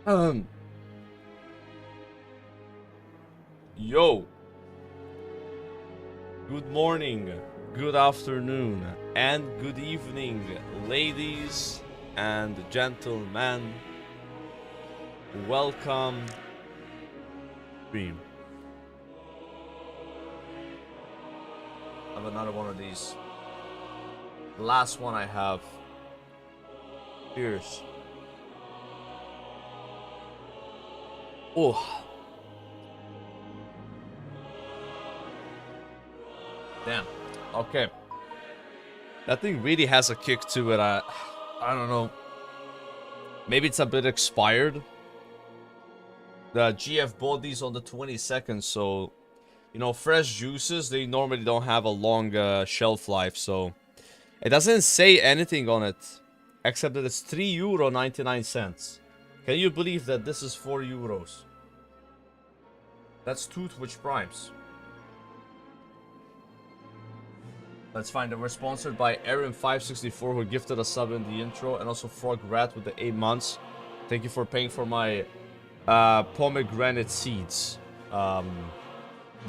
Um, Yo, good morning, good afternoon, and good evening, ladies and gentlemen. Welcome, stream. I have another one of these. The last one I have. Cheers. Oh. Damn. Okay. That thing really has a kick to it. I don't know. Maybe it's a bit expired. The GF bought these on the 22nd, so you know, fresh juices, they normally don't have a long shelf life, so it doesn't say anything on it except that it's €3.99. Can you believe that this is €4? That's two Twitch Primes. Let's find it. We're sponsored by Aaron564, who gifted a sub in the intro, and also Frog Rat with the 8 months. Thank you for paying for my pomegranate seeds.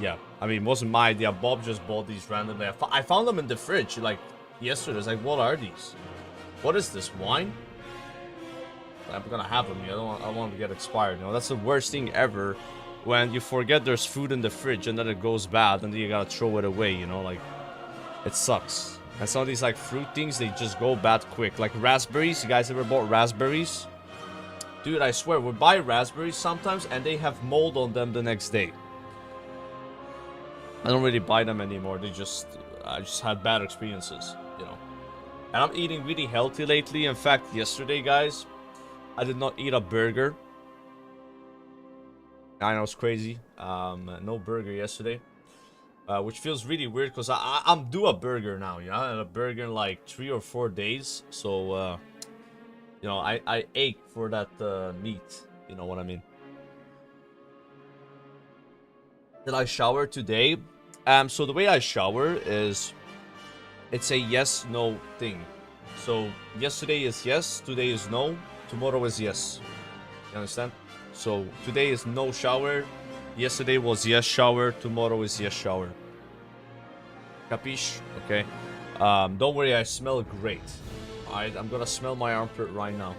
Yeah, I mean, it wasn't my idea. Bob just bought these randomly. I found them in the fridge like yesterday. I was like, what are these? What is this, wine? I'm gonna have them. I don't want to get expired. You know, that's the worst thing ever, when you forget there's food in the fridge and then it goes bad and then you gotta throw it away. You know, like, it sucks. And some of these like fruit things, they just go bad quick. Like raspberries. You guys ever bought raspberries? Dude, I swear, we buy raspberries sometimes and they have mold on them the next day. I don't really buy them anymore. I just had bad experiences, you know. And I'm eating really healthy lately. In fact, yesterday, guys, I did not eat a burger. I know it's crazy. No burger yesterday. Which feels really weird because I'm due a burger now, you know. I had a burger in like 3 or 4 days. So, you know, I ache for that meat. You know what I mean? Did I shower today? So the way I shower is, it's a yes, no thing. So yesterday is yes, today is no, tomorrow is yes. You understand? So today is no shower, yesterday was yes shower, tomorrow is yes shower. Capiche? Okay. Don't worry, I smell great. Alright, I'm gonna smell my armpit right now.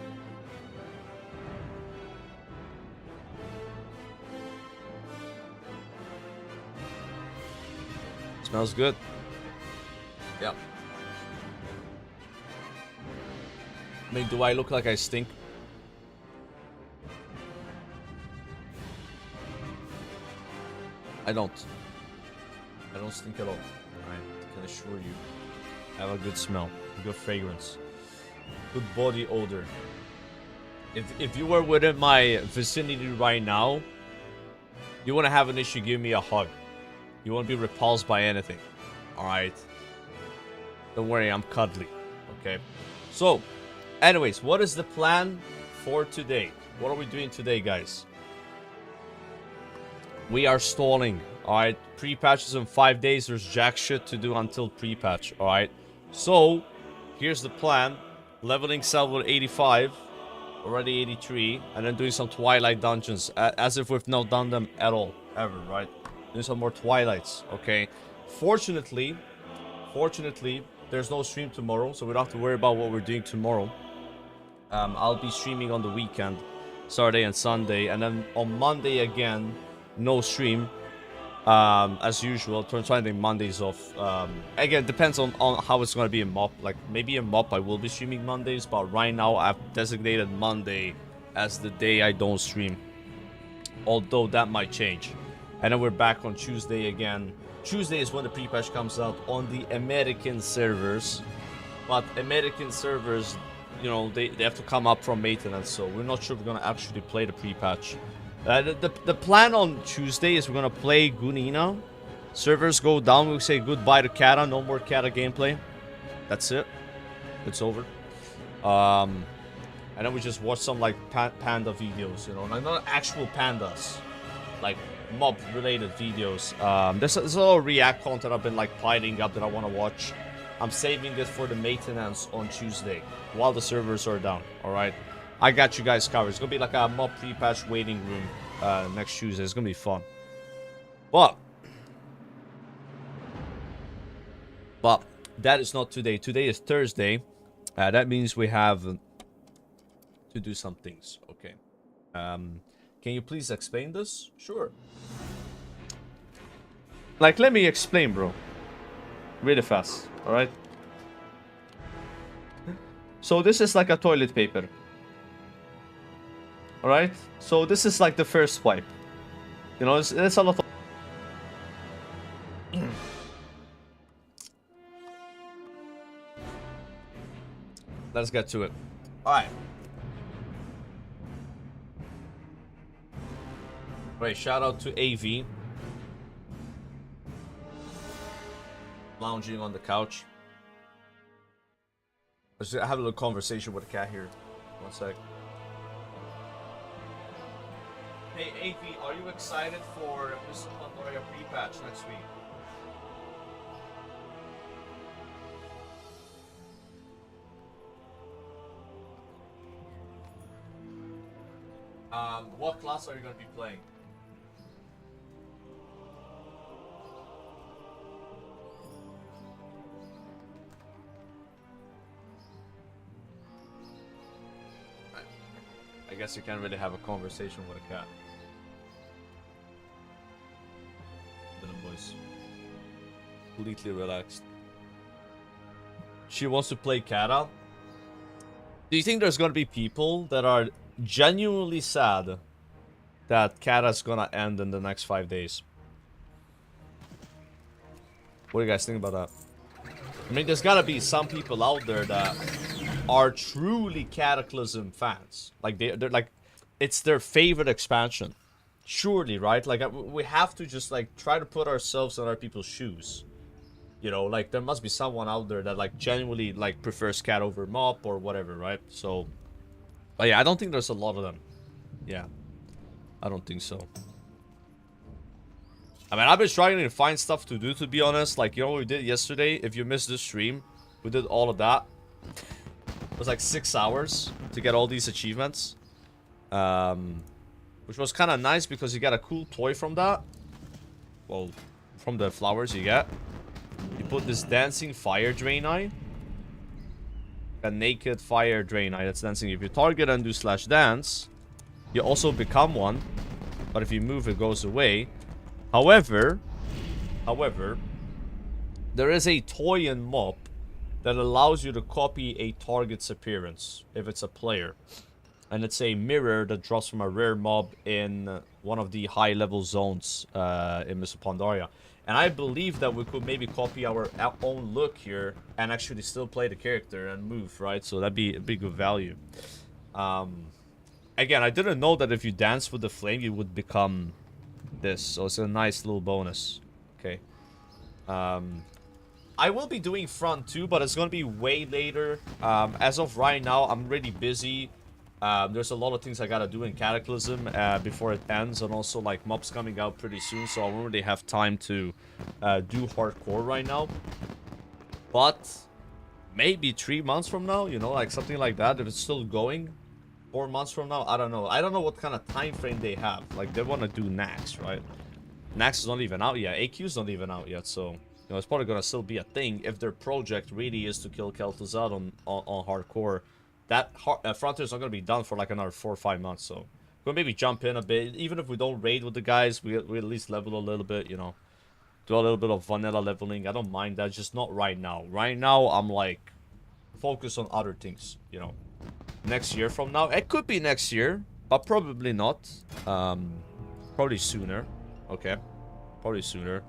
Smells good. Yeah. I mean, do I look like I stink? I don't. I don't stink at all. I can assure you. I have a good smell, good fragrance, good body odor. If you were within my vicinity right now, you wouldn't have an issue giving me a hug. You won't be repulsed by anything. Alright? Don't worry, I'm cuddly. Okay? So, anyways, what is the plan for today? What are we doing today, guys? We are stalling. Alright? Pre-patch is in 5 days. There's jack shit to do until pre-patch. Alright? So, here's the plan. Leveling Salvo 85. Already 83. And then doing some Twilight dungeons. As if we've not done them at all. Ever, right? Doing some more Twilights, okay? Fortunately, there's no stream tomorrow, so we don't have to worry about what we're doing tomorrow. I'll be streaming on the weekend, Saturday and Sunday, and then on Monday again, no stream, as usual. Trying to think Mondays off. Again, depends on how it's going to be in MOP. Like, maybe in MOP I will be streaming Mondays, but right now I've designated Monday as the day I don't stream. Although that might change. And then we're back on Tuesday again. Tuesday is when the pre-patch comes out on the American servers. But American servers, you know, they have to come up from maintenance. So we're not sure if we're going to actually play the pre-patch. The plan on Tuesday is we're going to play Gunina. Servers go down. We say goodbye to Kata. No more Kata gameplay. That's it. It's over. And then we just watch some like panda videos, you know. Like, not actual pandas. Like mob related videos. There's a little react content I've been like piling up that I want to watch. I'm saving it for the maintenance on Tuesday while the servers are down. All right. I got you guys covered. It's gonna be like a mob pre-patch waiting room next Tuesday. It's gonna be fun. But that is not today. Today is Thursday. That means we have to do some things. Okay. Can you please explain this? Sure. Like, let me explain, bro. Really fast. All right. So this is like a toilet paper. All right. So this is like the first wipe. You know, it's a lot of. Let's get to it. Alright. Right, shout out to AV. Lounging on the couch. Let's have a little conversation with the cat here. One sec. Hey AV, are you excited for Mr. Pandaria pre-patch next week? What class are you going to be playing? I guess you can't really have a conversation with a cat. The voice. Completely relaxed. She wants to play Kata. Do you think there's going to be people that are genuinely sad that Kata's gonna end in the next 5 days? What do you guys think about that? I mean, there's gotta be some people out there that are truly Cataclysm fans. Like, they're like, it's their favorite expansion. Surely, right? Like, we have to just, like, try to put ourselves in other people's shoes. You know, like, there must be someone out there that, like, genuinely, like, prefers Cat over Mop or whatever, right? So, but yeah, I don't think there's a lot of them. Yeah. I don't think so. I mean, I've been trying to find stuff to do, to be honest. Like, you know what we did yesterday? If you missed this stream, we did all of that. It was like 6 hours to get all these achievements. Which was kind of nice because you got a cool toy from that. Well, from the flowers you get. You put this dancing fire drain eye. A naked fire drain eye that's dancing. If you target and do /dance, you also become one. But if you move, it goes away. However, there is a toy in Mop that allows you to copy a target's appearance if it's a player. And it's a mirror that drops from a rare mob in one of the high-level zones in Mr. Pandaria. And I believe that we could maybe copy our own look here and actually still play the character and move, right? So that'd be a big good value. Again, I didn't know that if you dance with the flame, you would become this. So it's a nice little bonus. Okay. I will be doing front too, but it's going to be way later. As of right now, I'm really busy. There's a lot of things I gotta do in Cataclysm before it ends, and also like mobs coming out pretty soon, so I won't really have time to do hardcore right now. But maybe 3 months from now, you know, like something like that, if it's still going. 4 months from now, I don't know. I don't know what kind of time frame they have. Like, they want to do Nax, right? Nax is not even out yet. AQ's not even out yet, so you know, it's probably gonna still be a thing if their project really is to kill Kel'Thuzad on hardcore. That Frontier is not going to be done for like another 4 or 5 months, so we'll maybe jump in a bit. Even if we don't raid with the guys, we at least level a little bit, you know. Do a little bit of vanilla leveling. I don't mind that, just not right now. Right now, I'm like, focused on other things, you know. Next year from now, it could be next year, but probably not. Probably sooner. Okay. Probably sooner.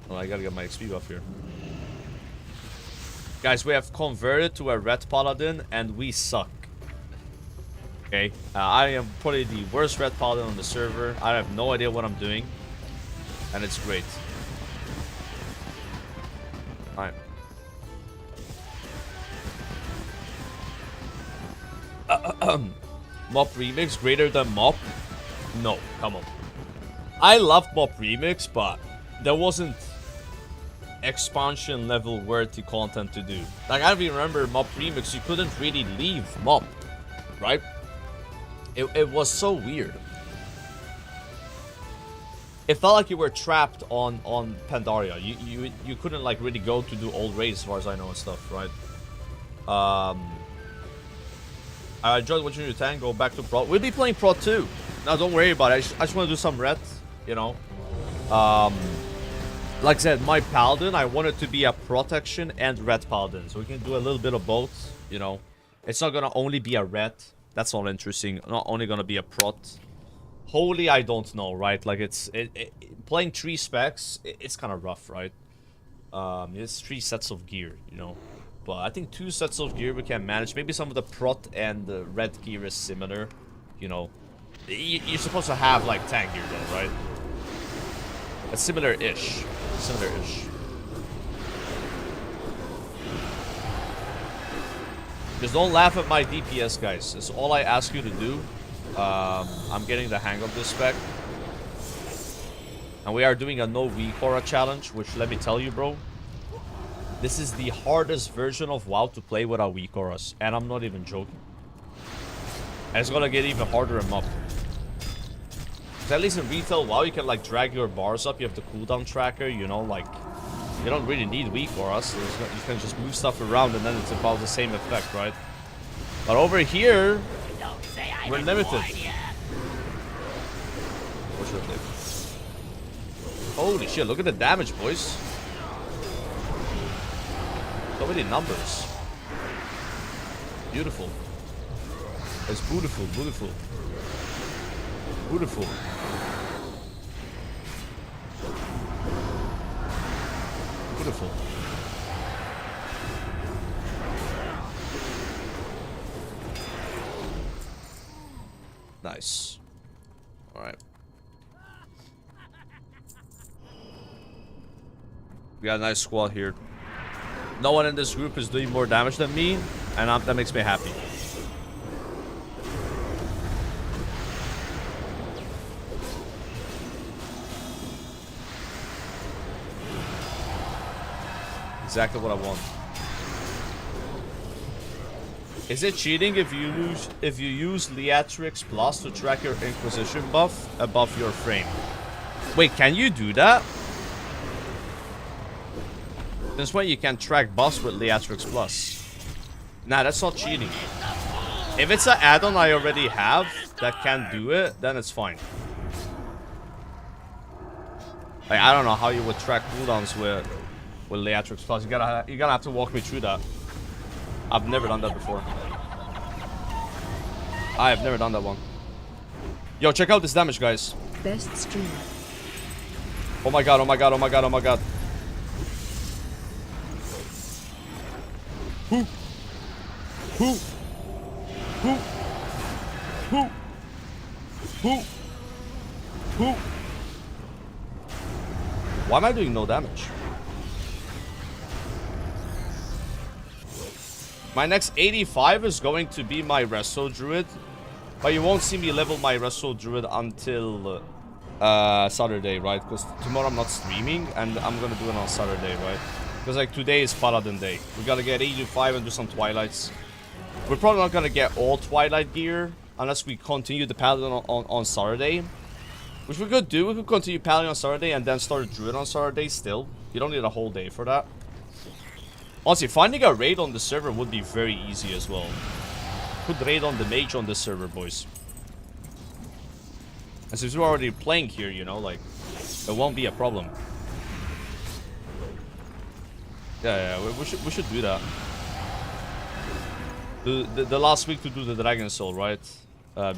Oh, I gotta get my XP buff here. Guys, we have converted to a red paladin, and we suck. Okay, I am probably the worst red paladin on the server. I have no idea what I'm doing, and it's great. Alright. Mop Remix greater than Mop? No, come on. I love Mop Remix, but there wasn't expansion level worthy content to do. Like, I even remember Mop Remix, you couldn't really leave Mop. right? It was so weird. It felt like you were trapped on Pandaria. You couldn't like really go to do old raids as far as I know and stuff, right? I enjoyed watching you tank. Go back to Pro. We'll be playing Pro too. Now don't worry about it. I just want to do some ret, you know. Like I said, my Paladin, I want it to be a protection and ret Paladin, so we can do a little bit of both, you know. It's not gonna only be a ret. That's all interesting. Not only gonna be a prot. Holy, I don't know, right? Like playing 3 specs, it's kind of rough, right? It's 3 sets of gear, you know. But I think 2 sets of gear we can manage. Maybe some of the prot and the red gear is similar, you know. You're supposed to have like tank gear though, right? It's similar-ish. Similar-ish. Just don't laugh at my DPS, guys. It's all I ask you to do. I'm getting the hang of this spec. And we are doing a no weak aura challenge, which let me tell you, bro. This is the hardest version of WoW to play without weak auras. And I'm not even joking. And it's gonna get even harder in MUP. At least in retail WoW, you can like drag your bars up. You have the cooldown tracker, you know, like you don't really need weak auras. So you can just move stuff around and then it's about the same effect, right? But over here, we're limited. What's your thing? Holy shit, look at the damage, boys. So many numbers. Beautiful. It's beautiful, beautiful. Beautiful. Beautiful. Nice. Alright. We got a nice squad here. No one in this group is doing more damage than me, and that makes me happy. Exactly what I want. Is it cheating if you use Leatrix Plus to track your Inquisition buff above your frame? Wait, can you do that? This way you can track buffs with Leatrix Plus. Nah, that's not cheating. If it's an add-on I already have that can do it, then it's fine. Like, I don't know how you would track cooldowns with Leatrix Plus. You're gonna have to walk me through that. I've never done that before. I have never done that one. Yo, check out this damage, guys. Best streamer. Oh my god, oh my god, oh my god, oh my god. Who? Who? Who? Who? Who? Who? Why am I doing no damage? My next 85 is going to be my Resto Druid. But you won't see me level my Resto Druid until Saturday, right? Because tomorrow I'm not streaming and I'm gonna do it on Saturday, right? Because like today is Paladin day. We gotta get 85 and do some Twilights. We're probably not gonna get all Twilight gear unless we continue the Paladin on Saturday. Which we could do. We could continue Paladin on Saturday and then start Druid on Saturday still. You don't need a whole day for that. Honestly, finding a raid on the server would be very easy as well. Could raid on the mage on this server, boys. And since we're already playing here, you know, like, it won't be a problem. Yeah, we should do that. The last week to do the Dragon Soul, right?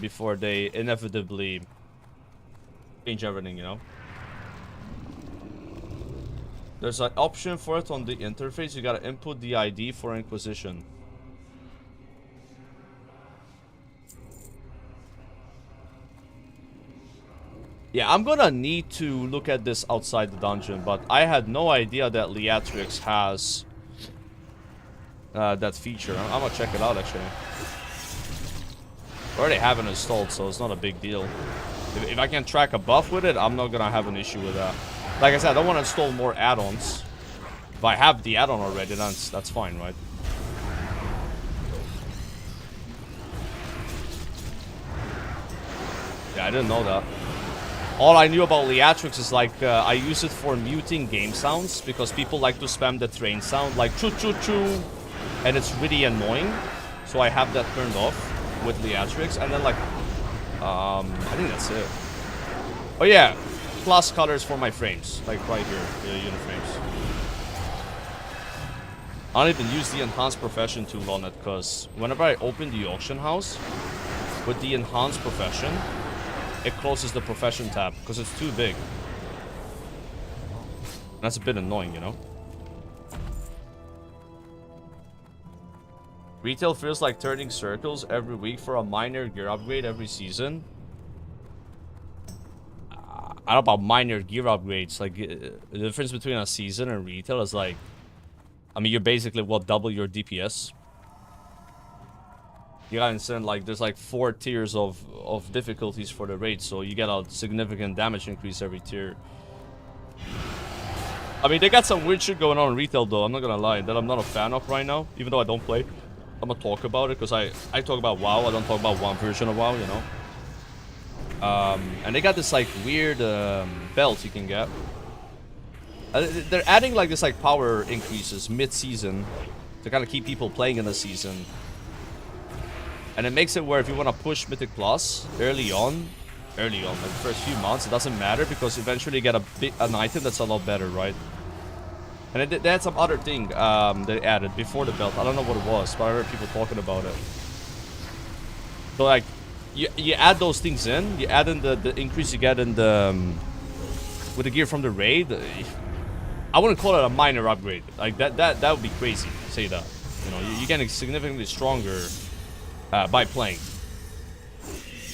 Before they inevitably change everything, you know. There's an option for it on the interface. You gotta input the ID for Inquisition. Yeah, I'm gonna need to look at this outside the dungeon, but I had no idea that Leatrix has that feature. I'm gonna check it out, actually. I already have it installed, so it's not a big deal. If I can track a buff with it, I'm not gonna have an issue with that. Like I said, I don't want to install more add-ons. If I have the add-on already, that's fine, right? Yeah, I didn't know that. All I knew about Leatrix is like I use it for muting game sounds because people like to spam the train sound like choo choo choo, and it's really annoying. So I have that turned off with Leatrix, and then like I think that's it. Oh yeah, class colors for my frames, like right here, the unit frames. I don't even use the enhanced profession tool on it because whenever I open the auction house with the enhanced profession, it closes the profession tab because it's too big. That's a bit annoying, you know? Retail feels like turning circles every week for a minor gear upgrade every season. I don't know about minor gear upgrades. Like, the difference between a season and retail is like... I mean, you're basically, what, double your DPS? You gotta understand, like, there's like 4 tiers of difficulties for the raid, so you get a significant damage increase every tier. I mean, they got some weird shit going on in retail, though, I'm not gonna lie, that I'm not a fan of right now, even though I don't play. I'm gonna talk about it, because I talk about WoW, I don't talk about one version of WoW, you know? And they got this, like, weird belt you can get. They're adding, like, this, like, power increases mid-season to kind of keep people playing in the season. And it makes it where if you want to push Mythic Plus early on, like the first few months, it doesn't matter because eventually you get an item that's a lot better, right? And they had some other thing they added before the belt. I don't know what it was, but I heard people talking about it. So like, you add those things in, you add in the increase you get in the with the gear from the raid. I wouldn't call it a minor upgrade. Like that would be crazy. Say that. You know, you're getting significantly stronger. By playing,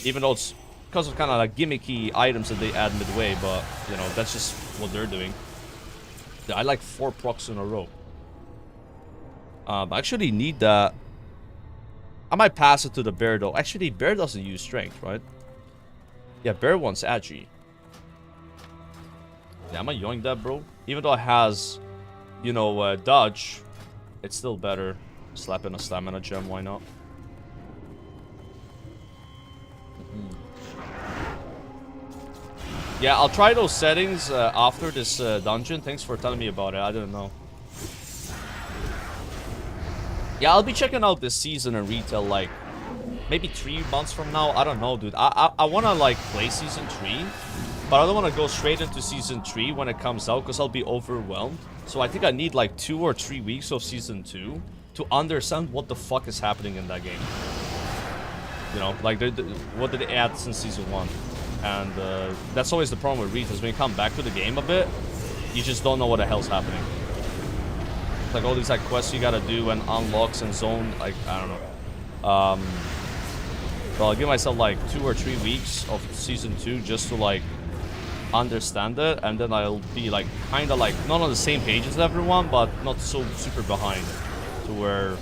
even though it's because of kind of like gimmicky items that they add midway, but you know that's just what they're doing. Yeah, I like 4 procs in a row. I actually need that. I might pass it to the bear though. Actually, bear doesn't use strength, right? Yeah, bear wants agi. Yeah, I'm gonna yoink that, bro. Even though it has, you know, dodge, it's still better. Slap in a stamina gem, why not? Yeah, I'll try those settings after this dungeon. Thanks for telling me about it. I didn't know. Yeah, I'll be checking out this season in retail, like, maybe 3 months from now. I don't know, dude. I want to, like, play Season 3. But I don't want to go straight into Season 3 when it comes out, because I'll be overwhelmed. So I think I need, like, 2 or 3 weeks of Season 2 to understand what the fuck is happening in that game. You know, like, what did they add since Season 1? And that's always the problem with retail, is when you come back to the game a bit, you just don't know what the hell's happening. Like all these like quests you gotta do and unlocks and zone, like, I don't know. So I'll give myself like 2 or 3 weeks of Season 2 just to like understand it, and then I'll be like kinda like not on the same page as everyone, but not so super behind, to where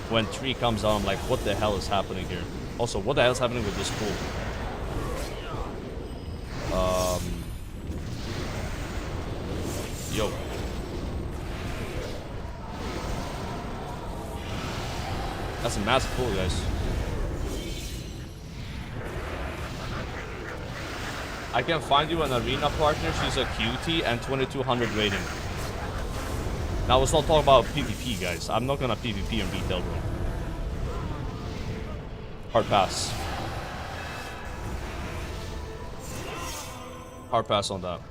when 3 comes out I'm like, what the hell is happening here? Also, what the hell is happening with this pool? Yo. That's a massive pool, guys. I can find you an arena partner. She's a cutie and 2200 rating. Now, let's not talk about PvP, guys. I'm not gonna PvP in retail, bro. Hard pass. Hard pass on that.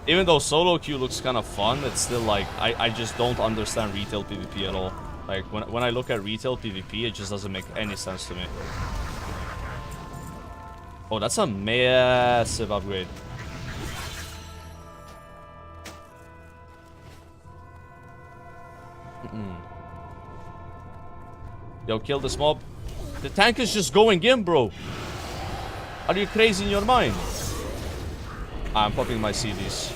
Even though solo queue looks kind of fun, it's still like, I just don't understand retail PvP at all. Like, when I look at retail PvP, it just doesn't make any sense to me. Oh, that's a massive upgrade. Yo, kill this mob. The tank is just going in, bro. Are you crazy in your mind? I'm popping my CDs.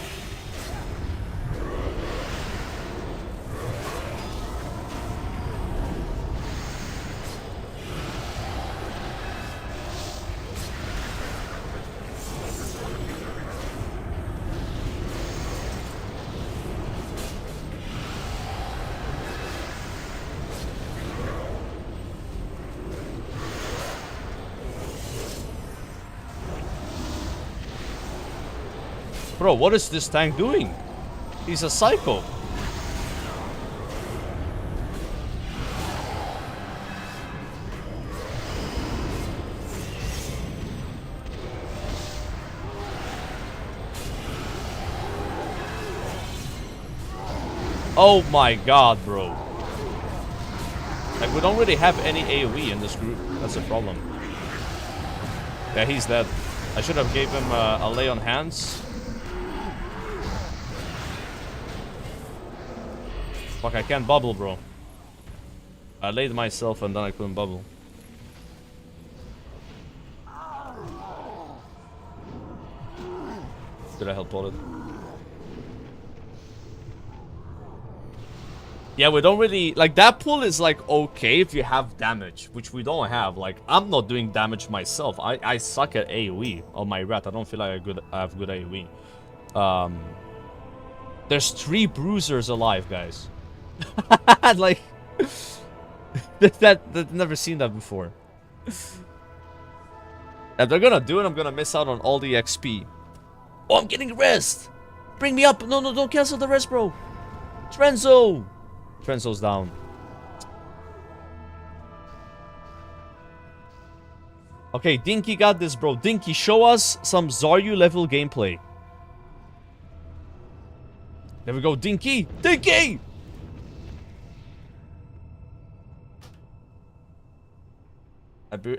Bro, what is this tank doing? He's a psycho. Oh my god, bro. Like, we don't really have any AoE in this group. That's a problem. Yeah, he's dead. I should have gave him a lay on hands. Fuck, I can't bubble, bro. I laid myself and then I couldn't bubble. Did I help Paladin? Yeah, we don't really... Like, that pull is, like, okay if you have damage, which we don't have. Like, I'm not doing damage myself. I suck at AoE on my rat. I don't feel like I have good AoE. There's 3 bruisers alive, guys. Like... I've never seen that before. If they're gonna do it, I'm gonna miss out on all the XP. Oh, I'm getting rest! Bring me up! No, don't cancel the rest, bro! Trenzo! Trenzo's down. Okay, Dinky got this, bro. Dinky, show us some Zaryu level gameplay. There we go, Dinky! Dinky!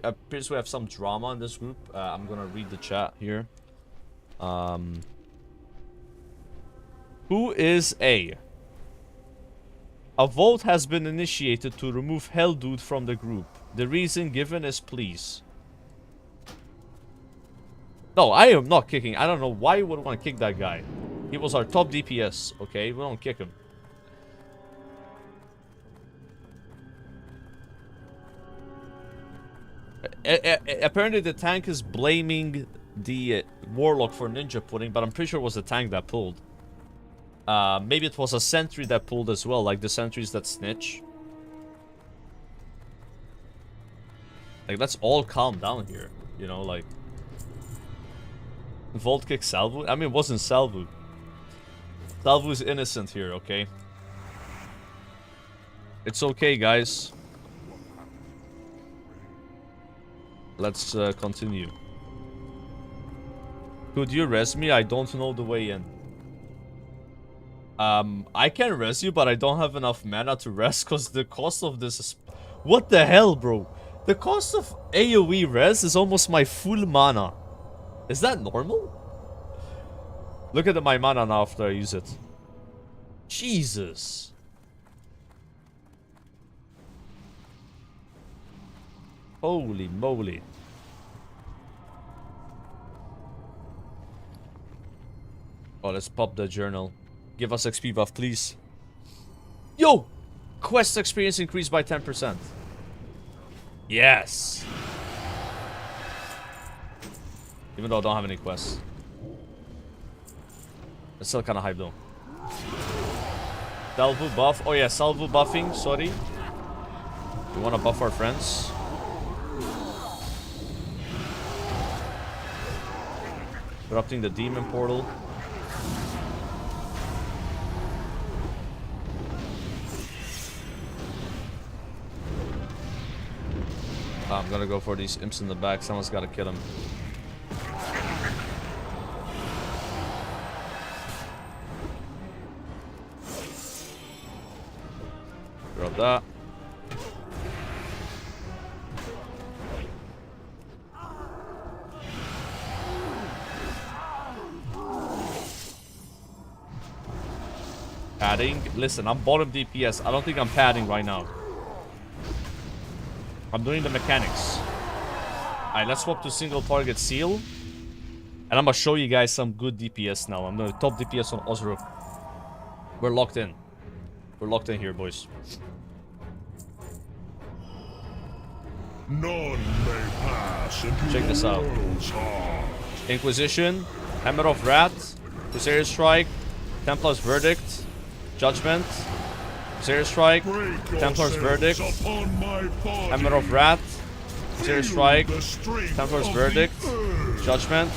Appears we have some drama in this group. I'm gonna read the chat here. Who is A? A vote has been initiated to remove Hell Dude from the group. The reason given is please. No, I am not kicking. I don't know why you would want to kick that guy. He was our top DPS, okay? We don't kick him. Apparently the tank is blaming the Warlock for ninja pudding, but I'm pretty sure it was the tank that pulled. Maybe it was a sentry that pulled as well, like the sentries that snitch. Like, let's all calm down here, you know, like... Volt kick Salvu? I mean, it wasn't Salvu. Salvu's innocent here, okay? It's okay, guys. Let's continue. Could you res me? I don't know the way in. I can res you, but I don't have enough mana to res because the cost of this is... What the hell, bro? The cost of AoE res is almost my full mana. Is that normal? Look at my mana now after I use it. Jesus. Holy moly. Oh, let's pop the journal. Give us XP buff, please. Yo! Quest experience increased by 10%. Yes! Even though I don't have any quests. It's still kind of hype though. Salvo buff. Oh yeah, salvo buffing. Sorry. We want to buff our friends. Erupting the demon portal. I'm gonna go for these imps in the back. Someone's gotta kill him. Grab that. Padding? Listen, I'm bottom DPS. I don't think I'm padding right now. I'm doing the mechanics. Alright, let's swap to single target seal. And I'm gonna show you guys some good DPS now. I'm the top DPS on Osrook. We're locked in. We're locked in here, boys. None may pass into Check this out. Inquisition, Hammer of Wrath, Crusader Strike, Templar's Verdict, Judgment, Crusader Strike, Templar's Verdict, Hammer of Wrath, Crusader Strike, Templar's Verdict, Judgment,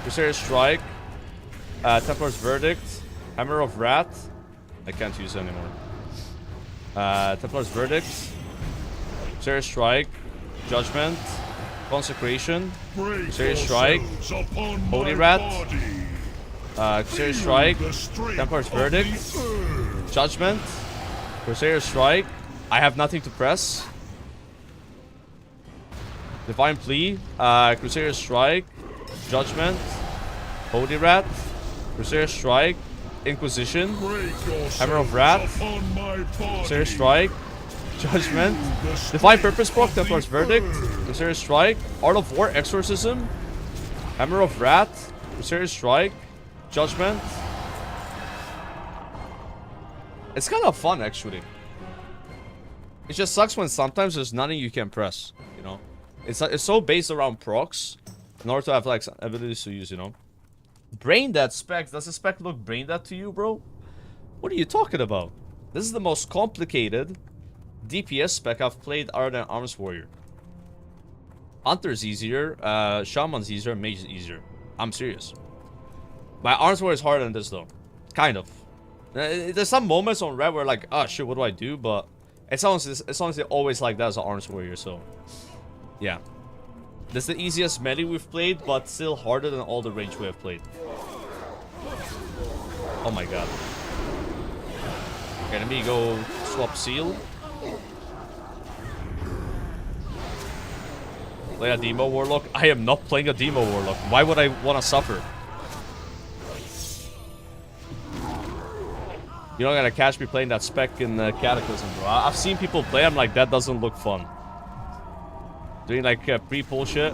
Crusader Strike, Templar's Verdict, Hammer of Wrath. I can't use it anymore. Templar's Verdict, Crusader Strike, Judgment, Consecration, Crusader Strike, Holy Wrath, Crusader Strike, Templar's Verdict, Judgment, Crusader Strike. I have nothing to press. Divine Plea, Crusader Strike, Judgment, Holy Wrath, Crusader Strike, Inquisition, Hammer of Wrath, Crusader Strike, Judgment, Divine Purpose proc, Templar's Verdict, Crusader Strike, Art of War, Exorcism, Hammer of Wrath, Crusader Strike, Judgment. It's kind of fun, actually. It just sucks when sometimes there's nothing you can press, you know? It's so based around procs in order to have, like, some abilities to use, you know? Brain Dead specs. Does the spec look brain dead to you, bro? What are you talking about? This is the most complicated DPS spec I've played other than Arms Warrior. Hunter's easier, Shaman's easier, Mage is easier. I'm serious. My Arms Warrior is harder than this, though. Kind of. There's some moments on Red where, like, oh shit, what do I do? But it's honestly always like that as an Arms Warrior, so yeah. This is the easiest melee we've played, but still harder than all the range we have played. Oh my god. Okay, let me go swap seal. Play a Demo Warlock? I am not playing a Demo Warlock. Why would I want to suffer? You're not gonna catch me playing that spec in Cataclysm, bro. I've seen people play, I'm like, that doesn't look fun. Doing like pre-pull shit.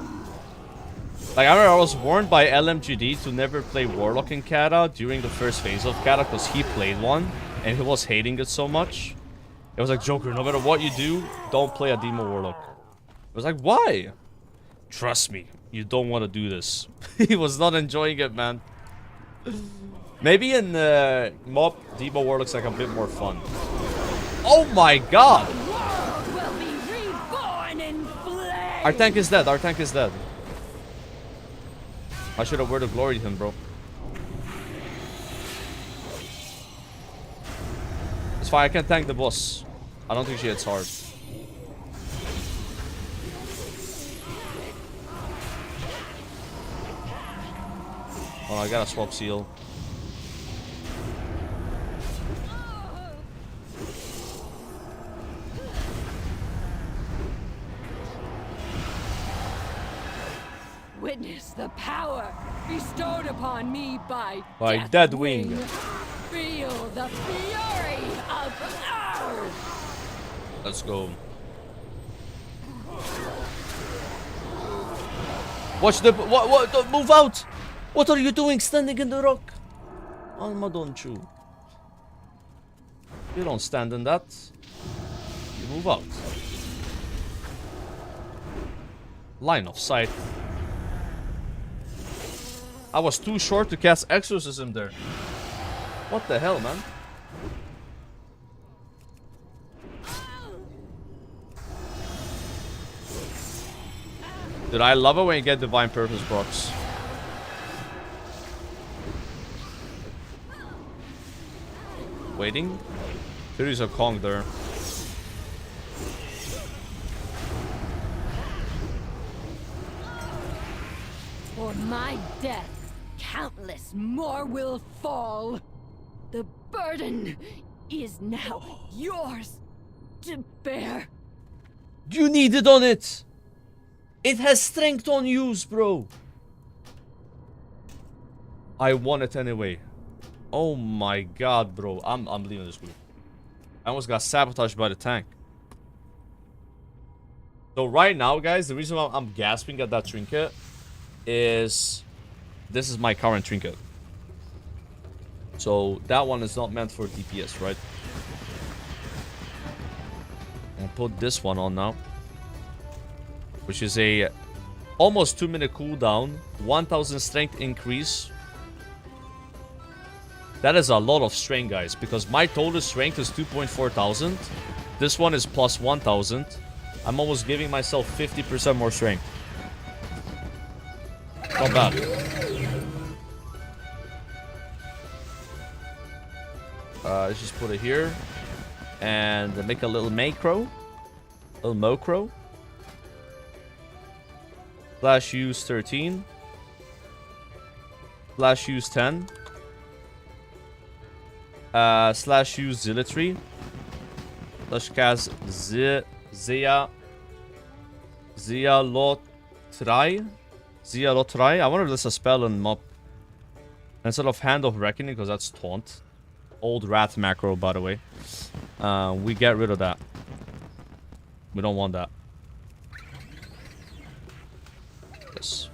Like, I remember I was warned by LMGD to never play Warlock in Cata during the first phase of Cata because he played one and he was hating it so much. It was like, Joker, no matter what you do, don't play a Demo Warlock. I was like, why? Trust me, you don't want to do this. He was not enjoying it, man. Maybe in Mob, Demo Warlock's like a bit more fun. Oh my god! Our tank is dead, our tank is dead. I should have Word of Glory him, bro. It's fine, I can tank the boss. I don't think she hits hard. Oh, I gotta swap seal. Witness the power bestowed upon me by Deadwing. Feel the fury of Earth. Let's go. Watch the what move out! What are you doing standing in the rock? Alma, don't you? You don't stand in that. You move out. Line of sight. I was too short to cast Exorcism there. What the hell, man? Dude, I love it when you get Divine Purpose procs. Waiting. There is a Kong there. For my death, countless more will fall. The burden is now yours to bear. You need it on it. It has strength on use, bro. I want it anyway. Oh my god, bro. I'm leaving this group. I almost got sabotaged by the tank. So right now, guys, the reason why I'm gasping at that trinket is this is my current trinket. So that one is not meant for DPS, right? I'll put this one on now, which is a almost 2-minute cooldown, 1000 strength increase. That is a lot of strength, guys, because my total strength is 2,400. This one is plus 1000. I'm almost giving myself 50% more strength. Not bad. Let's just put it here. And make a little macro. Little mocro. Slash use 13. Slash use 10. Slash use zealotry. Slash cast Zealotrai. Zealotrai. I wonder if there's a spell in mob. Instead of Hand of Reckoning, because that's taunt. Old Wrath macro, by the way. We get rid of that. We don't want that. Yes.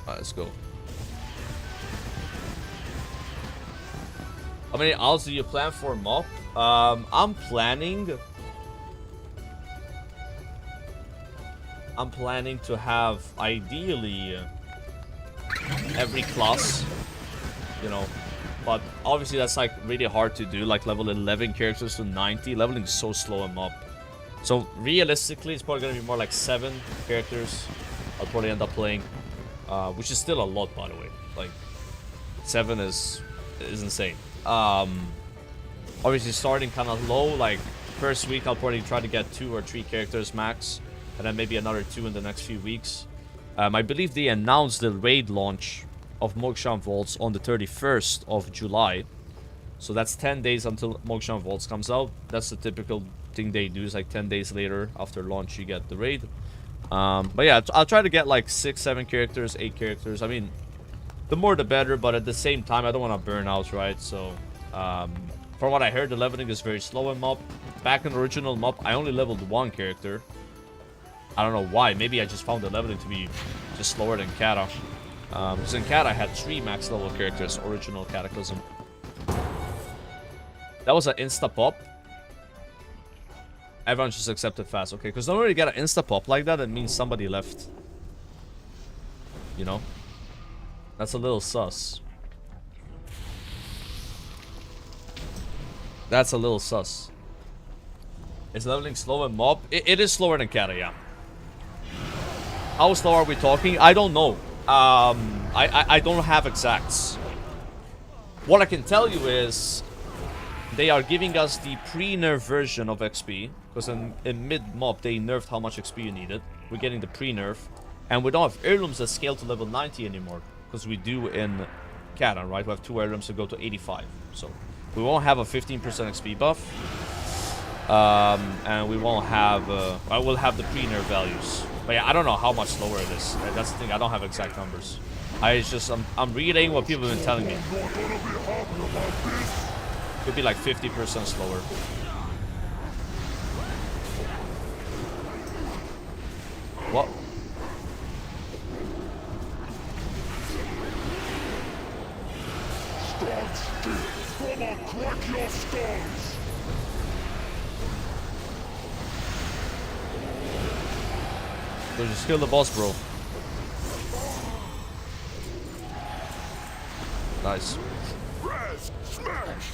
Alright, let's go. How many owls do you plan for mob? I'm planning to have ideally every class, you know, but obviously that's like really hard to do, like level 11 characters to 90. Leveling is so slow in mob. So realistically, it's probably gonna be more like 7 characters I'll probably end up playing, which is still a lot, by the way. Like 7 is insane. Obviously starting kind of low, like first week I'll probably try to get 2 or 3 characters max, and then maybe another 2 in the next few weeks. I believe they announced the raid launch of Mokshan Vaults on the 31st of July. So that's 10 days until Mokshan Vaults comes out. That's the typical thing they do, is like 10 days later after launch you get the raid. But yeah, I'll try to get like 6, 7 characters, 8 characters. I mean, the more the better, but at the same time I don't want to burn out, right? So from what I heard, the leveling is very slow in mob. Back in the original mob, I only leveled 1 character. I don't know why. Maybe I just found the leveling to be just slower than Cata. Because in Cata I had 3 max level characters, original Cataclysm. That was an insta-pop. Everyone just accepted fast. Okay, because normally you get an insta-pop like that, it means somebody left. You know? That's a little sus. That's a little sus. Is leveling slow in mob? It is slower than Cata, yeah. How slow are we talking? I don't know. I don't have exacts. What I can tell you is they are giving us the pre-nerf version of XP, because in mid-mob they nerfed how much XP you needed. We're getting the pre-nerf, and we don't have heirlooms that scale to level 90 anymore, because we do in Cata, right? We have 2 heirlooms to go to 85, so we won't have a 15% XP buff, and we won't have I will have the pre-nerf values. But yeah, I don't know how much slower it is. That's the thing, I don't have exact numbers. I'm reading what people have been telling me. Could be like 50% slower. What? Stand still, or I'll crack your skulls! So just kill the boss, bro. Nice. Smash!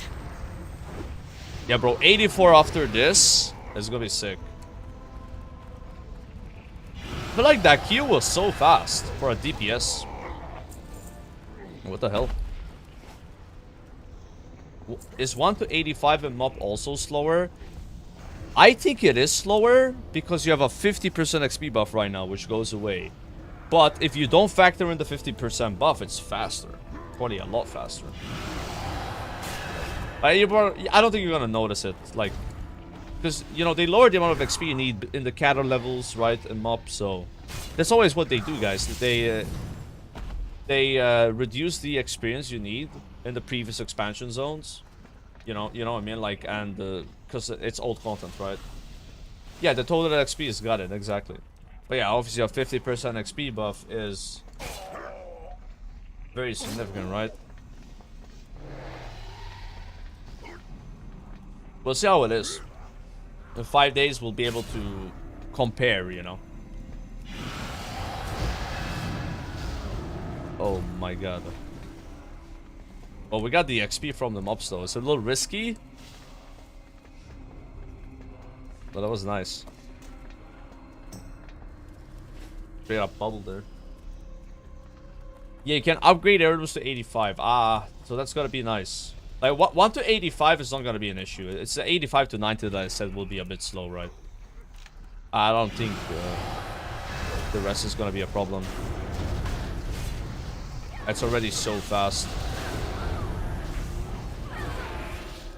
Yeah, bro, 84 after this is gonna be sick. But like that Q was so fast for a DPS. What the hell? Is 1 to 85 in mob also slower? I think it is slower because you have a 50% XP buff right now, which goes away. But if you don't factor in the 50% buff, it's faster. Probably a lot faster. I don't think you're gonna notice it, like, because you know they lowered the amount of XP you need in the Cata levels, right, in mob. So that's always what they do, guys. They reduce the experience you need in the previous expansion zones. You know what I mean, like, and because it's old content, right? Yeah, the total XP is got it exactly. But yeah, obviously a 50% XP buff is very significant, right? We'll see how it is. In 5 days, we'll be able to compare, you know. Oh my god. Well, we got the XP from the mobs though. It's a little risky, but that was nice. Straight up bubble there. Yeah, you can upgrade air boost to 85. So that's gonna be nice. Like 1 to 85 is not gonna be an issue. It's the 85 to 90 that I said will be a bit slow, right? I don't think the rest is gonna be a problem. It's already so fast.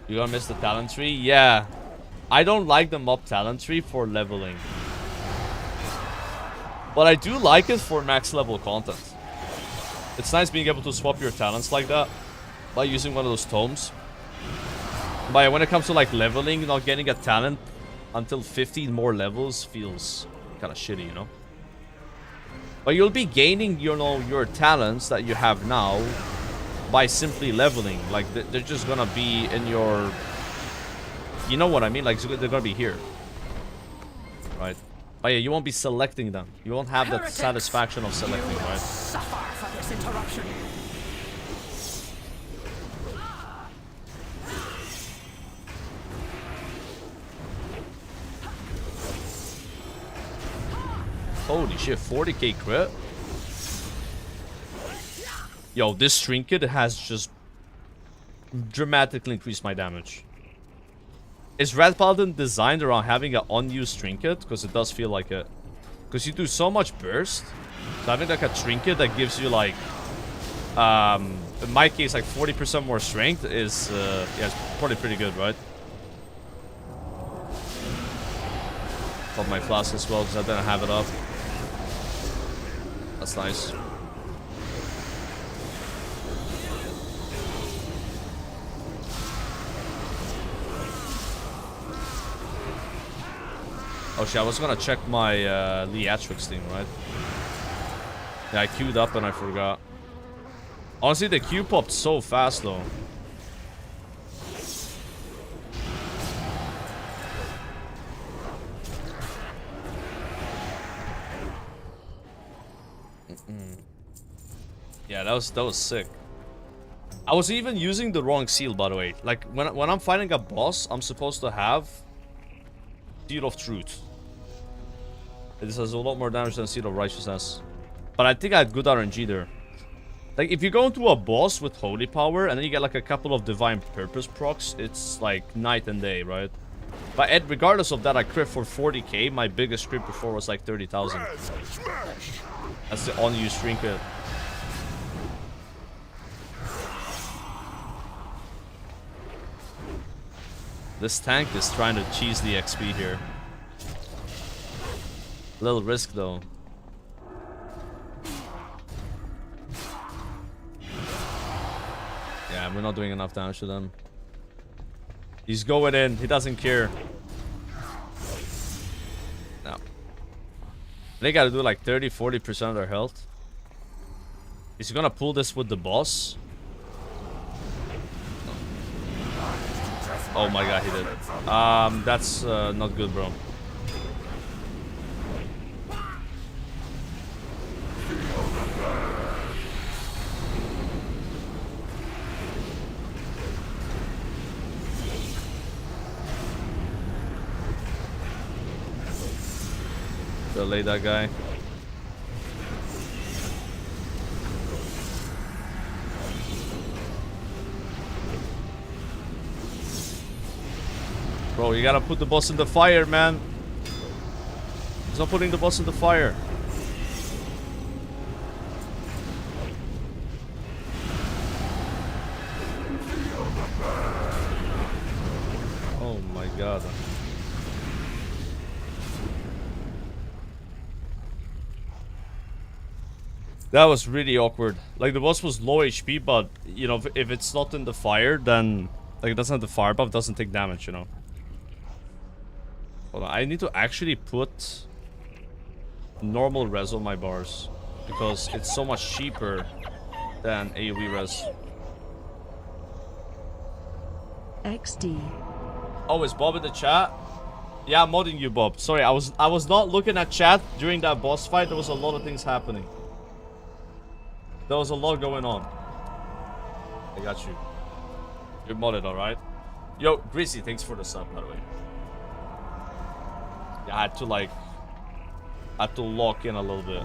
You're gonna miss the talent tree? Yeah. I don't like the mob talent tree for leveling. But I do like it for max level content. It's nice being able to swap your talents like that by using one of those tomes. But when it comes to like leveling, not getting a talent until 15 more levels feels kind of shitty, you know? But you'll be gaining, you know, your talents that you have now by simply leveling. Like, they're just gonna be in your... You know what I mean? Like, they're gonna be here. Right? But yeah, you won't be selecting them. You won't have that satisfaction of selecting, right? Suffer for this interruption. Holy shit, 40k crit? Yo, this trinket has just dramatically increased my damage. Is Red Paladin designed around having an unused trinket? Because it does feel like it. Because you do so much burst. So having like a trinket that gives you like... in my case, like 40% more strength is... yeah, it's probably pretty good, right? Pop my flask as well because I didn't have it up. That's nice. Oh shit, I was gonna check my Leatrix thing, right? Yeah, I queued up and I forgot. Honestly, the queue popped so fast though. Yeah, that was sick. I was even using the wrong seal, by the way. Like when I'm fighting a boss, I'm supposed to have Seed of Truth. This has a lot more damage than Seed of Righteousness. But I think I had good RNG there. Like, if you go into a boss with Holy Power, and then you get, like, a couple of Divine Purpose procs, it's, like, night and day, right? But regardless of that, I crit for 40k. My biggest crit before was, like, 30,000. That's the unused trinket. This tank is trying to cheese the XP here. Little risk though. Yeah, we're not doing enough damage to them. He's going in. He doesn't care. No. They gotta do like 30-40% of their health. Is he gonna pull this with the boss? Oh my god, he did. That's not good, bro. Delay that guy. Bro, you gotta put the boss in the fire, man. He's not putting the boss in the fire. Oh my god. That was really awkward. Like, the boss was low HP, but, you know, if it's not in the fire, then... Like, it doesn't have the fire buff, doesn't take damage, you know. Hold on, I need to actually put normal res on my bars. Because it's so much cheaper than AoE res. XD. Oh, is Bob in the chat? Yeah, I'm modding you, Bob. Sorry, I was not looking at chat during that boss fight. There was a lot of things happening. There was a lot going on. I got you. You're modded, alright? Yo, Greasy, thanks for the sub, by the way. Yeah, I had to, like... I had to lock in a little bit.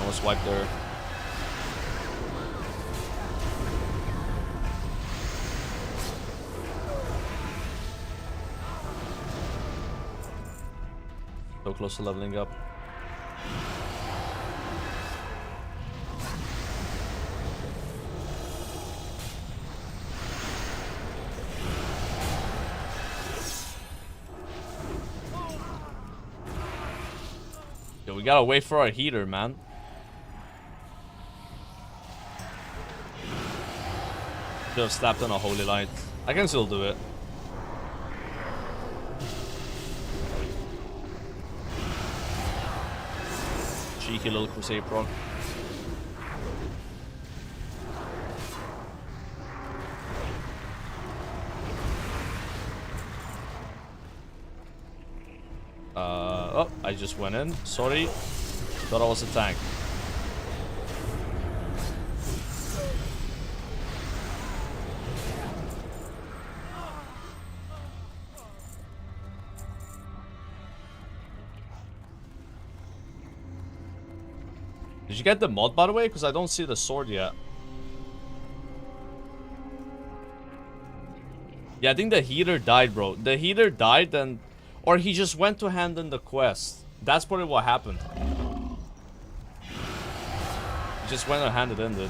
Almost wiped there. So close to leveling up. Yo, we gotta wait for our heater, man. Should have slapped on a holy light. I can still do it. Cheeky little crusade proc. Oh, I just went in. Sorry. Thought I was a tank. Did you get the mod, by the way? Because I don't see the sword yet. Yeah, I think the heater died, bro. The heater died and... Or he just went to hand in the quest. That's probably what happened. He just went and handed in, dude.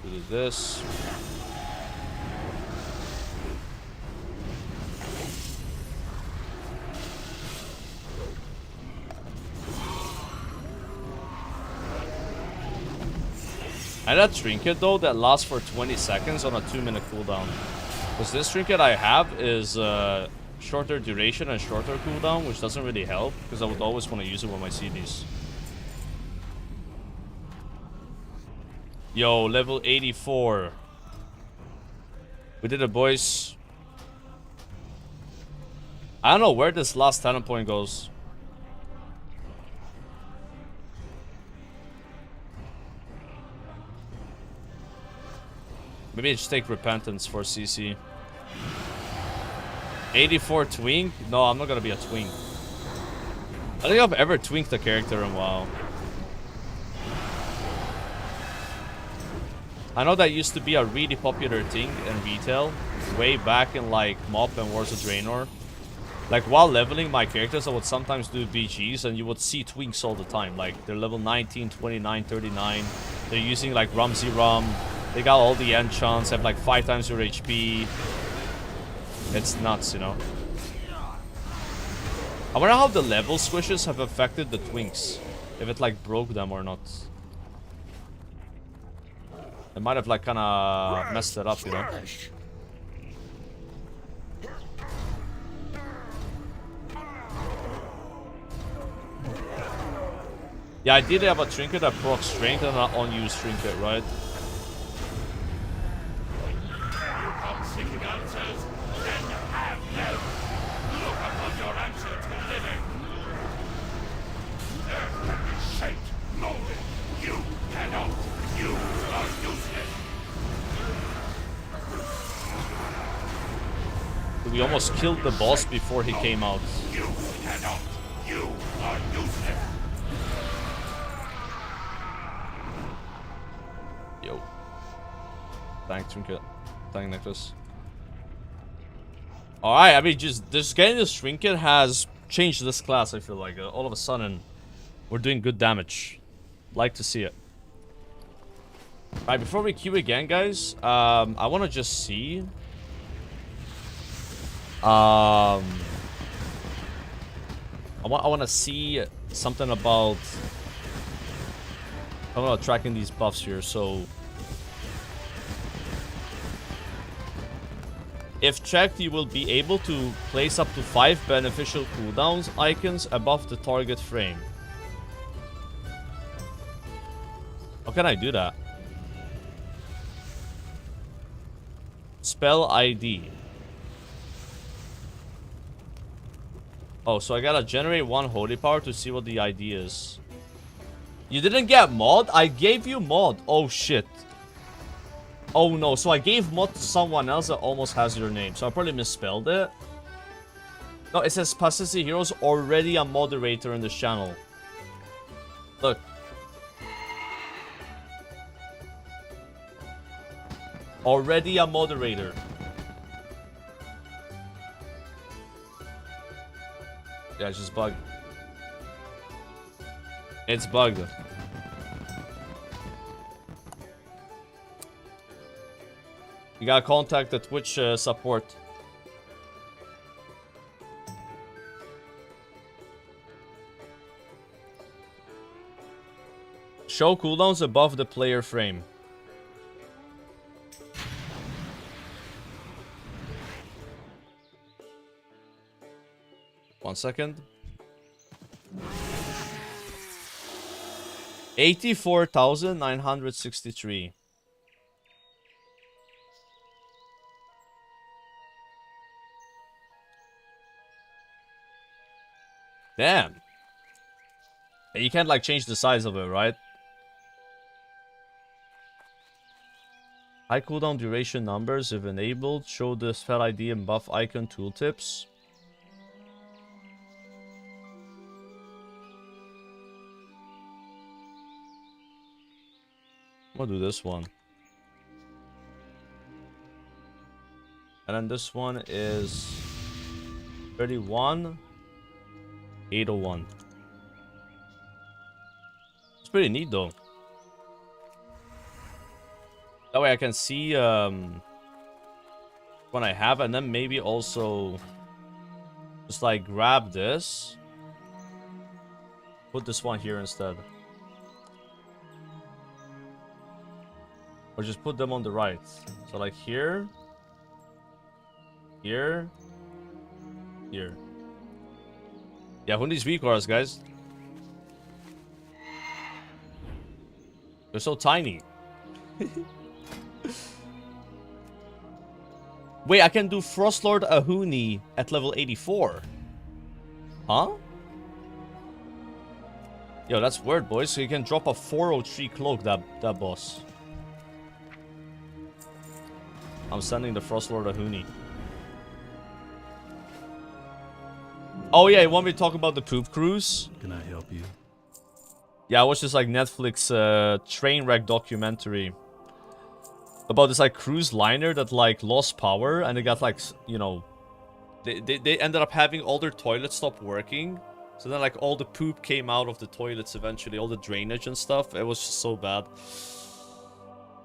Do this. And that trinket though that lasts for 20 seconds on a 2-minute cooldown. Because this trinket I have is shorter duration and shorter cooldown, which doesn't really help because I would always want to use it with my CDs. Yo, level 84. We did it, boys. I don't know where this last talent point goes. Maybe I just take Repentance for CC. 84 twink? No, I'm not gonna be a twink. I don't think I've ever twinked a character in WoW. I know that used to be a really popular thing in retail. Way back in like MoP and Wars of Draenor. Like while leveling my characters, I would sometimes do BGs and you would see twinks all the time. Like they're level 19, 29, 39. They're using like Rumsey Rum. They got all the enchants, have like 5 times your HP. It's nuts, you know. I wonder how the level squishes have affected the twinks. If it like broke them or not. It might have like kinda messed it up, you know. Yeah, I did have a trinket that proc strength and an unused trinket, right? We almost killed the boss before he came out. You cannot. You are useless. Yo. Thank trinket. Thank necklace. Alright, I mean, just getting this trinket has changed this class, I feel like. All of a sudden, we're doing good damage. Like to see it. Alright, before we queue again, guys, I want to just see... I want to see something about... I don't know, tracking these buffs here, so... If checked, you will be able to place up to 5 beneficial cooldowns icons above the target frame. How can I do that? Spell ID. Oh, so I gotta generate 1 holy power to see what the ID is. You didn't get mod? I gave you mod. Oh, shit. Oh no, so I gave mod to someone else that almost has your name. So I probably misspelled it. No, it says Pasisi Heroes already a moderator in this channel. Look. Already a moderator. Yeah, it's just bugged. It's bugged. You gotta contact the Twitch support. Show cooldowns above the player frame. One second. 84,963. Damn. And you can't like change the size of it, right? High cooldown duration numbers, if enabled, show the spell ID and buff icon tooltips. I'm gonna do this one. And then this one is 31,801. It's pretty neat though. That way I can see when I have, and then maybe also just like grab this, put this one here instead, or just put them on the right. So like here, here, here. Yeah, who needs V-cars, guys? They're so tiny. Wait, I can do Frostlord Ahuni at level 84. Huh? Yo, that's weird, boys. So you can drop a 403 cloak, that boss. I'm sending the Frostlord Ahuni. Oh yeah, you want me to talk about the poop cruise? Can I help you? Yeah, I watched this like Netflix train wreck documentary about this like cruise liner that like lost power, and they got like, you know, they ended up having all their toilets stop working. So then like all the poop came out of the toilets eventually, all the drainage and stuff. It was just so bad.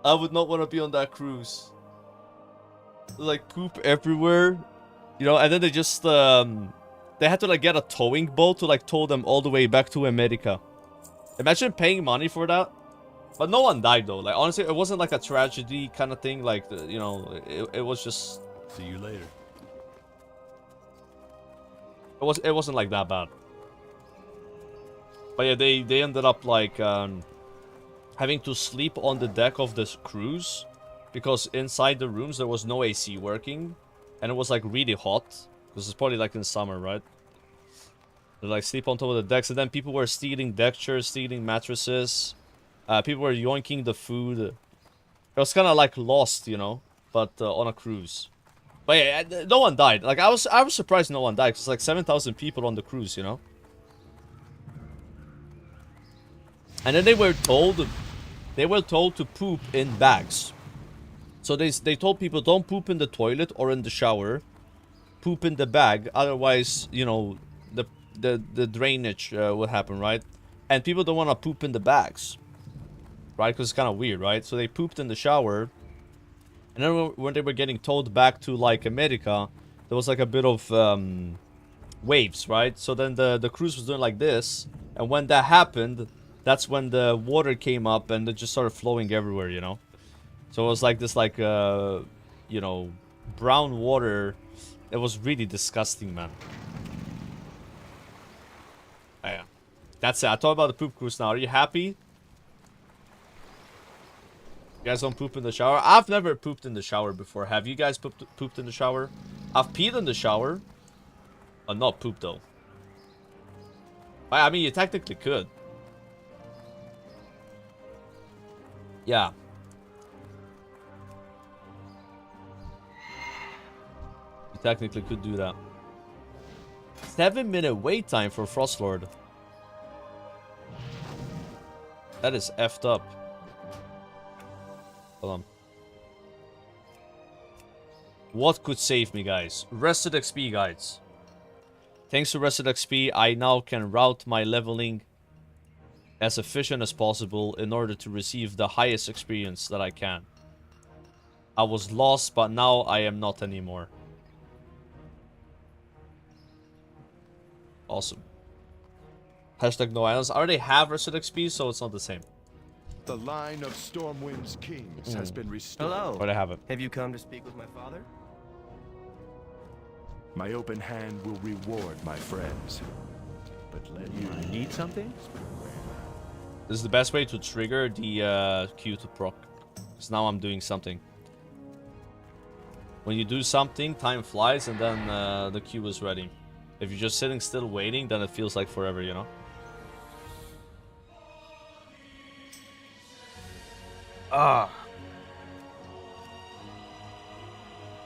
I would not want to be on that cruise. Like poop everywhere, you know, and then they just they had to like get a towing boat to like tow them all the way back to America. Imagine paying money for that. But no one died though. Like honestly, it wasn't like a tragedy kind of thing. Like you know, it was just. See you later. It wasn't like that bad. But yeah, they ended up like having to sleep on the deck of this cruise because inside the rooms there was no AC working, and it was like really hot because it's probably like in summer, right? They like sleep on top of the decks, and then people were stealing deck chairs, stealing mattresses. People were yoinking the food. It was kind of like Lost, you know, but on a cruise. But yeah, no one died. Like I was surprised no one died. Cause it's like 7,000 people on the cruise, you know. And then they were told to poop in bags. So they told people, don't poop in the toilet or in the shower, poop in the bag. Otherwise, you know, the drainage will happen, right? And people don't want to poop in the bags, right? Because it's kind of weird, right? So they pooped in the shower. And then when they were getting towed back to like America, there was like a bit of waves, right? So then the cruise was doing like this, and when that happened, that's when the water came up and it just started flowing everywhere, you know. So it was like this, like you know, brown water. It was really disgusting, man. Oh, yeah, that's it. I talked about the poop cruise now. Are you happy? You guys don't poop in the shower? I've never pooped in the shower before. Have you guys pooped in the shower? I've peed in the shower. Not pooped though. I mean, you technically could. Technically could do that. 7-minute wait time for Frostlord. That is effed up. Hold on. What could save me, guys? Rested XP guides. Thanks to Rested XP, I now can route my leveling as efficient as possible in order to receive the highest experience that I can. I was lost, but now I am not anymore. Awesome. Hashtag no islands. I already have Rested XP, so it's not the same. The line of Stormwind's kings has been restored. Hello. But I have it. Have you come to speak with my father? My open hand will reward my friends. But let you Need something? This is the best way to trigger the Q to proc. Because now I'm doing something. When you do something, time flies and then the Q is ready. If you're just sitting still waiting, then it feels like forever, you know?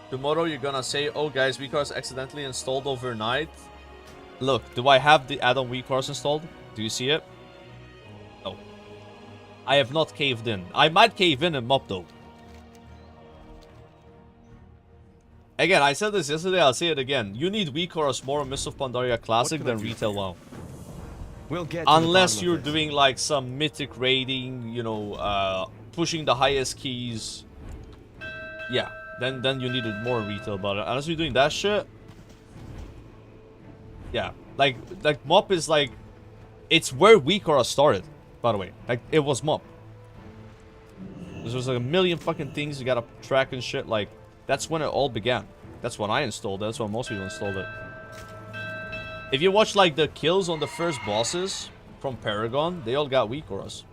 Tomorrow you're gonna say, oh guys, WeCars accidentally installed overnight. Look, do I have the add-on WeCars installed? Do you see it? No. I have not caved in. I might cave in MOP though. Again, I said this yesterday, I'll say it again. You need WeCars more on Mists of Pandaria Classic than Retail WoW. We'll get Unless you're doing like some mythic raiding, you know, pushing the highest keys. Yeah, then you needed more retail, but unless you're doing that shit. Yeah, like MOP is like, it's where WeCars started, by the way. Like, it was MOP. There's like a million fucking things you gotta track and shit, like, that's when it all began. That's when I installed it, that's when most people installed it. If you watch like the kills on the first bosses from Paragon, they all got WeCars.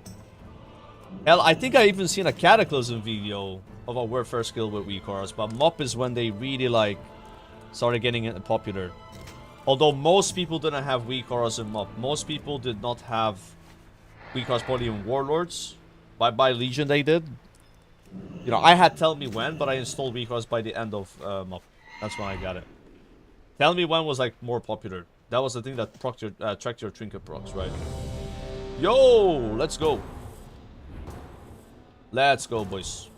Hell, I think I even seen a Cataclysm video of a word first kill with WeCars, but MOP is when they really like started getting it popular. Although most people didn't have WeCars in MOP. Most people did not have WeCars probably in Warlords. By Legion they did. You know, I had Tell Me When, but I installed WeCars by the end of MOP. That's when I got it. Tell Me When was like more popular. That was the thing that tracked your trinket procs, right? Yo, let's go. Let's go, boys.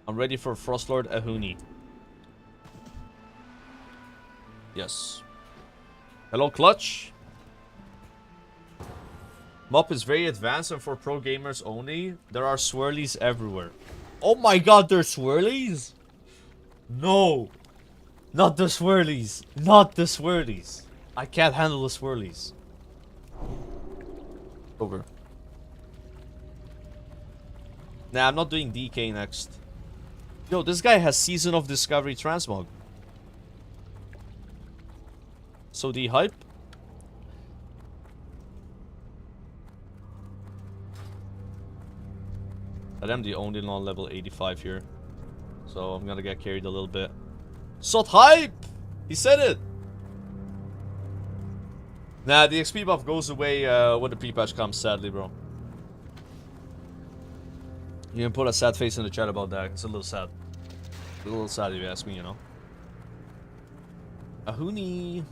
I'm ready for Frostlord Ahuni. Yes. Hello, Clutch. MOP is very advanced and for pro gamers only. There are swirlies everywhere. Oh my god, there's swirlies? No. Not the swirlies. Not the swirlies. I can't handle the swirlies. Over. Nah, I'm not doing DK next. Yo, this guy has Season of Discovery Transmog. So the hype? But I'm the only non-level 85 here. So I'm gonna get carried a little bit. Sot hype! He said it! Nah, the XP buff goes away when the pre-patch comes, sadly, bro. You can put a sad face in the chat about that. It's a little sad. A little sad if you ask me, you know. Ahuni.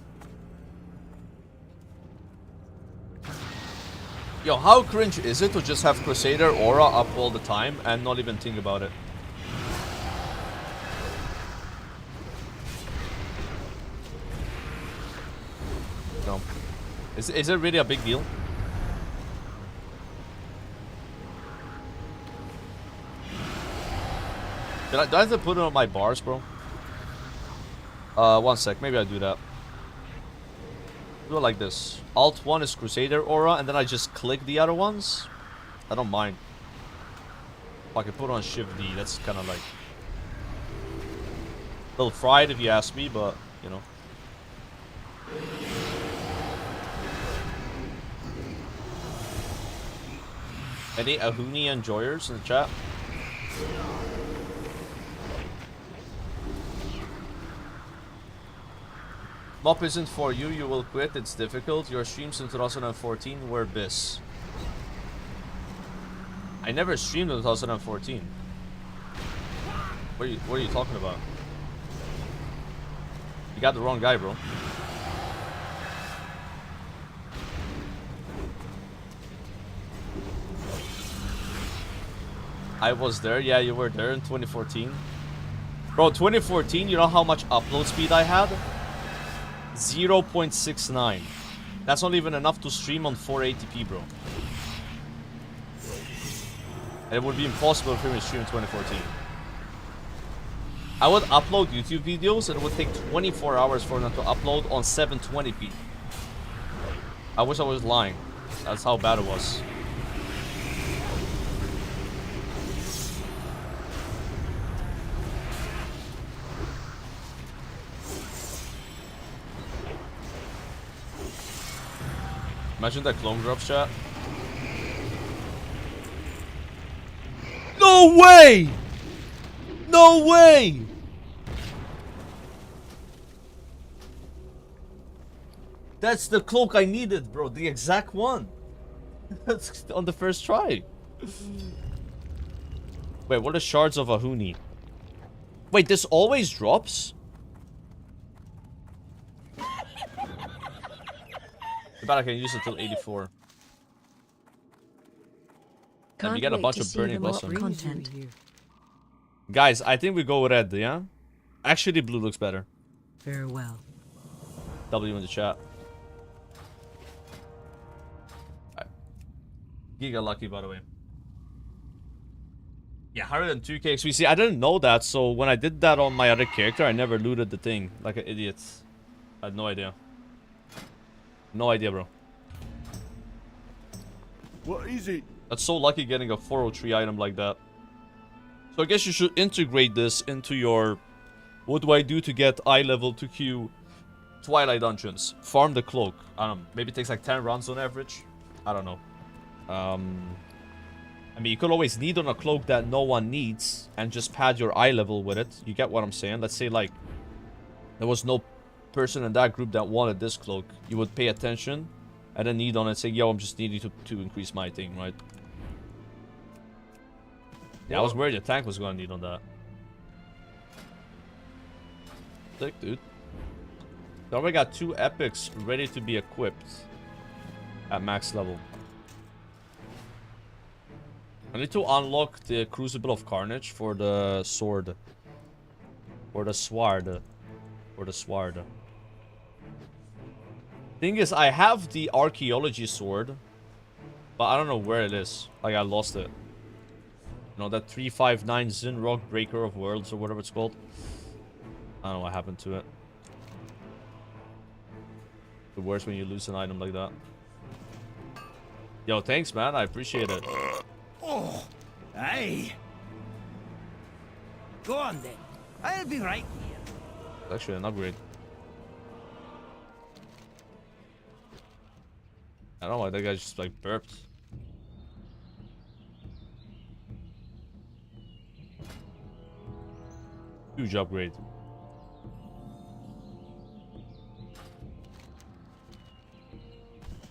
Yo, how cringe is it to just have Crusader aura up all the time and not even think about it? No. Is it really a big deal? Do I have to put it on my bars, bro? One sec. Maybe I do that. Do it like this. Alt 1 is Crusader aura, and then I just click the other ones. I don't mind. I can put on Shift D. That's kind of like a little fried if you ask me, but you know. Any Ahuni enjoyers in the chat? MOP isn't for you, you will quit, it's difficult. Your streams in 2014 were bis. I never streamed in 2014. What are you talking about? You got the wrong guy, bro. I was there. Yeah, you were there in 2014. Bro, 2014, you know how much upload speed I had? 0.69. That's not even enough to stream on 480p, bro. And it would be impossible for me to stream in 2014. I would upload YouTube videos and it would take 24 hours for them to upload on 720p. I wish I was lying. That's how bad it was. Imagine that clone drops, chat. No way! No way! That's the cloak I needed, bro. The exact one. That's on the first try. Wait, what are shards of Ahuni? Wait, this always drops? I bet I can use it till 84. And we get a bunch of burning blossom. Content. Guys, I think we go red, yeah? Actually, blue looks better. Very well. W in the chat. Right. Giga lucky, by the way. Yeah, 102k XP. I didn't know that, so when I did that on my other character, I never looted the thing. Like an idiot. I had no idea. No idea, bro. What is it? That's so lucky getting a 403 item like that. So I guess you should integrate this into your... What do I do to get eye level to queue Twilight dungeons? Farm the cloak. I don't know. Maybe it takes like 10 rounds on average. I don't know. I mean, you could always need on a cloak that no one needs and just pad your eye level with it. You get what I'm saying? Let's say like there was no person in that group that wanted this cloak. You would pay attention and then need on it, say, yo, I'm just needing to increase my thing, right? Yeah, I was worried the tank was gonna need on that. Sick, dude. They already got 2 epics ready to be equipped at max level. I need to unlock the Crucible of Carnage for the sword. Or the sword. Or the sword. Thing is, I have the archaeology sword, but I don't know where it is. Like, I lost it. You know, that 359 Zinrock Breaker of Worlds or whatever it's called. I don't know what happened to it. The worst when you lose an item like that. Yo, thanks, man. I appreciate it. Oh, aye. Go on then. I'll be right here. It's actually an upgrade. I don't know why that guy just like burped. Huge upgrade.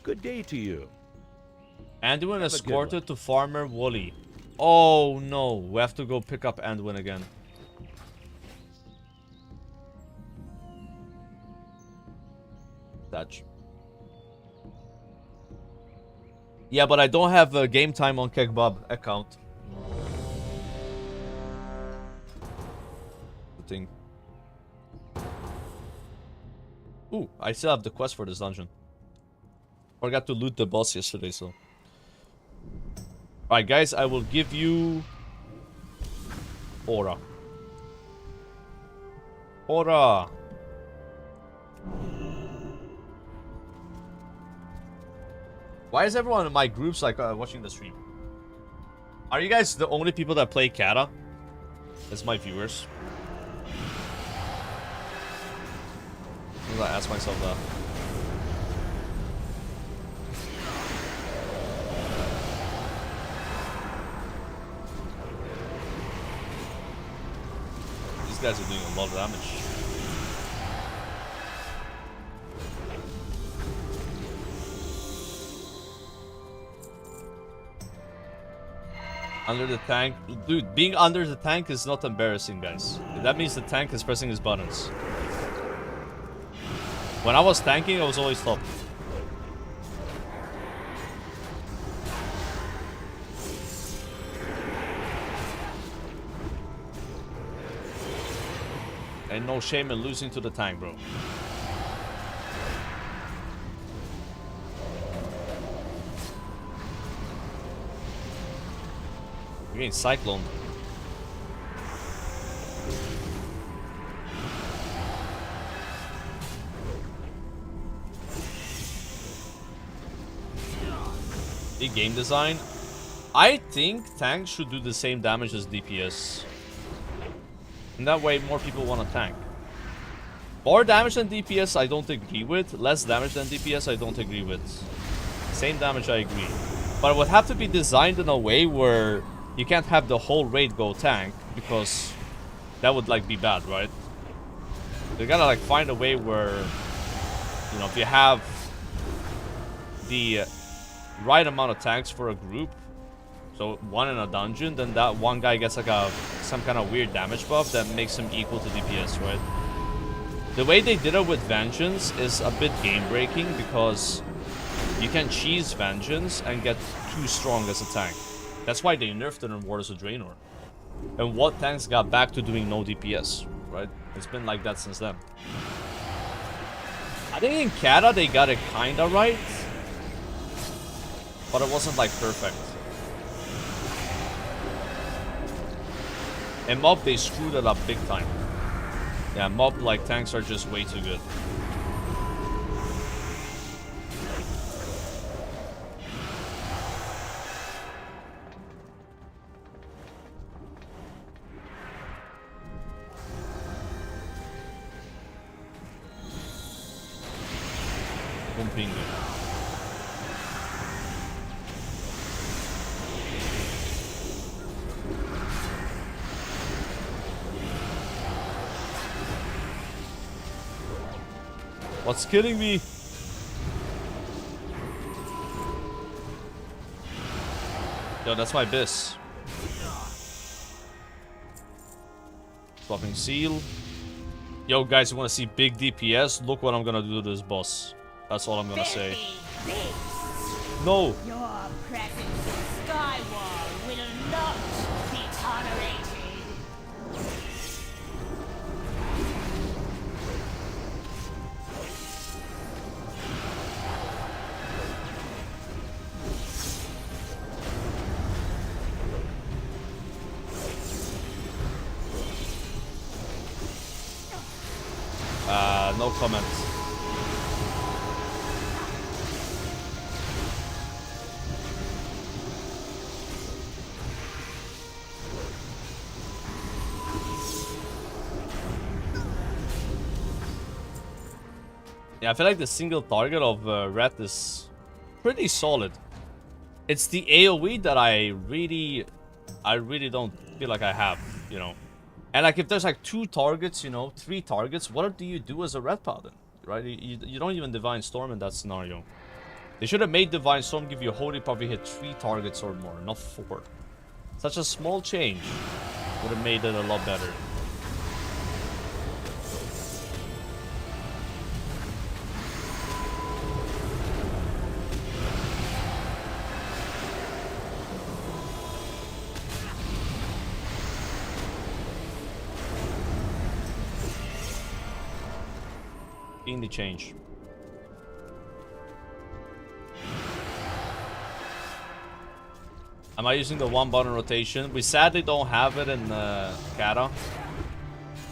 Good day to you. Anduin escorted to Farmer Wooly. Oh no, we have to go pick up Anduin again. Touch. Yeah, but I don't have a game time on Kekbab account. The thing. Ooh, I still have the quest for this dungeon. Forgot to loot the boss yesterday, so. Alright, guys, I will give you... Aura. Aura! Why is everyone in my groups like watching the stream? Are you guys the only people that play Kata? That's my viewers. I'm gonna ask myself that. These guys are doing a lot of damage. Under the tank. Dude, being under the tank is not embarrassing, guys. That means the tank is pressing his buttons. When I was tanking, I was always top. Ain't no shame in losing to the tank, bro. We're getting cycloned. The game design. I think tanks should do the same damage as DPS. And that way more people want to tank. More damage than DPS I don't agree with. Less damage than DPS I don't agree with. Same damage I agree. But it would have to be designed in a way where you can't have the whole raid go tank, because that would like be bad, right? You gotta like find a way where, you know, if you have the right amount of tanks for a group, so one in a dungeon, then that one guy gets like some kind of weird damage buff that makes him equal to DPS, right? The way they did it with Vengeance is a bit game breaking, because you can cheese Vengeance and get too strong as a tank. That's why they nerfed it in Wars of Draenor. And what tanks got back to doing no DPS, right? It's been like that since then. I think in Cata they got it kinda right, but it wasn't like perfect. In Mob they screwed it up big time. Yeah, Mob like tanks are just way too good. Pumping. What's killing me? Yo, that's my Biss. Swapping seal. Yo, guys, you want to see big DPS? Look what I'm gonna do to this boss. That's all I'm gonna say. No! Your presence in Skywall will not be tolerated. No comment. Yeah, I feel like the single target of Ret is pretty solid. It's the AoE that I really don't feel like I have, you know. And like if there's like 2 targets, you know, 3 targets, what do you do as a Red Paladin, right? You don't even Divine Storm in that scenario. They should have made Divine Storm give you a holy probably hit 3 targets or more, not 4. Such a small change would have made it a lot better. In the change. Am I using the 1-button rotation? We sadly don't have it in Cata.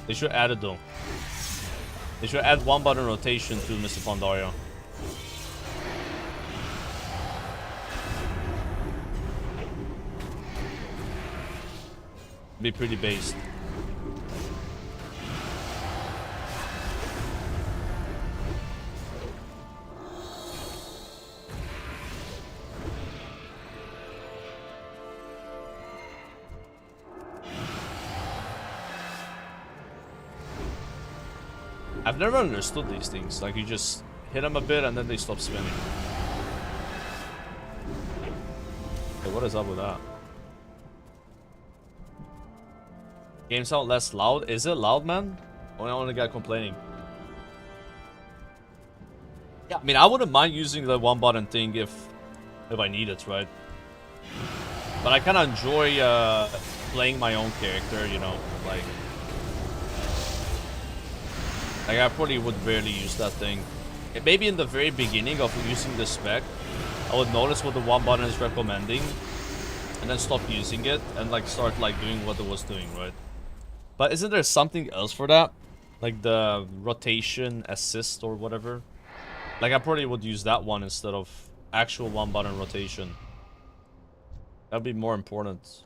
They should add it though. They should add 1-button rotation to Mr. Pandaria. Be pretty based. I've never understood these things. Like, you just hit them a bit and then they stop spinning. Hey, what is up with that? Game sound less loud? Is it loud, man? Only guy complaining. Yeah, I mean, I wouldn't mind using the one button thing if I need it, right? But I kind of enjoy playing my own character, you know, like I probably would rarely use that thing. Maybe in the very beginning of using the spec, I would notice what the one button is recommending, and then stop using it and like start like doing what it was doing, right? But isn't there something else for that, like the rotation assist or whatever? Like I probably would use that one instead of actual one button rotation. That'd be more important.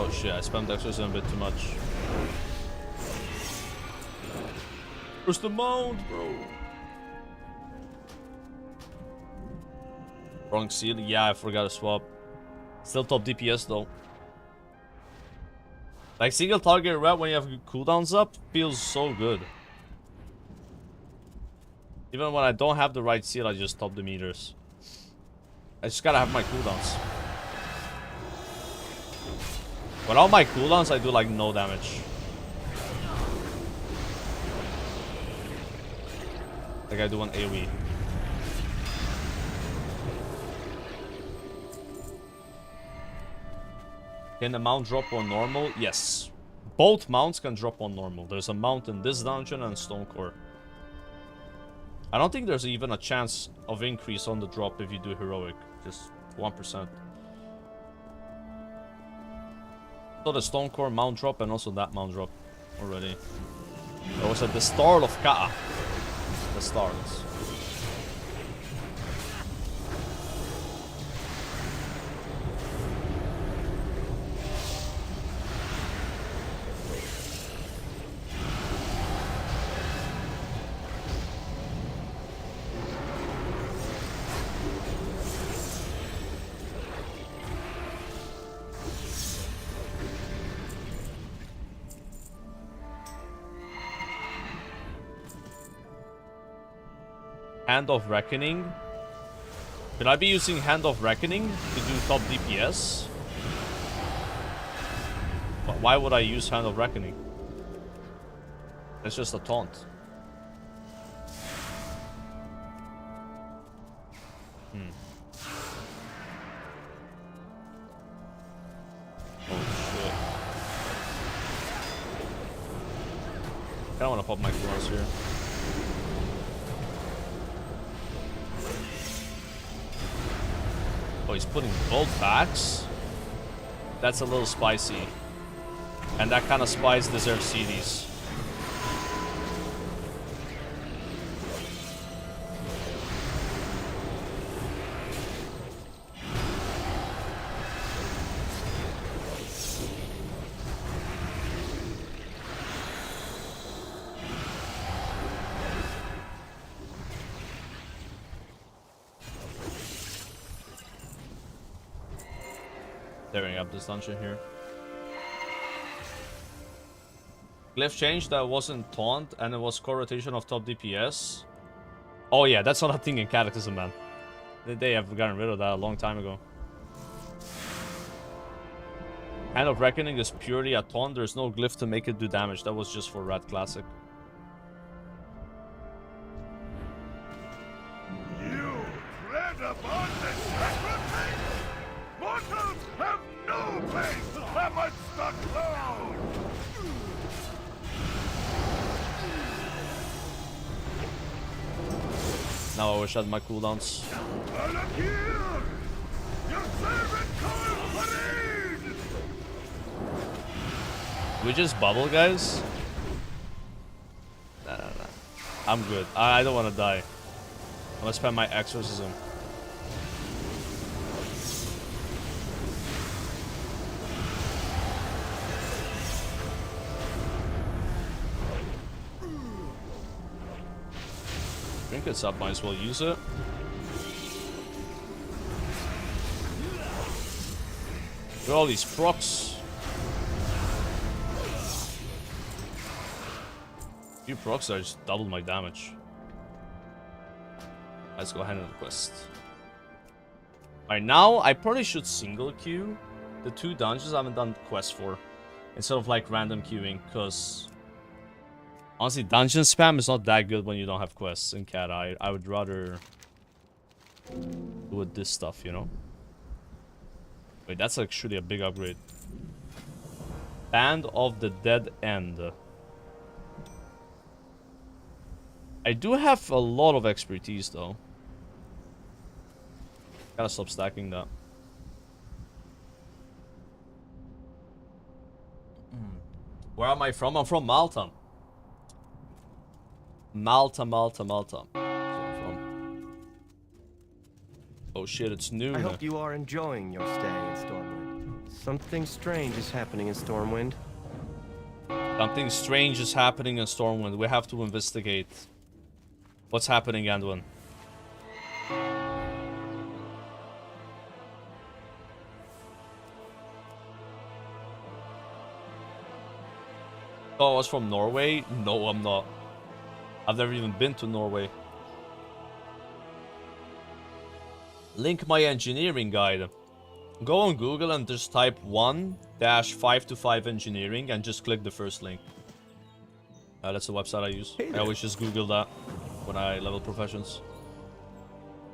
Oh shit, I spammed Exorcism a bit too much. Where's the mount, bro? Wrong seal? Yeah, I forgot to swap. Still top DPS though. Like single target red when you have cooldowns up feels so good. Even when I don't have the right seal, I just top the meters. I just gotta have my cooldowns. Without my cooldowns, I do like no damage. Like I do on AoE. Can the mount drop on normal? Yes. Both mounts can drop on normal. There's a mount in this dungeon and Stonecore. I don't think there's even a chance of increase on the drop if you do heroic. Just 1%. So the Stonecore mount drop and also that mount drop already. It was at the start of Ka'a. The start. Hand of Reckoning. Should I be using Hand of Reckoning to do top DPS? Why would I use Hand of Reckoning? It's just a taunt. Oh shit. I don't want to pop my claws here. Oh, he's putting gold backs? That's a little spicy. And that kind of spice deserves CDs. Tearing up this dungeon here. Glyph change that wasn't taunt and it was core rotation of top DPS. Oh yeah, that's not a thing in Cataclysm, man. They have gotten rid of that a long time ago. Hand of Reckoning is purely a taunt. There's no glyph to make it do damage. That was just for Red Classic. You tread upon the sacrifice! Mortals have no place amongst the clouds! Now I wish I had my cooldowns. Paladin! Your servant calls for aid! We just bubble, guys? Nah. I'm good. I don't want to die. I'm gonna spend my exorcism. Trinkets up, might as well use it. Look at all these procs. Few procs I just doubled my damage. Let's go ahead and quest. Alright, now I probably should single queue the 2 dungeons I haven't done quests for. Instead of like random queuing, because honestly, dungeon spam is not that good when you don't have quests in Cat. I would rather do with this stuff, you know? Wait, that's actually a big upgrade. Band of the Dead End. I do have a lot of expertise though. Gotta stop stacking that. Where am I from? I'm from Malta. Malta. That's where I'm from. Oh shit, it's noon. I hope you are enjoying your stay in Stormwind. Something strange is happening in Stormwind. Something strange is happening in Stormwind. We have to investigate. What's happening, Anduin? Oh, I was from Norway? No, I'm not. I've never even been to Norway. Link my engineering guide. Go on Google and just type 1-525 engineering and just click the first link. That's the website I use. I always just Google that when I level professions.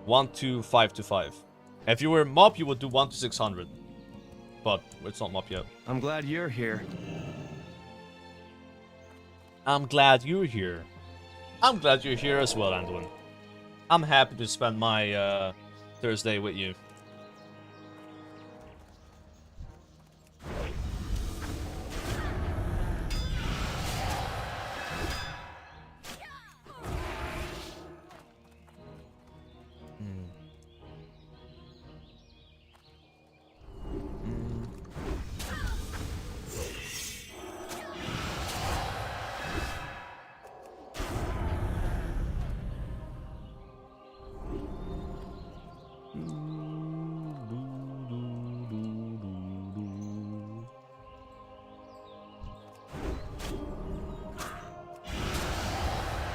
1-525. If you were MOP, you would do 1-600. But it's not MOP yet. I'm glad you're here. I'm glad you're here. I'm glad you're here as well, Anduin. I'm happy to spend my Thursday with you.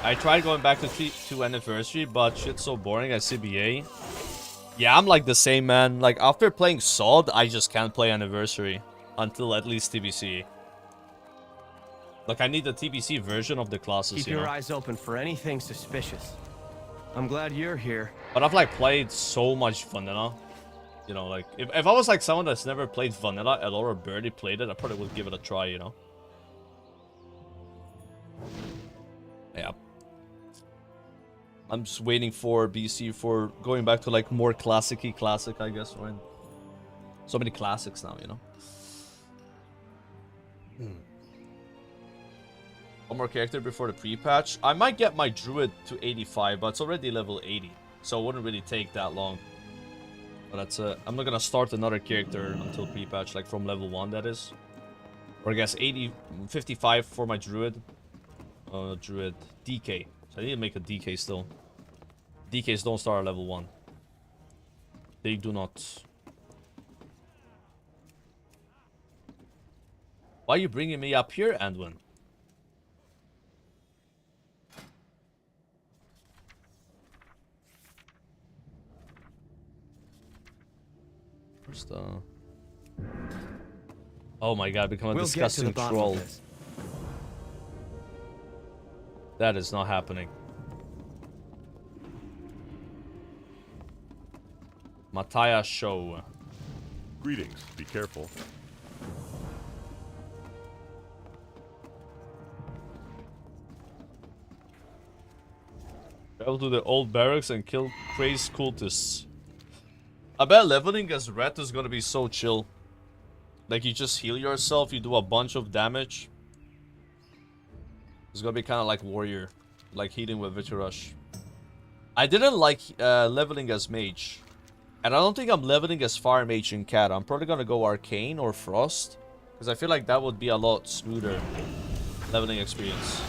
I tried going back to Anniversary, but shit's so boring at CBA. Yeah, I'm like the same, man. Like, after playing Sod, I just can't play Anniversary until at least TBC. Like, I need the TBC version of the classes, Keep your eyes open for anything suspicious. I'm glad you're here. But I've, like, played so much Vanilla. You know, like, if I was, like, someone that's never played Vanilla at all or barely played it, I probably would give it a try, you know? Yeah. I'm just waiting for BC for going back to like more classic-y classic, I guess, right? So many classics now, you know? One more character before the pre-patch. I might get my druid to 85, but it's already level 80. So it wouldn't really take that long. But that's I'm not gonna start another character until pre-patch, like from level 1, that is. Or I guess 55 for my druid. Druid. DK. So I need to make a DK still. DKs don't start at level 1. They do not. Why are you bringing me up here, Anduin? Where's the... Oh my god, become a disgusting troll. That is not happening. Mataya Show. Greetings. Be careful. Travel to the old barracks and kill crazed cultists. I bet leveling as Ret is gonna be so chill. Like, you just heal yourself, you do a bunch of damage. It's gonna be kind of like Warrior. Like healing with Victor Rush. I didn't like leveling as Mage. And I don't think I'm leveling as Fire Mage in Cat. I'm probably gonna go Arcane or Frost. Because I feel like that would be a lot smoother leveling experience.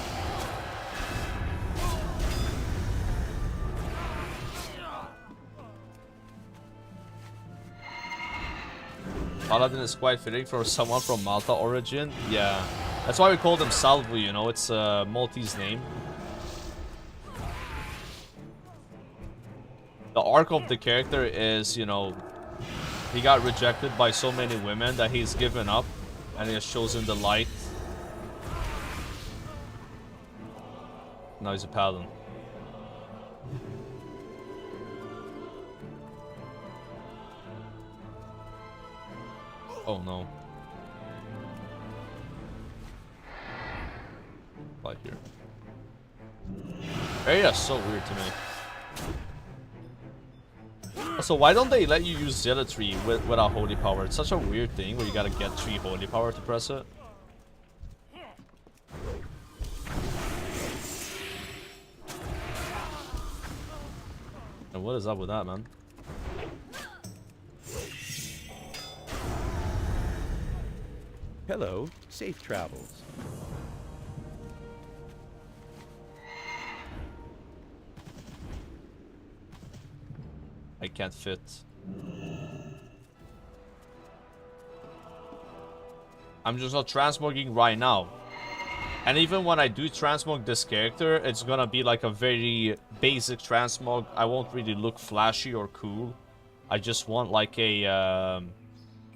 Paladin is quite fitting for someone from Malta origin. Yeah. That's why we call him Salvo, you know, it's a Maltese name. The arc of the character is, you know, he got rejected by so many women that he's given up and he has chosen the light. Now he's a paladin. Oh no. Like here. Area's so weird to me. Also, why don't they let you use Zealotry without Holy Power? It's such a weird thing where you gotta get 3 Holy Power to press it. And what is up with that, man? Hello, safe travels. I can't fit. I'm just not transmogging right now. And even when I do transmog this character, it's gonna be like a very basic transmog. I won't really look flashy or cool. I just want like a...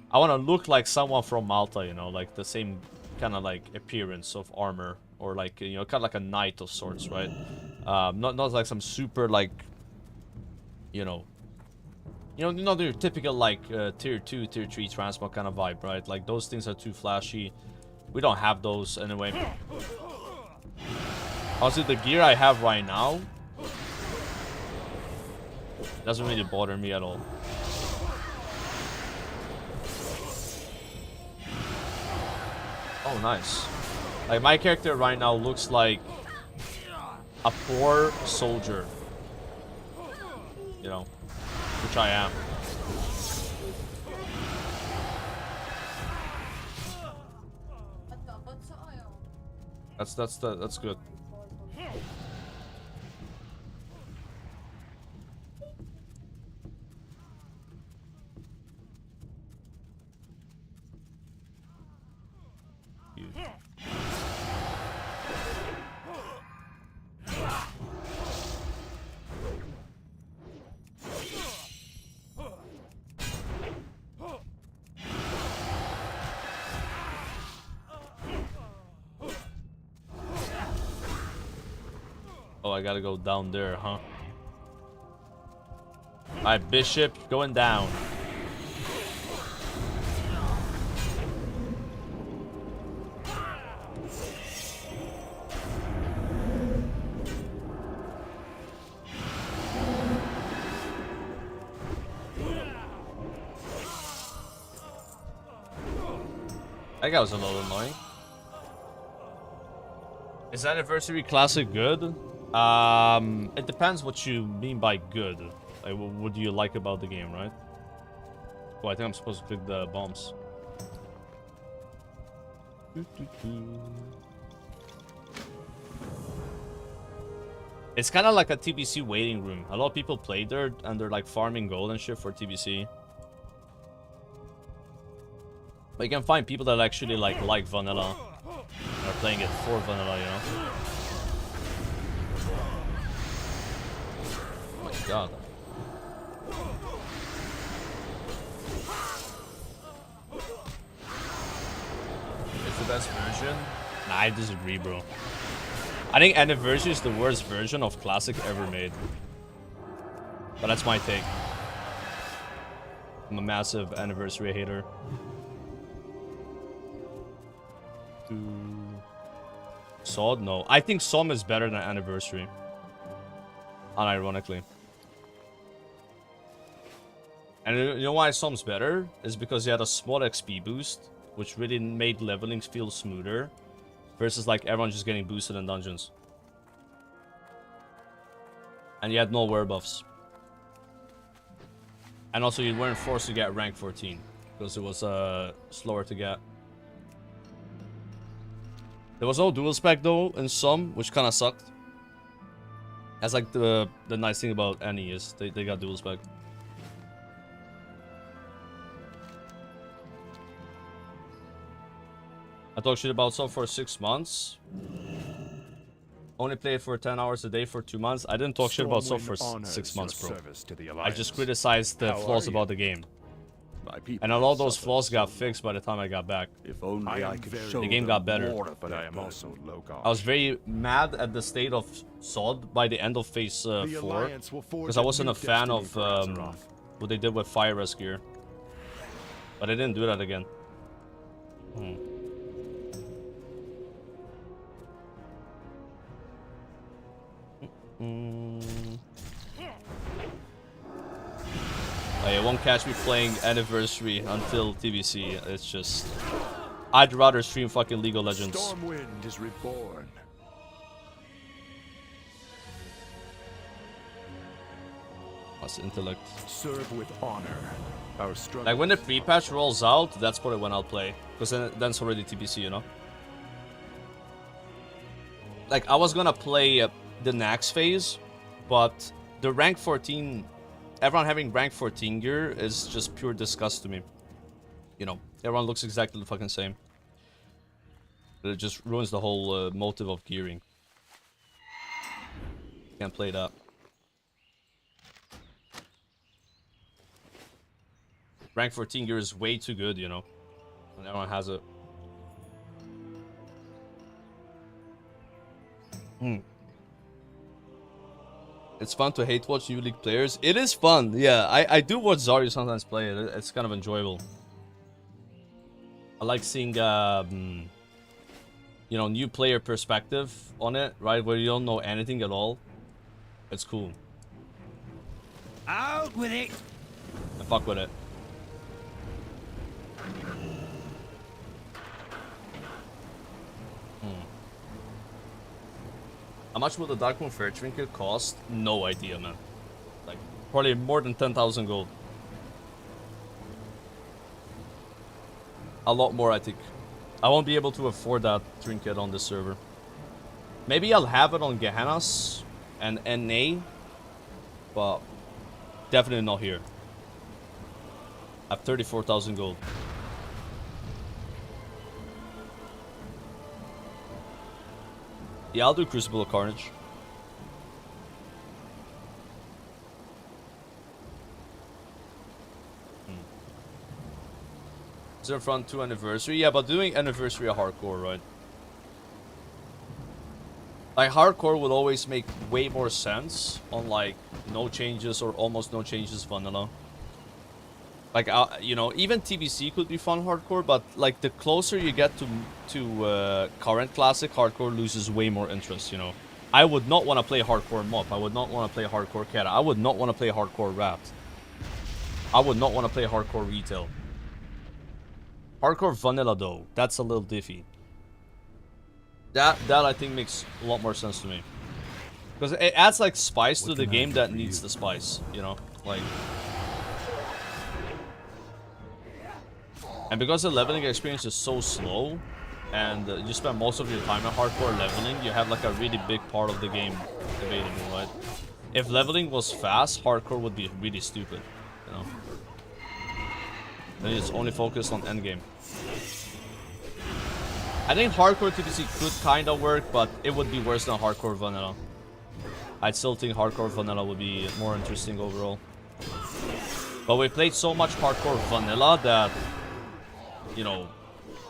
I want to look like someone from Malta, you know, like the same kind of like appearance of armor. Or like, you know, kind of like a knight of sorts, right? Not like some super like, you know, not your typical like tier 2, tier 3 transmog kind of vibe, right? Like those things are too flashy. We don't have those anyway. Also, the gear I have right now doesn't really bother me at all. Oh, nice. Like my character right now looks like a poor soldier. You know, which I am. That's good. Oh, I gotta go down there, huh? Alright, Bishop, going down. That guy was a little annoying. Is Anniversary Classic good? It depends what you mean by good. Like, what do you like about the game, right? Oh, I think I'm supposed to click the bombs. It's kind of like a TBC waiting room. A lot of people play there and they're like farming gold and shit for TBC. But you can find people that actually like vanilla. Are playing it for vanilla, you know? Oh my god. It's the best version? Nah, I disagree, bro. I think Anniversary is the worst version of Classic ever made. But that's my take. I'm a massive Anniversary hater. Sword? No. I think Som is better than Anniversary. Unironically. And you know why Som's better? Is because he had a small XP boost, which really made leveling feel smoother. Versus like everyone just getting boosted in dungeons. And you had no wear buffs. And also you weren't forced to get rank 14. Because it was slower to get. There was no dual spec though in some, which kind of sucked. That's like the nice thing about any is they got dual spec. I talk shit about sub for 6 months. Only play it for 10 hours a day for 2 months. I didn't talk shit about sub for 6 months, bro. I just criticized the flaws about the game. And a lot of those flaws got fixed by the time I got back. If only I could show The game got better. but I am also low cost. I was very mad at the state of SOD by the end of phase 4. Because I wasn't a fan of what they did with Fire Rescue. But they didn't do that again. Oh, you won't catch me playing Anniversary until TBC. It's just... I'd rather stream fucking League of Legends. Stormwind is reborn. That's intellect. Serve with honor. Our struggle. Like when the pre-patch rolls out, that's probably when I'll play. Because then it's already TBC, you know? Like, I was gonna play the Nax phase, but the rank 14... Everyone having rank 14 gear is just pure disgust to me. You know, everyone looks exactly the fucking same. It just ruins the whole motive of gearing. Can't play that. Rank 14 gear is way too good, you know. And everyone has it. It's fun to hate watch new league players. It is fun, yeah. I do watch Zarya sometimes play it. It's kind of enjoyable. I like seeing, you know, new player perspective on it, right? Where you don't know anything at all. It's cool. Out with it. I fuck with it. How much will the Darkmoon Fair Trinket cost? No idea, man. Like, probably more than 10,000 gold. A lot more, I think. I won't be able to afford that trinket on this server. Maybe I'll have it on Gehenna's and NA, but definitely not here. I have 34,000 gold. Yeah, I'll do Crucible of Carnage. Zero Front 2 Anniversary? Yeah, but doing Anniversary of Hardcore, right? Like, Hardcore would always make way more sense on, like, no changes or almost no changes vanilla. Like, you know, even TBC could be fun hardcore, but like the closer you get to current classic, hardcore loses way more interest. You know, I would not want to play hardcore Mop. I would not want to play hardcore Kata. I would not want to play hardcore Rat. I would not want to play hardcore Retail. Hardcore vanilla though, that's a little diffy. That I think makes a lot more sense to me, because it adds like spice to the game that needs the spice. You know, like. And because the leveling experience is so slow, and you spend most of your time in hardcore leveling, you have like a really big part of the game available, right? If leveling was fast, hardcore would be really stupid, you know? Then it's only focused on endgame. I think hardcore TBC could kinda work, but it would be worse than hardcore vanilla. I still think hardcore vanilla would be more interesting overall. But we played so much hardcore vanilla that, you know,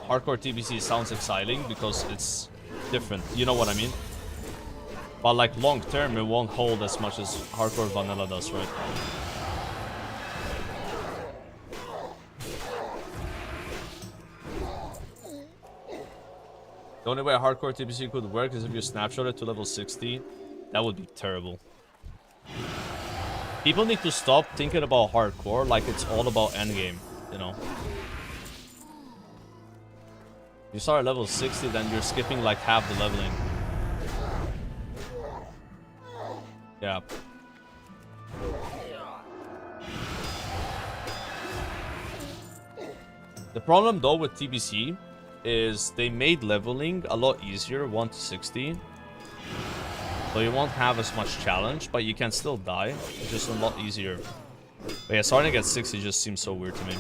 hardcore TBC sounds exciting because it's different. You know what I mean? But like long term, it won't hold as much as hardcore vanilla does, right? The only way hardcore TBC could work is if you snapshot it to level 60. That would be terrible. People need to stop thinking about hardcore like it's all about endgame, you know? You start at level 60, then you're skipping like half the leveling. Yeah. The problem though with TBC is they made leveling a lot easier, 1 to 60. So you won't have as much challenge, but you can still die. It's just a lot easier. But yeah, starting at 60 just seems so weird to me.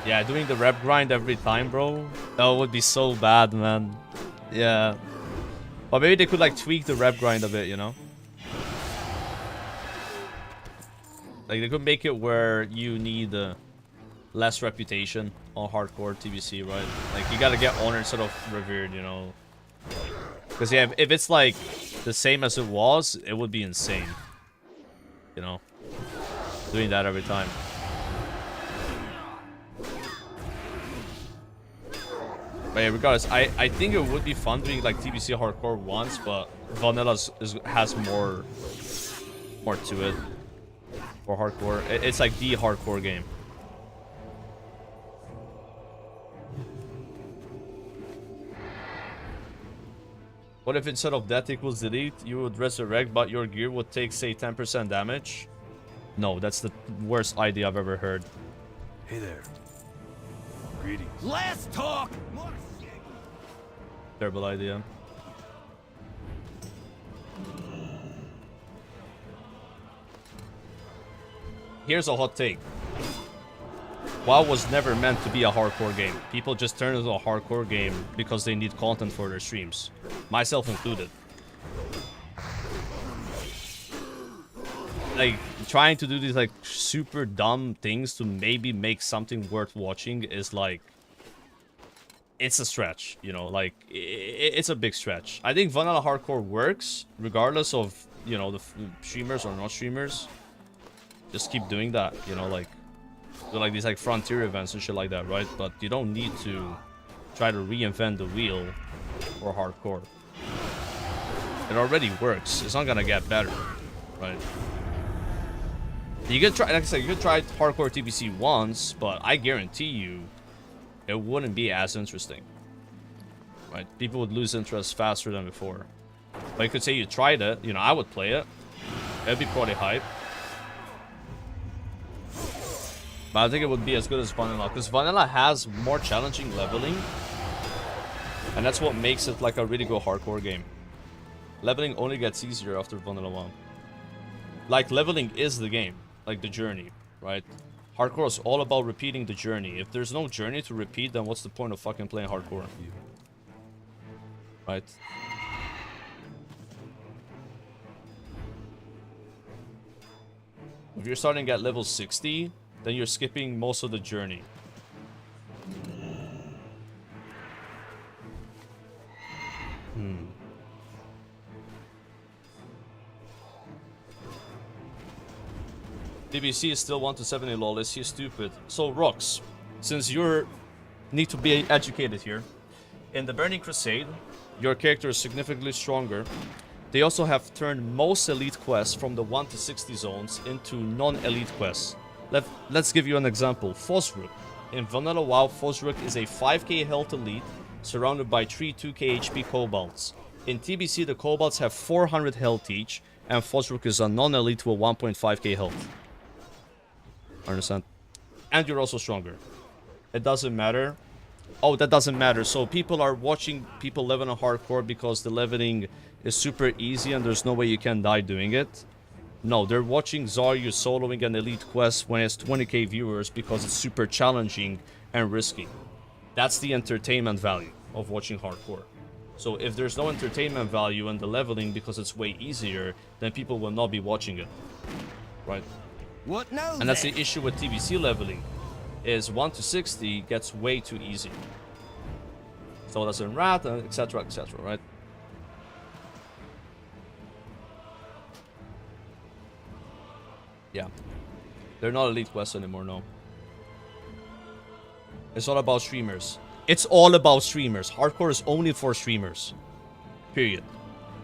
Yeah, doing the rep grind every time, bro. That would be so bad, man. Yeah. Or maybe they could like tweak the rep grind a bit, you know? Like they could make it where you need less reputation on hardcore TBC, right? Like you gotta get honored instead of revered, you know? Because yeah, if it's like the same as it was, it would be insane. You know? Doing that every time. But yeah, regardless, I think it would be fun doing like TBC hardcore once, but vanilla has more to it for hardcore. It's like the hardcore game. What if instead of death equals delete, you would resurrect, but your gear would take, say, 10% damage? No, that's the worst idea I've ever heard. Hey there. Greetings. Less talk, more shit. Terrible idea. Here's a hot take. WoW was never meant to be a hardcore game. People just turn it into a hardcore game because they need content for their streams. Myself included. Like, trying to do these, like, super dumb things to maybe make something worth watching is, like... It's a stretch, you know? Like, it's a big stretch. I think vanilla hardcore works, regardless of, you know, the streamers or not streamers. Just keep doing that, you know, like... Do like these like frontier events and shit like that, right? But you don't need to try to reinvent the wheel for hardcore. It already works. It's not gonna get better, right? You could try, like I said, you could try hardcore TBC once, but I guarantee you, it wouldn't be as interesting, right? People would lose interest faster than before. But you could say you tried it. You know, I would play it. It'd be probably hype. But I think it would be as good as vanilla, because vanilla has more challenging leveling, and that's what makes it like a really good hardcore game. Leveling only gets easier after vanilla 1. Like, leveling is the game, like the journey, right? Hardcore is all about repeating the journey. If there's no journey to repeat, then what's the point of fucking playing hardcore? Right? If you're starting at level 60, then you're skipping most of the journey. DBC is still 1 to 70 lol. Is he stupid? So Rox, since you need to be educated here, in the Burning Crusade, your character is significantly stronger. They also have turned most elite quests from the 1 to 60 zones into non-elite quests. Let's give you an example. Fosrook. In Vanilla WoW, Fosrook is a 5k health elite surrounded by 3 2k HP kobolds. In TBC, the kobolds have 400 health each, and Fosrook is a non-elite with 1.5k health. Understand? And you're also stronger. It doesn't matter. Oh, that doesn't matter. So people are watching people level on hardcore because the leveling is super easy and there's no way you can die doing it. No, they're watching Zarya soloing an elite quest when it's 20k viewers because it's super challenging and risky. That's the entertainment value of watching hardcore. So if there's no entertainment value in the leveling because it's way easier, then people will not be watching it. Right? What now? And that's the issue with TBC leveling, is 1 to 60 gets way too easy. So does in Wrath, etc, etc, right? Yeah. They're not elite quests anymore, no. It's all about streamers. It's all about streamers. Hardcore is only for streamers. Period.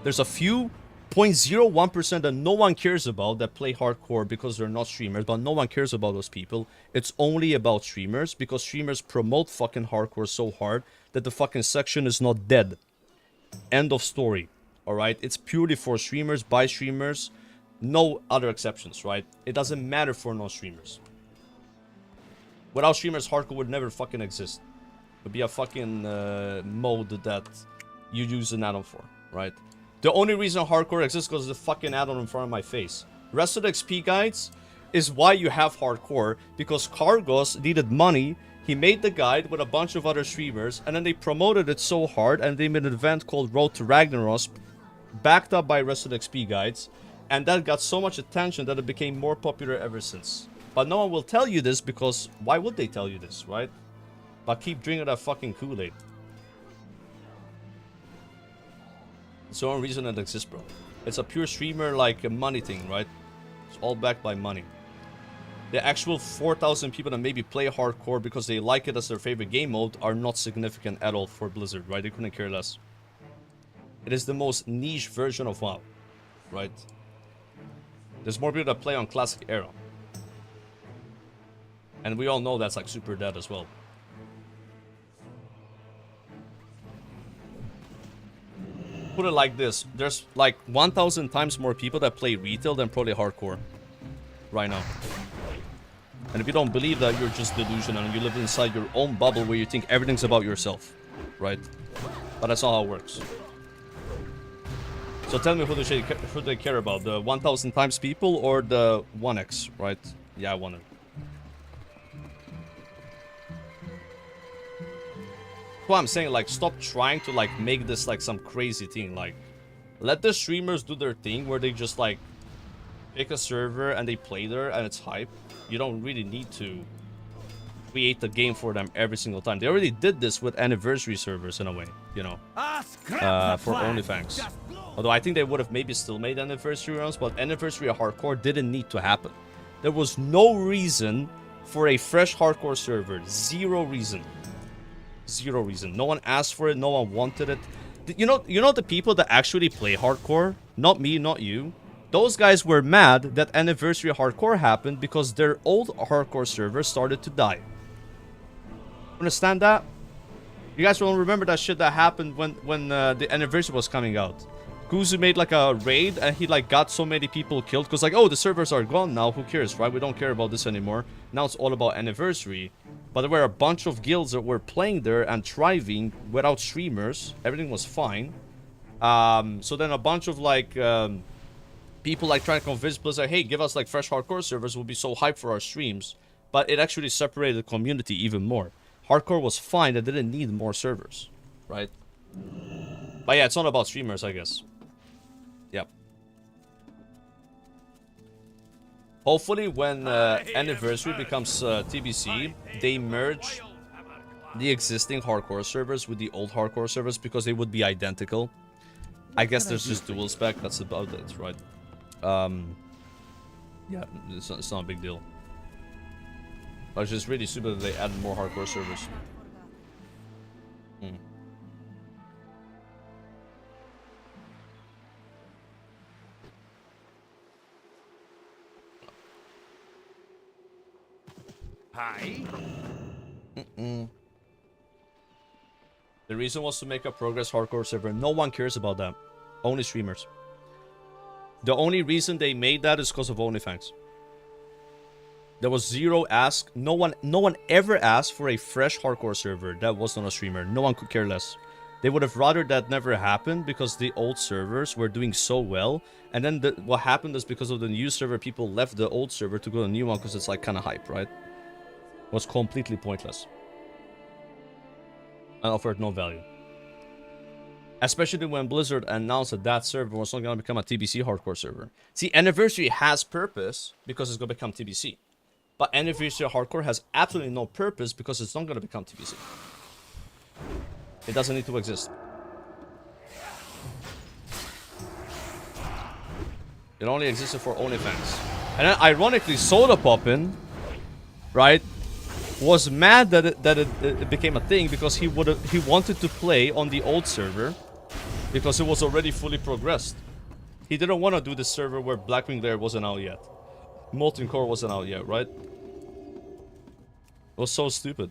There's a few 0.01% that no one cares about that play hardcore because they're not streamers, but no one cares about those people. It's only about streamers because streamers promote fucking hardcore so hard that the fucking section is not dead. End of story. Alright? It's purely for streamers, by streamers. No other exceptions, right? It doesn't matter for non-streamers. Without streamers, hardcore would never fucking exist. It would be a fucking mode that you use an add-on for, right? The only reason hardcore exists is because of the fucking add-on in front of my face. Rest of the XP guides is why you have hardcore, because Cargos needed money He made the guide with a bunch of other streamers, and then they promoted it so hard, and they made an event called Road to Ragnaros, backed up by Resident XP guides, and that got so much attention that it became more popular ever since. But no one will tell you this because why would they tell you this, right? But keep drinking that fucking Kool-Aid. It's the only reason it exists, bro. It's a pure streamer, like, a money thing, right? It's all backed by money. The actual 4,000 people that maybe play hardcore because they like it as their favorite game mode are not significant at all for Blizzard, right? They couldn't care less. It is the most niche version of WoW, right? There's more people that play on Classic Era. And we all know that's like super dead as well. Put it like this, there's like 1,000 times more people that play retail than probably hardcore right now. And if you don't believe that, you're just delusional and you live inside your own bubble where you think everything's about yourself, right? But that's not how it works. So tell me, who do they care about? The 1,000 times people or the 1x, right? Yeah, I wonder. Well, I'm saying, like, stop trying to, like, make this, like, some crazy thing. Like, let the streamers do their thing where they just, like, pick a server and they play there and it's hype. You don't really need to create the game for them every single time. They already did this with anniversary servers in a way, you know, for OnlyFans. Although I think they would have maybe still made anniversary runs, but anniversary hardcore didn't need to happen. There was no reason for a fresh hardcore server. Zero reason. Zero reason. No one asked for it. No one wanted it. You know the people that actually play hardcore? Not me, not you. Those guys were mad that anniversary hardcore happened because their old hardcore server started to die. Understand that? You guys will remember that shit that happened when the anniversary was coming out. Guzu made like a raid and he like got so many people killed because like, oh, the servers are gone now, who cares, right? We don't care about this anymore. Now it's all about anniversary. But there were a bunch of guilds that were playing there and thriving without streamers. Everything was fine. So then a bunch of like people like trying to convince Blizzard, hey, give us like fresh hardcore servers, we'll be so hyped for our streams. But it actually separated the community even more. Hardcore was fine, it didn't need more servers, right? But yeah, it's not about streamers, I guess. Yep. Hopefully when anniversary becomes TBC, they merge the existing hardcore servers with the old hardcore servers because they would be identical. I guess there's just dual spec, that's about it, right? Yeah, it's not a big deal. But it's just really stupid that they added more hardcore servers. Hi. The reason was to make a progress hardcore server. No one cares about that. Only streamers. The only reason they made that is because of OnlyFans. There was zero ask. No one ever asked for a fresh hardcore server that was not a streamer. No one could care less. They would have rather that never happened because the old servers were doing so well. And then what happened is because of the new server, people left the old server to go to a new one because it's like kind of hype, right? It was completely pointless. And offered no value. Especially when Blizzard announced that that server was not going to become a TBC hardcore server. See, Anniversary has purpose because it's going to become TBC. But Anniversary hardcore has absolutely no purpose because it's not going to become TBC. It doesn't need to exist. It only existed for OnlyFans. And then ironically, Soda Poppin', right, was mad that it became a thing because he wanted to play on the old server because it was already fully progressed. He didn't want to do the server where Blackwing Lair wasn't out yet. Molten Core wasn't out yet, right? It was so stupid.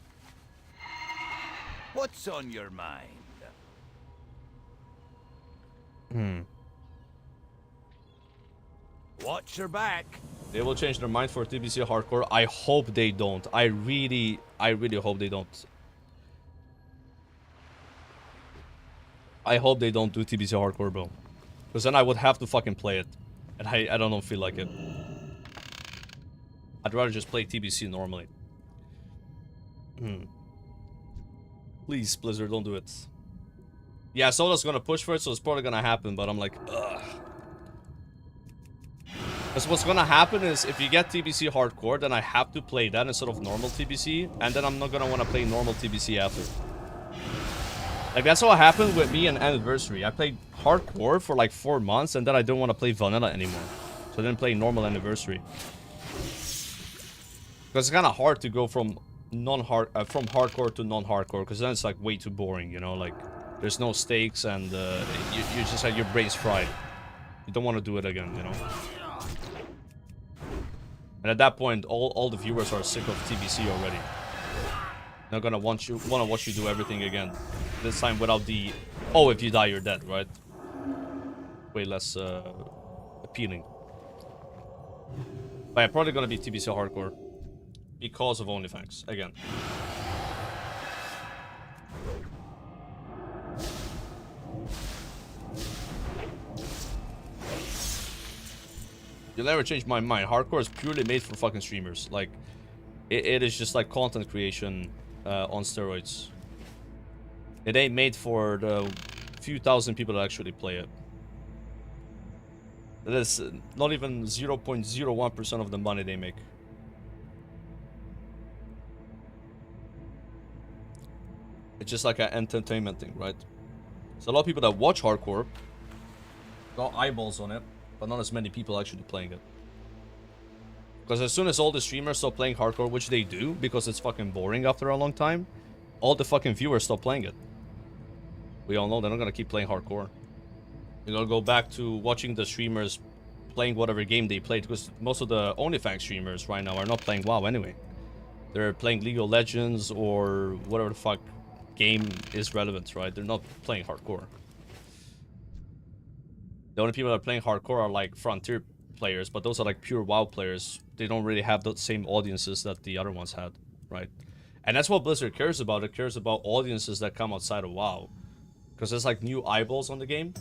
What's on your mind? Watch your back. They will change their mind for TBC hardcore. I hope they don't. I really hope they don't. I hope they don't do TBC hardcore, bro. Because then I would have to fucking play it. And I don't feel like it. I'd rather just play TBC normally. Please, Blizzard, don't do it. Yeah, Solo's gonna push for it, so it's probably gonna happen, but I'm like, ugh. Because what's gonna happen is, if you get TBC Hardcore, then I have to play that instead of normal TBC, and then I'm not gonna want to play normal TBC after. Like, that's what happened with me and Anniversary. I played Hardcore for like 4 months, and then I don't want to play Vanilla anymore. So I didn't play normal Anniversary. Because it's kind of hard to go from from hardcore to non-hardcore, because then it's like way too boring, you know, like there's no stakes, and you just have your brains fried. You don't want to do it again, you know. And at that point, all the viewers are sick of TBC already. They're gonna want to watch you do everything again. This time without the, oh, if you die, you're dead, right? Way less appealing. But yeah, probably gonna be TBC Hardcore. Because of OnlyFans, again. You'll never change my mind. Hardcore is purely made for fucking streamers. Like, it is just like content creation on steroids. It ain't made for the few thousand people that actually play it. That is not even 0.01% of the money they make. It's just like an entertainment thing, right? So a lot of people that watch hardcore got eyeballs on it, but not as many people actually playing it. Because as soon as all the streamers stop playing hardcore, which they do, because it's fucking boring after a long time, all the fucking viewers stop playing it. We all know they're not gonna keep playing hardcore. They're gonna go back to watching the streamers playing whatever game they played, because most of the OnlyFans streamers right now are not playing WoW anyway. They're playing League of Legends or whatever the fuck game is relevant, right? They're not playing hardcore. The only people that are playing hardcore are like Frontier players, but those are like pure WoW players. They don't really have the same audiences that the other ones had, right? And that's what Blizzard cares about. It cares about audiences that come outside of WoW. Because there's like new eyeballs on the game.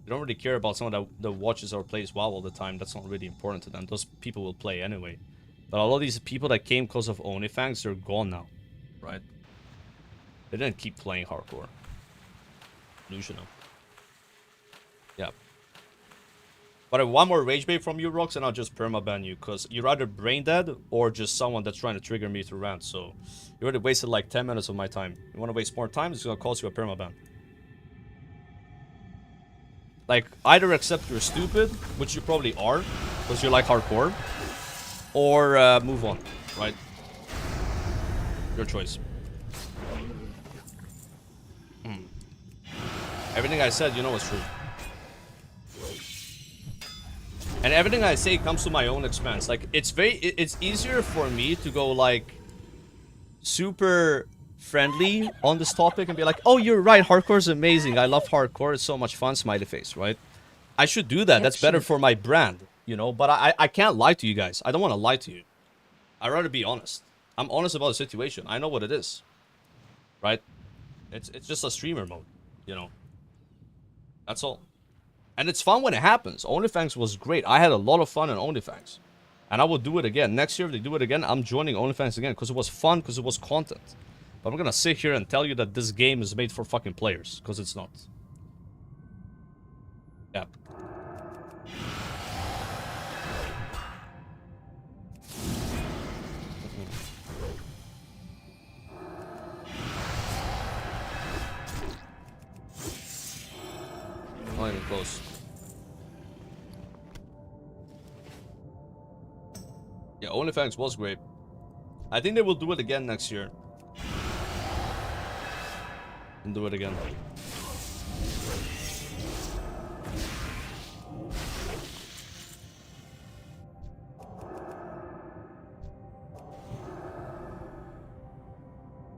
They don't really care about someone that watches or plays WoW all the time. That's not really important to them. Those people will play anyway. But a lot of these people that came because of OnlyFans, they're gone now, right? They didn't keep playing hardcore. Delusional. Yeah. But one more rage bait from you, Rox, and I'll just permaban you, because you're either brain dead or just someone that's trying to trigger me to rant. So you already wasted like 10 minutes of my time. You want to waste more time? It's gonna cost you a permaban. Like, either accept you're stupid, which you probably are, because you like hardcore, or move on, right? Your choice. Everything I said, you know, is true. And everything I say comes to my own expense. Like, it's easier for me to go, like, super friendly on this topic and be like, oh, you're right, hardcore is amazing. I love hardcore. It's so much fun, smiley face, right? I should do that. That's better for my brand, you know? But I can't lie to you guys. I don't want to lie to you. I'd rather be honest. I'm honest about the situation. I know what it is, right? It's just a streamer mode, you know? That's all. And it's fun when it happens. OnlyFans was great. I had a lot of fun in OnlyFans. And I will do it again. Next year, if they do it again, I'm joining OnlyFans again. Because it was fun, because it was content. But I'm going to sit here and tell you that this game is made for fucking players. Because it's not. Yeah. Not even close. Yeah, OnlyFans was great. I think they will do it again next year. And do it again.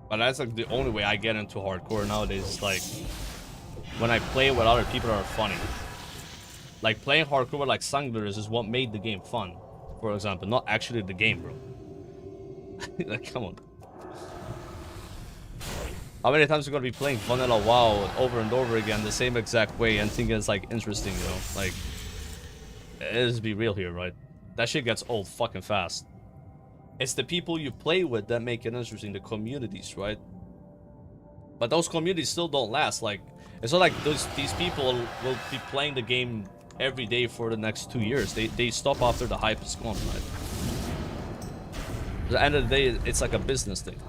But that's like the only way I get into hardcore nowadays. Is like when I play with other people that are funny. Like playing hardcore with like Sanglers is what made the game fun. For example, not actually the game, bro. Like, come on. How many times are you gonna be playing vanilla WoW over and over again the same exact way and thinking it's like interesting, you know? Like, let's be real here, right? That shit gets old fucking fast. It's the people you play with that make it interesting, the communities, right? But those communities still don't last. Like, it's not like these people will be playing the game every day for the next 2 years. They stop after the hype is gone, right? At the end of the day, it's like a business thing.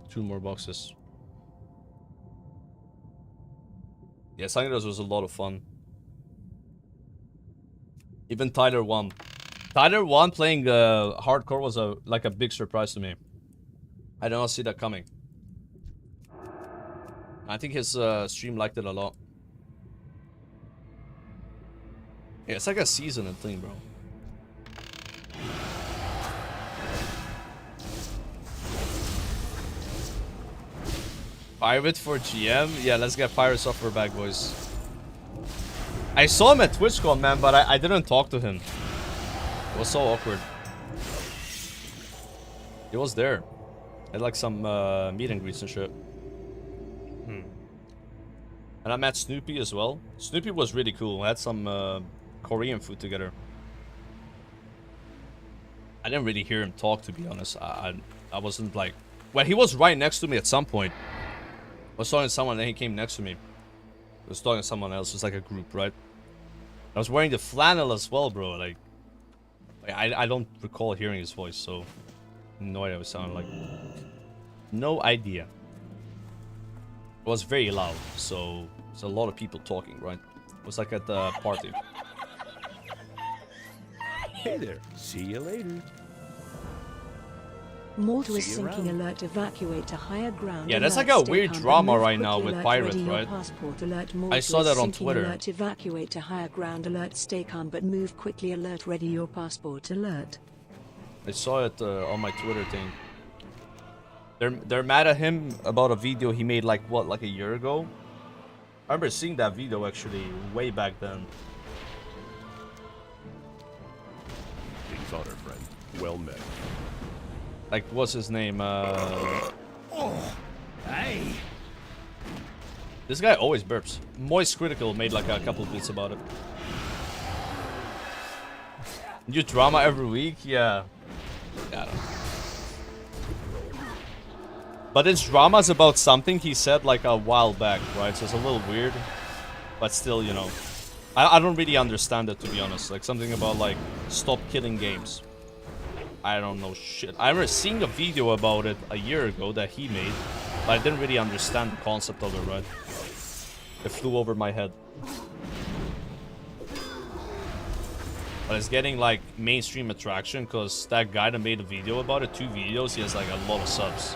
Two more boxes. Yeah, Sangros was a lot of fun. Even Tyler 1. Tyler 1 playing hardcore was like a big surprise to me. I did not see that coming. I think his stream liked it a lot. Yeah, it's like a seasonal thing, bro. Pirate for GM? Yeah, let's get Pirate software back, boys. I saw him at TwitchCon, man, but I didn't talk to him. It was so awkward. He was there. Had like some meet and greets and shit. And I met Snoopy as well. Snoopy was really cool. We had some Korean food together. I didn't really hear him talk, to be honest. I wasn't like... Well, he was right next to me at some point. I was talking to someone, then he came next to me. I was talking to someone else. It was like a group, right? I was wearing the flannel as well, bro. Like I don't recall hearing his voice, so... No idea what it sounded like. No idea. It was very loud, so... There's a lot of people talking, right? It was like at the party. Hey there. See you later. Mortal is sinking alert, evacuate to higher ground. Yeah, that's alert, like a stay weird calm, drama move right now quickly, with alert, Pirates, ready your right? passport, alert, I saw that on sinking Twitter. Alert, evacuate to higher ground, alert, stay calm, but move quickly, alert, ready your passport, alert. I saw it on my Twitter thing. They're mad at him about a video he made like what, like a year ago? I remember seeing that video actually way back then. King's honor, friend. Well met. Like, what's his name? Hey! This guy always burps. Moist Critical made like a couple bits about it. New drama every week? Yeah. I don't know. But it's dramas about something he said like a while back, right? So it's a little weird. But still, you know. I don't really understand it, to be honest. Like something about like, stop killing games. I don't know shit. I remember seeing a video about it a year ago that he made. But I didn't really understand the concept of it, right? It flew over my head. But it's getting like mainstream attraction because that guy that made a video about it, 2 videos, he has like a lot of subs.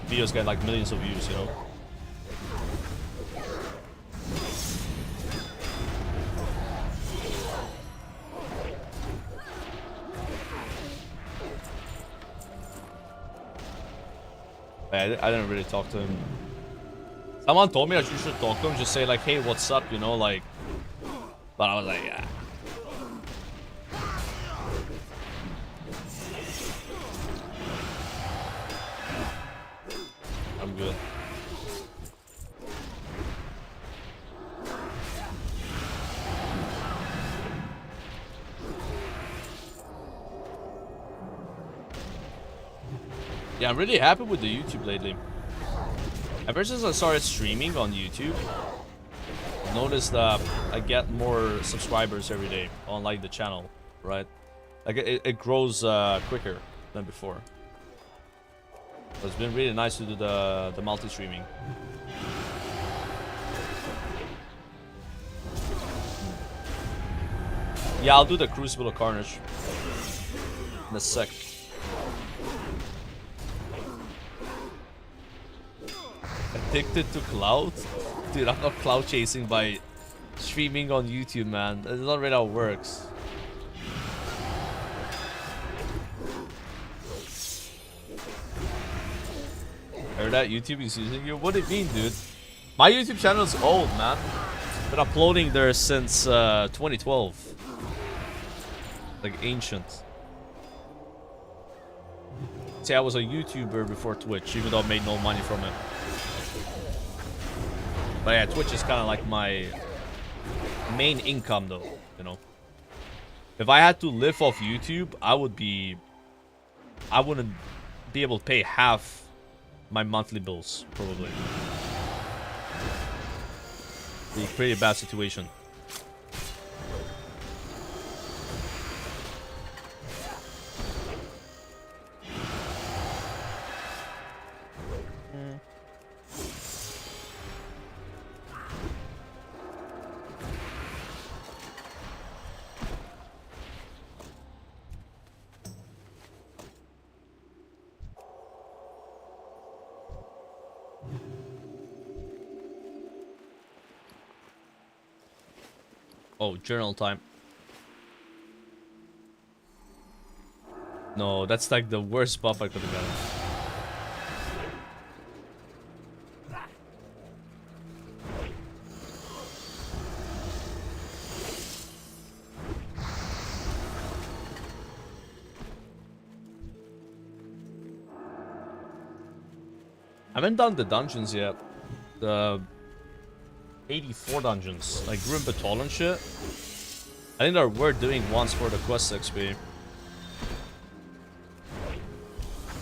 Videos get like millions of views, you know. I didn't really talk to him. Someone told me that you should talk to him, just say like, hey, what's up, you know, like... But I was like, yeah. I'm good. Yeah, I'm really happy with the YouTube lately. Ever since I started streaming on YouTube, I've noticed that I get more subscribers every day on like the channel, right? Like it grows quicker than before. So it's been really nice to do the multi-streaming. Yeah, I'll do the Crucible of Carnage in a sec. Addicted to cloud? Dude, I'm not cloud chasing by streaming on YouTube, man. That's not really how it works. Heard that YouTube is using you? What do you mean, dude? My YouTube channel is old, man. Been uploading there since 2012. Like ancient. See, I was a YouTuber before Twitch, even though I made no money from it. But yeah, Twitch is kind of like my main income, though. You know, if I had to live off YouTube, I wouldn't be able to pay half my monthly bills, probably. Be a pretty bad situation. Oh, journal time. No, that's like the worst buff I could have gotten. I haven't done the dungeons yet. The 84 dungeons, like Grim Batal and shit. I think they're worth doing once for the quest XP.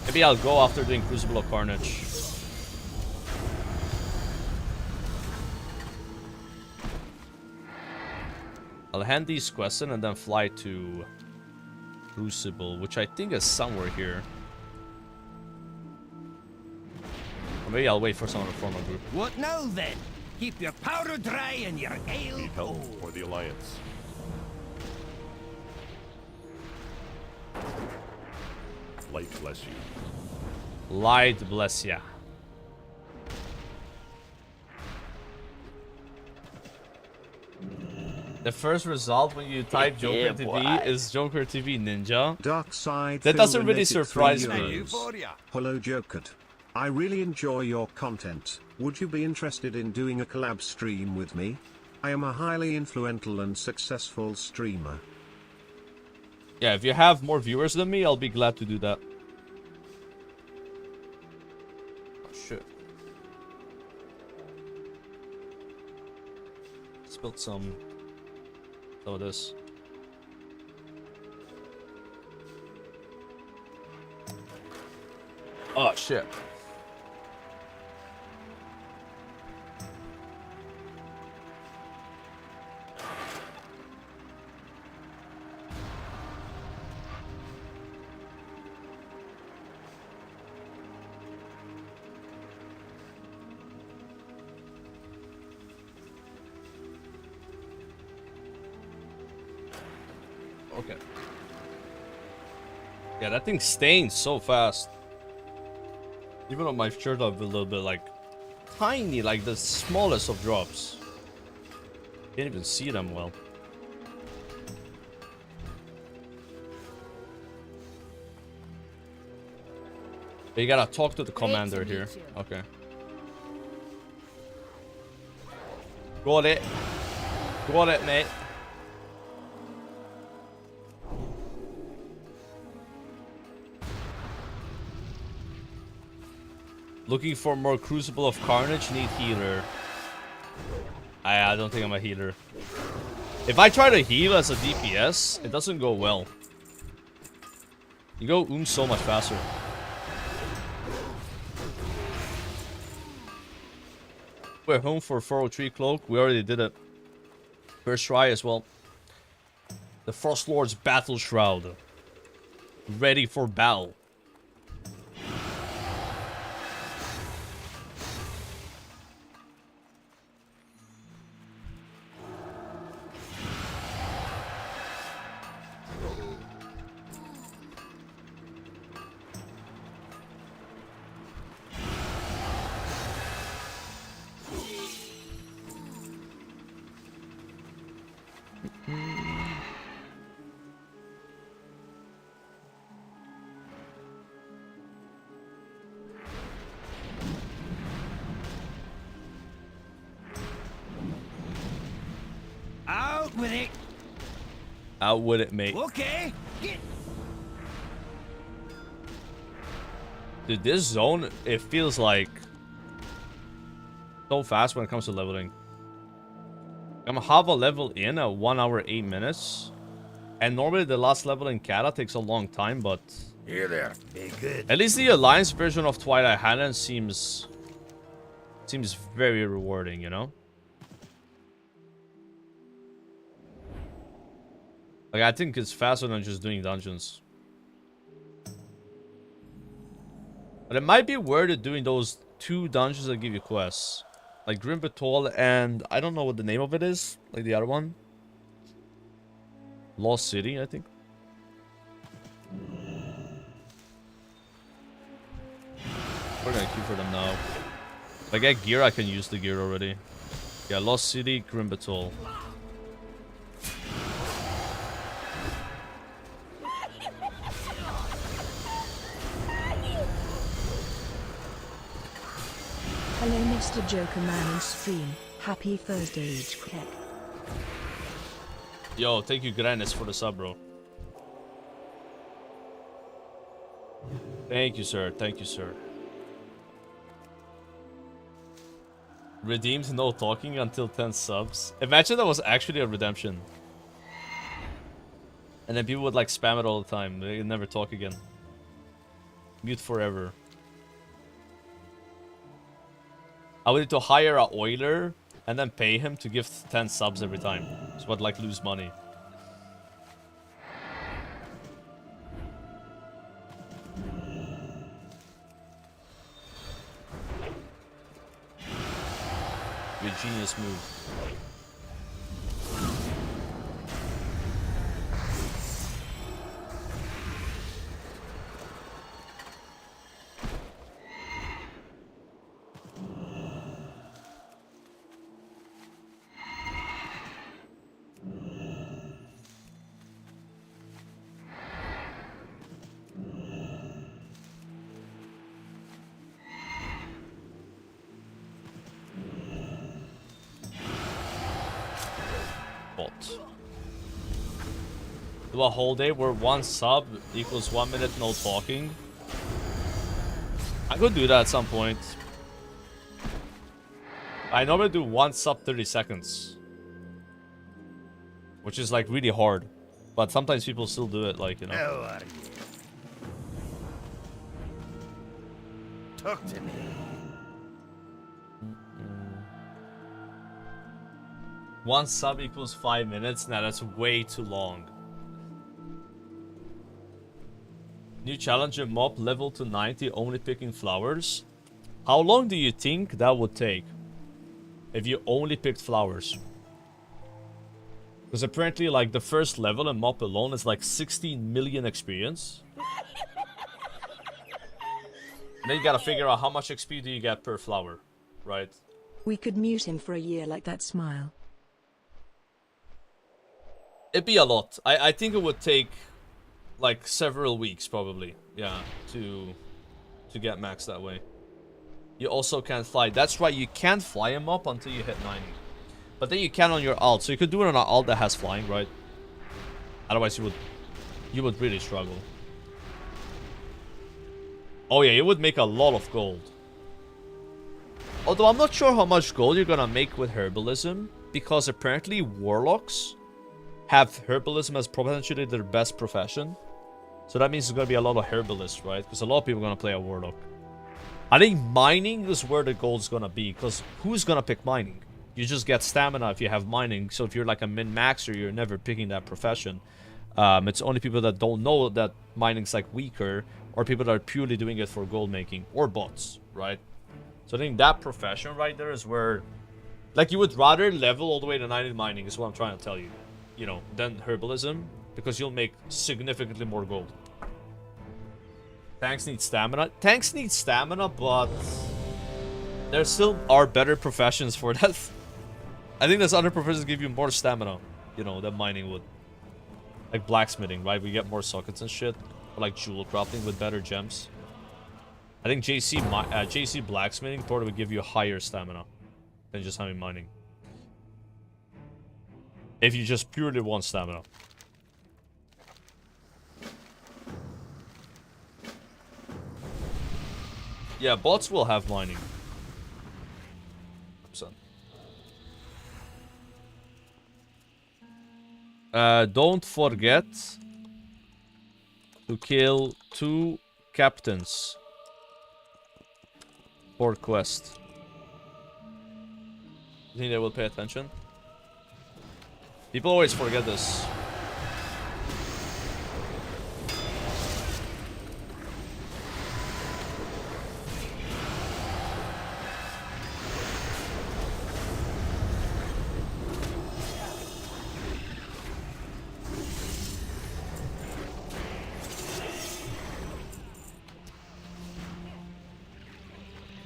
Maybe I'll go after doing Crucible of Carnage. I'll hand these quests in and then fly to Crucible, which I think is somewhere here. Or maybe I'll wait for someone to form a group. What now then? Keep your powder dry and your ale Need help cold. for the Alliance. Light bless you. Light bless ya. The first result when you type Joker TV is Joker TV Ninja. Dark Side. That doesn't really surprise me. Euphoria. Hello, Joker. I really enjoy your content. Would you be interested in doing a collab stream with me? I am a highly influential and successful streamer. Yeah, if you have more viewers than me, I'll be glad to do that. Oh, shit. Spilled some of this. Oh, shit. Okay. Yeah, that thing stains so fast. Even on my shirt, I've a little bit like tiny, like the smallest of drops. Can't even see them well. But you gotta talk to the commander here. Okay. Got it. Got it, mate. Looking for more Crucible of Carnage, need healer. I don't think I'm a healer. If I try to heal as a DPS, it doesn't go well. You go so much faster. We're home for 403 Cloak. We already did it. First try as well. The Frost Lord's Battle Shroud. Ready for battle. Out with it. Out with it, mate. Okay. Get. Dude, this zone, it feels like so fast when it comes to leveling. I'm gonna have a level in at 1 hour 8 minutes. And normally the last level in Cata takes a long time, but Here there. Be good. at least the Alliance version of Twilight Hannon seems very rewarding, you know? Like, I think it's faster than just doing dungeons. But it might be worth it doing those 2 dungeons that give you quests. Like Grim Batol and I don't know what the name of it is. Like the other one. Lost City, I think. We're gonna queue for them now. If I get gear, I can use the gear already. Yeah, Lost City, Grim Batol. Hello Mr. Joker Man in stream. Happy Thursday HK. Yo, thank you Granis for the sub, bro. Thank you, sir. Thank you, sir. Redeemed no talking until 10 subs. Imagine that was actually a redemption. And then people would like spam it all the time. They'd never talk again. Mute forever. I would need to hire a oiler and then pay him to give 10 subs every time. So I'd like lose money. Your genius move. Do a whole day where 1 sub equals 1 minute no talking. I could do that at some point. I normally do 1 sub 30 seconds. Which is like really hard. But sometimes people still do it, like, you know. How are you? Talk to me. 1 sub equals 5 minutes? Nah, that's way too long. New challenger mob level to 90, only picking flowers. How long do you think that would take? If you only picked flowers? Because apparently, like, the first level in mob alone is like 16 million experience. And then you gotta figure out how much XP do you get per flower, right? We could mute him for a year like that smile. It'd be a lot. I think it would take like several weeks probably, yeah, to get max that way. You also can't fly. That's right, you can't fly him up until you hit 90. But then you can on your alt, so you could do it on an alt that has flying, right? Otherwise you would really struggle. Oh yeah, you would make a lot of gold. Although I'm not sure how much gold you're gonna make with herbalism, because apparently warlocks have herbalism as potentially their best profession. So that means there's going to be a lot of herbalists, right? Because a lot of people are going to play a warlock. I think mining is where the gold's going to be. Because who's going to pick mining? You just get stamina if you have mining. So if you're like a min-maxer, you're never picking that profession. It's only people that don't know that mining's like weaker. Or people that are purely doing it for gold making. Or bots, right? So I think that profession right there is where... Like, you would rather level all the way to 90 mining is what I'm trying to tell you. You know, than herbalism. Because you'll make significantly more gold. Tanks need stamina. Tanks need stamina, but there still are better professions for that. I think there's other professions give you more stamina, you know, than mining would. Like blacksmithing, right? We get more sockets and shit. Or like jewel crafting with better gems. I think JC blacksmithing probably would give you higher stamina than just having mining. If you just purely want stamina. Yeah, bots will have mining. Don't forget to kill 2 captains for quest. You think they will pay attention? People always forget this.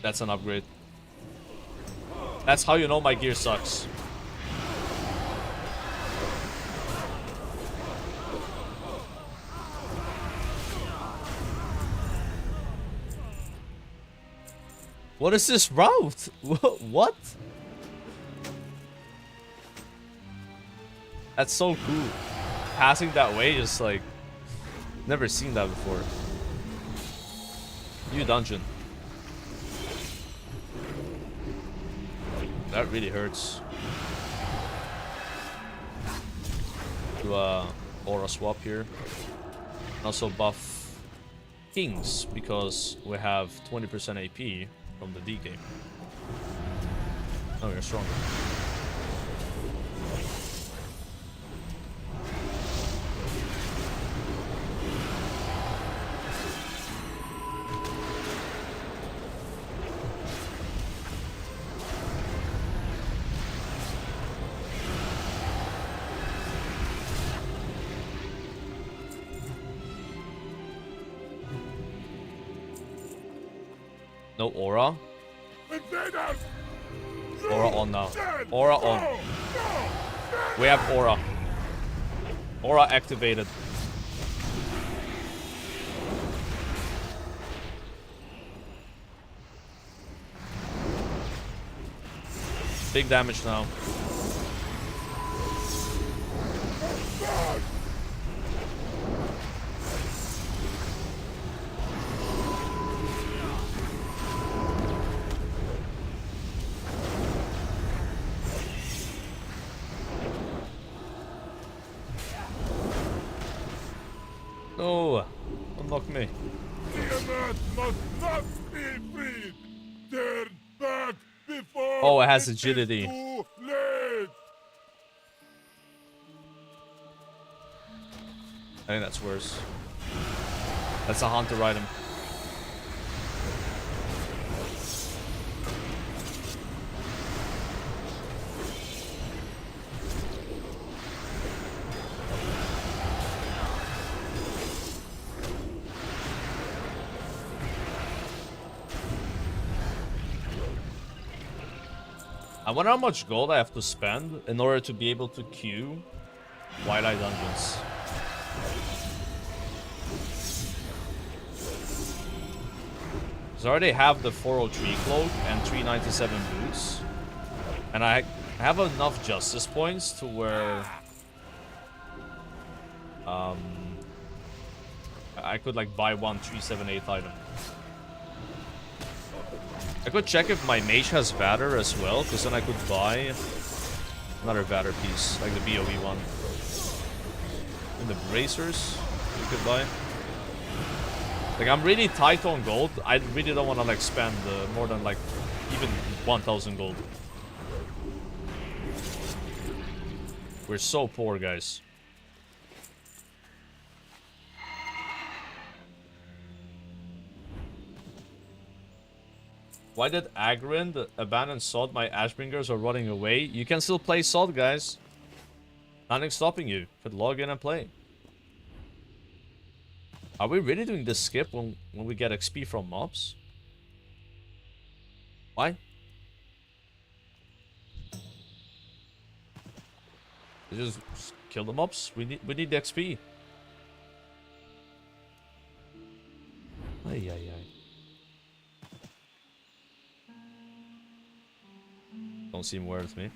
That's an upgrade. That's how you know my gear sucks. What is this route? What? That's so cool. Passing that way is like... Never seen that before. New dungeon. That really hurts. Do a aura swap here. And also buff kings because we have 20% AP from the D game. Oh, you're stronger. No aura. Aura on now. Aura on. We have aura. Aura activated. Big damage now. No, unlock me. Oh, it has agility. I think that's worse. That's a hunter item. I wonder how much gold I have to spend in order to be able to queue Twilight dungeons. So I already have the 403 cloak and 397 boots. And I have enough justice points to where I could like buy one 378 item. I could check if my mage has Vader as well, because then I could buy another Vader piece, like the BOE one. And the bracers you could buy. Like, I'm really tight on gold. I really don't want to like spend more than like even 1,000 gold. We're so poor, guys. Why did Agrind abandon Sod? My Ashbringers are running away. You can still play Sod, guys. Nothing's stopping you. You could log in and play. Are we really doing this skip when we get XP from mobs? Why? Just kill the mobs. We need the XP. Ay ay ay. Don't seem worth me.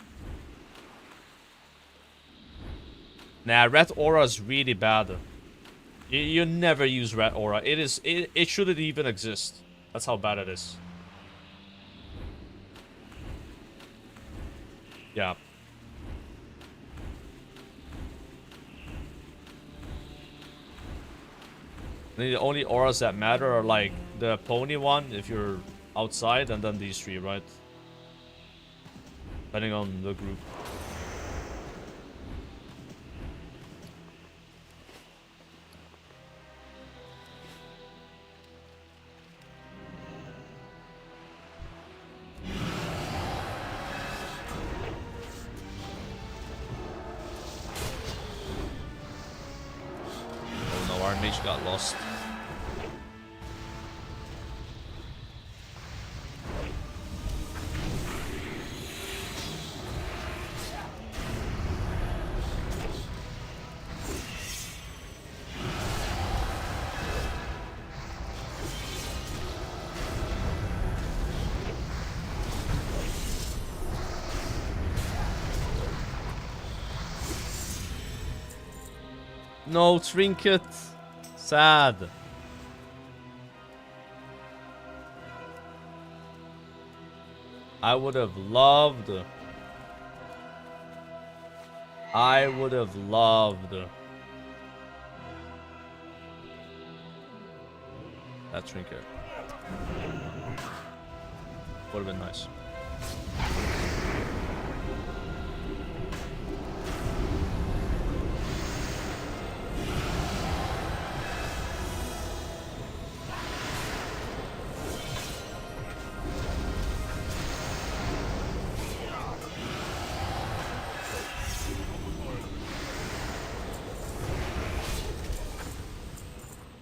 Nah, red aura is really bad. You never use red aura. It shouldn't even exist. That's how bad it is. Yeah. The only auras that matter are like the pony one if you're outside, and then these three, right? Depending on the group. Oh no, our mage got lost. No trinket. Sad. I would have loved. I would have loved that trinket. Would have been nice.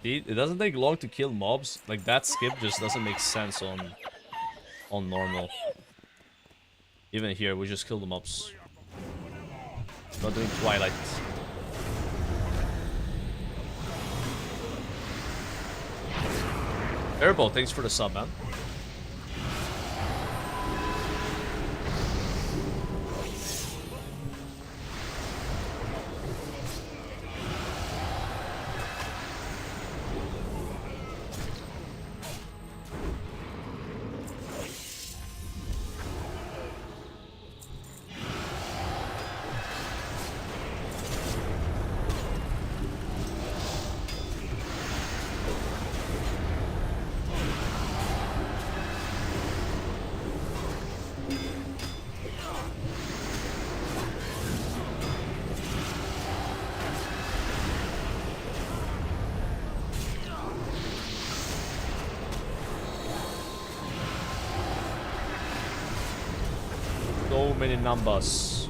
It doesn't take long to kill mobs. Like that skip just doesn't make sense on normal. Even here, we just kill the mobs. Not doing Twilight. Airbow, thanks for the sub, man. So many numbers.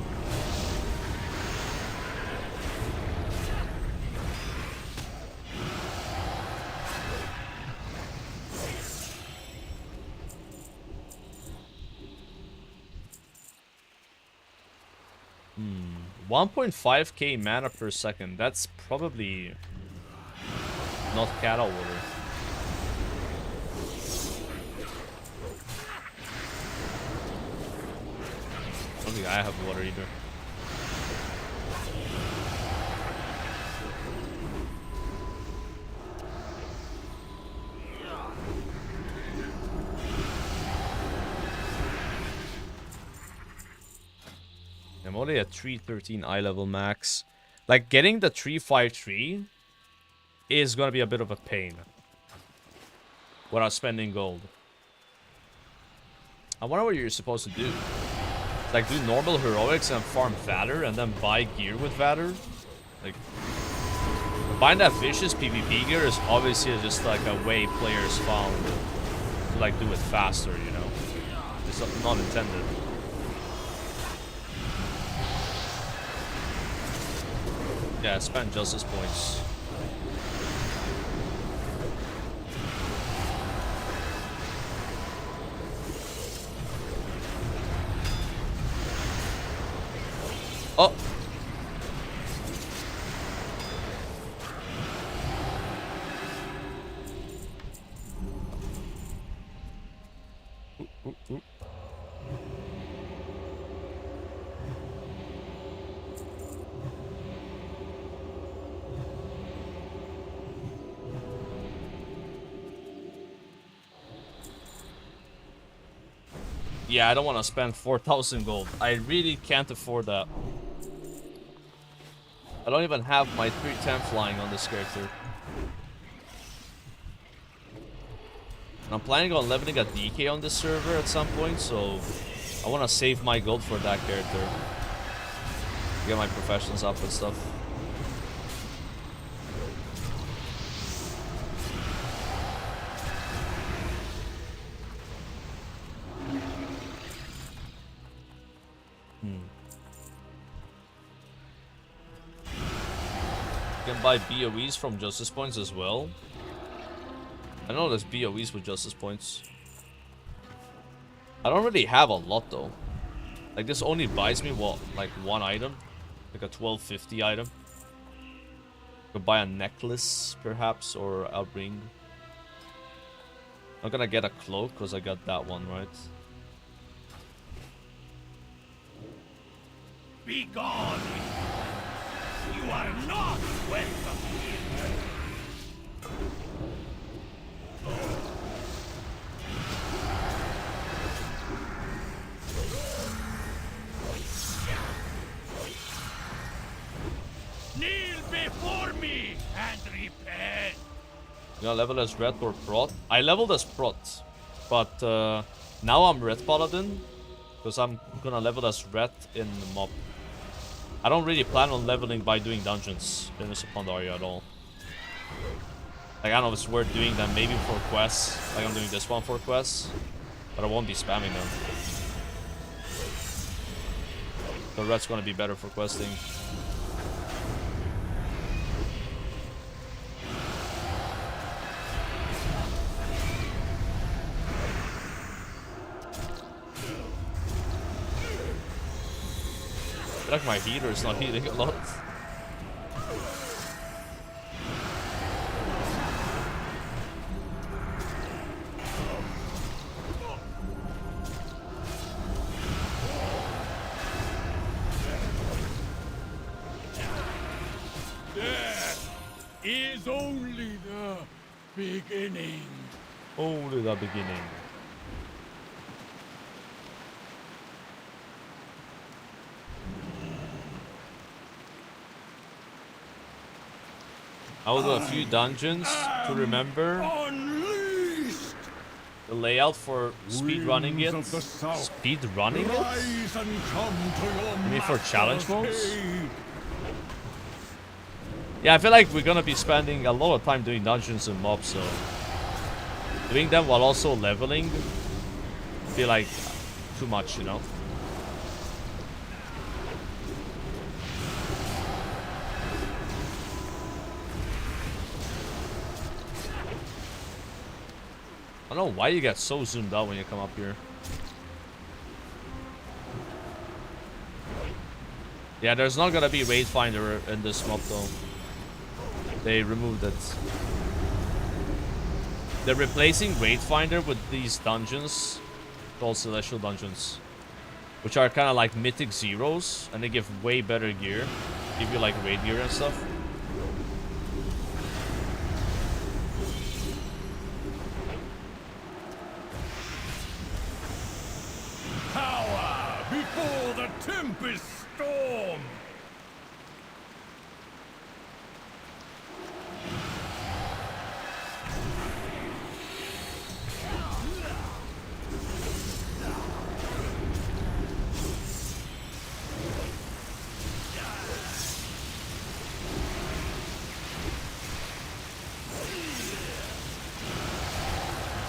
Hmm. 1.5k mana per second. That's probably not cattle water. I don't think I have water either. I'm only at 313 eye level max. Like, getting the 353 is gonna be a bit of a pain without spending gold. I wonder what you're supposed to do. Like, do normal heroics and farm Vader and then buy gear with Vader? Like, buying that vicious PvP gear is obviously just like a way players found to like do it faster, you know? It's not intended. Yeah, spend justice points. Oh! Ooh. Yeah, I don't want to spend 4,000 gold. I really can't afford that. I don't even have my 310 flying on this character. And I'm planning on leveling a DK on this server at some point, so I want to save my gold for that character. Get my professions up and stuff. You can buy BOEs from Justice Points as well. I know there's BOEs with Justice Points. I don't really have a lot though. Like this only buys me what, like one item? Like a 1250 item. Could buy a necklace perhaps, or a ring. I'm gonna get a cloak because I got that one, right? Be gone! You are not welcome here! Kneel before me and repent! You gonna level as red or prot? I leveled as prot, but now I'm red paladin because I'm gonna level as red in mob. I don't really plan on leveling by doing dungeons in this Pandaria at all. Like, I don't know if it's worth doing them, maybe for quests. Like, I'm doing this one for quests, but I won't be spamming them. The red's gonna be better for questing. I feel like my heater is not healing a lot. Death is only the beginning. Only the beginning. I will do a few dungeons to remember Unleashed! the layout for speed running it. Winds of the south, Speed running it? rise and come to your You mean for challenge master's modes? aid. Yeah, I feel like we're gonna be spending a lot of time doing dungeons and mobs, so doing them while also leveling feel like too much, you know? I don't know why you get so zoomed out when you come up here. Yeah, there's not gonna be Raid Finder in this mob though. They removed it. They're replacing Raid Finder with these dungeons called Celestial Dungeons, which are kind of like Mythic Zeros, and they give way better gear. Give you like raid gear and stuff. Power before the tempest storm!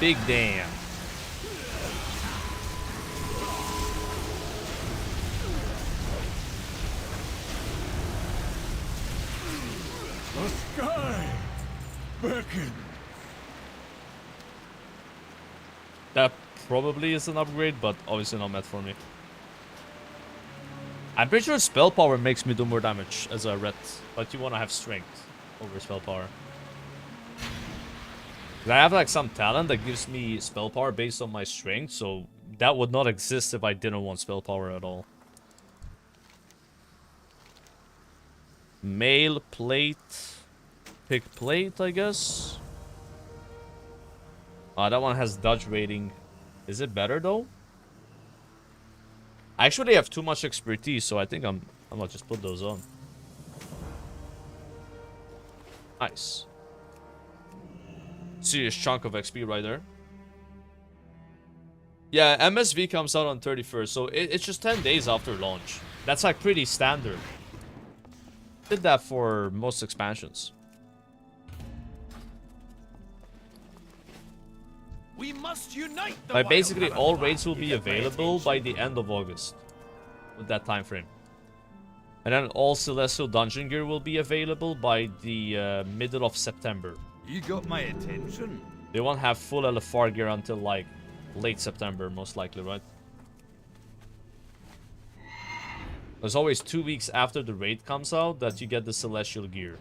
Big damn. The sky beckons. That probably is an upgrade, but obviously not meant for me. I'm pretty sure spell power makes me do more damage as a red, but you want to have strength over spell power. 'Cause I have like some talent that gives me spell power based on my strength, so that would not exist if I didn't want spell power at all. Mail plate. Pick plate, I guess. That one has dodge rating. Is it better though? I actually have too much expertise, so I think I'm gonna just put those on. Nice. Serious chunk of XP right there. Yeah, MSV comes out on 31st, so it's just 10 days after launch. That's like pretty standard. Did that for most expansions. We must unite the Like wild basically all Pandaria raids will be in the available by the end of August. With that time frame. And then all Celestial Dungeon gear will be available by the middle of September. You got my attention. They won't have full LFR gear until like late September, most likely, right? There's always 2 weeks after the raid comes out that you get the Celestial gear.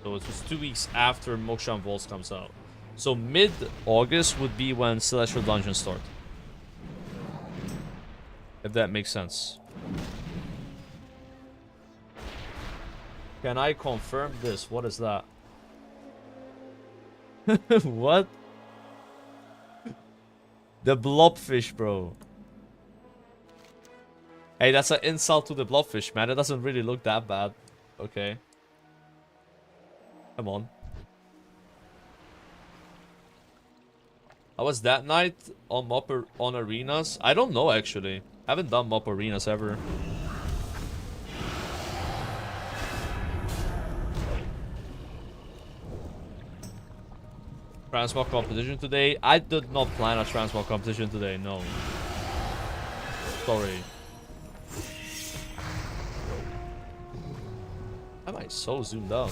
So it's just 2 weeks after Moksha and Vaults comes out. So mid-August would be when Celestial Dungeons start. If that makes sense. Can I confirm this? What is that? What? The blobfish, bro. Hey, that's an insult to the blobfish, man. It doesn't really look that bad. Okay. Come on. How was that night on Mop on Arenas? I don't know, actually. I haven't done Mop Arenas ever. Transmog competition today? I did not plan a transmog competition today, no. Sorry. Why am I so zoomed out?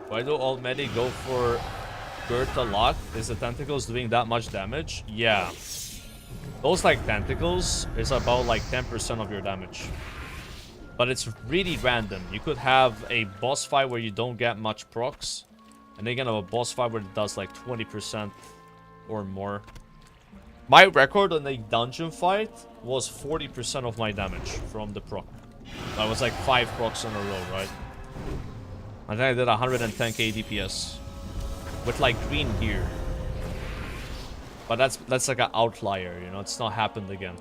Why do all medi go for Gert a lot? Is the tentacles doing that much damage? Yeah. Those like tentacles is about like 10% of your damage. But it's really random. You could have a boss fight where you don't get much procs. And then you can have a boss fight where it does like 20% or more. My record on a dungeon fight was 40% of my damage from the proc. That was like 5 procs in a row, right? I think I did 110k DPS with like green gear, but that's like an outlier, you know. It's not happened again.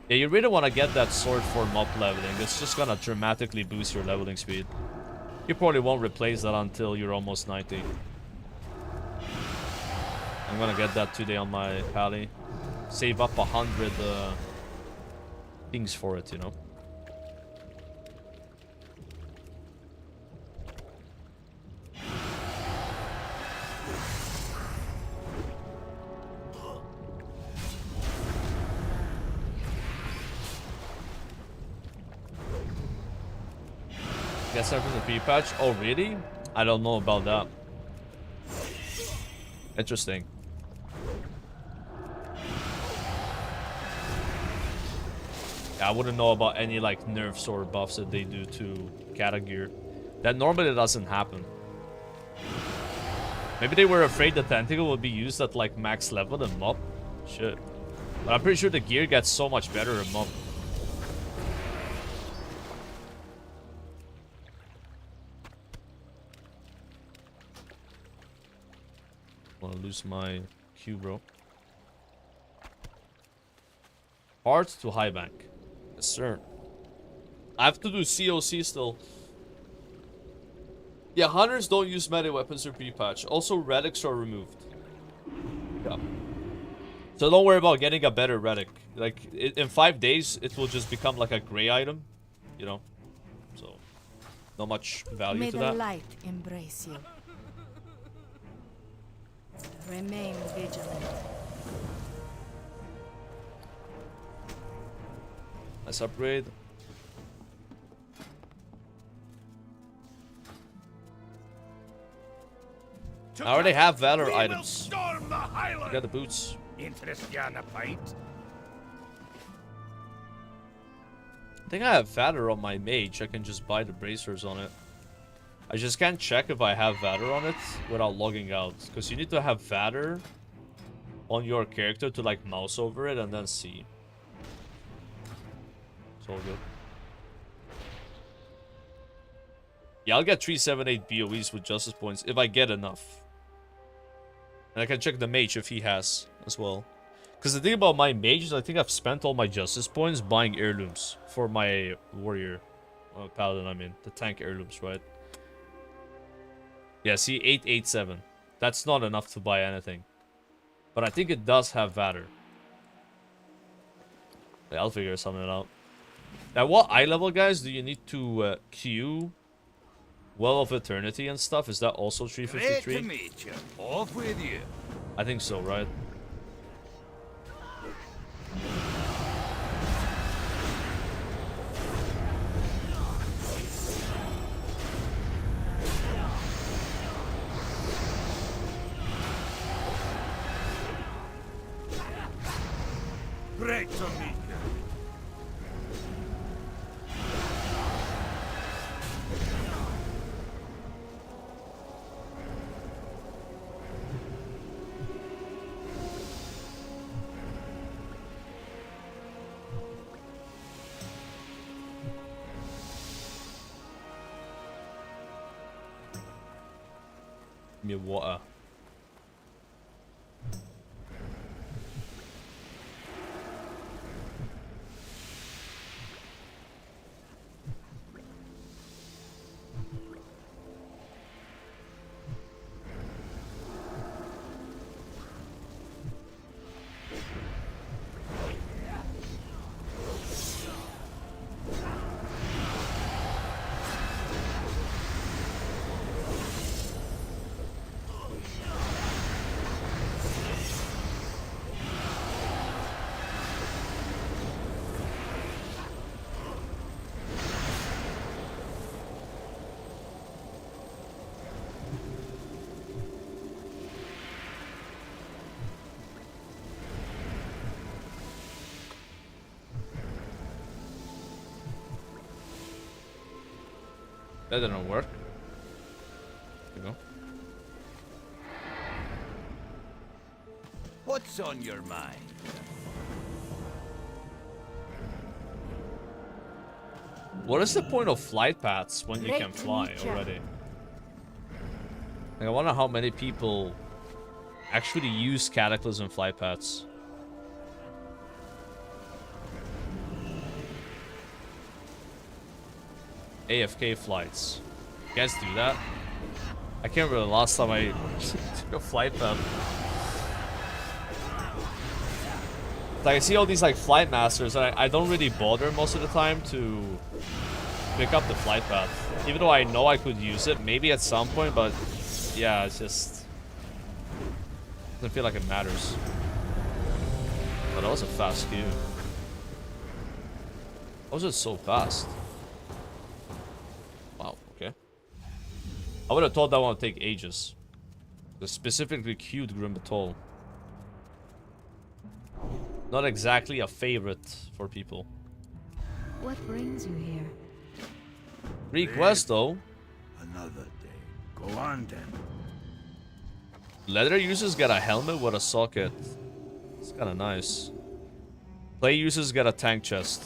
Yeah, you really want to get that sword for mob leveling. It's just gonna dramatically boost your leveling speed. You probably won't replace that until you're almost 90. I'm gonna get that today on my pally. Save up 100 things for it, you know. Get started with the pre-patch? Oh, really? I don't know about that. Interesting. Yeah, I wouldn't know about any like nerfs or buffs that they do to Cata gear. That normally doesn't happen. Maybe they were afraid the tentacle would be used at like max level and mob. Shit. But I'm pretty sure the gear gets so much better in mob. Wanna lose my Q, bro. Hard to high bank. Yes, sir. I have to do COC still. Yeah, hunters don't use melee weapons or pre-patch. Also, relics are removed. Yeah. So don't worry about getting a better relic. Like, in 5 days, it will just become like a gray item. You know? So, not much value May to the that. light embrace you. Remain vigilant. Nice upgrade. I already have Valor items. I got the boots. Interest you in a fight? I think I have Valor on my mage. I can just buy the bracers on it. I just can't check if I have Vader on it without logging out. Because you need to have Vader on your character to like mouse over it and then see. It's all good. Yeah, I'll get 378 BOEs with justice points if I get enough. And I can check the mage if he has as well. Because the thing about my mage is I think I've spent all my justice points buying heirlooms for my warrior. Paladin, I mean. The tank heirlooms, right? Yeah, see, 887. That's not enough to buy anything. But I think it does have Vader. Yeah, I'll figure something out. Now, what eye level, guys, do you need to queue Well of Eternity and stuff? Is that also 353? Great to meet you. Off with you. I think so, right? Great to meet you. Give me water. That didn't work. There you go. What's on your mind? What is the point of flight paths when you can fly already? Like, I wonder how many people actually use Cataclysm flight paths. AFK flights. You guys do that? I can't remember the last time I took a flight path. Like, I see all these like flight masters, and I don't really bother most of the time to pick up the flight path. Even though I know I could use it, maybe at some point, but yeah, it's just doesn't feel like it matters. But that was a fast queue. How was it so fast? Wow, okay. I would have thought that one would take ages. The specifically queued Grim Batol. Not exactly a favorite for people. What brings you here? Request though. Another day. Go on then. Leather users get a helmet with a socket. It's kind of nice. Play users get a tank chest.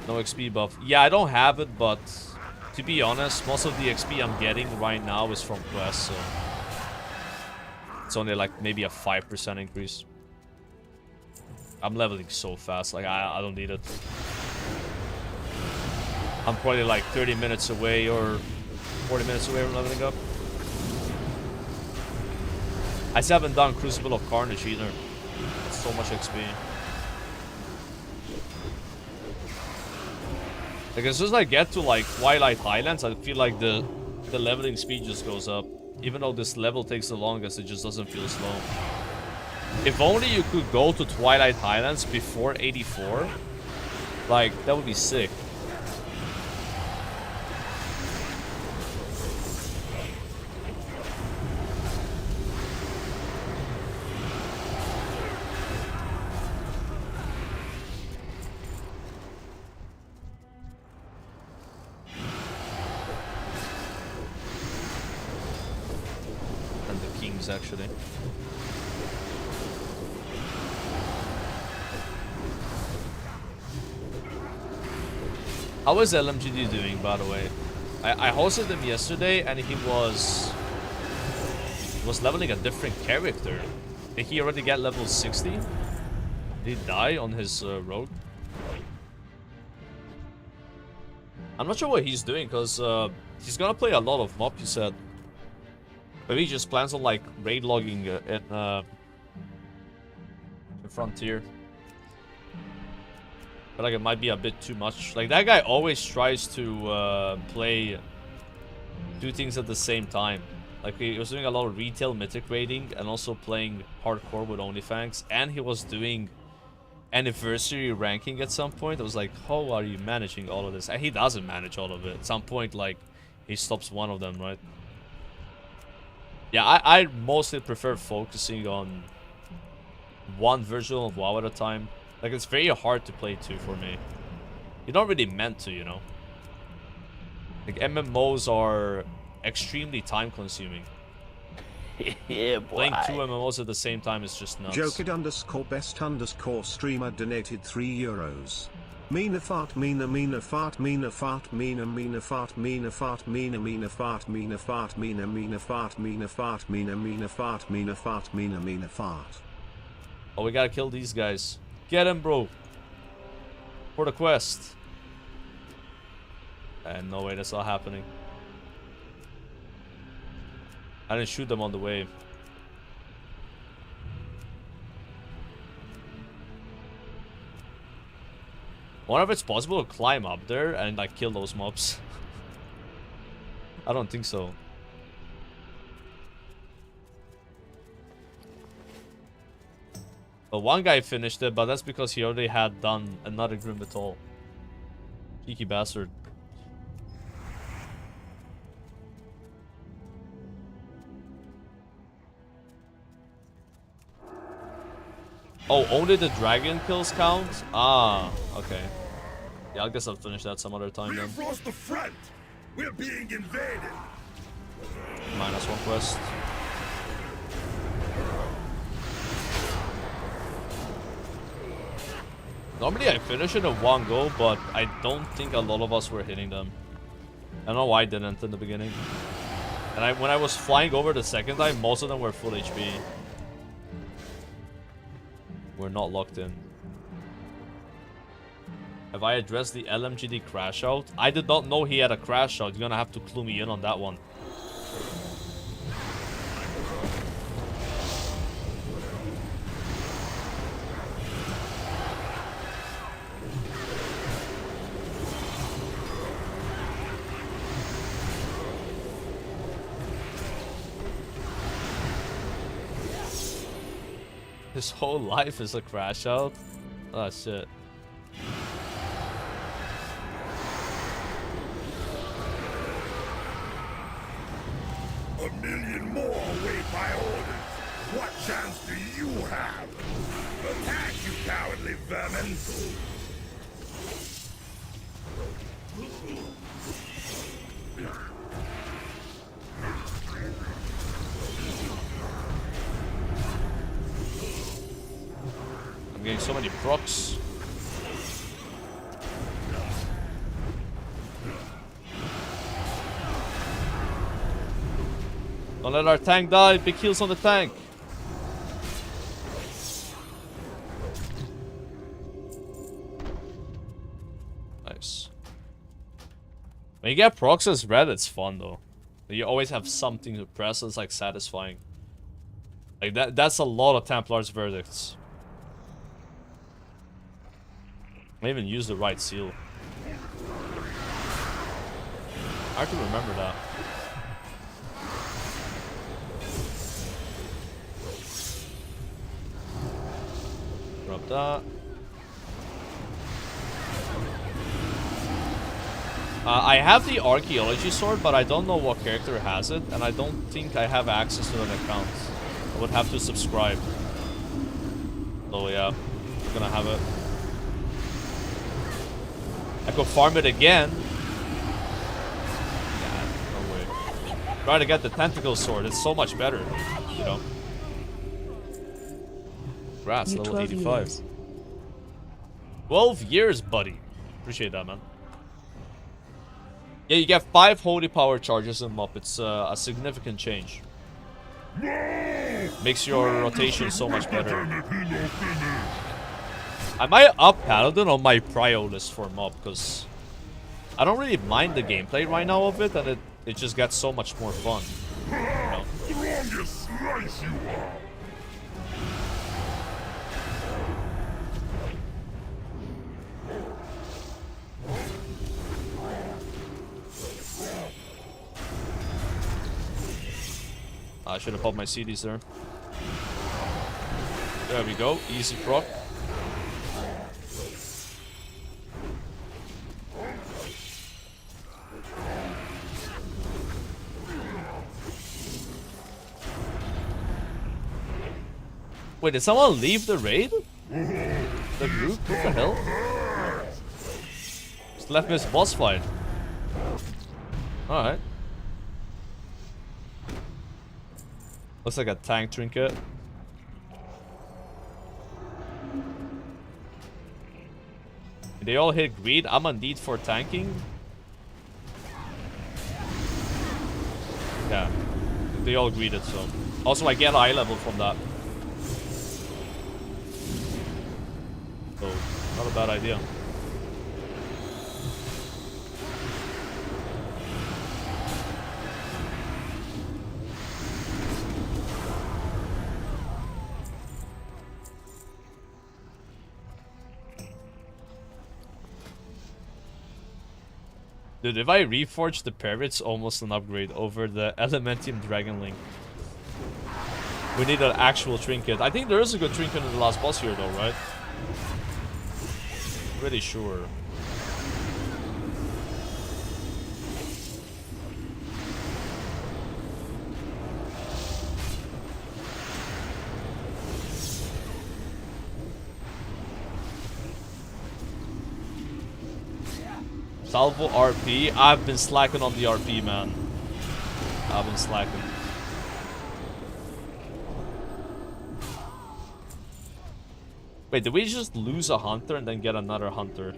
No XP buff. Yeah, I don't have it, but to be honest, most of the XP I'm getting right now is from quests, so it's only like maybe a 5% increase. I'm leveling so fast, like I don't need it. I'm probably like 30 minutes away or 40 minutes away from leveling up. I still haven't done Crucible of Carnage either. It's so much XP. Like, as soon as I get to like Twilight Highlands, I feel like the leveling speed just goes up. Even though this level takes the longest, it just doesn't feel slow. If only you could go to Twilight Highlands before 84, like, that would be sick. things actually. How is LMGD doing, by the way? I hosted him yesterday, and he was leveling a different character. Did he already get level 60? Did he die on his rogue? I'm not sure what he's doing, because he's gonna play a lot of mob, he said. Maybe he just plans on, like, raid logging in Frontier. But like, it might be a bit too much. Like, that guy always tries to do things at the same time. Like, he was doing a lot of retail mythic raiding and also playing hardcore with OnlyFans. And he was doing anniversary ranking at some point. I was like, how are you managing all of this? And he doesn't manage all of it. At some point, like, he stops one of them, right? Yeah, I mostly prefer focusing on one version of WoW at a time. Like, it's very hard to play two for me. You're not really meant to, you know? Like, MMOs are extremely time-consuming. Yeah, boy. Playing two MMOs at the same time is just nuts. Joked_best_streamer donated €3. Mina fart mina mina fart mina fart mina mina fart mina fart mina mina fart mina fart mina mina fart mina fart mina mina fart mina fart mina mina fart. Oh, we gotta kill these guys. Get him, bro. For the quest. And no way, that's not happening. I didn't shoot them on the way. I wonder if it's possible to climb up there and like kill those mobs. I don't think so. But one guy finished it, but that's because he already had done another Grim Battle. Cheeky bastard. Oh, only the dragon kills count? Ah, okay. Yeah, I guess I'll finish that some other time then. Reinforce the front! We're being invaded! Minus one quest. Normally I finish it in one go, but I don't think a lot of us were hitting them. I don't know why I didn't in the beginning. And when I was flying over the second time, most of them were full HP. We're not locked in. Have I addressed the LMGD crash out? I did not know he had a crash out. You're gonna have to clue me in on that one. His whole life is a crash out? Oh shit. A million more wait by orders. What chance do you have? Attack, you cowardly vermin! I'm getting so many procs. Don't let our tank die. Big heals on the tank. Nice. When you get procs as red, it's fun though. You always have something to press that's like satisfying. Like that's a lot of Templar's verdicts. I even used the right seal. Hard to remember that. Drop that. I have the archaeology sword, but I don't know what character has it, and I don't think I have access to that account. I would have to subscribe. So yeah, I'm gonna have it. I could farm it again. Yeah, no way. Try to get the tentacle sword. It's so much better, you know. Grass, You level 12 85. years. 12 years, buddy. Appreciate that, man. Yeah, you get 5 holy power charges in MOP. It's a significant change. Makes your rotation so much better. I might up Paladin on my prio list for MOP, because I don't really mind the gameplay right now of it, and it just gets so much more fun. You know? Strongest slice you are. I should have popped my CDs there. There we go. Easy proc. Wait, did someone leave the raid? The group? What the hell? Just left me this boss fight. Alright. Looks like a tank trinket. They all hit greed. I'm on need for tanking. Yeah. They all greeded, so. Also, I get eye level from that. So, not a bad idea. Dude, if I reforge the pair, it's almost an upgrade over the Elementium Dragon Link. We need an actual trinket. I think there is a good trinket in the last boss here though, right? Pretty sure. Salvo RP. I've been slacking on the RP, man. I've been slacking. Wait, did we just lose a hunter and then get another hunter?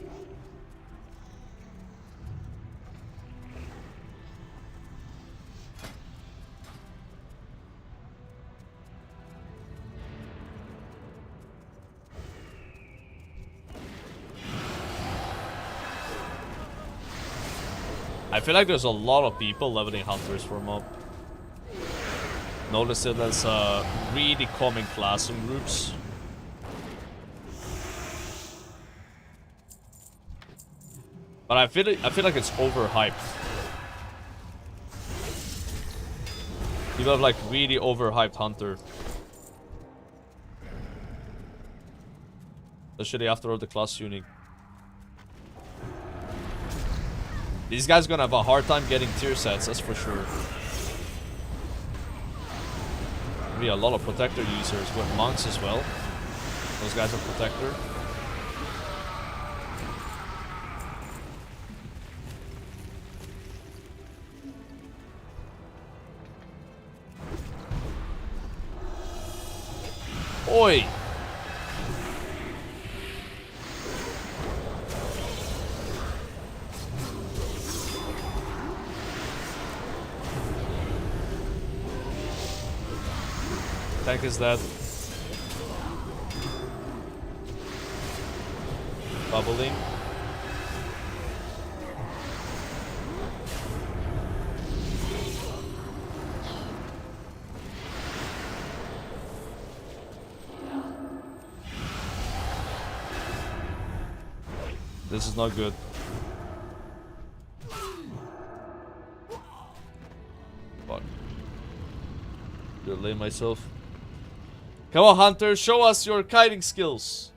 I feel like there's a lot of people leveling hunters for mob. Notice it as a really common class in groups. But I feel like it's overhyped. You have like really overhyped hunter. Especially after the class unique. These guys are gonna have a hard time getting tier sets, that's for sure. Maybe a lot of protector users with monks as well. Those guys are protector. Oi! Tank is dead. Bubbling. This is not good. Fuck. Delay myself. Come on, Hunter, show us your kiting skills.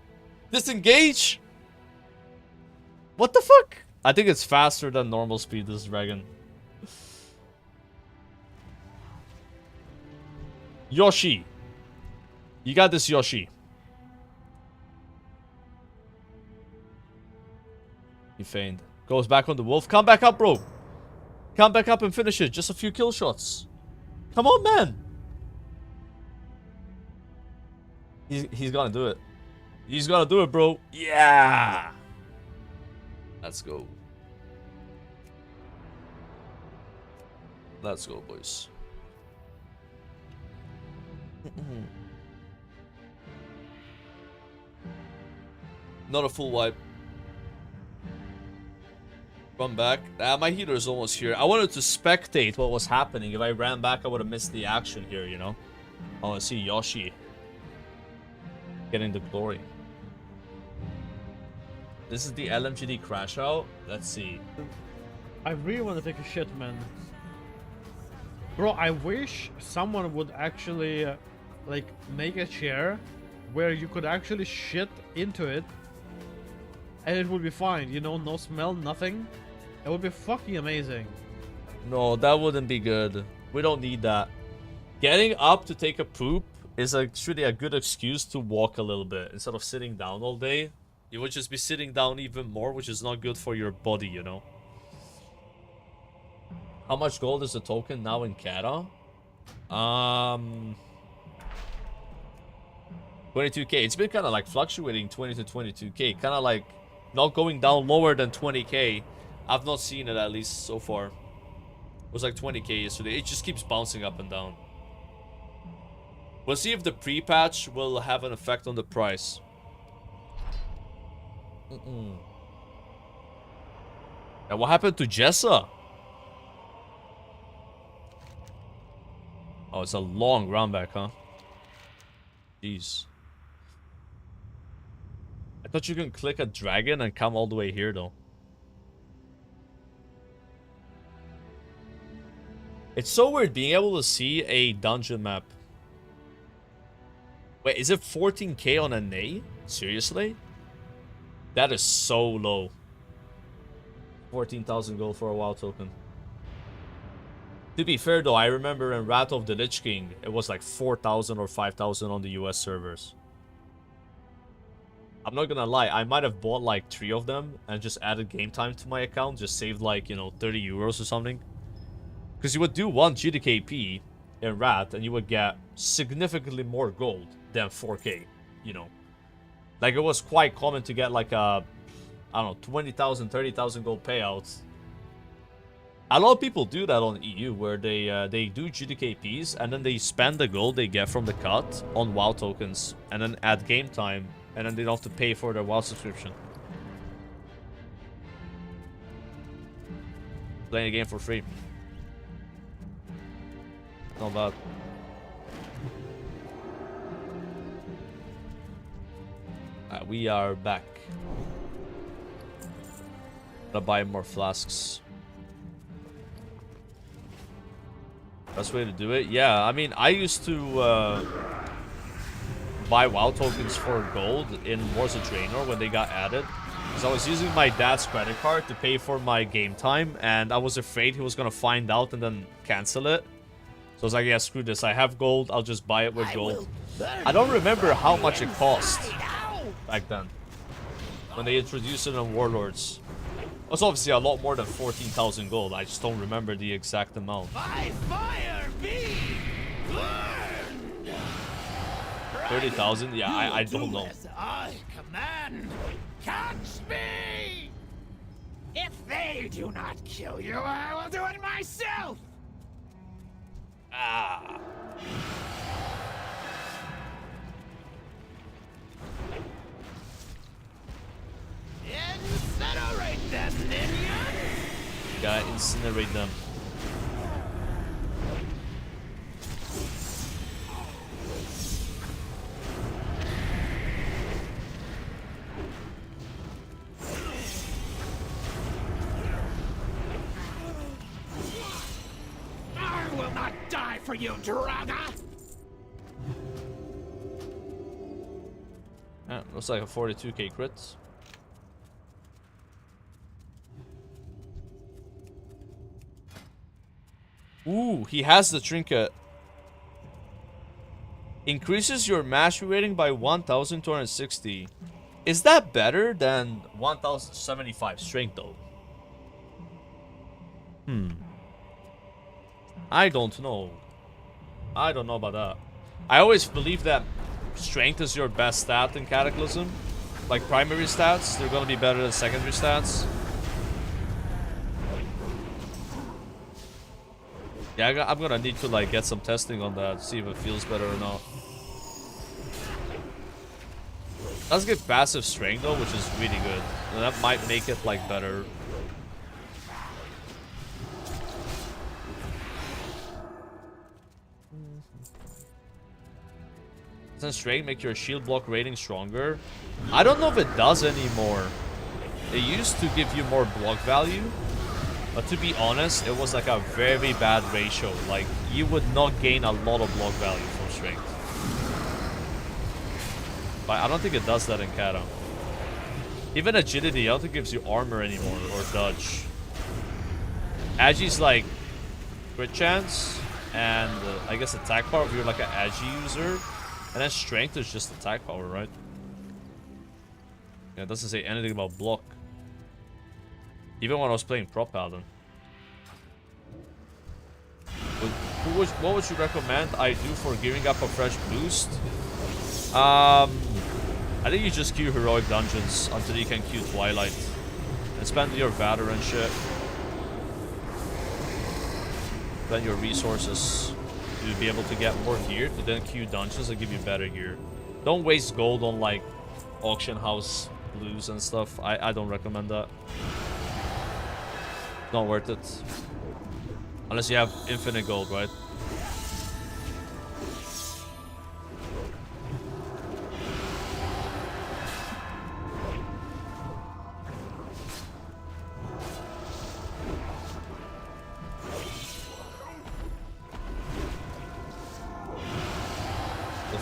Disengage? What the fuck? I think it's faster than normal speed, this dragon. Yoshi. You got this, Yoshi. He feigned. Goes back on the wolf. Come back up, bro. Come back up and finish it. Just a few kill shots. Come on, man. He's gonna do it. He's gonna do it, bro. Yeah. Let's go. Let's go, boys. Not a full wipe. Run back. My healer is almost here. I wanted to spectate what was happening. If I ran back, I would have missed the action here, you know? I want to see Yoshi getting the glory. This is the LMGD crash out. Let's see. I really want to take a shit, man. Bro, I wish someone would actually, like, make a chair where you could actually shit into it and it would be fine, you know? No smell, nothing. It would be fucking amazing. No, that wouldn't be good. We don't need that. Getting up to take a poop is actually a good excuse to walk a little bit instead of sitting down all day. You would just be sitting down even more, which is not good for your body, you know? How much gold is the token now in Cata? 22k. It's been kind of like fluctuating 20 to 22k. Kind of like not going down lower than 20k. I've not seen it, at least so far. It was like 20k yesterday. It just keeps bouncing up and down. We'll see if the pre-patch will have an effect on the price. And what happened to Jessa? Oh, it's a long round back, huh? Jeez. I thought you can click a dragon and come all the way here, though. It's so weird being able to see a dungeon map. Wait, is it 14k on a Nay? Seriously? That is so low. 14,000 gold for a WoW token. To be fair though, I remember in Wrath of the Lich King, it was like 4,000 or 5,000 on the US servers. I'm not gonna lie, I might have bought like 3 of them and just added game time to my account, just saved like, you know, 30 euros or something. Because you would do 1 GDKP in Wrath and you would get significantly more gold than 4k, you know. Like it was quite common to get like a, I don't know, 20,000, 30,000 gold payouts. A lot of people do that on EU, where they do GDKPs and then they spend the gold they get from the cut on WoW tokens and then add game time and then they don't have to pay for their WoW subscription. Playing a game for free. Not bad. We are back. Gotta buy more flasks. Best way to do it? Yeah, I mean, I used to buy WoW tokens for gold in War's a Draenor when they got added. Because I was using my dad's credit card to pay for my game time, and I was afraid he was gonna find out and then cancel it. So I was like, yeah, screw this. I have gold, I'll just buy it with gold. I don't remember how much it cost back then, when they introduced it in Warlords. It was obviously a lot more than 14,000 gold. I just don't remember the exact amount. By fire be burned. 30,000? Yeah, I don't know. As I command. Catch me! If they do not kill you, I will do it myself. Ah. Incinerate them, minions! Gotta incinerate them. I will not die for you, Draga! Yeah, looks like a 42k crit. Ooh, he has the trinket. Increases your mastery rating by 1,260. Is that better than 1,075 strength though? I don't know. I don't know about that. I always believe that strength is your best stat in Cataclysm. Like primary stats, they're gonna be better than secondary stats. Yeah, I'm gonna need to like get some testing on that, see if it feels better or not. Does give passive strength though, which is really good. And that might make it like better. Doesn't strength make your shield block rating stronger? I don't know if it does anymore. It used to give you more block value, but to be honest, it was like a very bad ratio. Like, you would not gain a lot of block value from strength. But I don't think it does that in Kata. Even agility, I don't think it gives you armor anymore, or dodge. Agi's like crit chance, and I guess attack power if you're like an Agi user. And then strength is just attack power, right? Yeah, it doesn't say anything about block. Even when I was playing Prop Paladin. What would you recommend I do for gearing up a fresh boost? I think you just queue heroic dungeons until you can queue Twilight. And spend your veteran shit. Then your resources to be able to get more gear, to then queue dungeons that give you better gear. Don't waste gold on like auction house blues and stuff. I don't recommend that. Not worth it. Unless you have infinite gold, right?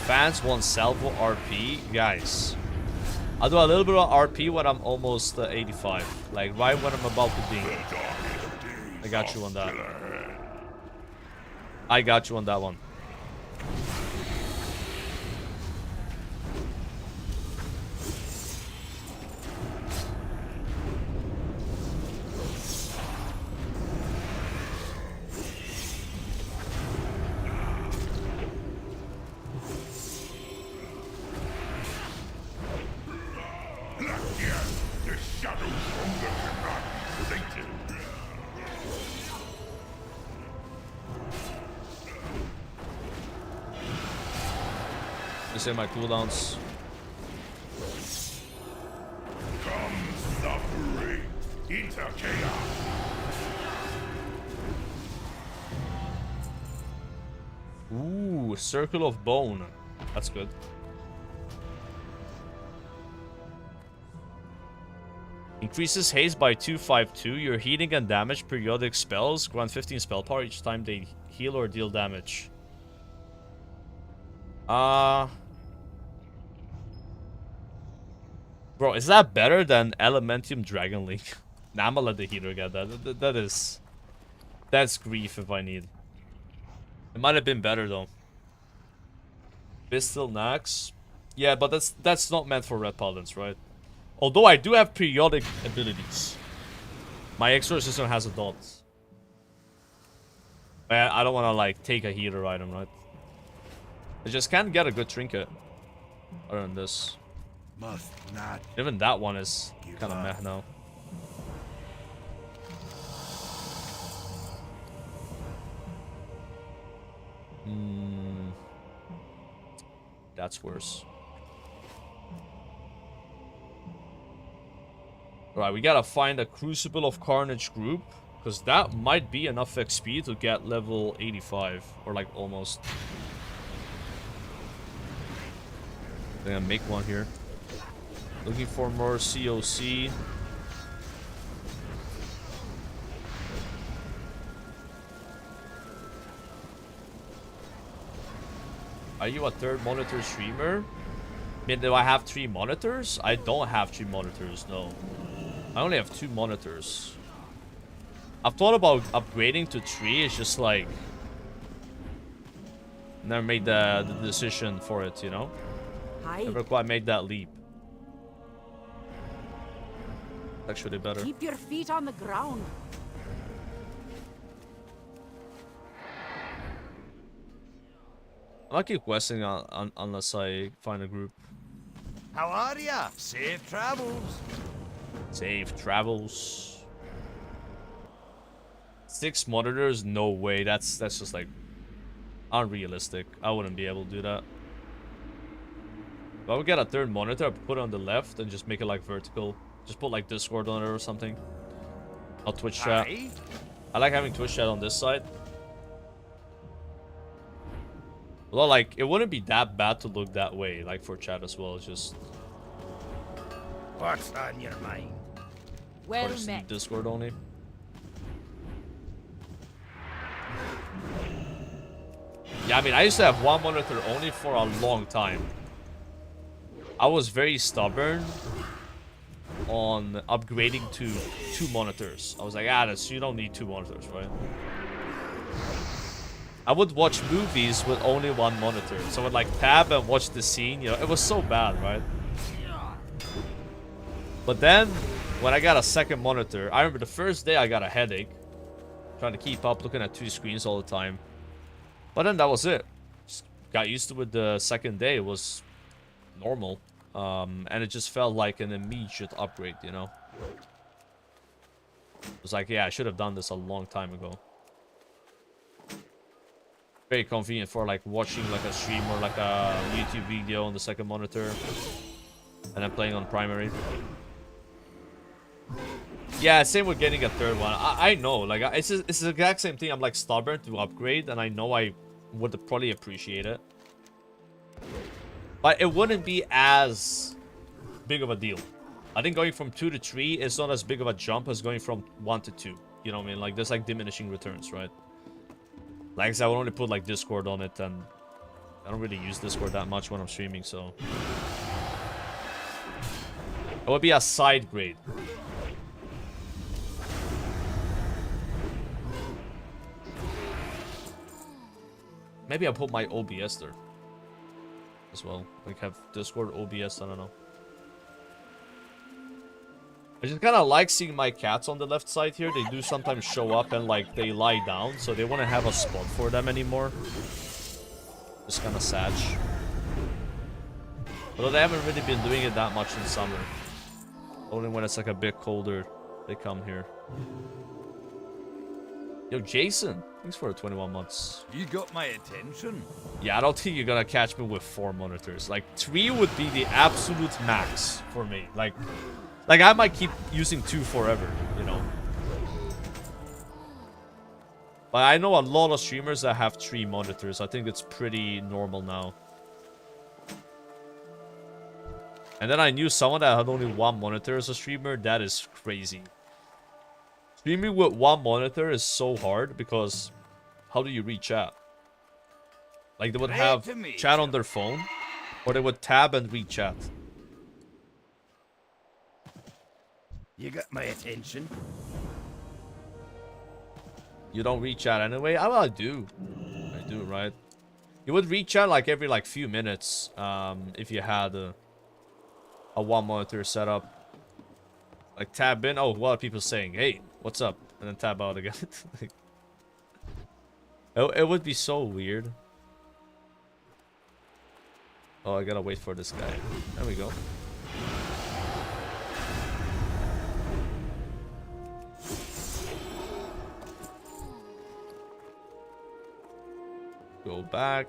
Fans want salvo RP. Guys, I'll do a little bit of RP when I'm almost 85. Like right when I'm about to ding. I got you on that. I got you on that one. Say my cooldowns. Come suffering into chaos. Ooh, Circle of Bone. That's good. Increases haste by 252. Your healing and damage periodic spells grant 15 spell power each time they heal or deal damage. Bro, is that better than Elementium Dragon Link? Nah, I'm gonna let the healer get that. That's grief if I need. It might have been better though. Pistol Nax. Yeah, but that's not meant for red paladins, right? Although I do have periodic abilities. My exorcism has a dot. I don't want to like take a healer item, right? I just can't get a good trinket other than this. Must not. Even that one is kind of meh now. That's worse. Alright, we gotta find a Crucible of Carnage group, because that might be enough XP to get level 85, or like almost. I'm gonna make one here. Looking for more COC. Are you a third monitor streamer? I mean, do I have 3 monitors? I don't have 3 monitors, no. I only have 2 monitors. I've thought about upgrading to 3, it's just like... Never made the decision for it, you know? Never quite made that leap. Actually better. Keep your feet on the ground. I'll keep questing unless I find a group. How are ya? Safe travels. Safe travels. 6 monitors? No way. That's just like unrealistic. I wouldn't be able to do that. If I would get a 3rd monitor, I'd put it on the left and just make it like vertical. Just put like Discord on it or something. I'll Twitch chat. I like having Twitch chat on this side. Well, like, it wouldn't be that bad to look that way, like for chat as well. It's just... What's on your mind? Well just met. Discord only. Yeah, I mean, I used to have 1 monitor only for a long time. I was very stubborn on upgrading to 2 monitors. I was like, you don't need 2 monitors, right? I would watch movies with only 1 monitor. So I would like tab and watch the scene, you know, it was so bad, right? But then, when I got a 2nd monitor, I remember the first day I got a headache. Trying to keep up, looking at 2 screens all the time. But then that was it. Just got used to it the 2nd day. It was normal. And it just felt like an immediate upgrade, you know? It was like, yeah, I should have done this a long time ago. Very convenient for like watching like a stream or like a YouTube video on the 2nd monitor. And then playing on primary. Yeah, same with getting a 3rd one. I know, like, it's the exact same thing. I'm like stubborn to upgrade, and I know I would probably appreciate it. But it wouldn't be as big of a deal. I think going from 2 to 3 is not as big of a jump as going from 1 to 2. You know what I mean? Like, there's like diminishing returns, right? Like I said, I would only put like Discord on it, and I don't really use Discord that much when I'm streaming, so... It would be a side grade. Maybe I'll put my OBS there as well. Like have Discord, OBS, I don't know. I just kind of like seeing my cats on the left side here. They do sometimes show up and like they lie down, so they wouldn't have a spot for them anymore. Just kind of sad. Although they haven't really been doing it that much in summer. Only when it's like a bit colder, they come here. Yo, Jason, thanks for the 21 months. You got my attention. Yeah, I don't think you're gonna catch me with 4 monitors. Like 3 would be the absolute max for me. Like I might keep using 2 forever, you know. But I know a lot of streamers that have 3 monitors. I think it's pretty normal now. And then I knew someone that had only 1 monitor as a streamer. That is crazy. Streaming with 1 monitor is so hard because how do you read chat? Like they would have chat on their phone, or they would tab and read chat. You got my attention. You don't read chat anyway? I do. I do, right? You would read chat like every like few minutes if you had a 1 monitor setup. Like tab in. Oh, what are people saying? Hey, what's up? And then tab out again. Like, it would be so weird. Oh, I gotta wait for this guy. There we go. Go back.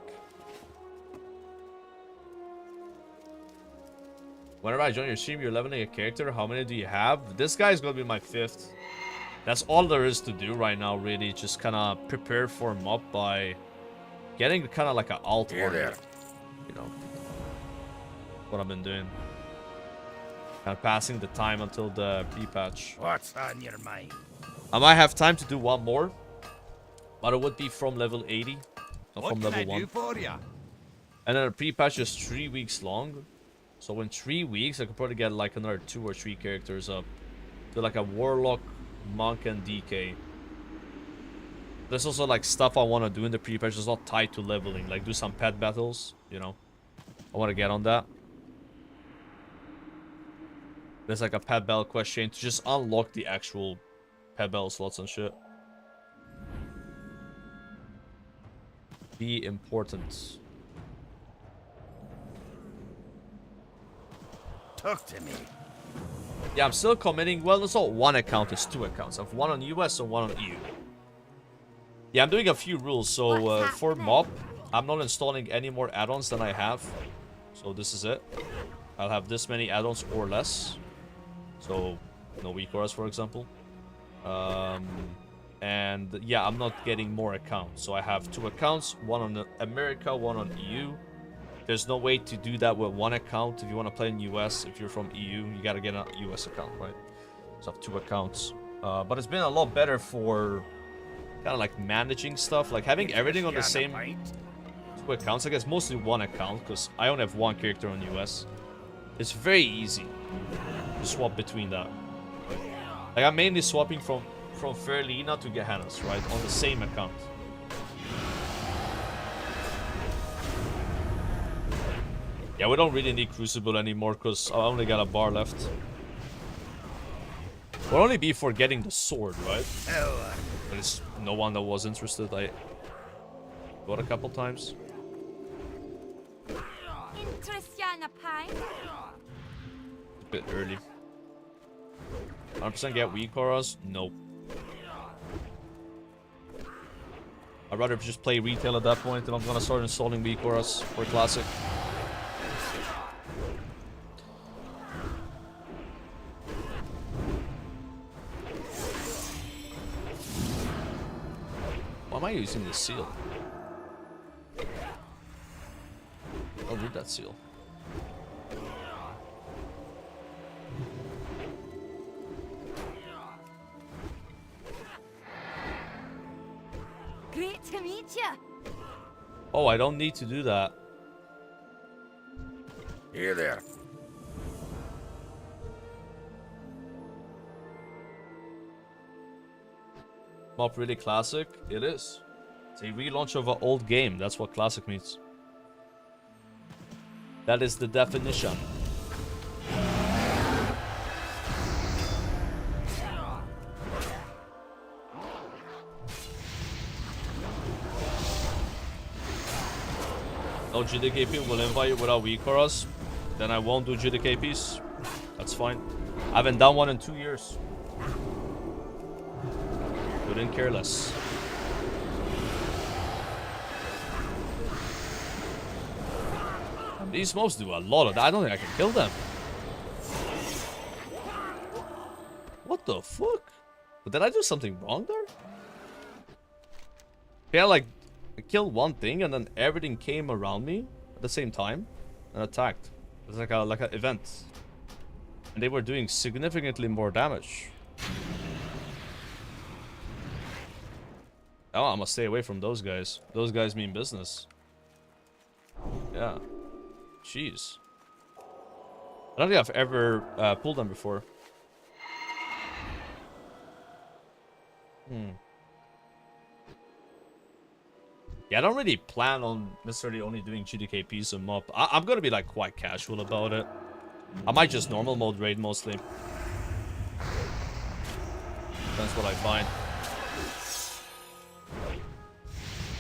Whenever I join your stream, you're leveling a character. How many do you have? This guy's gonna be my 5th. That's all there is to do right now, really. Just kind of prepare for him up by getting kind of like an alt order. You know, what I've been doing. Kind of passing the time until the pre-patch. What's on your mind? I might have time to do 1 more, but it would be from level 80, not from level 1. And then a pre-patch is 3 weeks long. So in 3 weeks, I could probably get like another 2 or 3 characters up to like a warlock, monk, and DK. There's also like stuff I want to do in the pre-patch that's not tied to leveling, like do some pet battles, you know. I want to get on that. There's like a pet battle quest chain to just unlock the actual pet battle slots and shit. Be important. Talk to me. Yeah, I'm still committing. Well, it's not one account, it's 2 accounts. I have one on US and one on EU. Yeah, I'm doing a few rules. So for mob, I'm not installing any more add-ons than I have. So this is it. I'll have this many add-ons or less. So no weak auras, for example. And yeah, I'm not getting more accounts. So I have 2 accounts, one on America, one on EU. There's no way to do that with 1 account. If you want to play in US, if you're from EU, you gotta get a US account, right? So I have 2 accounts. But it's been a lot better for kind of like managing stuff, like having everything on the same 2 accounts. I guess mostly 1 account, because I only have 1 character on US. It's very easy to swap between that. Like I'm mainly swapping from Fairlina to Gehenna's, right, on the same account. Yeah, we don't really need Crucible anymore because I only got a bar left. Will only be for getting the sword, right? But it's no one that was interested. I got a couple times. A bit early. 100% get weak auras? Nope. I'd rather just play retail at that point if I'm gonna start installing weak auras for classic. Why am I using this seal? I'll read that seal. Great to meet you. Oh, I don't need to do that. Here there. Mob really classic? It is. It's a relaunch of an old game. That's what classic means. That is the definition. No GDKP will invite you without weak auras. Then I won't do GDKPs. That's fine. I haven't done one in 2 years. Couldn't care less. These mobs do a lot of that. I don't think I can kill them. What the fuck? But did I do something wrong there? Yeah, like I killed one thing and then everything came around me at the same time and attacked. It was like an event. And they were doing significantly more damage. Oh, I must stay away from those guys. Those guys mean business. Yeah. Jeez. I don't think I've ever pulled them before. Yeah, I don't really plan on necessarily only doing GDKPs and mob. I'm gonna be like quite casual about it. I might just normal mode raid mostly. That's what I find.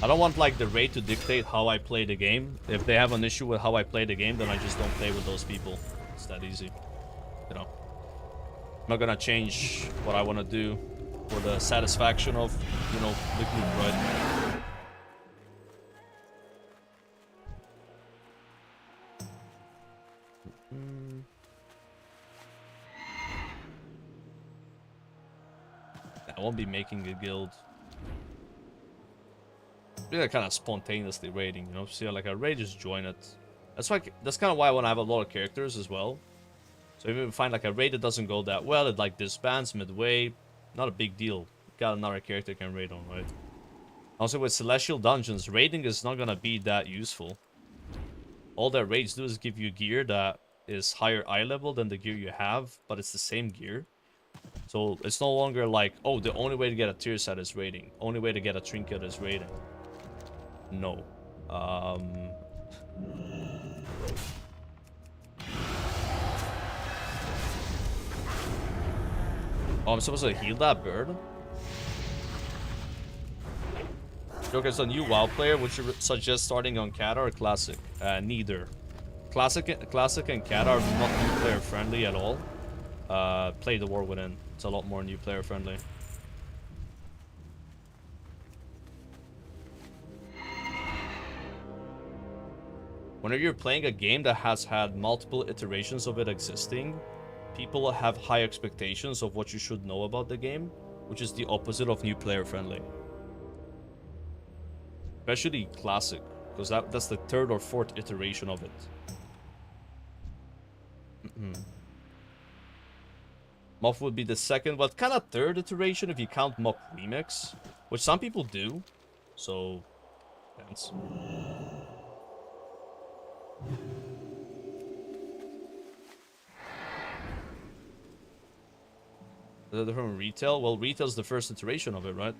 I don't want like the raid to dictate how I play the game. If they have an issue with how I play the game, then I just don't play with those people. It's that easy. You know. I'm not gonna change what I want to do for the satisfaction of, you know, the group, right? I won't be making a guild. Be like kind of spontaneously raiding, you know. So like a raid, just join it. That's why. That's kind of why I want to have a lot of characters as well. So if you find like a raid that doesn't go that well, it like disbands midway. Not a big deal. Got another character you can raid on, right? Also with Celestial Dungeons, raiding is not gonna be that useful. All that raids do is give you gear that is higher eye level than the gear you have, but it's the same gear. So it's no longer like, oh, the only way to get a tier set is raiding. Only way to get a trinket is raiding. No. Oh, I'm supposed to heal that bird? Joker's a new WoW player. Would you suggest starting on Cata or Classic? Neither. Classic and Cat are not new player friendly at all. Play the War Within. It's a lot more new player friendly. Whenever you're playing a game that has had multiple iterations of it existing, people have high expectations of what you should know about the game, which is the opposite of new player friendly. Especially Classic, because that's the third or fourth iteration of it. Moth would be the second, but kind of third iteration if you count Moth Remix, which some people do. So, depends. Is it from retail? Well, retail's the first iteration of it, right?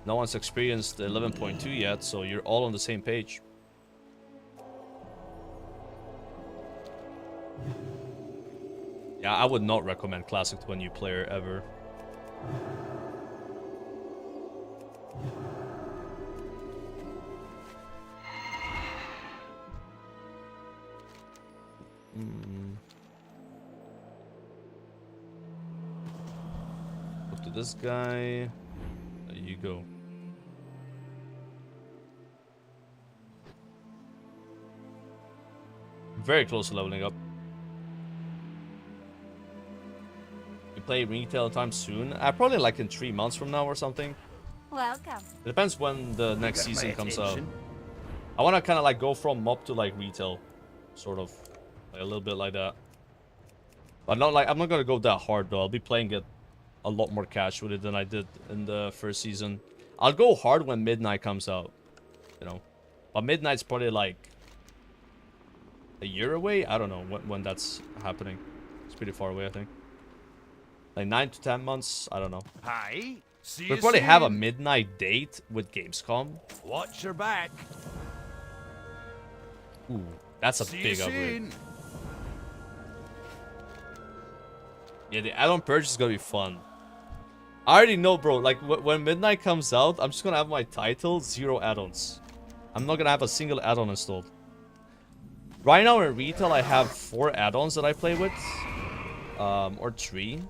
No one's experienced 11.2 yet, so you're all on the same page. Yeah, I would not recommend Classic to a new player ever. Up to this guy. There you go. Very close to leveling up. You play retail time soon? Probably like in 3 months from now or something. Welcome. It depends when the next season comes out. I want to kind of like go from mob to like retail, sort of, like a little bit like that. But not like I'm not gonna go that hard though. I'll be playing it a lot more cash with it than I did in the first season. I'll go hard when Midnight comes out, you know. But Midnight's probably like a year away. I don't know when that's happening. It's pretty far away, I think. Like 9 to 10 months. I don't know. Hi. See We'll you probably soon. have a midnight date with Gamescom. Watch your back. Ooh, that's a See big you upgrade. soon. Yeah, the add-on purchase is gonna be fun. I already know, bro. Like, when Midnight comes out, I'm just gonna have my title, 0 add-ons. I'm not gonna have a single add-on installed. Right now in retail, I have 4 add-ons that I play with. Or 3.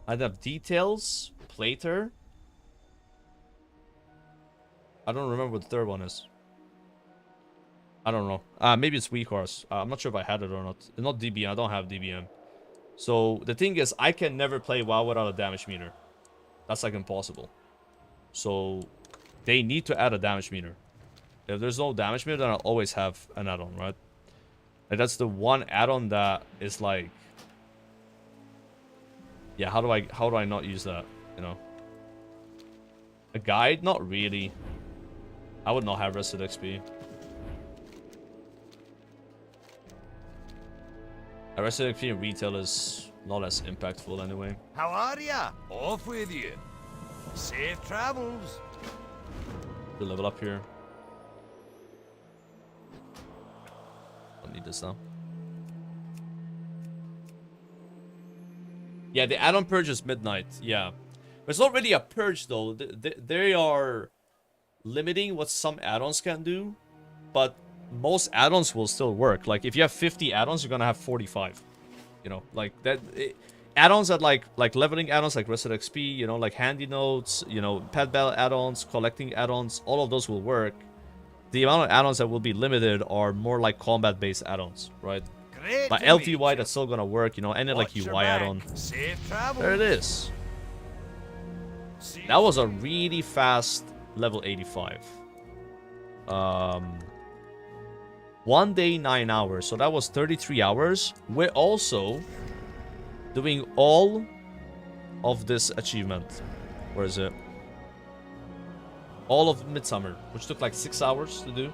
I'd have Details, Plater. I don't remember what the third one is. I don't know. Maybe it's Weak Horse. I'm not sure if I had it or not. It's not DBM. I don't have DBM. So the thing is, I can never play WoW without a damage meter. That's like impossible. So they need to add a damage meter. If there's no damage meter, then I'll always have an add-on, right? And that's the one add-on that is like, yeah, how do I not use that, you know? A guide? Not really. I would not have Rested XP. Rested XP in retail is not as impactful anyway. How are ya? Off with you. Safe travels. To level up here. Don't need this now. Yeah, the add-on purge is Midnight. Yeah. But it's not really a purge though. They are limiting what some add-ons can do. But most add-ons will still work. Like, if you have 50 add-ons, you're gonna have 45. You know, like that. Add-ons that like leveling add-ons, like Rested XP, you know, like handy notes, you know, pet bell add-ons, collecting add-ons, all of those will work. The amount of add-ons that will be limited are more like combat-based add-ons, right? Great But to LTY, that's still gonna work, you know, any like Watch your UI back. add-on. Safe travels. There it is. That was a really fast level 85. 1 day, 9 hours. So that was 33 hours. We're also doing all of this achievement. Where is it? All of Midsummer, which took like 6 hours to do.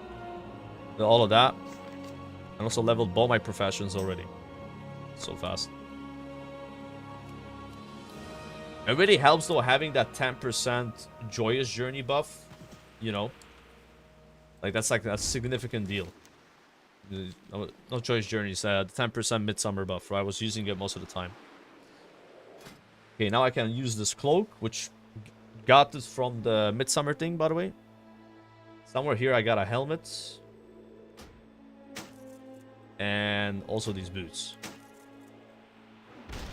All of that. And also leveled both my professions already. So fast. It really helps though having that 10% Joyous Journey buff. You know. Like that's like a significant deal. Not Joyous Journeys, the 10% Midsummer buff, right? I was using it most of the time. Okay, now I can use this cloak, which got this from the Midsummer thing, by the way. Somewhere here I got a helmet. And also these boots.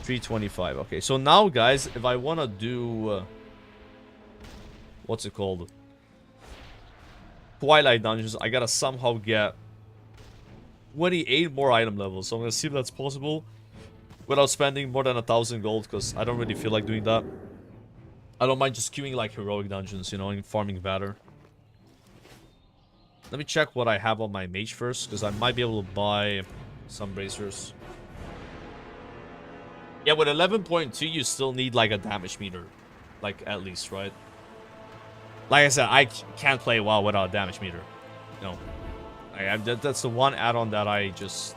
325. Okay, so now, guys, if I want to do... what's it called? Twilight dungeons, I gotta somehow get 28 more item levels. So I'm gonna see if that's possible without spending more than 1,000 gold, because I don't really feel like doing that. I don't mind just queuing like heroic dungeons, you know, and farming valor. Let me check what I have on my mage first, because I might be able to buy some bracers. Yeah, with 11.2, you still need like a damage meter. Like, at least, right? Like I said, I can't play WoW without a damage meter. No. That's the one add-on that I just...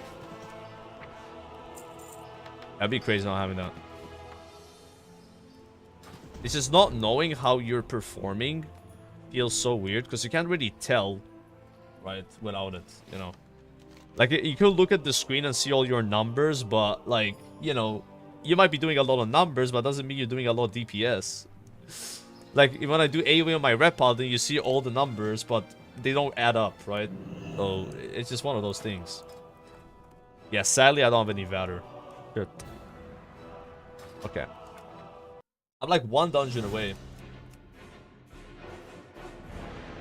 That'd be crazy not having that. It's just not knowing how you're performing feels so weird, because you can't really tell, right, without it, you know. Like, you could look at the screen and see all your numbers, but, like, you know, you might be doing a lot of numbers, but doesn't mean you're doing a lot of DPS. Like, when I do AoE on my Red Paladin, you see all the numbers, but they don't add up, right? So, it's just one of those things. Yeah, sadly, I don't have any Valor. Shit. Okay. I'm like one dungeon away.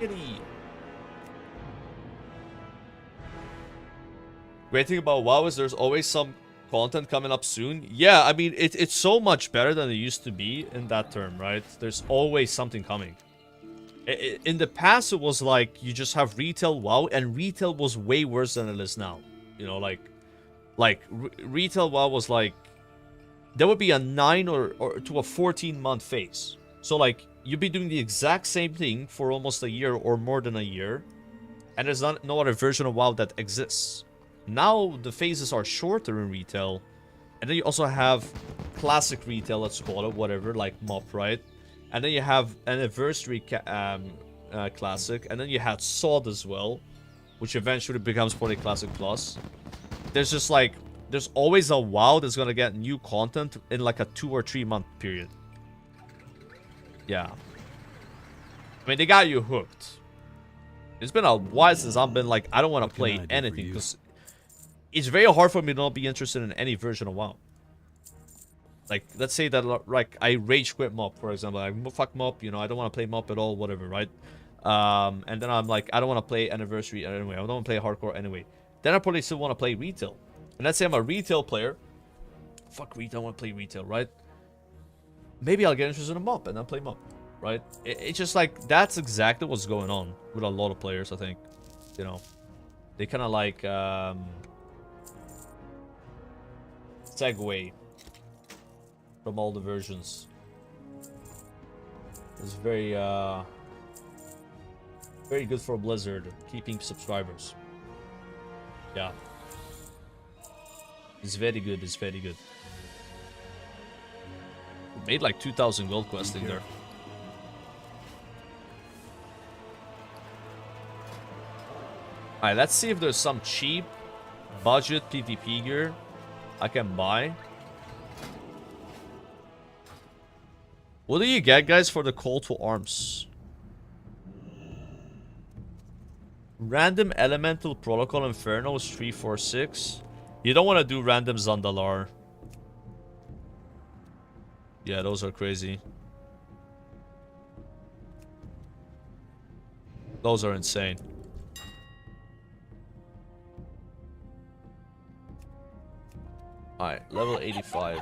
Kitty. Great thing about WoW is there's always some content coming up soon. Yeah, I mean, it's so much better than it used to be in that term, right? There's always something coming. In the past, it was like you just have retail WoW, and retail was way worse than it is now. You know, retail WoW was like, there would be a 9 or to a 14-month phase. So, like, you'd be doing the exact same thing for almost a year or more than a year, and there's no other version of WoW that exists. Now, the phases are shorter in retail, and then you also have classic retail, let's call it, whatever, like MOP, right? And then you have Anniversary Classic, and then you had SOD as well, which eventually becomes probably Classic Plus. There's just like, there's always a WoW that's gonna get new content in like a 2 or 3 month period. Yeah. I mean, they got you hooked. It's been a while since I've been like, I don't want to play anything, because it's very hard for me to not be interested in any version of WoW. Like, let's say that, like, I rage quit MOP, for example. Like, fuck MOP, you know, I don't want to play MOP at all, whatever, right? And then I'm like, I don't want to play Anniversary anyway. I don't want to play Hardcore anyway. Then I probably still want to play retail. And let's say I'm a retail player. Fuck retail, I want to play retail, right? Maybe I'll get interested in MOP and then play MOP, right? It's just like, that's exactly what's going on with a lot of players, I think. You know, they kind of like, segue from all the versions. It's very very good for Blizzard, keeping subscribers. Yeah. It's very good, it's very good. Made like 2,000 gold questing there. Alright, let's see if there's some cheap budget PvP gear I can buy. What do you get, guys, for the call to arms? Random Elemental Protocol Inferno is 346. You don't want to do random Zandalar. Yeah, those are crazy. Those are insane. Alright, level 85.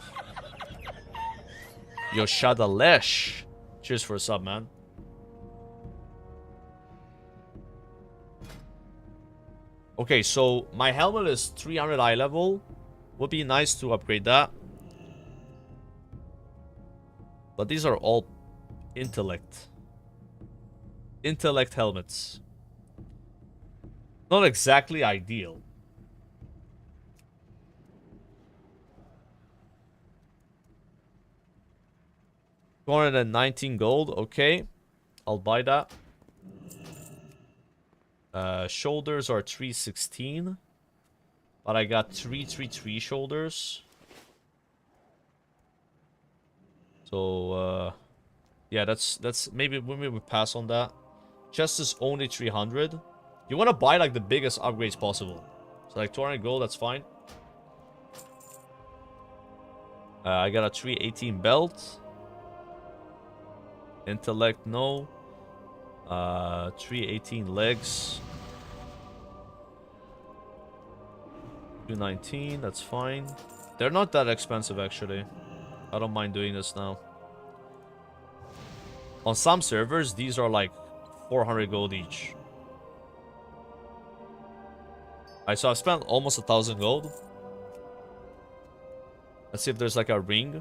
Yo, Shadalesh. Cheers for a sub, man. Okay, so my helmet is 300 eye level. Would be nice to upgrade that. But these are all intellect. Intellect helmets. Not exactly ideal. $419 gold. Okay. I'll buy that. Shoulders are 316. But I got 333 shoulders. So, yeah, that's maybe we pass on that. Chest is only 300. You want to buy like the biggest upgrades possible. So So like 200 gold, that's fine. I got a 318 belt. Intellect, no. 318 legs. 219, that's fine. They're not that expensive, actually. I don't mind doing this now. On some servers, these are like 400 gold each. Alright, so I've spent almost 1,000 gold. Let's see if there's like a ring.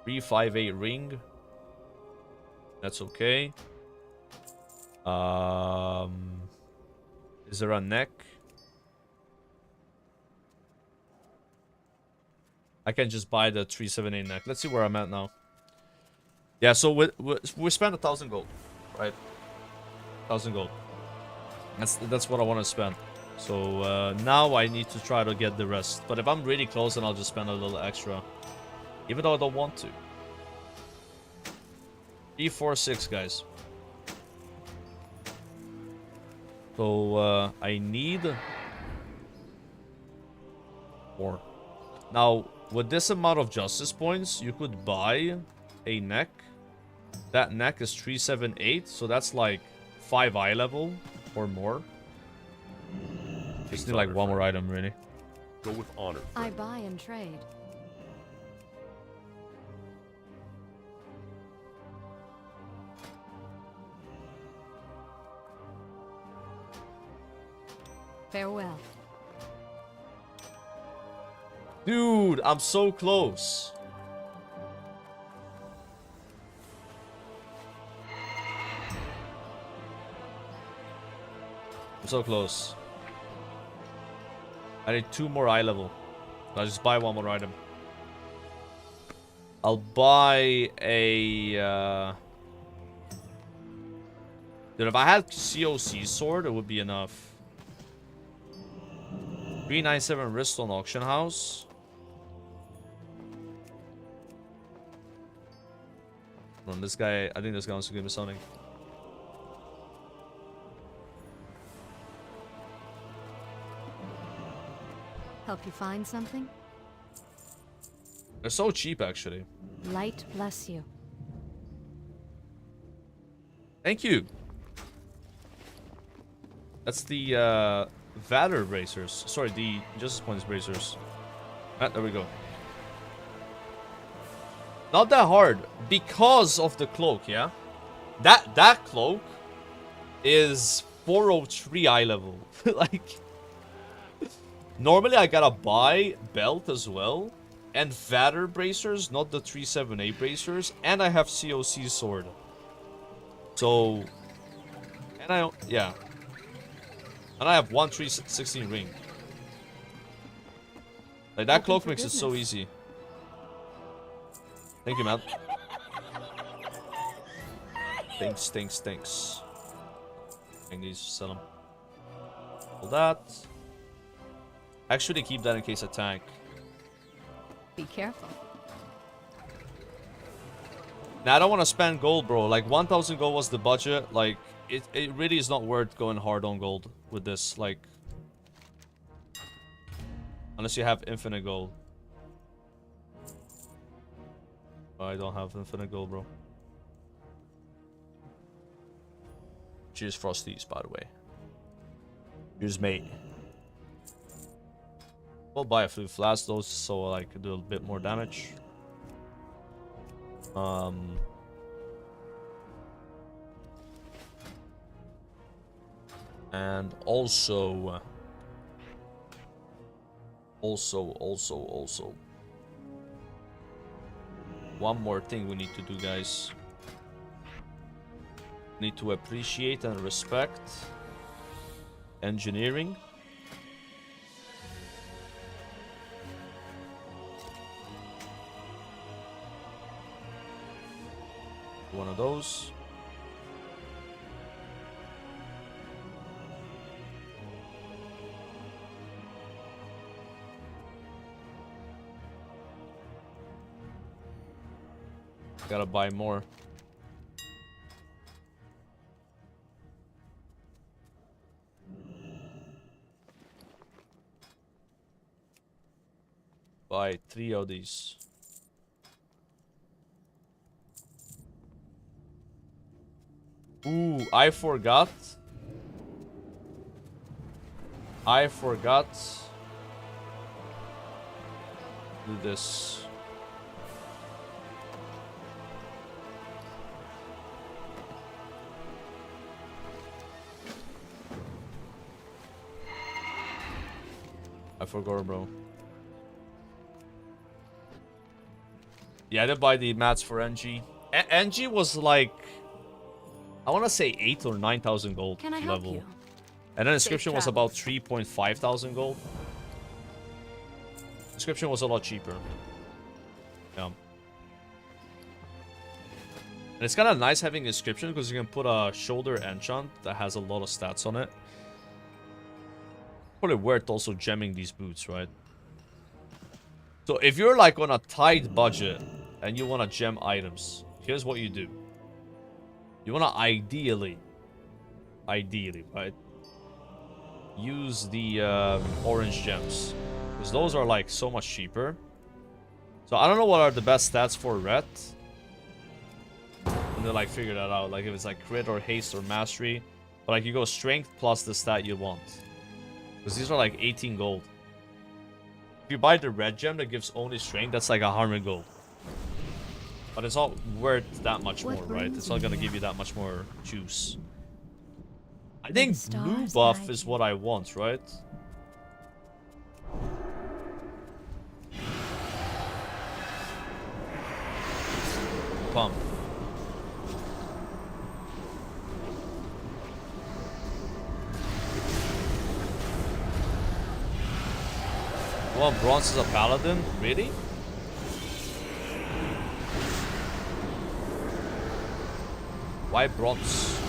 $358 ring. That's okay. Is there a neck? I can just buy the 378 neck. Let's see where I'm at now. Yeah, so we spent 1,000 gold, right? 1,000 gold. That's what I want to spend. So now I need to try to get the rest. But if I'm really close, then I'll just spend a little extra, even though I don't want to. 346, guys. So I need more. Now, with this amount of justice points, you could buy a neck. That neck is 378, so that's like 5 eye level or more. Just need like one more item, really. Go with honor. I buy and trade. Farewell. Dude, I'm so close. I'm so close. I need 2 more eye level. I'll just buy 1 more item. I'll buy a... Dude, if I had COC sword, it would be enough. 397 wrist on auction house. Hold on, this guy, I think this guy wants to give me something. Help you find something? They're so cheap, actually. Light bless you. Thank you. That's the Valor bracers. Sorry, the Justice Points bracers. Ah, there we go. Not that hard because of the cloak, yeah? That cloak is 403 eye level. Like, normally I gotta buy belt as well. And Valor bracers, not the 378 bracers. And I have COC sword. So, and yeah. And I have 1 316 ring. Like, that cloak makes it so easy. Thank you, man. Thanks. I need to sell them. All that. Actually, keep that in case I tank. Be careful. Now, I don't want to spend gold, bro. Like, 1,000 gold was the budget. Like, it really is not worth going hard on gold with this. Like, unless you have infinite gold. I don't have infinite gold, bro. Cheers, Frosties, by the way. Cheers, mate. We'll buy a few flasks, though, so I could do a bit more damage. And also, one more thing we need to do, guys. We need to appreciate and respect engineering. One of those. Gotta buy more. Buy 3 of these. Ooh, I forgot. Do this. I forgot, bro. Yeah, I did buy the mats for NG. NG was like, I want to say 8 or 9,000 gold Can I level. help you? And then inscription was Safe about 3.5 thousand gold. Inscription was a lot cheaper. Yeah. And it's kind of nice having inscription because you can put a shoulder enchant that has a lot of stats on it. Probably worth also gemming these boots, right? So if you're like on a tight budget and you want to gem items, here's what you do. You want to ideally, right? Use the orange gems. Because those are like so much cheaper. So I don't know what are the best stats for red. And then like figure that out. Like if it's like crit or haste or mastery. But like you go strength plus the stat you want. Because these are like 18 gold. If you buy the red gem that gives only strength, that's like 100 gold. But it's not worth that much more, right? It's not gonna give you that much more juice. I think blue buff is what I want, right? Pump. Well, bronze is a paladin? Really? Why bronze?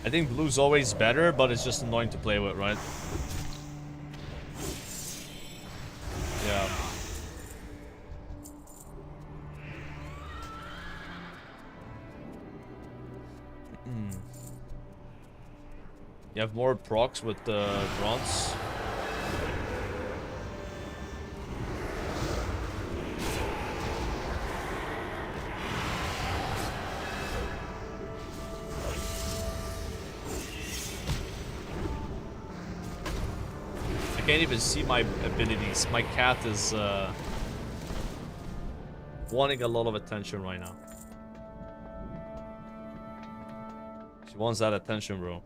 I think blue's always better, but it's just annoying to play with, right? Yeah. You have more procs with the bronze. I can't even see my abilities. My cat is wanting a lot of attention right now. She wants that attention, bro.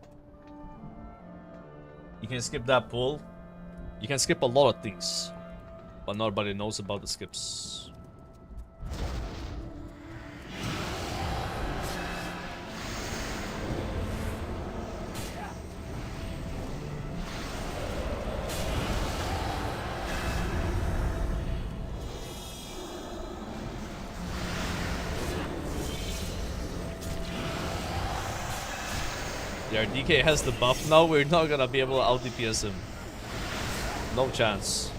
You can skip that pull. You can skip a lot of things. But nobody knows about the skips. Yeah, DK has the buff now. We're not gonna be able to out DPS him. No chance.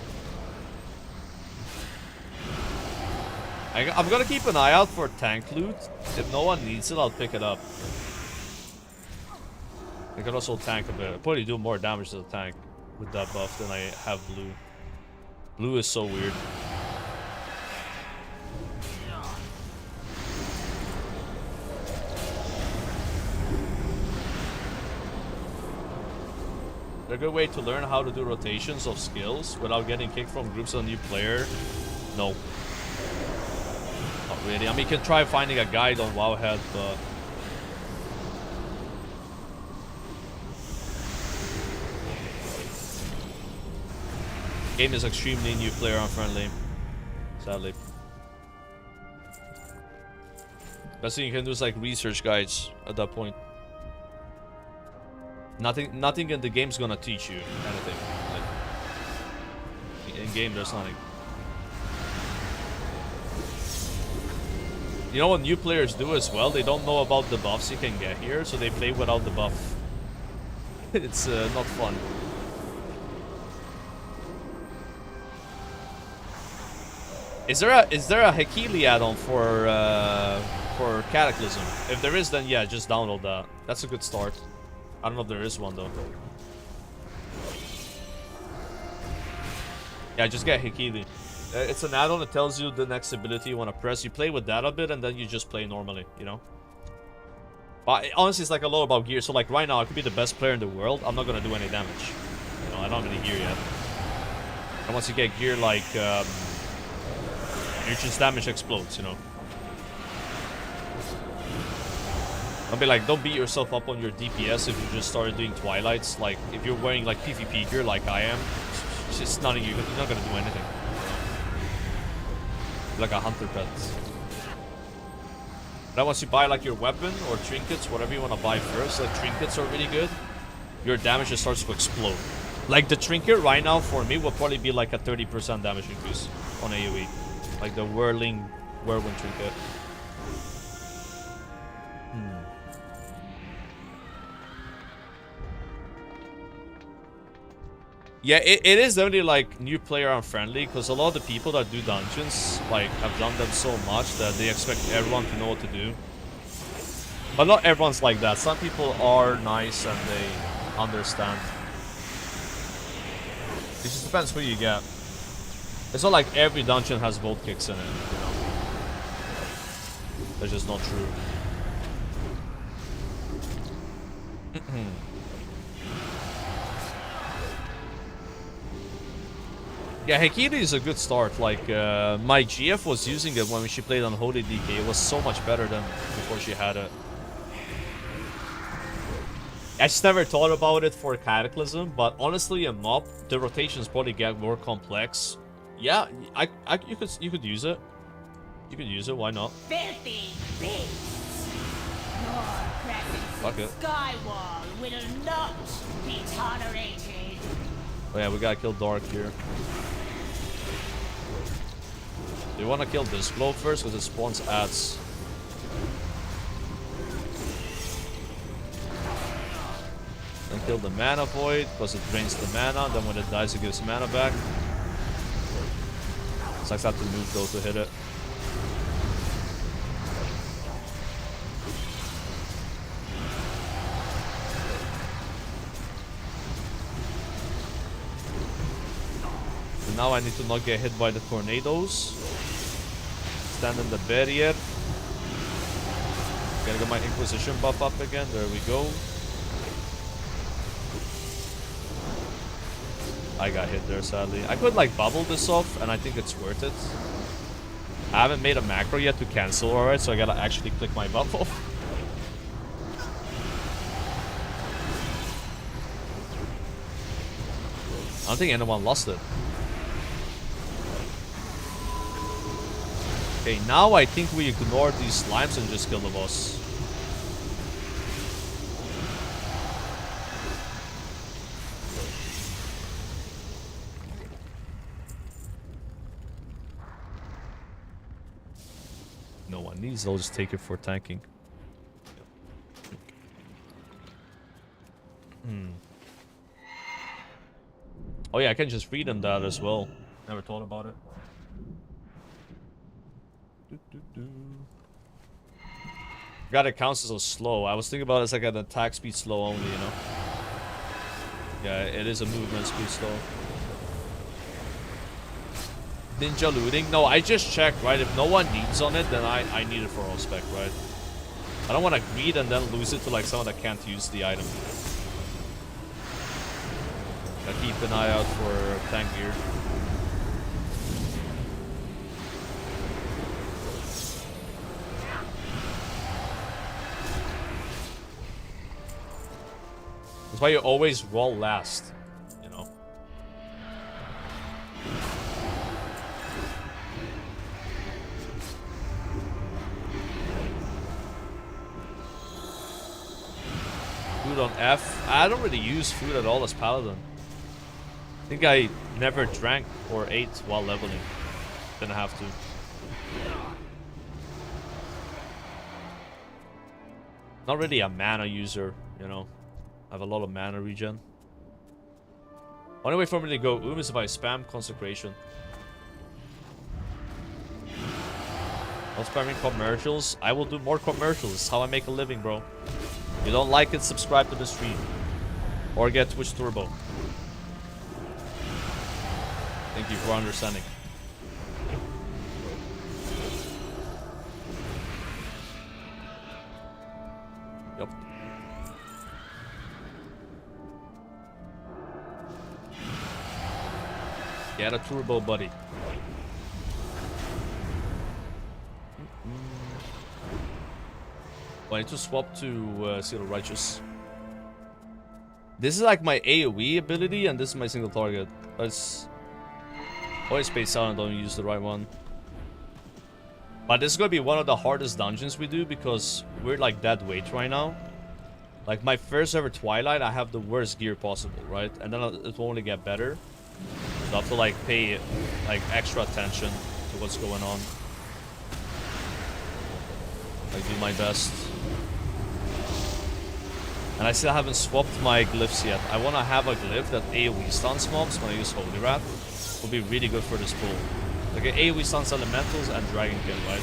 I'm gonna keep an eye out for tank loot. If no one needs it, I'll pick it up. I can also tank a bit. I probably do more damage to the tank with that buff than I have blue. Blue is so weird. A good way to learn how to do rotations of skills without getting kicked from groups of a new player? No. Not really. I mean, you can try finding a guide on Wowhead, but... game is extremely new player unfriendly. Sadly. Best thing you can do is like research guides at that point. Nothing in the game's gonna teach you anything. Like, in game, there's nothing. You know what new players do as well? They don't know about the buffs you can get here, so they play without the buff. It's not fun. Is there a Hekili add-on for Cataclysm? If there is, then yeah, just download that. That's a good start. I don't know if there is one though. Yeah, just get Hekili. It's an add-on that tells you the next ability you want to press. You play with that a bit, and then you just play normally, you know? But honestly, it's like a lot about gear. So like right now, I could be the best player in the world. I'm not going to do any damage. You know, I don't have any gear yet. And once you get gear like... your just damage explodes, you know? I'll be like, don't beat yourself up on your DPS if you just started doing Twilights. Like, if you're wearing like PvP gear like I am, it's just not you're not going to do anything. Like a hunter pet. Then once you buy like your weapon or trinkets, whatever you want to buy first, like trinkets are really good, your damage just starts to explode. Like the trinket right now for me will probably be like a 30% damage increase on AoE. Like the whirling whirlwind trinket. Yeah, it is only like new player unfriendly because a lot of the people that do dungeons like have done them so much that they expect everyone to know what to do. But not everyone's like that. Some people are nice and they understand. It just depends who you get. It's not like every dungeon has bolt kicks in it, you know. That's just not true. Yeah, Hekiri is a good start. Like, my GF was using it when she played on Holy DK. It was so much better than before she had it. I just never thought about it for Cataclysm, but honestly, in MOP, the rotations probably get more complex. Yeah, you could use it. You could use it. Why not? Filthy beasts! Your presence Fuck it. Skywall will not be tolerated. Oh yeah, we gotta kill Dark here. Do you want to kill this blow first because it spawns ads? Then kill the mana void because it drains the mana. Then when it dies, it gives mana back. Sucks have to move though to hit it. So now I need to not get hit by the tornadoes. Stand in the barrier. Gotta get my Inquisition buff up again. There we go. I got hit there, sadly. I could, like, bubble this off, and I think it's worth it. I haven't made a macro yet to cancel, alright, so I gotta actually click my buff off. I don't think anyone lost it. Okay, now I think we ignore these slimes and just kill the boss. No one needs, I'll just take it for tanking. Oh yeah, I can just read them that as well. Never thought about it. God, it counts as a slow. I was thinking about it as like an attack speed slow only, you know? Yeah, it is a movement speed slow. Ninja looting? No, I just checked, right? If no one needs on it, then I need it for all spec, right? I don't want to greed and then lose it to like someone that can't use the item. Gotta keep an eye out for tank gear. That's why you always roll last, you know? Food on F. I don't really use food at all as Paladin. I think I never drank or ate while leveling. Didn't have to. Not really a mana user, you know. I have a lot of mana regen. Only way for me to go is if I spam Consecration. Not spamming commercials. I will do more commercials. It's how I make a living, bro. If you don't like it, subscribe to the stream. Or get Twitch Turbo. Thank you for understanding. Yep. Get a turbo, buddy. Oh, I need to swap to Seal of Righteous. This is like my AoE ability, and this is my single target. That's always space out and don't use the right one. But this is gonna be one of the hardest dungeons we do because we're like dead weight right now. Like my first ever Twilight, I have the worst gear possible, right? And then it will only get better. So I have to like pay like extra attention to what's going on. Like do my best. And I still haven't swapped my glyphs yet. I want to have a glyph that AoE stuns mobs when I use Holy Wrath. Will be really good for this pool. Like an AoE stuns elementals and Dragonkin, right?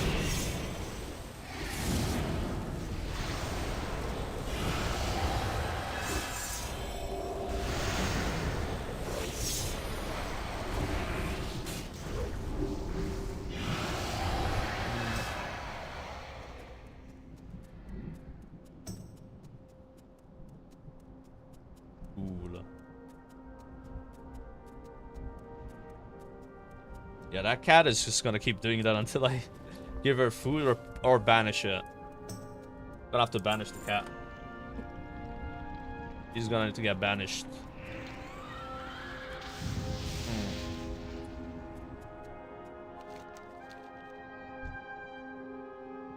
Yeah, that cat is just gonna keep doing that until I give her food or banish it. Gonna have to banish the cat. He's gonna need to get banished.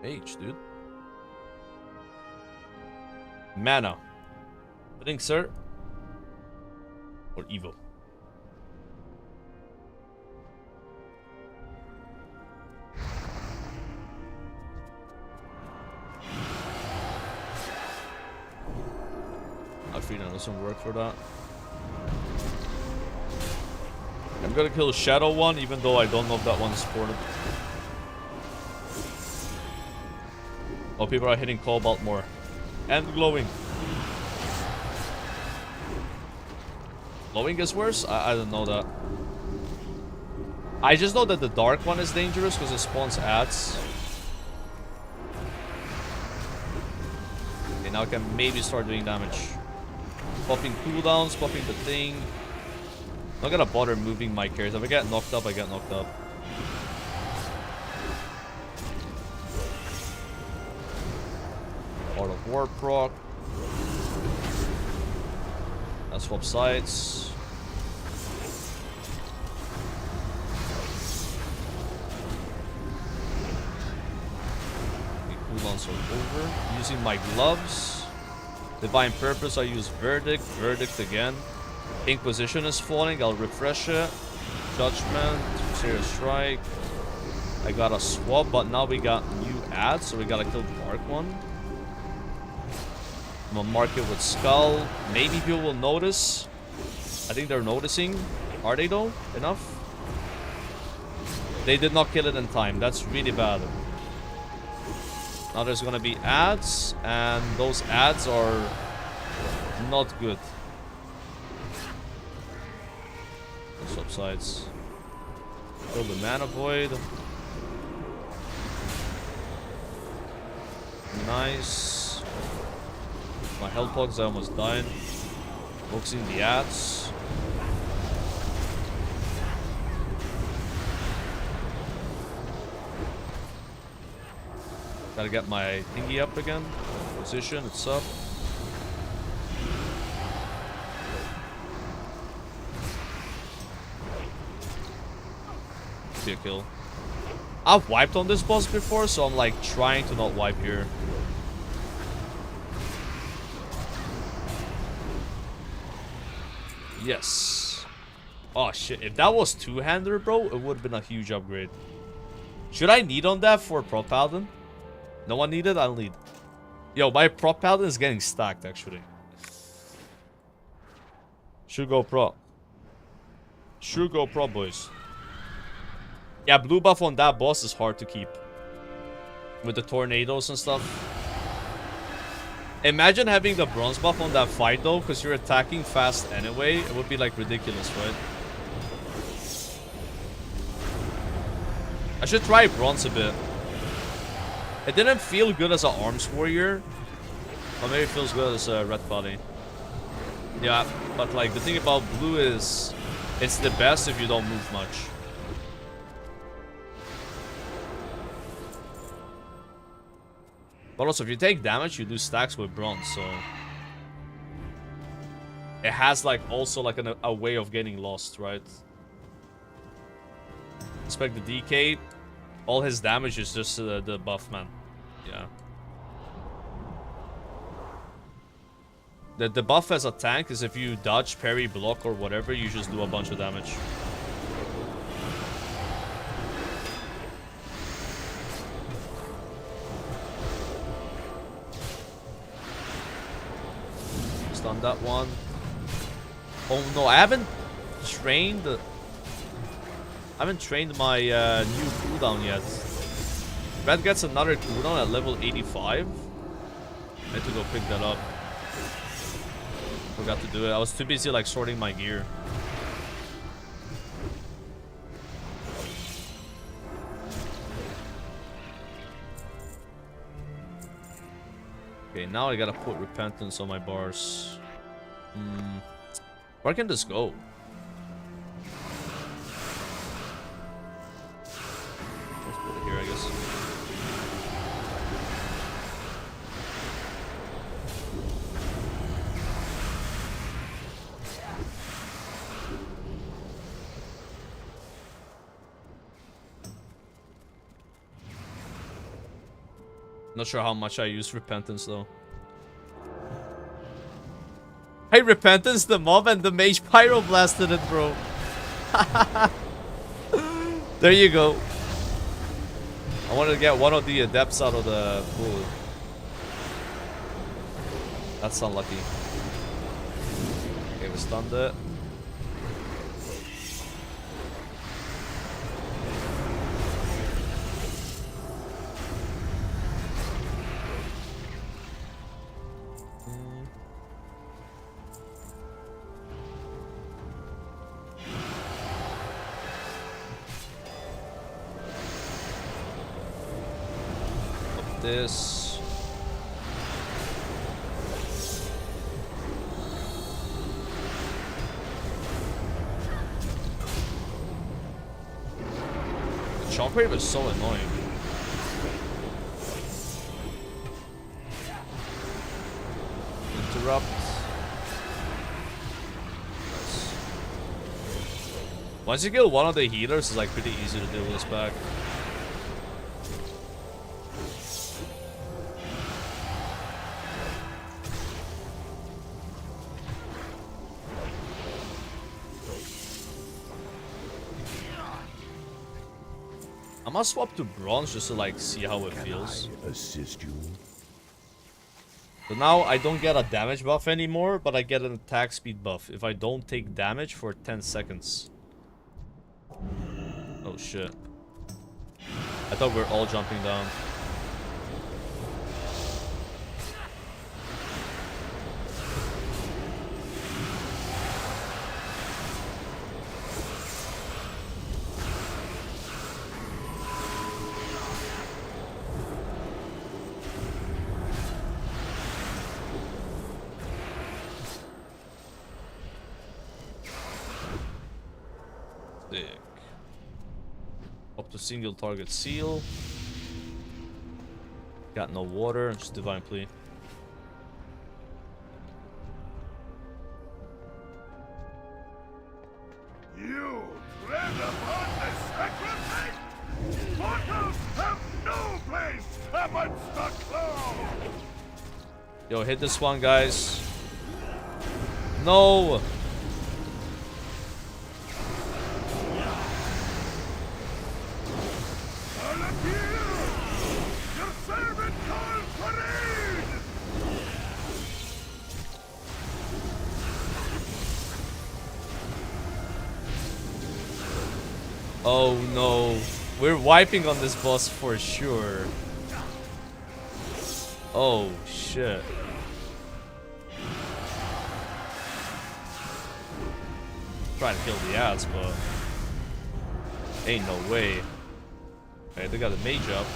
H, dude. Mana. I think, sir. Or Evo. Freedom doesn't work for that. I'm gonna kill Shadow one, even though I don't know if that one's supported. Oh, people are hitting Cobalt more. And Glowing. Glowing is worse? I don't know that. I just know that the Dark one is dangerous because it spawns ads. Okay, now I can maybe start doing damage. Popping cooldowns, popping the thing. Not gonna bother moving my carries. If I get knocked up, I get knocked up. Art of War proc. Let's swap sides. Okay, cooldowns are over. Using my gloves. Divine Purpose, I use Verdict. Verdict again. Inquisition is falling. I'll refresh it. Judgment. Serious Strike. I got a swap, but now we got new ads, so we gotta kill the Dark one. I'm gonna mark it with Skull. Maybe people will notice. I think they're noticing. Are they though? Enough? They did not kill it in time. That's really bad. Now there's gonna be ads, and those ads are not good. Swap sides. Kill the Mana Void. Nice. My health pods, I almost died. Focusing the ads. Gotta get my thingy up again. Position, it's up. See a kill. I've wiped on this boss before, so I'm like trying to not wipe here. Yes. Oh shit, if that was two-hander, bro, it would have been a huge upgrade. Should I need on that for Pro Paladin? No one needed? I'll need. Yo, my prop paladin is getting stacked, actually. Should go pro. Should go pro, boys. Yeah, blue buff on that boss is hard to keep. With the tornadoes and stuff. Imagine having the bronze buff on that fight, though, because you're attacking fast anyway. It would be, like, ridiculous, right? I should try bronze a bit. It didn't feel good as an arms warrior. Or maybe it feels good as a red body. Yeah, but like the thing about blue is it's the best if you don't move much. But also if you take damage, you do stacks with bronze, so it has like also like a way of getting lost, right? Expect the DK. All his damage is just the buff, man. Yeah. The buff as a tank is if you dodge, parry, block, or whatever, you just do a bunch of damage. Stun that one. Oh no, I haven't trained my new cooldown yet. Red gets another cooldown at level 85. I need to go pick that up. Forgot to do it. I was too busy like sorting my gear. Okay, now I gotta put repentance on my bars. Where can this go? Let's put it here, I guess. Not sure how much I use repentance though. Hey, repentance, the mob and the mage pyroblasted it, bro. There you go. I wanted to get one of the adepts out of the pool. That's unlucky. Okay, we stunned it. This. The shockwave is so annoying. Interrupt. Nice. Once you kill one of the healers, it's like pretty easy to deal with this back. I must swap to bronze just to like see how it feels. Can I assist you? So now I don't get a damage buff anymore, but I get an attack speed buff if I don't take damage for 10 seconds. Oh shit. I thought we were all jumping down. Up to single target seal. Got no water, just divine plea. You tread upon the sacred night! Mortals have no place amongst the clouds! Yo, hit this one, guys. No! Your servant calls for aid! Oh no. We're wiping on this boss for sure. Oh shit. Trying to kill the ads, but ain't no way. Okay, they got a mage up.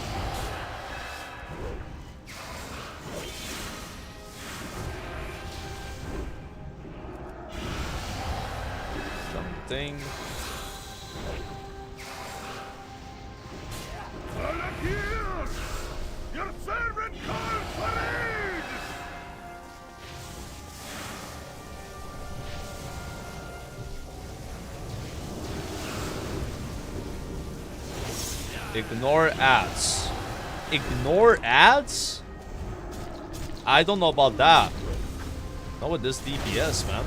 Something. Your servant calls for aid! Ignore ads. Ignore ads? I don't know about that. Not with this DPS, man.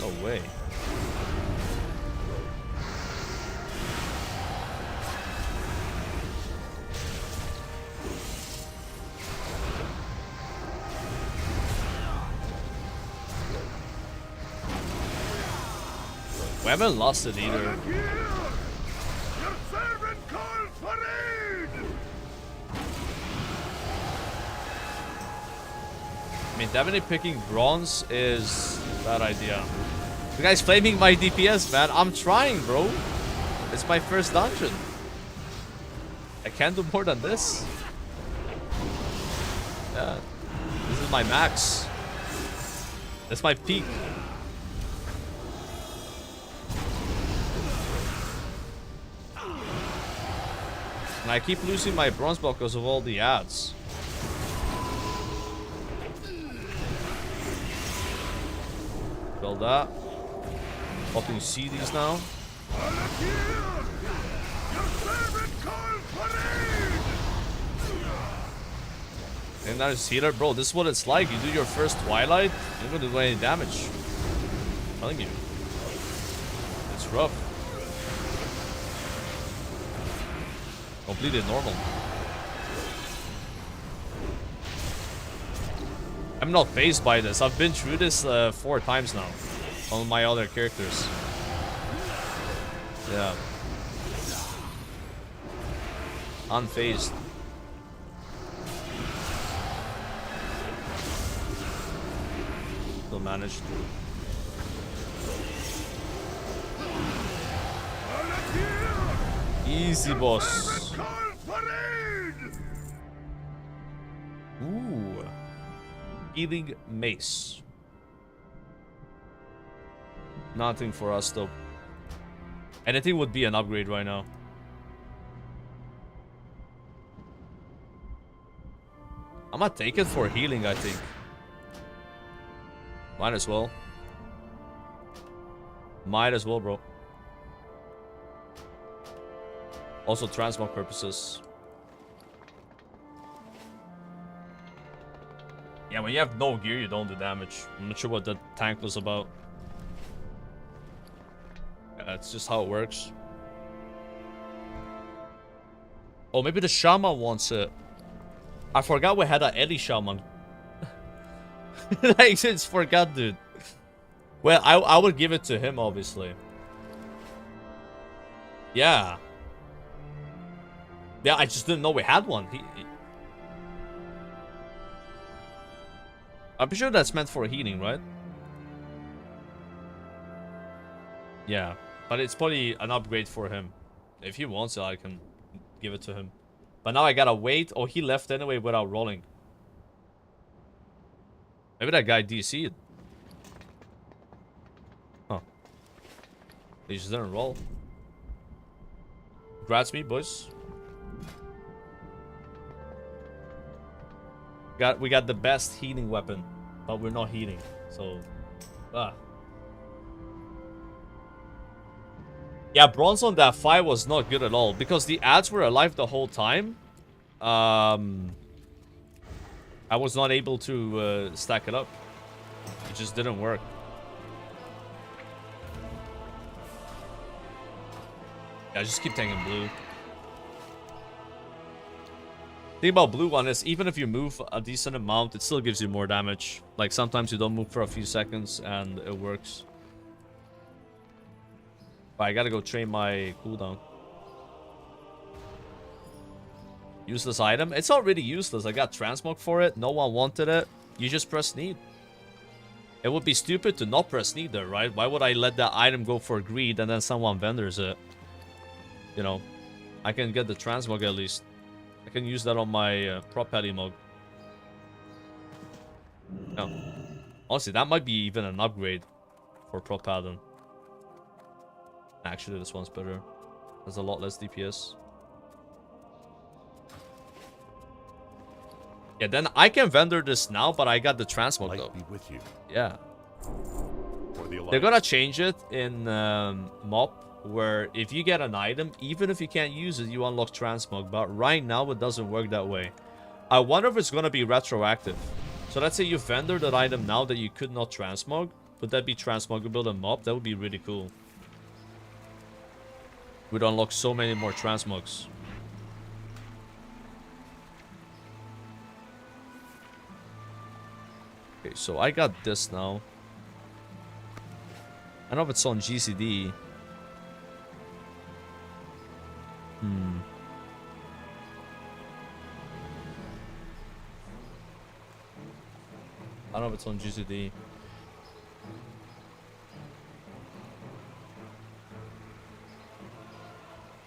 No way. We haven't lost it either. Your servant calls for aid! I mean, definitely picking bronze is a bad idea. The guy's flaming my DPS, man. I'm trying, bro. It's my first dungeon. I can't do more than this. Yeah. This is my max. That's my peak. And I keep losing my bronze belt because of all the ads. Build that. Hoping you see these now. And that is healer. Bro, this is what it's like. You do your first Twilight, you're not gonna do any damage. I'm telling you. It's rough. Completely normal. I'm not phased by this. I've been through this 4 times now on my other characters. Yeah. Unfazed. Still managed. Easy, boss. Ooh. Healing mace. Nothing for us though. Anything would be an upgrade right now. I'm gonna take it for healing, I think. Might as well. Might as well, bro. Also transmog purposes. Yeah, when you have no gear, you don't do damage. I'm not sure what the tank was about. Yeah, that's just how it works. Oh, maybe the shaman wants it. I forgot we had an Ellie shaman. I just forgot, dude. Well, I would give it to him, obviously. Yeah. Yeah, I just didn't know we had one. I'm sure that's meant for healing, right? Yeah, but it's probably an upgrade for him. If he wants it, I can give it to him. But now I gotta wait. Oh, he left anyway without rolling. Maybe that guy DC'd. Huh. He just didn't roll. Congrats me, boys. We got the best healing weapon, but we're not healing, so yeah, bronze on that fight was not good at all because the ads were alive the whole time. I was not able to stack it up. It just didn't work. Yeah, just keep taking blue. Thing about blue one is even if you move a decent amount, it still gives you more damage. Like sometimes you don't move for a few seconds and it works. But I gotta go train my cooldown. Useless item? It's not really useless. I got transmog for it. No one wanted it. You just press need. It would be stupid to not press need there, right? Why would I let that item go for greed and then someone vendors it? You know, I can get the transmog at least. I can use that on my prop pally mug. No. Honestly, that might be even an upgrade for prop paladin. Actually, this one's better. There's a lot less DPS. Yeah, then I can vendor this now, but I got the transmog though. Be with you. Yeah. For the They're gonna change it in MOP, where if you get an item, even if you can't use it, you unlock transmog. But right now, it doesn't work that way. I wonder if it's gonna be retroactive. So let's say you vendor that item now that you could not transmog. Would that be transmogable in MOP? That would be really cool. We'd unlock so many more transmogs. Okay, so I got this now. I don't know if it's on GCD. I don't know if it's on GCD.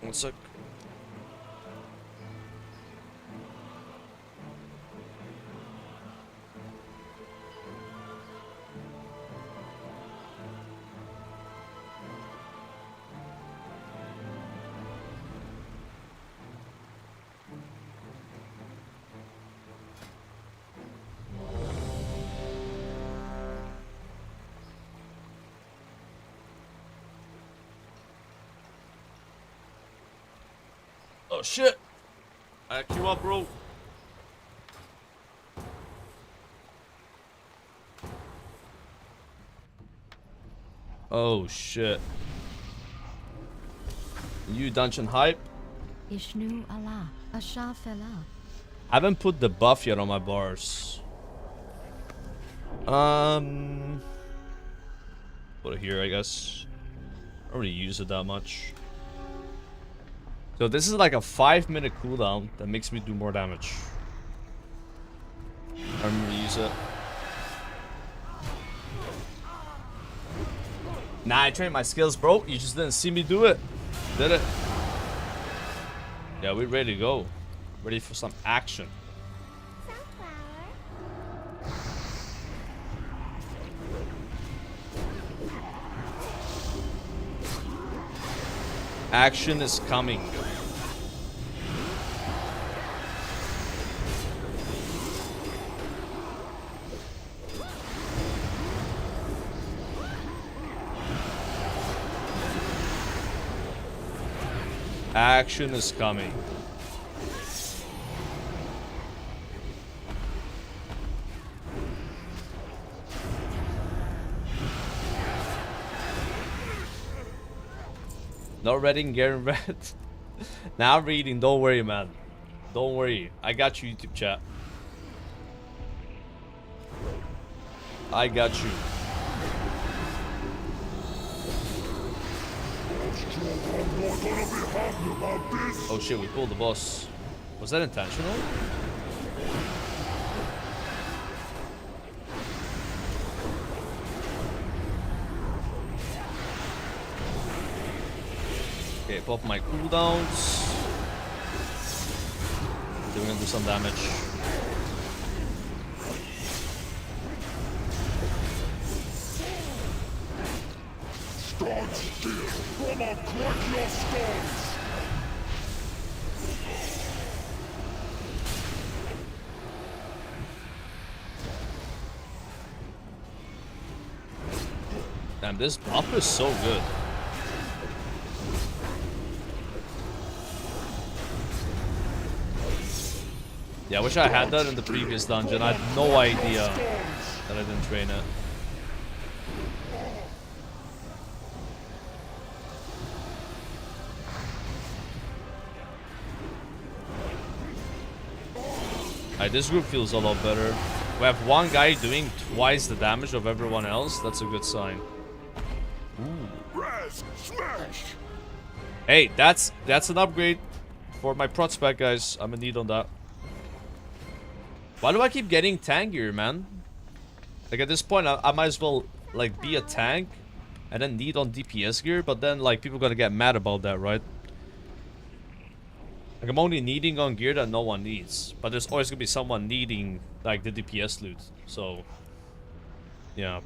One sec. Oh shit! I queue up, bro. Oh shit. You dungeon hype? Ishnu Allah, Asha Fela. I haven't put the buff yet on my bars. Put it here, I guess. I don't really use it that much. So this is like a 5-minute cooldown that makes me do more damage. I don't really use it. Nah, I trained my skills, bro. You just didn't see me do it. Did it? Yeah, we're ready to go. Ready for some action. Action is coming. Action is coming. Not reading, getting read. Now I'm reading. Don't worry, man. Don't worry. I got you, YouTube chat. I got you. Oh shit, we pulled the boss. Was that intentional? Okay, pop my cooldowns. Then we're gonna do some damage. Stand still, or I'll crack your skulls! Damn, this buff is so good. Yeah, I wish I had that in the previous dungeon. I had no idea that I didn't train it. Alright, this group feels a lot better. We have one guy doing twice the damage of everyone else. That's a good sign. Raz, smash! Hey, that's an upgrade for my prot spec, guys. I'm in need on that. Why do I keep getting tankier, man? Like, at this point, I might as well, like, be a tank and then need on DPS gear, but then, like, people gonna get mad about that, right? Like, I'm only needing on gear that no one needs, but there's always gonna be someone needing, like, the DPS loot, so, yeah.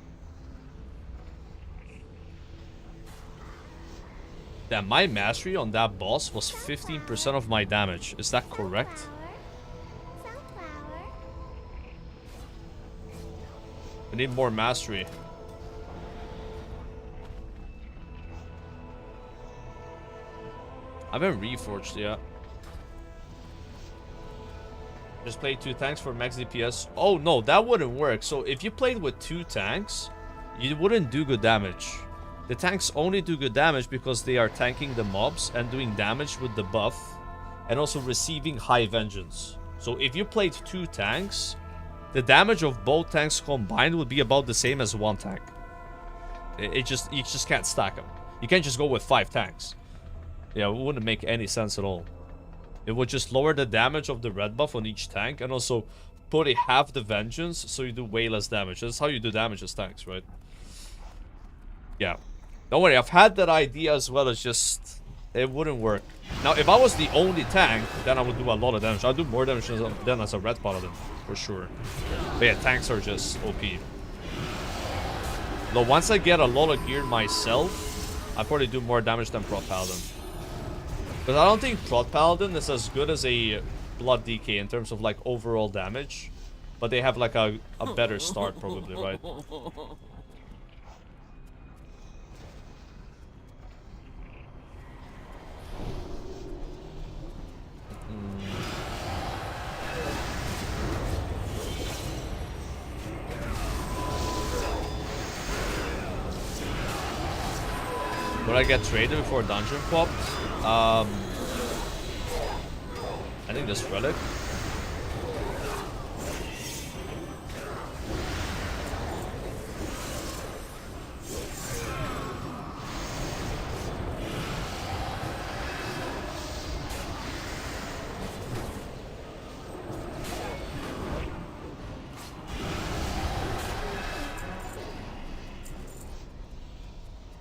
Damn, my mastery on that boss was 15% of my damage. Is that correct? I need more mastery. I haven't reforged yet. Just play 2 tanks for max DPS. Oh no, that wouldn't work. So if you played with 2 tanks, you wouldn't do good damage. The tanks only do good damage because they are tanking the mobs and doing damage with the buff and also receiving high vengeance. So if you played 2 tanks, the damage of both tanks combined would be about the same as 1 tank. You just can't stack them. You can't just go with 5 tanks. Yeah, it wouldn't make any sense at all. It would just lower the damage of the red buff on each tank and also put half the vengeance so you do way less damage. That's how you do damage as tanks, right? Yeah. Don't worry, I've had that idea as well. It's just, it wouldn't work. Now, if I was the only tank, then I would do a lot of damage. I'd do more damage than as a red paladin, for sure. But yeah, tanks are just OP. Though once I get a lot of gear myself, I probably do more damage than prot paladin. Because I don't think prot paladin is as good as a blood DK in terms of like overall damage. But they have like a better start probably, right? Would I get traded before dungeon popped? I think this relic.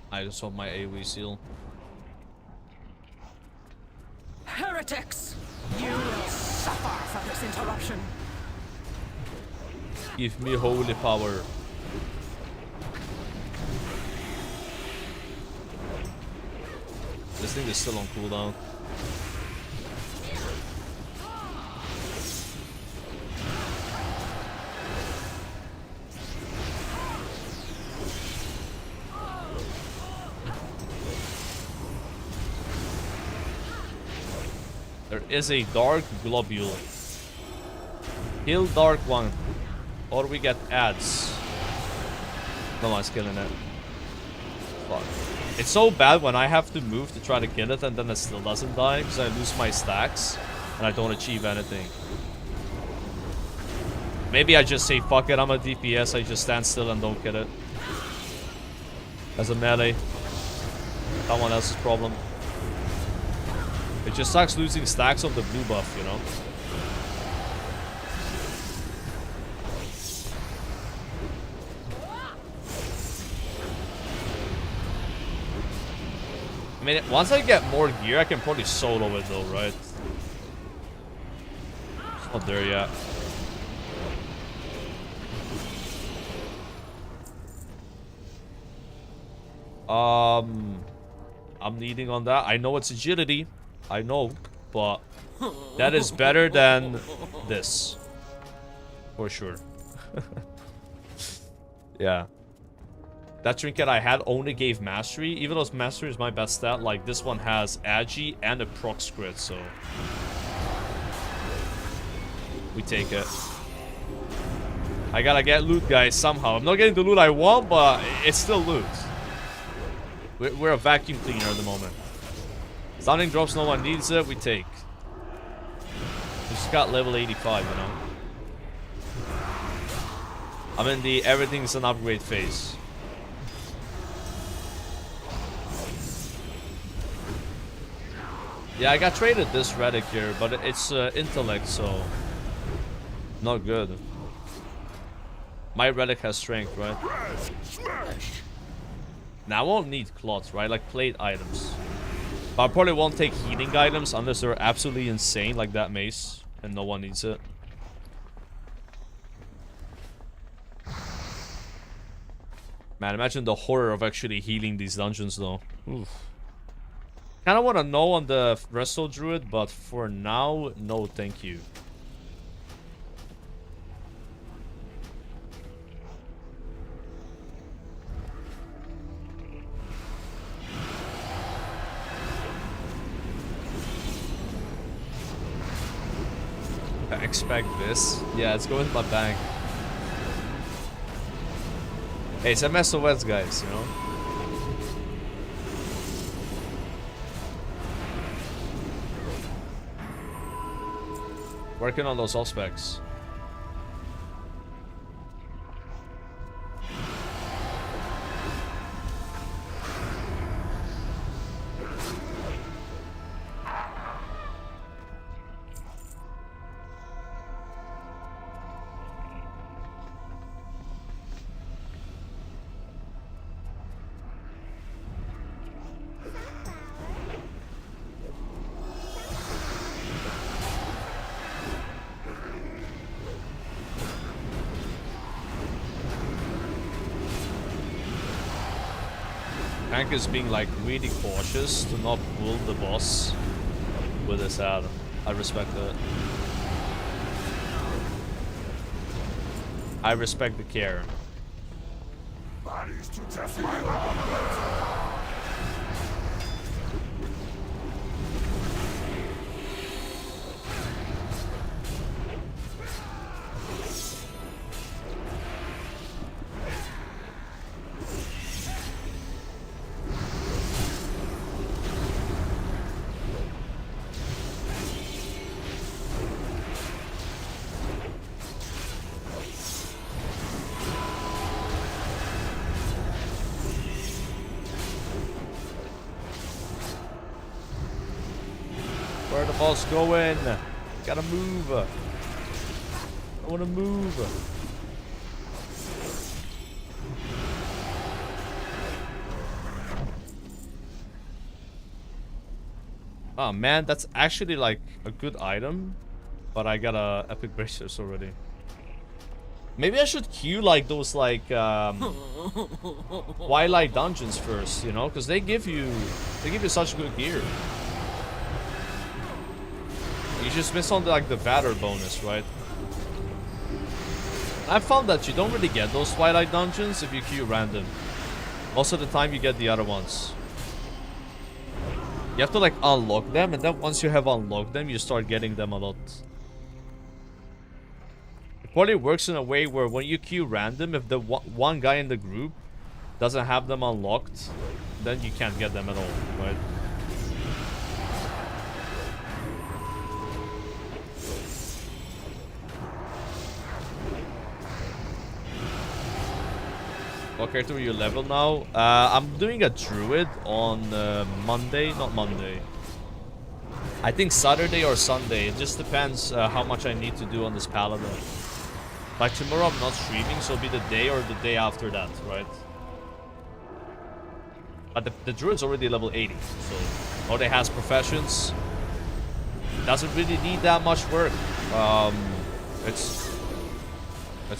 I just want my AoE seal. Heretics! You will suffer for this interruption. Give me holy power. This thing is still on cooldown. There is a dark globule. Kill dark one, or we get ads. No one's killing it. Fuck. It's so bad when I have to move to try to kill it and then it still doesn't die because I lose my stacks and I don't achieve anything. Maybe I just say fuck it, I'm a DPS, I just stand still and don't kill it. As a melee. Someone else's problem. It just sucks losing stacks of the blue buff, you know? I mean, once I get more gear, I can probably solo it though, right? It's not there yet. I'm needing on that. I know it's agility. I know, but that is better than this. For sure. Yeah. That trinket I had only gave mastery. Even though mastery is my best stat, like this one has agi and a proc crit, so we take it. I gotta get loot, guys, somehow. I'm not getting the loot I want, but it's still loot. We're a vacuum cleaner at the moment. Stunning drops, no one needs it, we take. We just got level 85, you know. I'm in the everything's an upgrade phase. Yeah, I got traded this relic here, but it's intellect, so not good. My relic has strength, right? Now I won't need clots, right? Like plate items. But I probably won't take healing items unless they're absolutely insane, like that mace, and no one needs it. Man, imagine the horror of actually healing these dungeons, though. Oof. Kind of want to know on the Resto Druid, but for now, no thank you. I expect this. Yeah, it's going to my bank. Hey, it's MSOS, guys, you know? Working on those off specs. Hank is being like really cautious to not pull the boss with his ad. I respect that. I respect the care. Bodies to test my armament. Where the boss going? Gotta move. I wanna move. Oh man, that's actually like a good item, but I got a epic bracers already. Maybe I should queue like those like Twilight dungeons first, you know, because they give you such good gear. You just miss on the, like the Vader bonus, right? I found that you don't really get those Twilight dungeons if you queue random. Most of the time you get the other ones. You have to like unlock them, and then once you have unlocked them, you start getting them a lot. It probably works in a way where when you queue random, if the one guy in the group doesn't have them unlocked, then you can't get them at all, right? What character are you level now? I'm doing a druid on Monday, not Monday. I think Saturday or Sunday. It just depends how much I need to do on this Paladin. Like tomorrow I'm not streaming, so it'll be the day or the day after that, right? But the druid's already level 80, so already has professions. Doesn't really need that much work. It's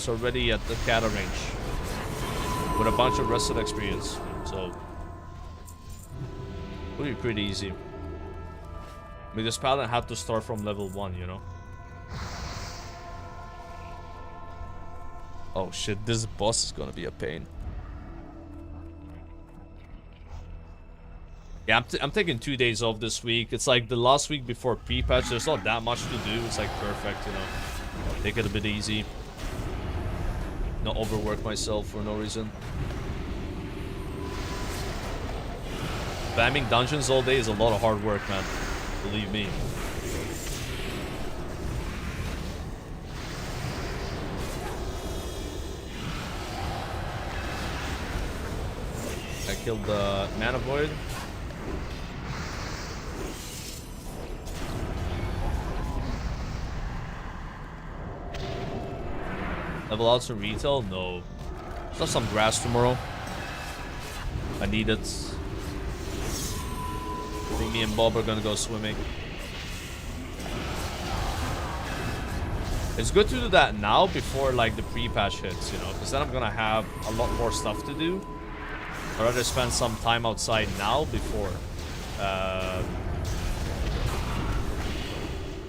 already at the Cata range with a bunch of rested experience, so it'll be pretty easy. I mean, this Paladin had to start from level 1, you know. Oh shit, this boss is gonna be a pain. Yeah, I'm taking 2 days off this week. It's like the last week before pre-patch. There's not that much to do. It's like perfect, you know. Take it a bit easy. Not overwork myself for no reason. Spamming dungeons all day is a lot of hard work, man. Believe me. kill the Mana Void. Level out to retail? No. Let's have some grass tomorrow. I need it. I think me and Bob are gonna go swimming. It's good to do that now before like the pre-patch hits, you know, because then I'm gonna have a lot more stuff to do. I'd rather spend some time outside now before.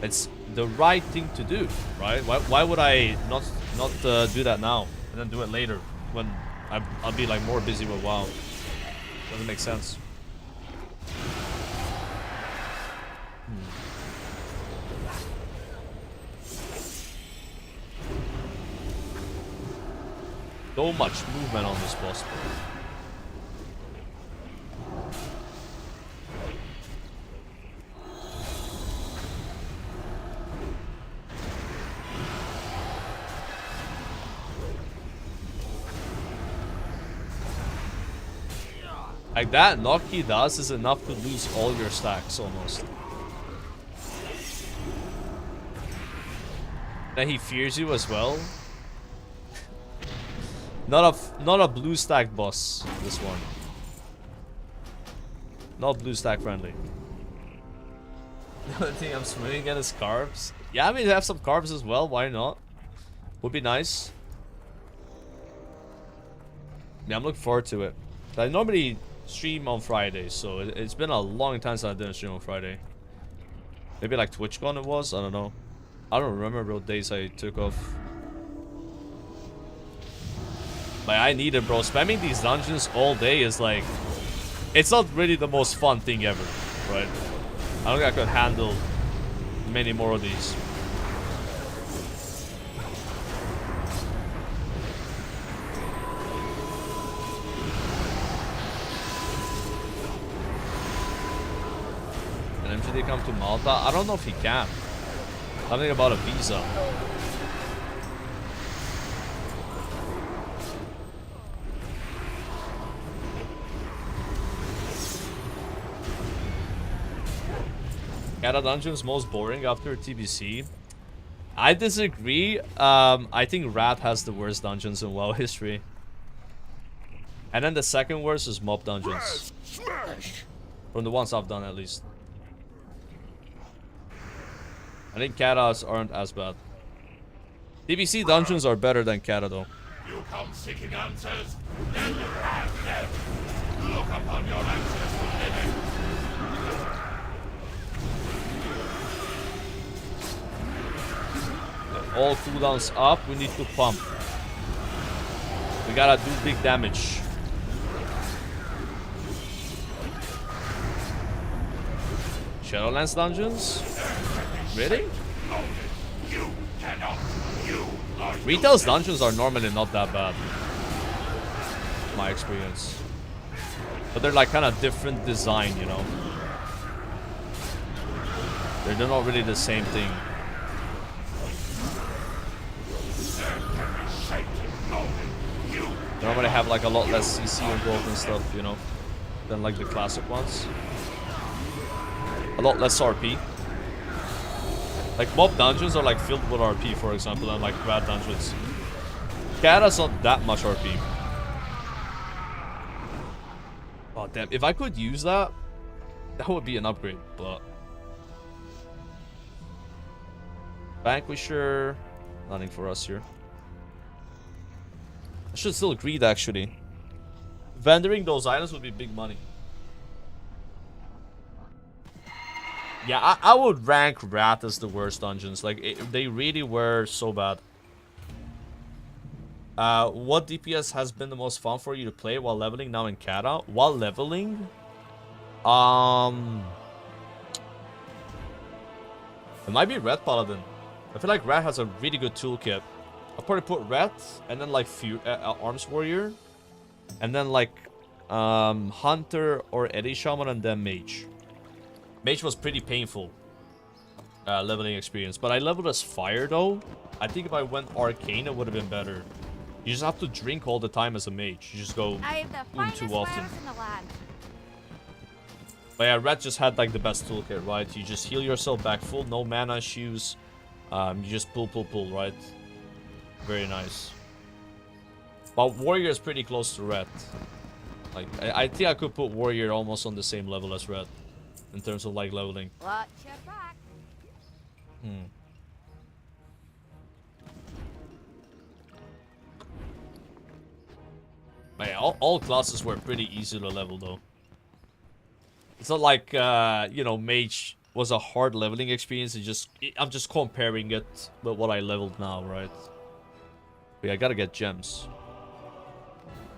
It's the right thing to do, right? Why would I not do that now and then do it later when I'll be like more busy with WoW? Doesn't make sense. So much movement on this boss. Like that knock he does is enough to lose all your stacks almost. Then he fears you as well. Not a blue stack boss, this one. Not blue stack friendly. The only thing I'm swimming again is carbs. Yeah, I mean, have some carbs as well, why not? Would be nice. Yeah, I'm looking forward to it. I normally stream on Fridays, so it's been a long time since I didn't stream on Friday. Maybe like TwitchCon it was, I don't know. I don't remember what days I took off. Like, I need it, bro. Spamming these dungeons all day is like... It's not really the most fun thing ever, right? I don't think I could handle many more of these. And MGD come to Malta? I don't know if he can. Something about a visa. Kata dungeon's most boring after TBC. I disagree. I think Rat has the worst dungeons in WoW history. And then the second worst is mob dungeons. From the ones I've done at least. I think Katas aren't as bad. TBC dungeons are better than Kata though. You come seeking answers, then you have them. Look upon your answers for living. All cooldowns up, we need to pump. We gotta do big damage. Shadowlands dungeons? Really? Retail's dungeons are normally not that bad. My experience. But they're like kind of different design, you know. They're not really the same thing. They normally have like a lot less CC involved and stuff, you know, than like the classic ones. A lot less RP. Like mob dungeons are like filled with RP, for example, and like rat dungeons. Kata's not that much RP. Oh damn, if I could use that, that would be an upgrade, but... Vanquisher, nothing for us here. I should still greed actually. Vendoring those items would be big money. Yeah, I would rank Rat as the worst dungeons. Like, they really were so bad. What DPS has been the most fun for you to play while leveling now in Kata? While leveling? It might be Red Paladin. I feel like Rat has a really good toolkit. I'll probably put Rat, and then like Arms Warrior, and then like Hunter or Eddie Shaman, and then Mage. Mage was pretty painful leveling experience, but I leveled as Fire though. I think if I went Arcane it would have been better. You just have to drink all the time as a mage. You just go I have the finest too often. wares in the land. But yeah, Red just had like the best toolkit, right? You just heal yourself back full, no mana issues. You just pull, right? Very nice. But Warrior is pretty close to Red. Like, I think I could put Warrior almost on the same level as Red. In terms of like leveling. Watch your back. But yeah, all classes were pretty easy to level though. It's not like, you know, Mage was a hard leveling experience. I'm just comparing it with what I leveled now, right? But yeah, I gotta get gems.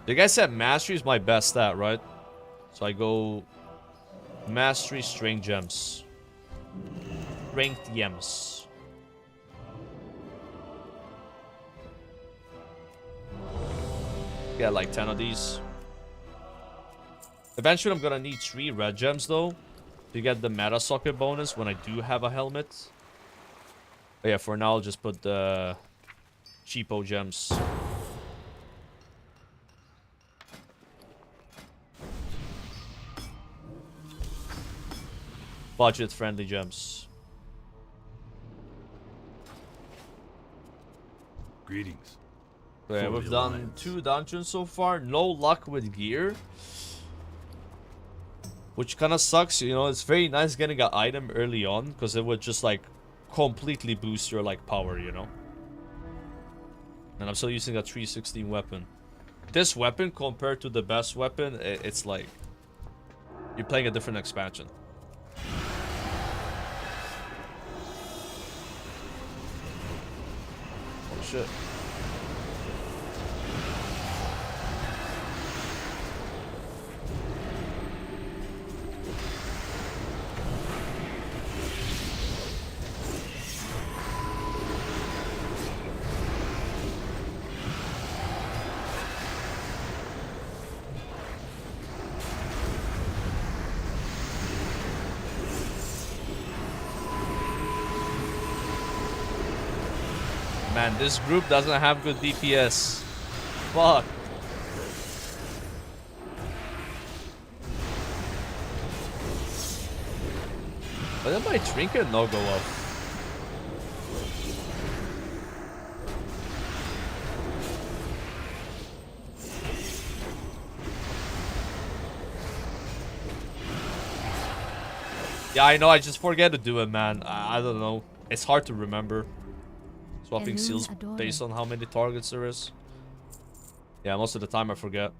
The guy said Mastery is my best stat, right? So I go Mastery, Strength Gems. Strength Gems. Get like 10 of these. Eventually I'm gonna need 3 red gems though to get the meta socket bonus when I do have a helmet. But yeah, for now I'll just put the cheapo gems. Budget friendly gems. Greetings. So yeah, we've done 2 dungeons so far. No luck with gear. Which kind of sucks, you know. It's very nice getting an item early on, because it would just like completely boost your like power, you know. And I'm still using a 316 weapon. This weapon compared to the best weapon, it's like you're playing a different expansion. Oh shit. Man, this group doesn't have good DPS. Fuck. Why did my trinket not go up? Yeah, I know, I just forget to do it, man. I don't know. It's hard to remember. Swapping seals based on how many targets there is. Yeah, most of the time I forget.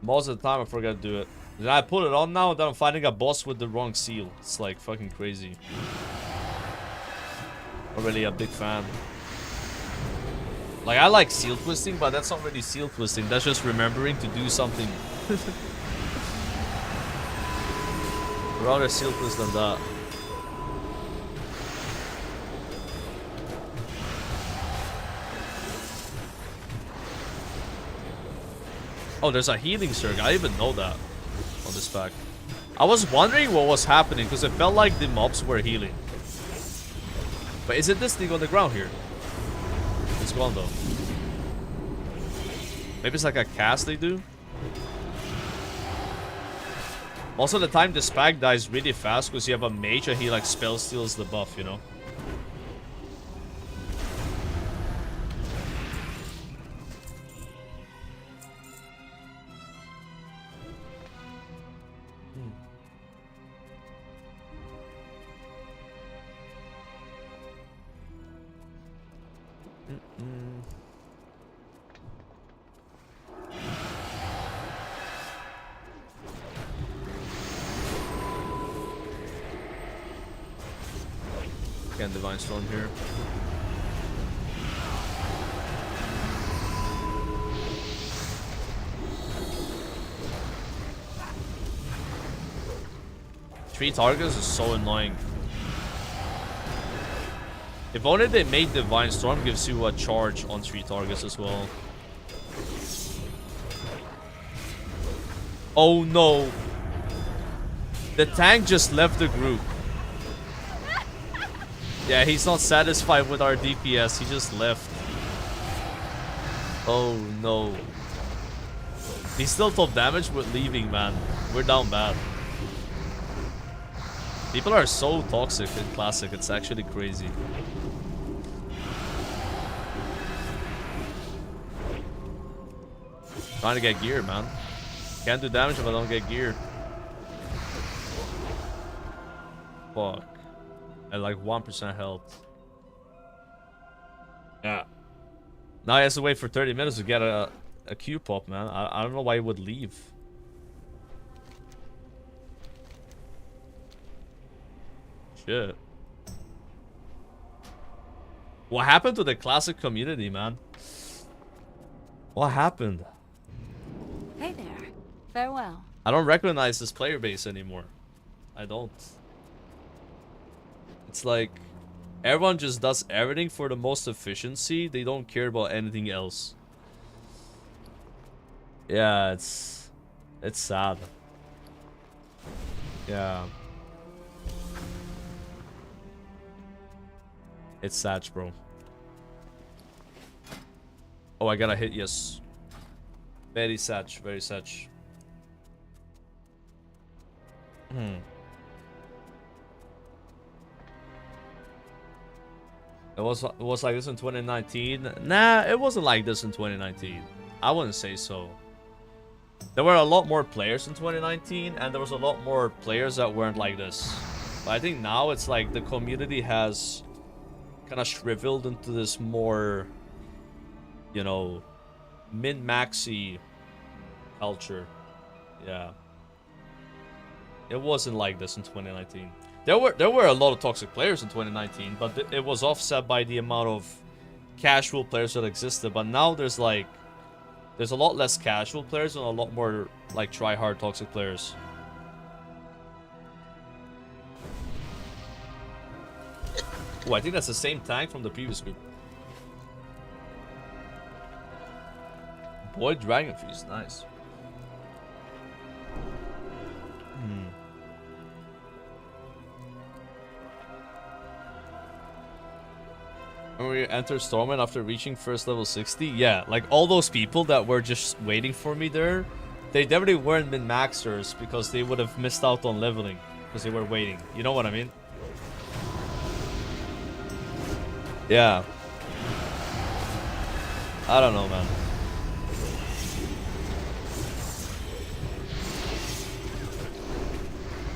Most of the time I forget to do it. Then I put it on now, then I'm finding a boss with the wrong seal. It's like fucking crazy. I'm really a big fan. Like, I like seal twisting, but that's not really seal twisting. That's just remembering to do something. Rather seal twist than that. Oh, there's a healing circle. I didn't even know that on this pack. I was wondering what was happening because it felt like the mobs were healing. But is it this thing on the ground here? It's gone though. Maybe it's like a cast they do. Most of the time this pack dies really fast because you have a mage and he like spell steals the buff, you know? Again, Divine Storm here. Three targets is so annoying. If only they made Divine Storm gives you a charge on 3 targets as well. Oh no. The tank just left the group. Yeah, he's not satisfied with our DPS. He just left. Oh no. He's still top damage with leaving, man. We're down bad. People are so toxic in Classic. It's actually crazy. Trying to get gear, man. Can't do damage if I don't get gear. Fuck. At like 1% health. Yeah. Now he has to wait for 30 minutes to get a Q pop, man. I don't know why he would leave. Shit. What happened to the Classic community, man? What happened? Hey there. Farewell. I don't recognize this player base anymore. I don't. It's like everyone just does everything for the most efficiency. They don't care about anything else. Yeah, it's sad. Yeah. It's sad, bro. Oh, I gotta hit yes. Very sad, very sad. It was like this in 2019. Nah, it wasn't like this in 2019. I wouldn't say so. There were a lot more players in 2019, and there was a lot more players that weren't like this. But I think now it's like the community has kind of shriveled into this more, you know, min-maxy culture. Yeah. It wasn't like this in 2019. There were a lot of toxic players in 2019, but it was offset by the amount of casual players that existed. But now there's a lot less casual players and a lot more like try-hard toxic players. Oh, I think that's the same tank from the previous group. Boy, Dragon Feast, nice. When we enter Stormwind after reaching first level 60, yeah, like all those people that were just waiting for me there, they definitely weren't min-maxers because they would have missed out on leveling because they were waiting. You know what I mean? Yeah. I don't know, man.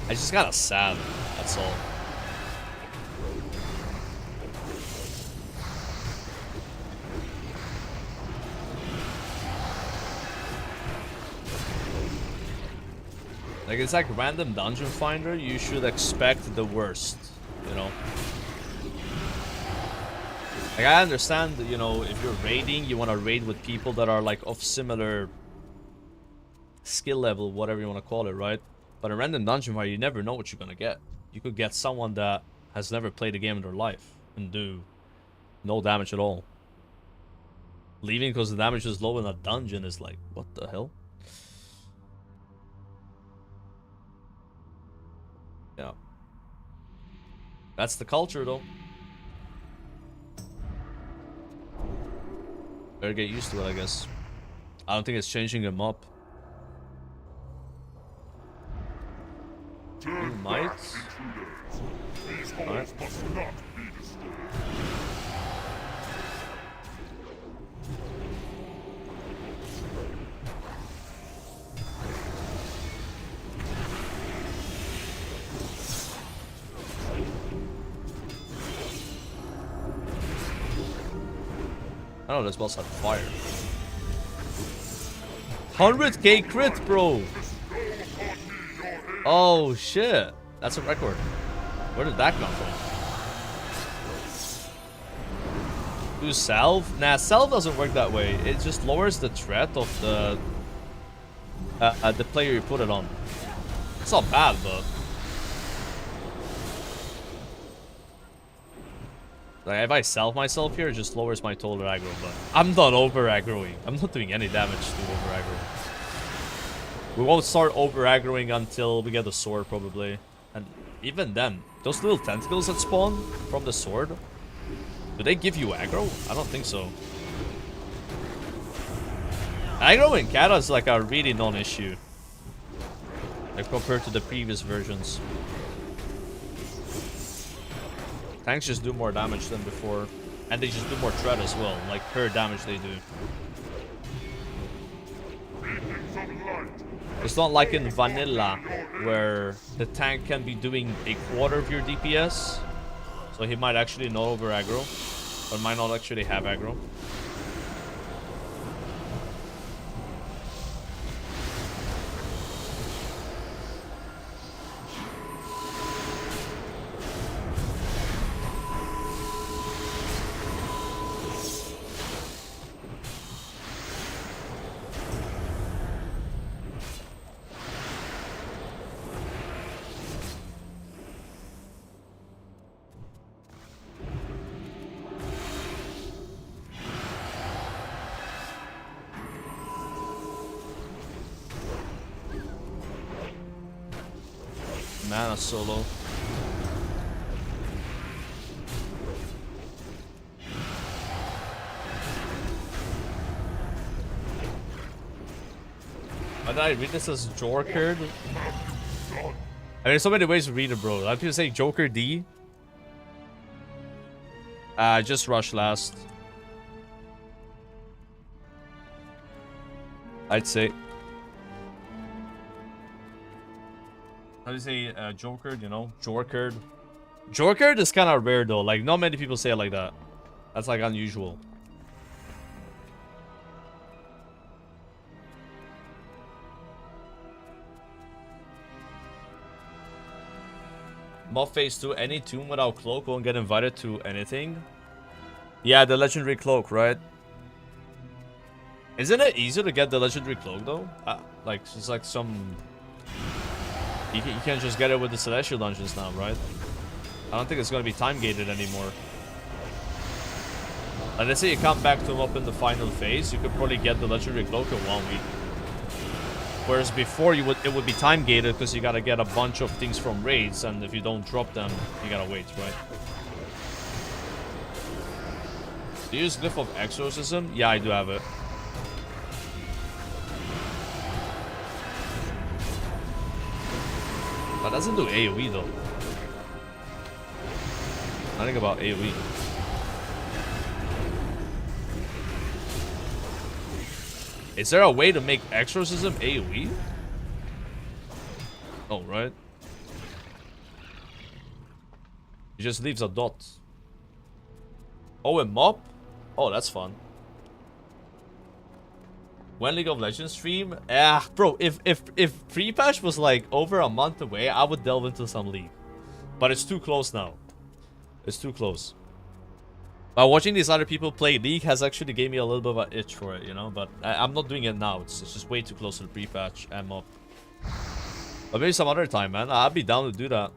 I just got a sad, that's all. Like, it's like random dungeon finder, you should expect the worst, you know? Like, I understand that, you know, if you're raiding, you want to raid with people that are, like, of similar skill level, whatever you want to call it, right? But a random dungeon finder, you never know what you're gonna get. You could get someone that has never played a game in their life and do no damage at all. Leaving because the damage is low in a dungeon is like, what the hell? Yeah. That's the culture, though. Better get used to it, I guess. I don't think it's changing them up. You might. Alright. I know this boss had fire. 100k crit, bro! Oh shit, that's a record. Where did that come from? Do salve? Nah, salve doesn't work that way. It just lowers the threat of the player you put it on. It's not bad, but like if I salve myself here, it just lowers my total aggro. But I'm not over aggroing. I'm not doing any damage to over aggro. We won't start over aggroing until we get the sword, probably. And even then, those little tentacles that spawn from the sword, do they give you aggro? I don't think so. Aggro in Kata is like a really non-issue. Like compared to the previous versions. Tanks just do more damage than before. And they just do more tread as well. Like per damage they do. It's not like in vanilla where the tank can be doing a quarter of your DPS. So he might actually not over aggro. But might not actually have aggro. Mana solo. Why did I read this as Jorkerd? I mean, there's so many ways to read it, bro. A lot of people say Joker D. Just rush last. I'd say. How do you say Joker, you know? Jorkerd. Jorkerd is kind of rare though. Like, not many people say it like that. That's like unusual. Mob phase 2, any tomb without cloak won't get invited to anything. Yeah, the legendary cloak, right? Isn't it easier to get the legendary cloak though? Like, it's like some... You can't just get it with the celestial dungeons now, right? I don't think it's going to be time gated anymore. Like, let's say you come back to him up in the final phase, you could probably get the legendary cloak in 1 week. Whereas before it would be time gated because you gotta get a bunch of things from raids, and if you don't drop them, you gotta wait, right? Do you use Glyph of Exorcism? Yeah, I do have it. That doesn't do AoE though. Nothing about AoE. Is there a way to make Exorcism AoE? Oh, right. It just leaves a dot. Oh, and mop? Oh, that's fun. When League of Legends stream? Bro, if pre-patch was like over a month away, I would delve into some League. But it's too close now. It's too close. Watching these other people play League has actually gave me a little bit of an itch for it, you know? But I'm not doing it now. It's just way too close to the pre-patch and mob. But maybe some other time, man. I'd be down to do that.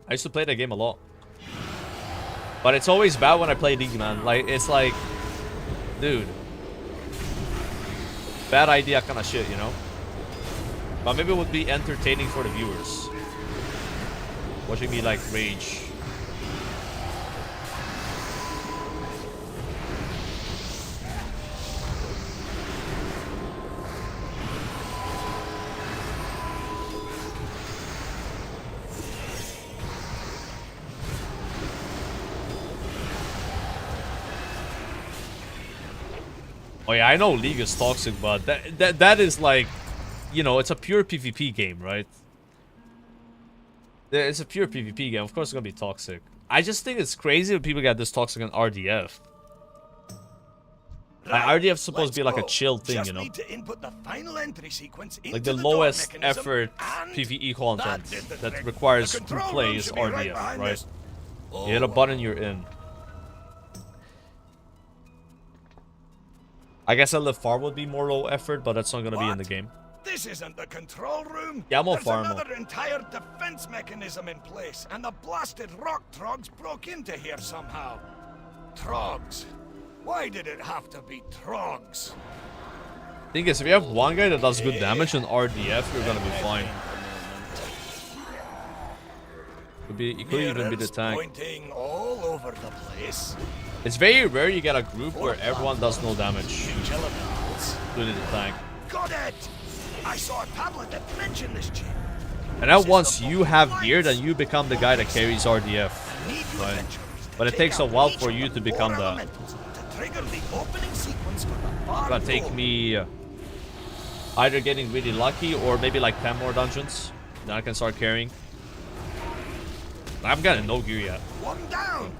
I used to play that game a lot. But it's always bad when I play League, man. Like, it's like... Dude. Bad idea kind of shit, you know? But maybe it would be entertaining for the viewers. Watching me, like, rage. Oh yeah, I know League is toxic, but that is like, you know, it's a pure PvP game, right? It's a pure PvP game. Of course it's gonna be toxic. I just think it's crazy when people get this toxic in RDF. Like, RDF is supposed to be like a chill thing, you know? Like the lowest effort PvE content that requires group play is RDF, right? You hit a button, you're in. I guess LFR would be more low effort, but that's not gonna be in the game. This isn't the control room. Yeah, I'm on There's farm. another entire defense mechanism in place, and the blasted rock trogs broke into here somehow. Trogs. Why did it have to be trogs? Thing is, if you have one guy that does good damage in RDF, you're gonna be fine. It could even be the Mirrors tank. pointing all over the place. It's very rare you get a group where everyone does no damage, Elementals. including the tank. Got it! I saw a Paladin mention this chip. And then once you have gear, then you become the guy that carries RDF. Right? But it takes a while for you to become that. It's gonna take me either getting really lucky or maybe like 10 more dungeons. Then I can start carrying. I've got no gear yet. One down.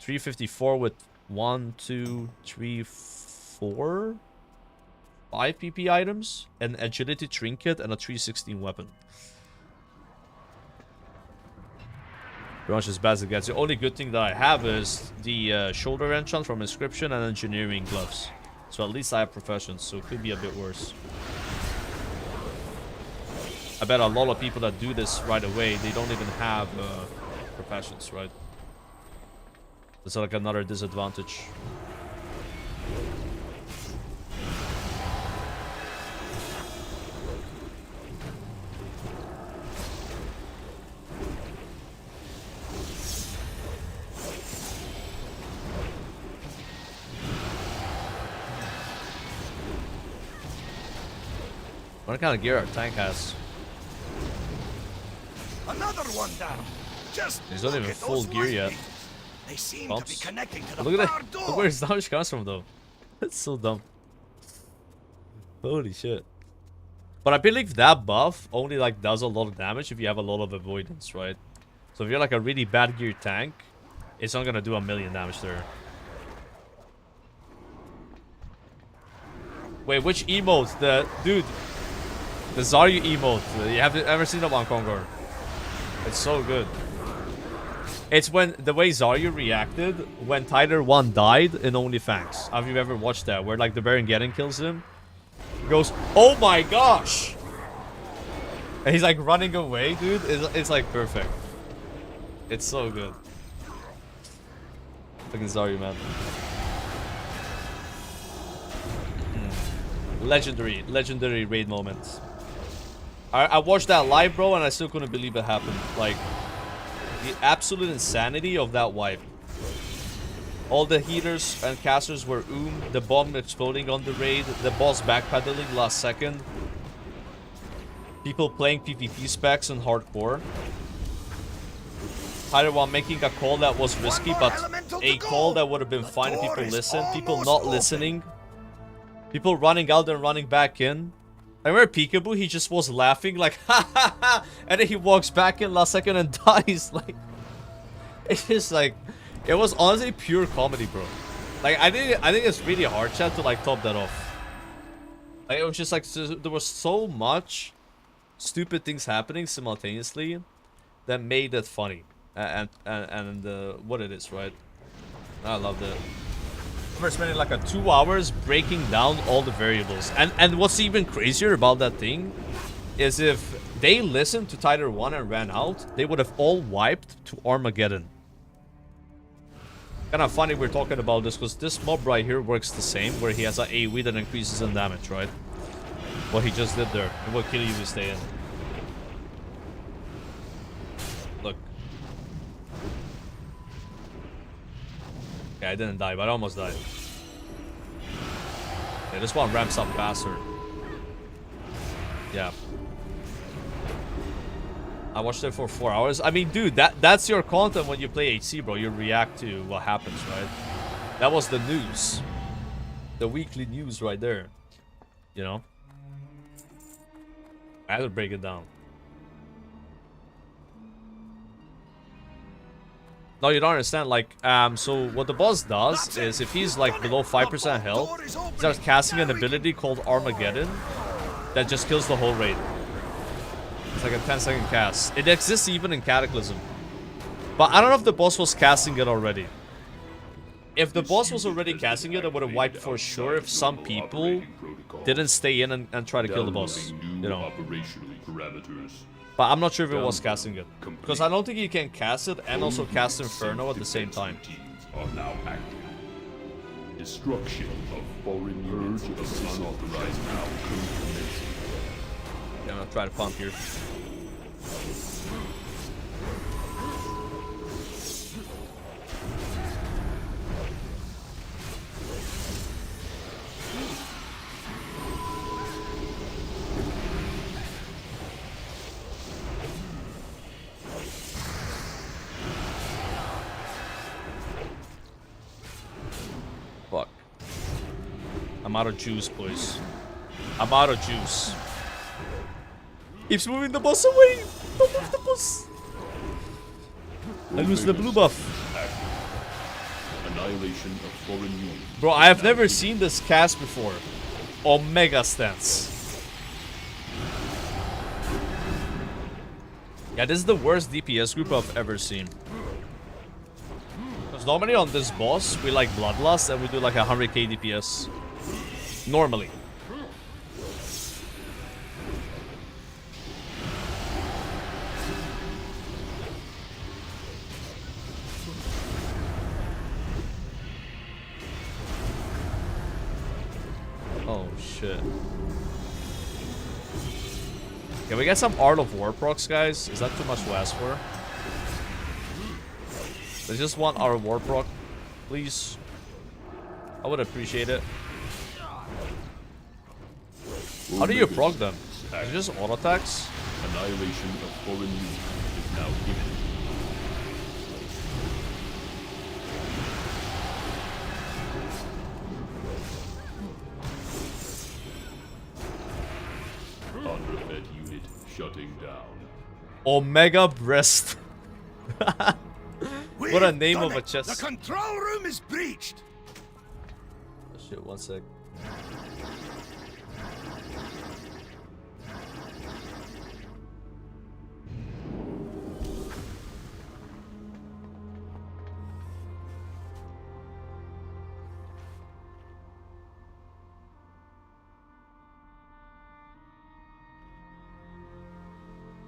354 with 1, 2, 3, 4, 5 PP items, an agility trinket, and a 316 weapon. Pretty much as bad as it gets. The only good thing that I have is the shoulder enchant from inscription and engineering gloves. So at least I have professions, so it could be a bit worse. I bet a lot of people that do this right away, they don't even have professions, right? It's like another disadvantage. What kind of gear our tank has? Another one down. Just He's not even full gear yet. They seem Bumps. to be connecting to the Look at bar that. door. Look where his damage comes from though. That's so dumb. Holy shit. But I believe that buff only like does a lot of damage if you have a lot of avoidance, right? So if you're like a really bad gear tank, it's not gonna do a million damage there. Wait, which emote? The Zaryu emote. You have ever seen that one, Kongor? It's so good. It's when the way Zaryu reacted when Tyler 1 died in OnlyFans. Have you ever watched that? Where like the Baron Geddon kills him? He goes, "Oh my gosh!" And he's like running away, dude. It's like perfect. It's so good. Fucking Zaryu, man. Legendary raid moments. I watched that live, bro, and I still couldn't believe it happened. Like, the absolute insanity of that wipe. All the heaters and casters were the bomb exploding on the raid, the boss backpedaling last second. People playing PvP specs in hardcore. Tyler 1 making a call that was risky, but a call that would have been fine if people listened. People not listening. People running out and running back in. I remember Peekaboo, he just was laughing like ha ha ha, and then he walks back in last second and dies. Like, it's just like, it was honestly pure comedy, bro. Like, I think it's really hard, chat, to like top that off. Like, it was just like, there was so much stupid things happening simultaneously that made it funny and what it is, right? I loved it. We're spending like 2 hours breaking down all the variables, and what's even crazier about that thing is if they listened to Tyler 1 and ran out, they would have all wiped to Armageddon. Kind of funny we're talking about this because this mob right here works the same, where he has an AoE that increases in damage, right? What he just did there, and what kill you will stay in. Look. Okay, I didn't die, but I almost died. Yeah, this one ramps up faster. Yeah. I watched it for 4 hours. I mean, dude, that's your content when you play HC, bro. You react to what happens, right? That was the news. The weekly news right there. You know? I had to break it down. No, you don't understand. Like, so what the boss does is if he's like below 5% health, he starts casting an ability called Armageddon that just kills the whole raid. It's like a 10-second cast. It exists even in Cataclysm. But I don't know if the boss was casting it already. If the boss was already casting it, it would have wiped for sure if some people didn't stay in and try to kill the boss. You know. But I'm not sure if it was casting it. Because I don't think you can cast it and also cast Inferno at the same time. Are now active. Destruction of foreign units of unauthorized now commencing. Yeah, I'm gonna try to pump here. Fuck. I'm out of juice, boys. I'm out of juice. Keeps moving the boss away. Don't move the boss. I lose the blue buff. Annihilation of foreign units. Bro, I have never seen this cast before. Omega stance. Yeah, this is the worst DPS group I've ever seen. Because normally on this boss, we like Bloodlust and we do like 100k DPS. Normally. Oh shit. Can we get some Art of War procs, guys? Is that too much to ask for? I just want Art of War proc, please. I would appreciate it. How do you proc them? Is it just auto attacks? Annihilation of foreign units is now given. Unrefed unit shutting down. Omega Breast. What a name of a chest. The control room is breached. Oh, shit, one sec.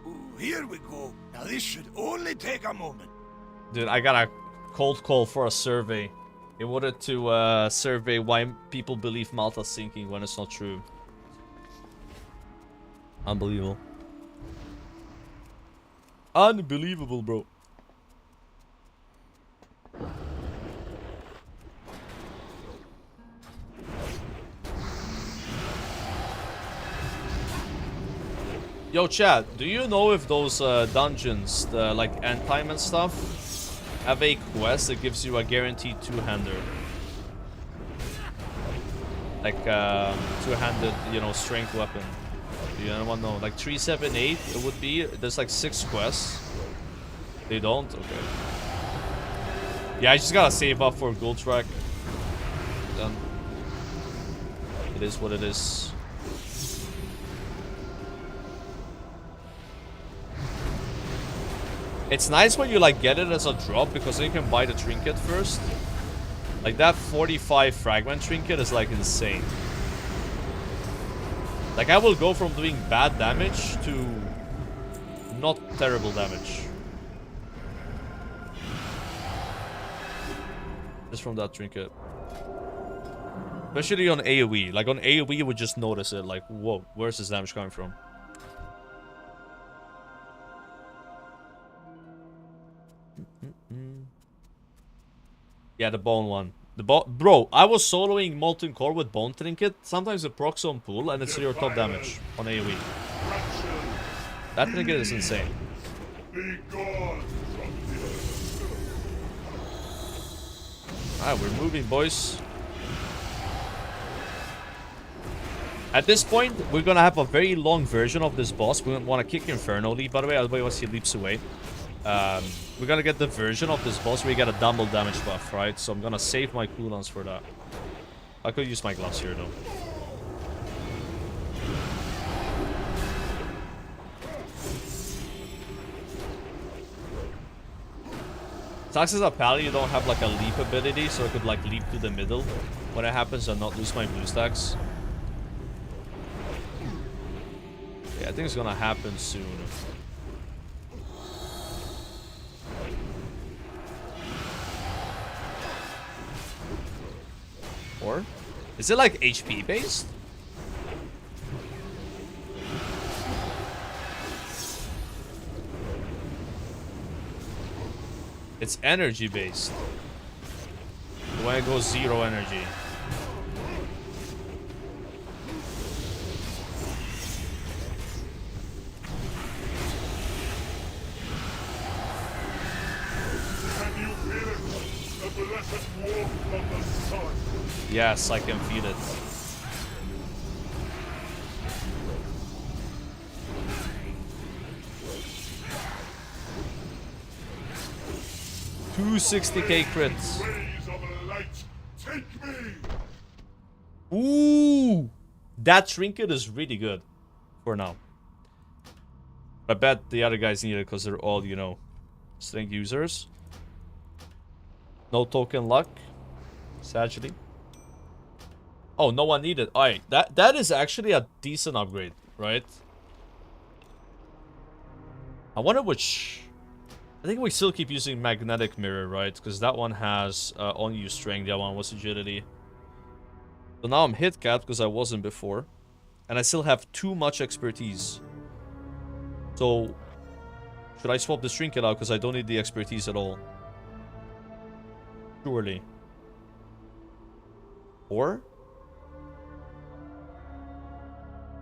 Ooh, here we go. Now this should only take a moment. Dude, I got a cold call for a survey. In order to survey why people believe Malta's sinking when it's not true. Unbelievable. Unbelievable, bro. Yo, chat, do you know if those dungeons, the like end time and stuff, have a quest that gives you a guaranteed two-hander? Like two-handed, you know, strength weapon. Do you anyone know? Like 378 it would be. There's like 6 quests. They don't? Okay. Yeah, I just gotta save up for gold track. Done. It is what it is. It's nice when you like get it as a drop because then you can buy the trinket first. Like that 45 fragment trinket is like insane. Like I will go from doing bad damage to not terrible damage. Just from that trinket. Especially on AoE. Like on AoE you would just notice it like, whoa, where's this damage coming from? Yeah, the bone one. Bro, I was soloing Molten Core with Bone Trinket. Sometimes it procs on pool and it's your top damage on AoE. That trinket is insane. Alright, we're moving, boys. At this point, we're gonna have a very long version of this boss. We want to kick Inferno Leap, by the way, otherwise he leaps away. We're gonna get the version of this boss where you get a double damage buff, right? So I'm gonna save my cooldowns for that. I could use my gloves here, though. Sucks as a Paladin, you don't have like a leap ability, so I could like leap to the middle when it happens and not lose my blue stacks. Yeah, I think it's gonna happen soon. Or is it like HP based? It's energy based. When it goes 0 energy. Can you feel it? The blessed warmth of the sun. Yes, I can feel it. $260k crits. Rays of light, take me. Ooh, that trinket is really good for now. I bet the other guys need it because they're all, you know, strength users. No token luck, sadly. Oh, no one needed. Alright, that is actually a decent upgrade, right? I wonder which... I think we still keep using magnetic mirror, right? Because that one has unused strength, the other one was agility. So now I'm hit capped because I wasn't before. And I still have too much expertise. So, should I swap the trinket out because I don't need the expertise at all? Surely. Or?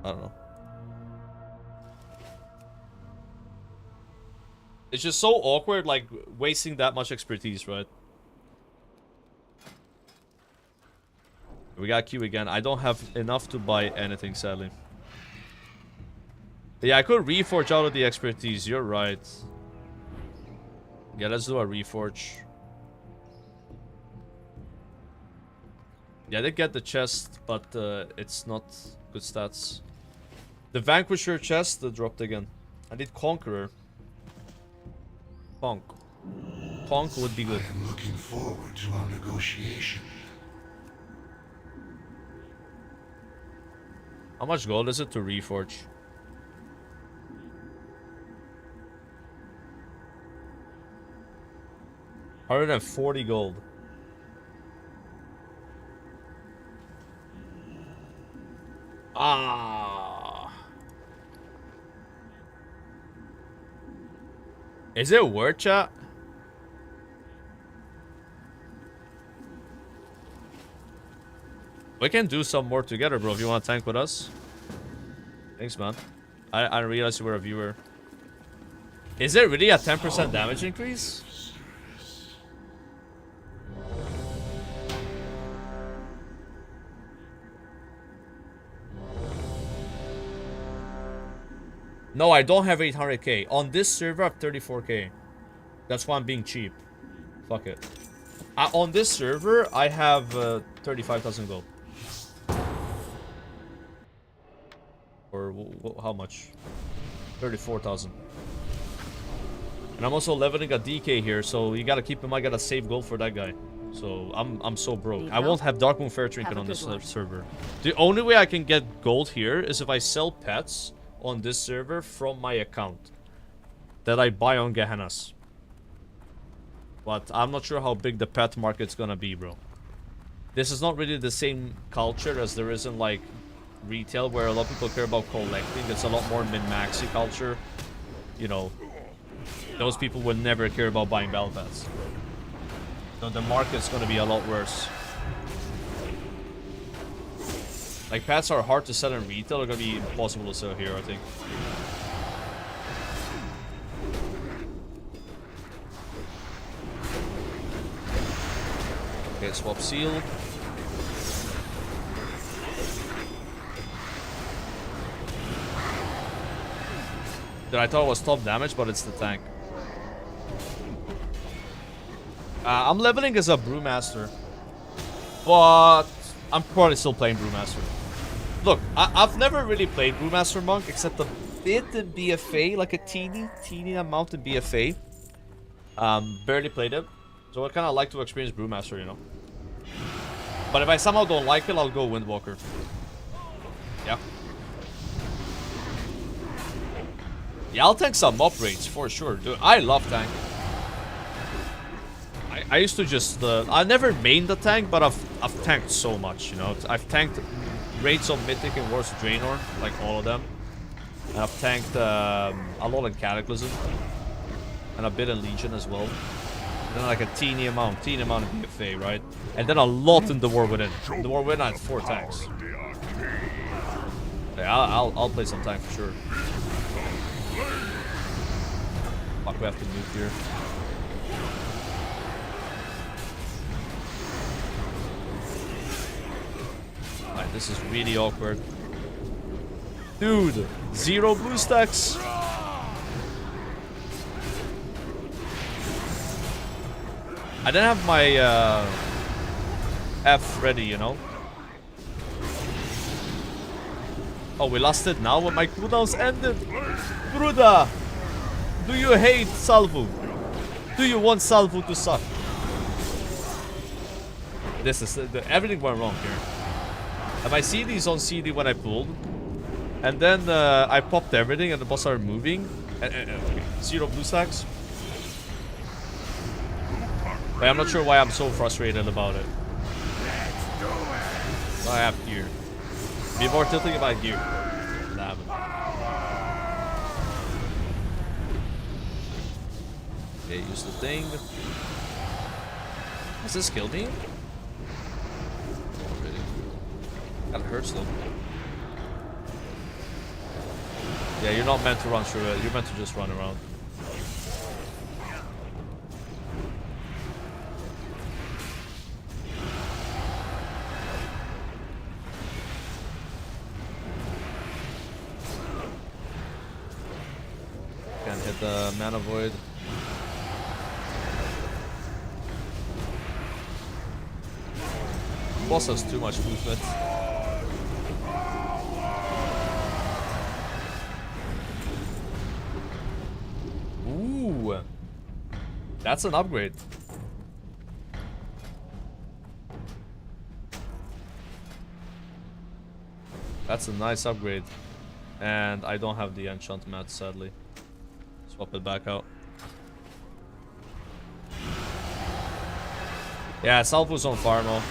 I don't know. It's just so awkward, like, wasting that much expertise, right? We got Q again. I don't have enough to buy anything, sadly. Yeah, I could reforge out of the expertise. You're right. Yeah, let's do a reforge. Yeah, I did get the chest, but it's not good stats. The Vanquisher chest dropped again. I need Conqueror. Punk. Punk would be good. I'm looking forward to our negotiation. How much gold is it to reforge? $140 gold. Ah. Is it worth, chat? We can do some more together, bro, if you want to tank with us. Thanks, man. I didn't realize you were a viewer. Is it really a 10% damage increase? No, I don't have 800k. On this server, I have 34k. That's why I'm being cheap. Fuck it. On this server, I have 35,000 gold. Or how much? 34,000. And I'm also leveling a DK here, so you gotta keep in mind I gotta save gold for that guy. So I'm so broke. I won't have Darkmoon Fair Trinket on this server. The only way I can get gold here is if I sell pets on this server from my account that I buy on Gehennas. But I'm not sure how big the pet market's gonna be, bro. This is not really the same culture as there is in like retail, where a lot of people care about collecting. It's a lot more min-maxi culture. You know, those people would never care about buying battle pets. So the market's gonna be a lot worse. Like, pets are hard to sell in retail. They're gonna be impossible to sell here, I think. Okay, swap seal. That I thought it was top damage, but it's the tank. I'm leveling as a Brewmaster, but I'm probably still playing Brewmaster. Look, I've never really played Brewmaster Monk except a bit in BFA, like a teeny amount in BFA. Barely played it, so I kind of like to experience Brewmaster, you know. But if I somehow don't like it, I'll go Windwalker. Yeah. Yeah, I'll tank some up rates for sure, dude. I love tank. I used to just I never mained the tank, but I've tanked so much, you know. I've tanked raids on Mythic and Wars of Draenor, like all of them. And I've tanked a lot in Cataclysm, and a bit in Legion as well. And then like a teeny amount of BFA, right? And then a lot in the War Within. In the War Within I had 4 tanks. Yeah, I'll play some tank for sure. Fuck, we have to move here. Alright, this is really awkward. Dude, 0 blue stacks. I didn't have my F ready, you know. Oh, we lost it now when my cooldowns ended. Bruda, do you hate Salvo? Do you want Salvo to suck? This is everything went wrong here. And my CD's on CD when I pulled, and then I popped everything and the boss started moving. And 0 blue stacks. But I'm not sure why I'm so frustrated about it. I have gear. Be more tilting about gear. Nah, okay, use the thing. Has this killed me? Oh, really? Kinda hurts though. Yeah, you're not meant to run through it. You're meant to just run around. Can't hit the mana void. Boss has too much movement. Ooh, that's an upgrade. That's a nice upgrade. And I don't have the enchant mat, sadly. Swap it back out. Yeah, Salvo's on Farmo.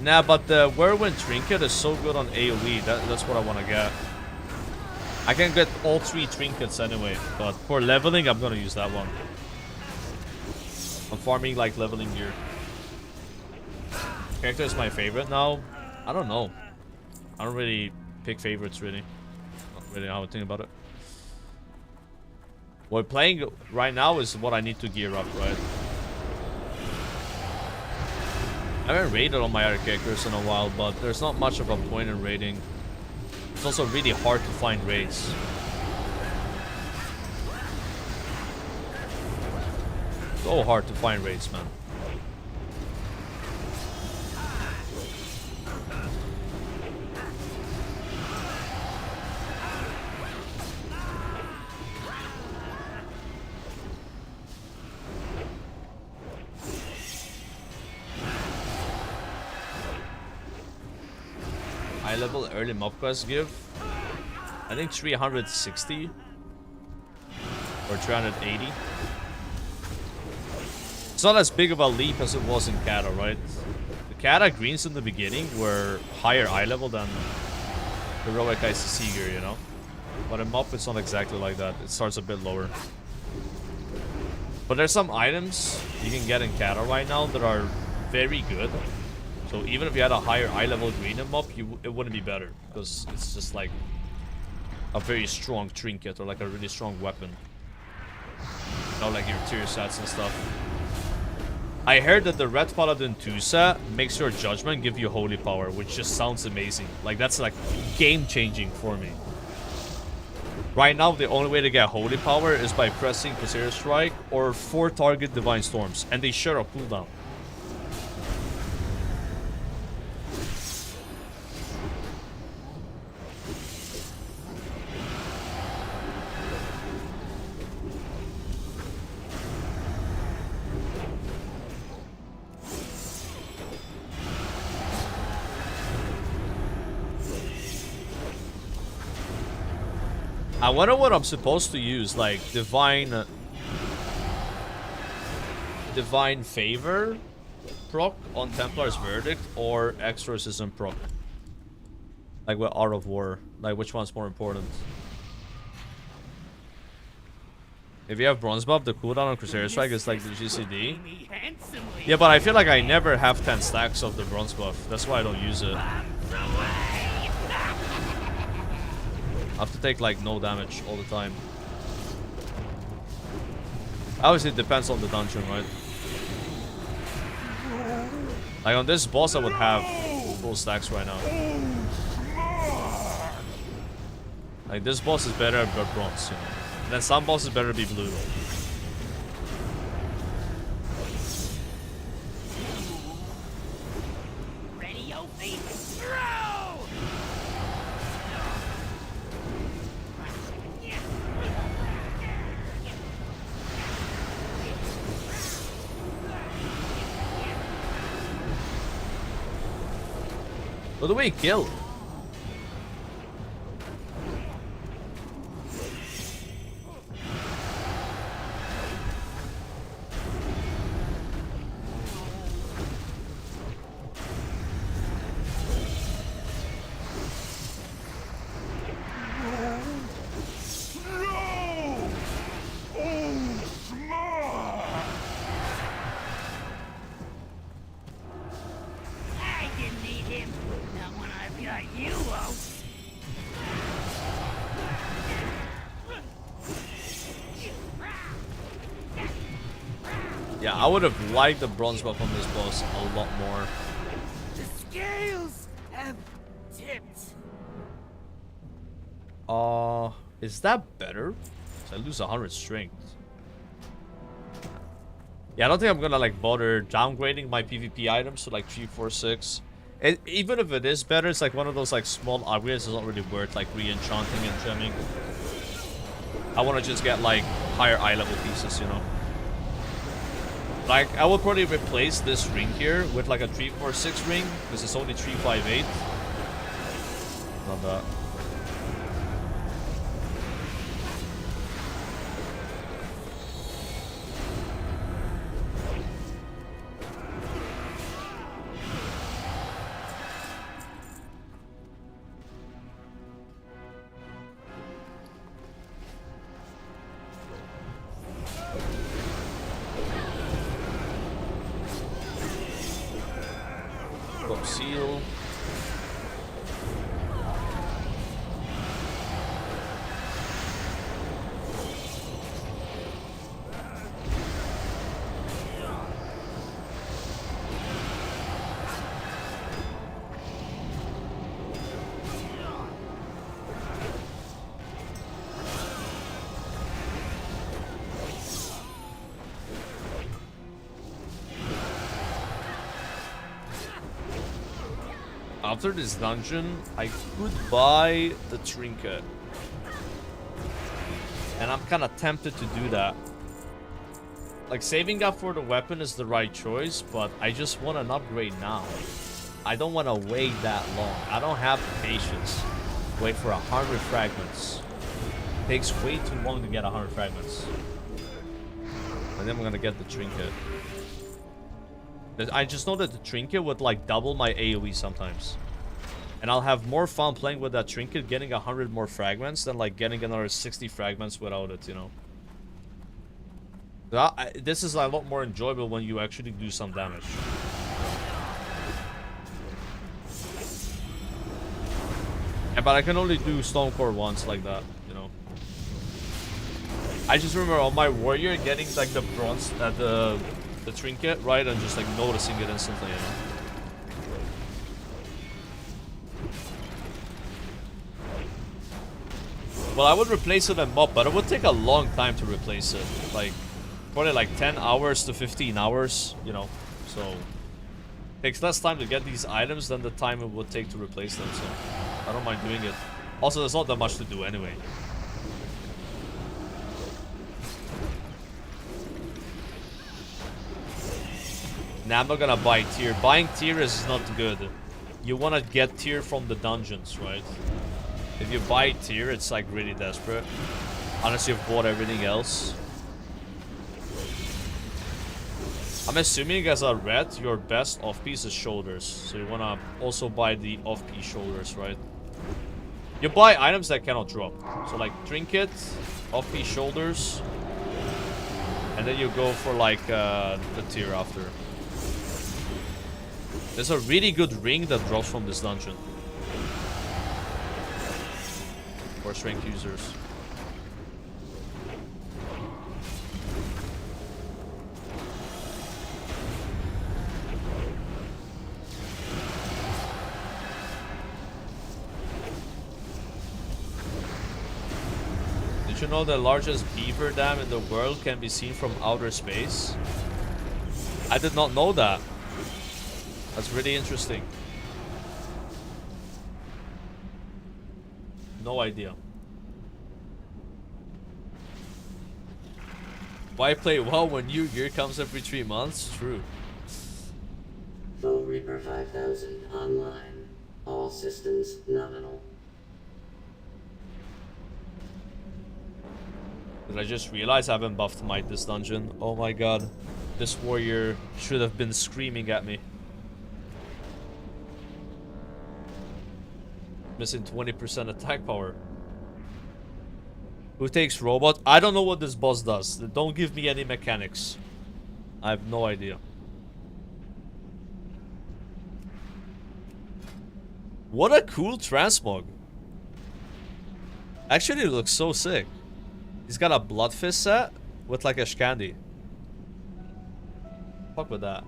Nah, but the Whirlwind Trinket is so good on AoE. That's what I want to get. I can get all 3 trinkets anyway, but for leveling, I'm gonna use that one. I'm farming like leveling gear. Character is my favorite now. I don't know. I don't really pick favorites really. Not really how I think about it. What playing right now is what I need to gear up, right? I haven't raided on my other characters in a while, but there's not much of a point in raiding. It's also really hard to find raids. So hard to find raids, man. High level early mob quest give, I think 360 or 380. It's not as big of a leap as it was in Kata, right? The Kata greens in the beginning were higher eye level than heroic ICC gear, you know? But in mob it's not exactly like that. It starts a bit lower. But there's some items you can get in Kata right now that are very good. So even if you had a higher eye level green in mob, it wouldn't be better. Because it's just like a very strong trinket or like a really strong weapon. You know, like your tier sets and stuff. I heard that the Red Paladin 2 set makes your judgment give you holy power, which just sounds amazing. Like that's like game changing for me. Right now, the only way to get holy power is by pressing Crusader Strike or 4 target Divine Storms, and they share a cooldown. I wonder what I'm supposed to use, like Divine Divine Favor proc on Templar's Verdict or Exorcism proc? Like with Art of War. Like which one's more important? If you have Bronze Buff, the cooldown on Crusader Strike is like the GCD. Yeah, but I feel like I never have 10 stacks of the Bronze Buff. That's why I don't use it. I have to take like no damage all the time. Obviously it depends on the dungeon, right? Like on this boss I would have full stacks right now. Like this boss is better at bronze, you know. And then some bosses better be blue. Ready, your feet, throw! What do we kill? I didn't need him. Not when I've got you, won't. Yeah, I would have liked the bronze buff on this boss a lot more. The scales have tipped. Is that better? So I lose 100 strength. Yeah, I don't think I'm gonna like bother downgrading my PvP items to like 3, 4, 6. Even if it is better, it's like one of those like small upgrades. It's not really worth like re-enchanting and gemming. I want to just get like higher eye level pieces, you know. Like I will probably replace this ring here with like a 3, 4, 6 ring because it's only 3, 5, 8. Not that. Seal. After this dungeon, I could buy the trinket. And I'm kind of tempted to do that. Like, saving up for the weapon is the right choice, but I just want an upgrade now. I don't want to wait that long. I don't have the patience to wait for 100 fragments. It takes way too long to get 100 fragments. And then I'm going to get the trinket. I just know that the trinket would like double my AoE sometimes. And I'll have more fun playing with that trinket, getting 100 more fragments than like getting another 60 fragments without it, you know. This is a lot more enjoyable when you actually do some damage. Yeah, but I can only do Stonecore once like that, you know. I just remember on my warrior getting like the bronze, the trinket, right, and just like noticing it instantly, you know. Well, I would replace it in mob, but it would take a long time to replace it. Like, probably like 10 hours to 15 hours, you know. So, it takes less time to get these items than the time it would take to replace them, so I don't mind doing it. Also, there's not that much to do anyway. Now I'm not gonna buy tier. Buying tier is not good. You wanna get tier from the dungeons, right? If you buy tier, it's like really desperate. Unless you've bought everything else. I'm assuming as a red, your best off-piece is shoulders. So you wanna also buy the off-piece shoulders, right? You buy items that cannot drop. So like trinket, off-piece shoulders. And then you go for like the tier after. There's a really good ring that drops from this dungeon. For strength users. Did you know the largest beaver dam in the world can be seen from outer space? I did not know that. That's really interesting. No idea. Why play well when New Year comes every 3 months? True. Foe Reaper 5000 online. All systems nominal. Did I just realize I haven't buffed Might this dungeon? Oh my god. This warrior should have been screaming at me. Missing 20% attack power. Who takes robot? I don't know what this boss does. Don't give me any mechanics. I have no idea. What a cool transmog. Actually, it looks so sick. He's got a blood fist set with like a Shkandy. Fuck with that.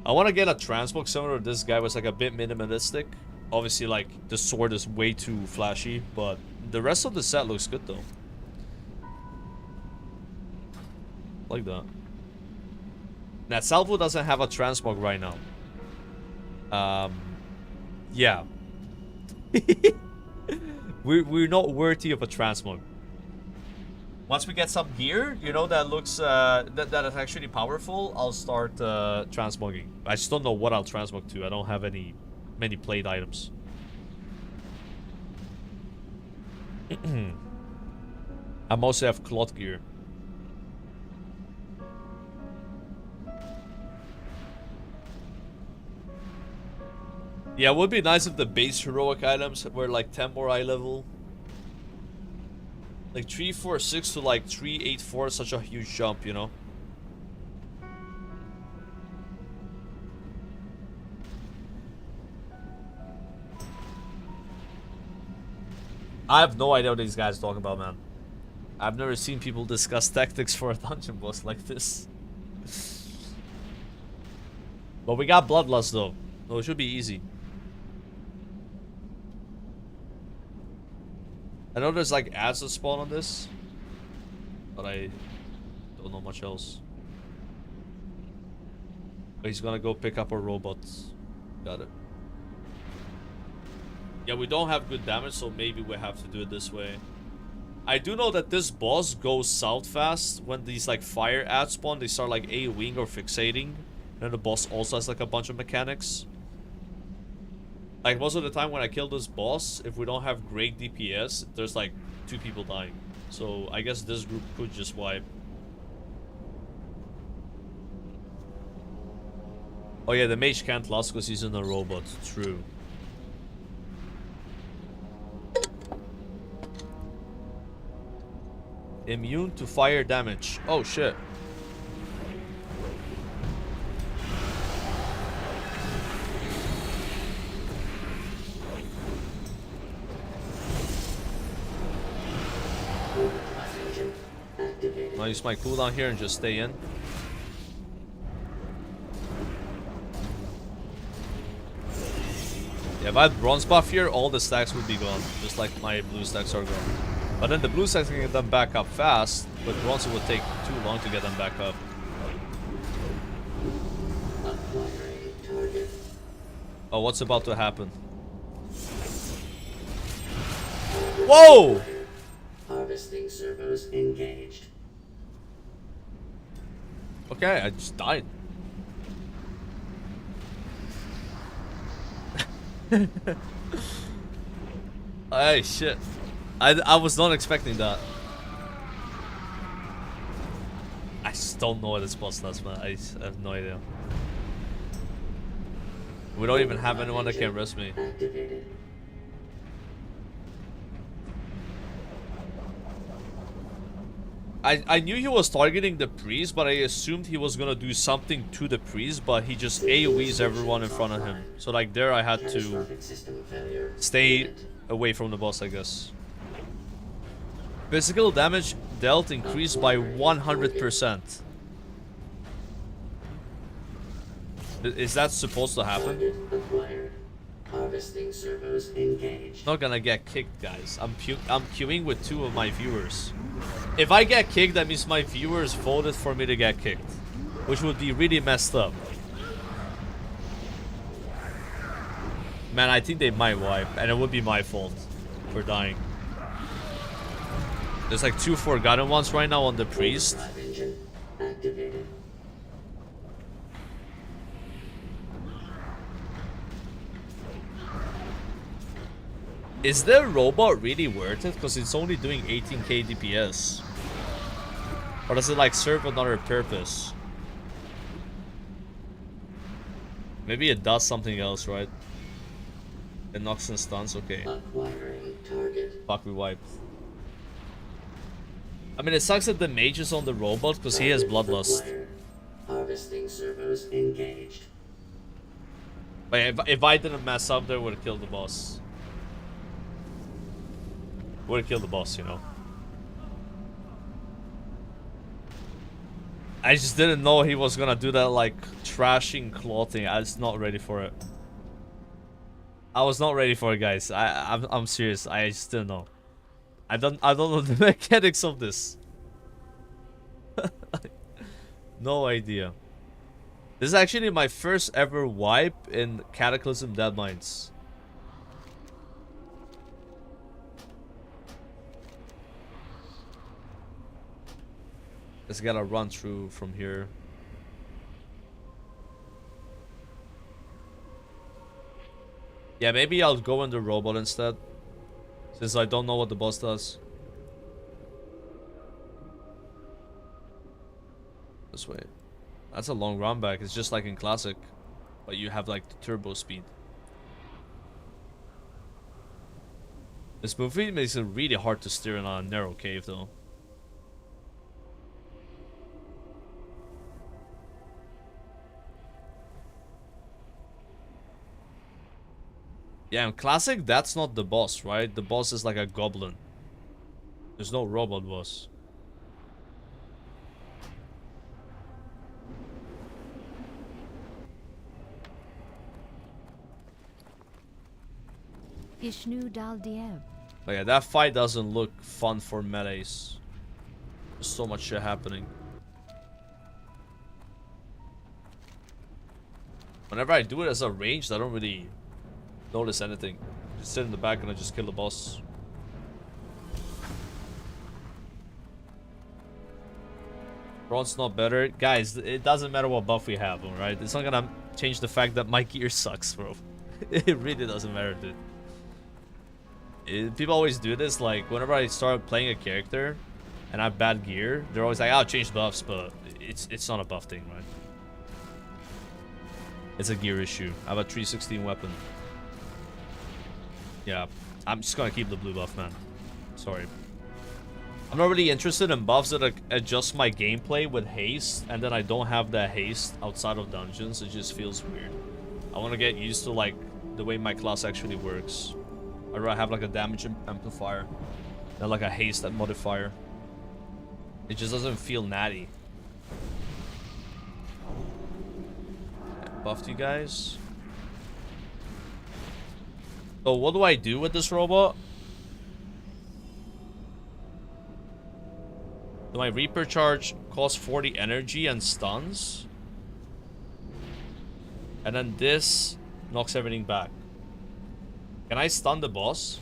I want to get a transmog similar to this guy was like a bit minimalistic. Obviously, like the sword is way too flashy, but the rest of the set looks good though. Like that. Now Salvo doesn't have a transmog right now. Yeah. we're not worthy of a transmog. Once we get some gear, you know, that looks that is actually powerful, I'll start transmogging. I just don't know what I'll transmog to. I don't have many played items. I mostly have cloth gear. Yeah, it would be nice if the base heroic items were like 10 more eye level. Like 346 to like 384 is such a huge jump, you know? I have no idea what these guys are talking about, man. I've never seen people discuss tactics for a dungeon boss like this. But we got Bloodlust though, so it should be easy. I know there's like ads that spawn on this, but I don't know much else. But he's gonna go pick up a robot. Got it. Yeah, we don't have good damage, so maybe we have to do it this way. I do know that this boss goes south fast when these like fire ads spawn. They start like AoEing or fixating, and the boss also has like a bunch of mechanics. Like most of the time when I kill this boss, if we don't have great DPS, there's like 2 people dying. So I guess this group could just wipe. Oh yeah, the mage can't last because he's in a robot. True. Immune to fire damage. Oh shit. I'll use my cooldown here and just stay in. Yeah, if I had bronze buff here, all the stacks would be gone. Just like my blue stacks are gone. But then the blue stacks can get them back up fast, but bronze would take too long to get them back up. Oh, what's about to happen? Whoa! Harvesting servos engaged. Okay, I just died. Hey, shit. I was not expecting that. I just don't know what this boss does, man. I have no idea. We don't even have anyone that can arrest me. Activated. I knew he was targeting the priest, but I assumed he was gonna do something to the priest, but he just AoEs everyone in front of him. So like there I had to stay away from the boss, I guess. Physical damage dealt increased by 100%. Is that supposed to happen? Harvesting servos engaged. Not gonna get kicked, guys. I'm queuing with 2 of my viewers. If I get kicked, that means my viewers voted for me to get kicked, which would be really messed up. Man, I think they might wipe, and it would be my fault for dying. There's like 2 forgotten ones right now on the priest. Activated. Is the robot really worth it? Because it's only doing 18k DPS. Or does it like serve another purpose? Maybe it does something else, right? It knocks and stuns, okay. Acquiring target. Fuck, we wiped. I mean, it sucks that the mage is on the robot because he has bloodlust. Harvesting servos engaged. But if I didn't mess up there, would have killed the boss. Would have killed the boss, you know. I just didn't know he was gonna do that, like, trashing clothing. I was not ready for it. I was not ready for it, guys. I'm serious. I just didn't know. I don't know the mechanics of this. No idea. This is actually my first ever wipe in Cataclysm Deadmines. Just gotta run through from here. Yeah, maybe I'll go in the robot instead, since I don't know what the boss does. This way. That's a long run back. It's just like in Classic, but you have like the turbo speed. This movie makes it really hard to steer in a narrow cave though. Yeah, in Classic, that's not the boss, right? The boss is like a goblin. There's no robot boss. Ishnu Dal Dieb. But yeah, that fight doesn't look fun for melees. There's so much shit happening. Whenever I do it as a ranged, I don't really notice anything. Just sit in the back and I just kill the boss. Bronze not better. Guys, it doesn't matter what buff we have, alright? It's not gonna change the fact that my gear sucks, bro. It really doesn't matter, dude. People always do this, like, whenever I start playing a character and I have bad gear, they're always like, I'll change buffs, but it's not a buff thing, right? It's a gear issue. I have a 316 weapon. Yeah, I'm just gonna keep the blue buff, man. Sorry. I'm not really interested in buffs that adjust my gameplay with haste, and then I don't have that haste outside of dungeons. It just feels weird. I want to get used to, like, the way my class actually works. I'd rather have, like, a damage amplifier than, like, a haste modifier. It just doesn't feel natty. Buffed you guys. So what do I do with this robot? Do my Reaper charge cost 40 energy and stuns? And then this knocks everything back. Can I stun the boss?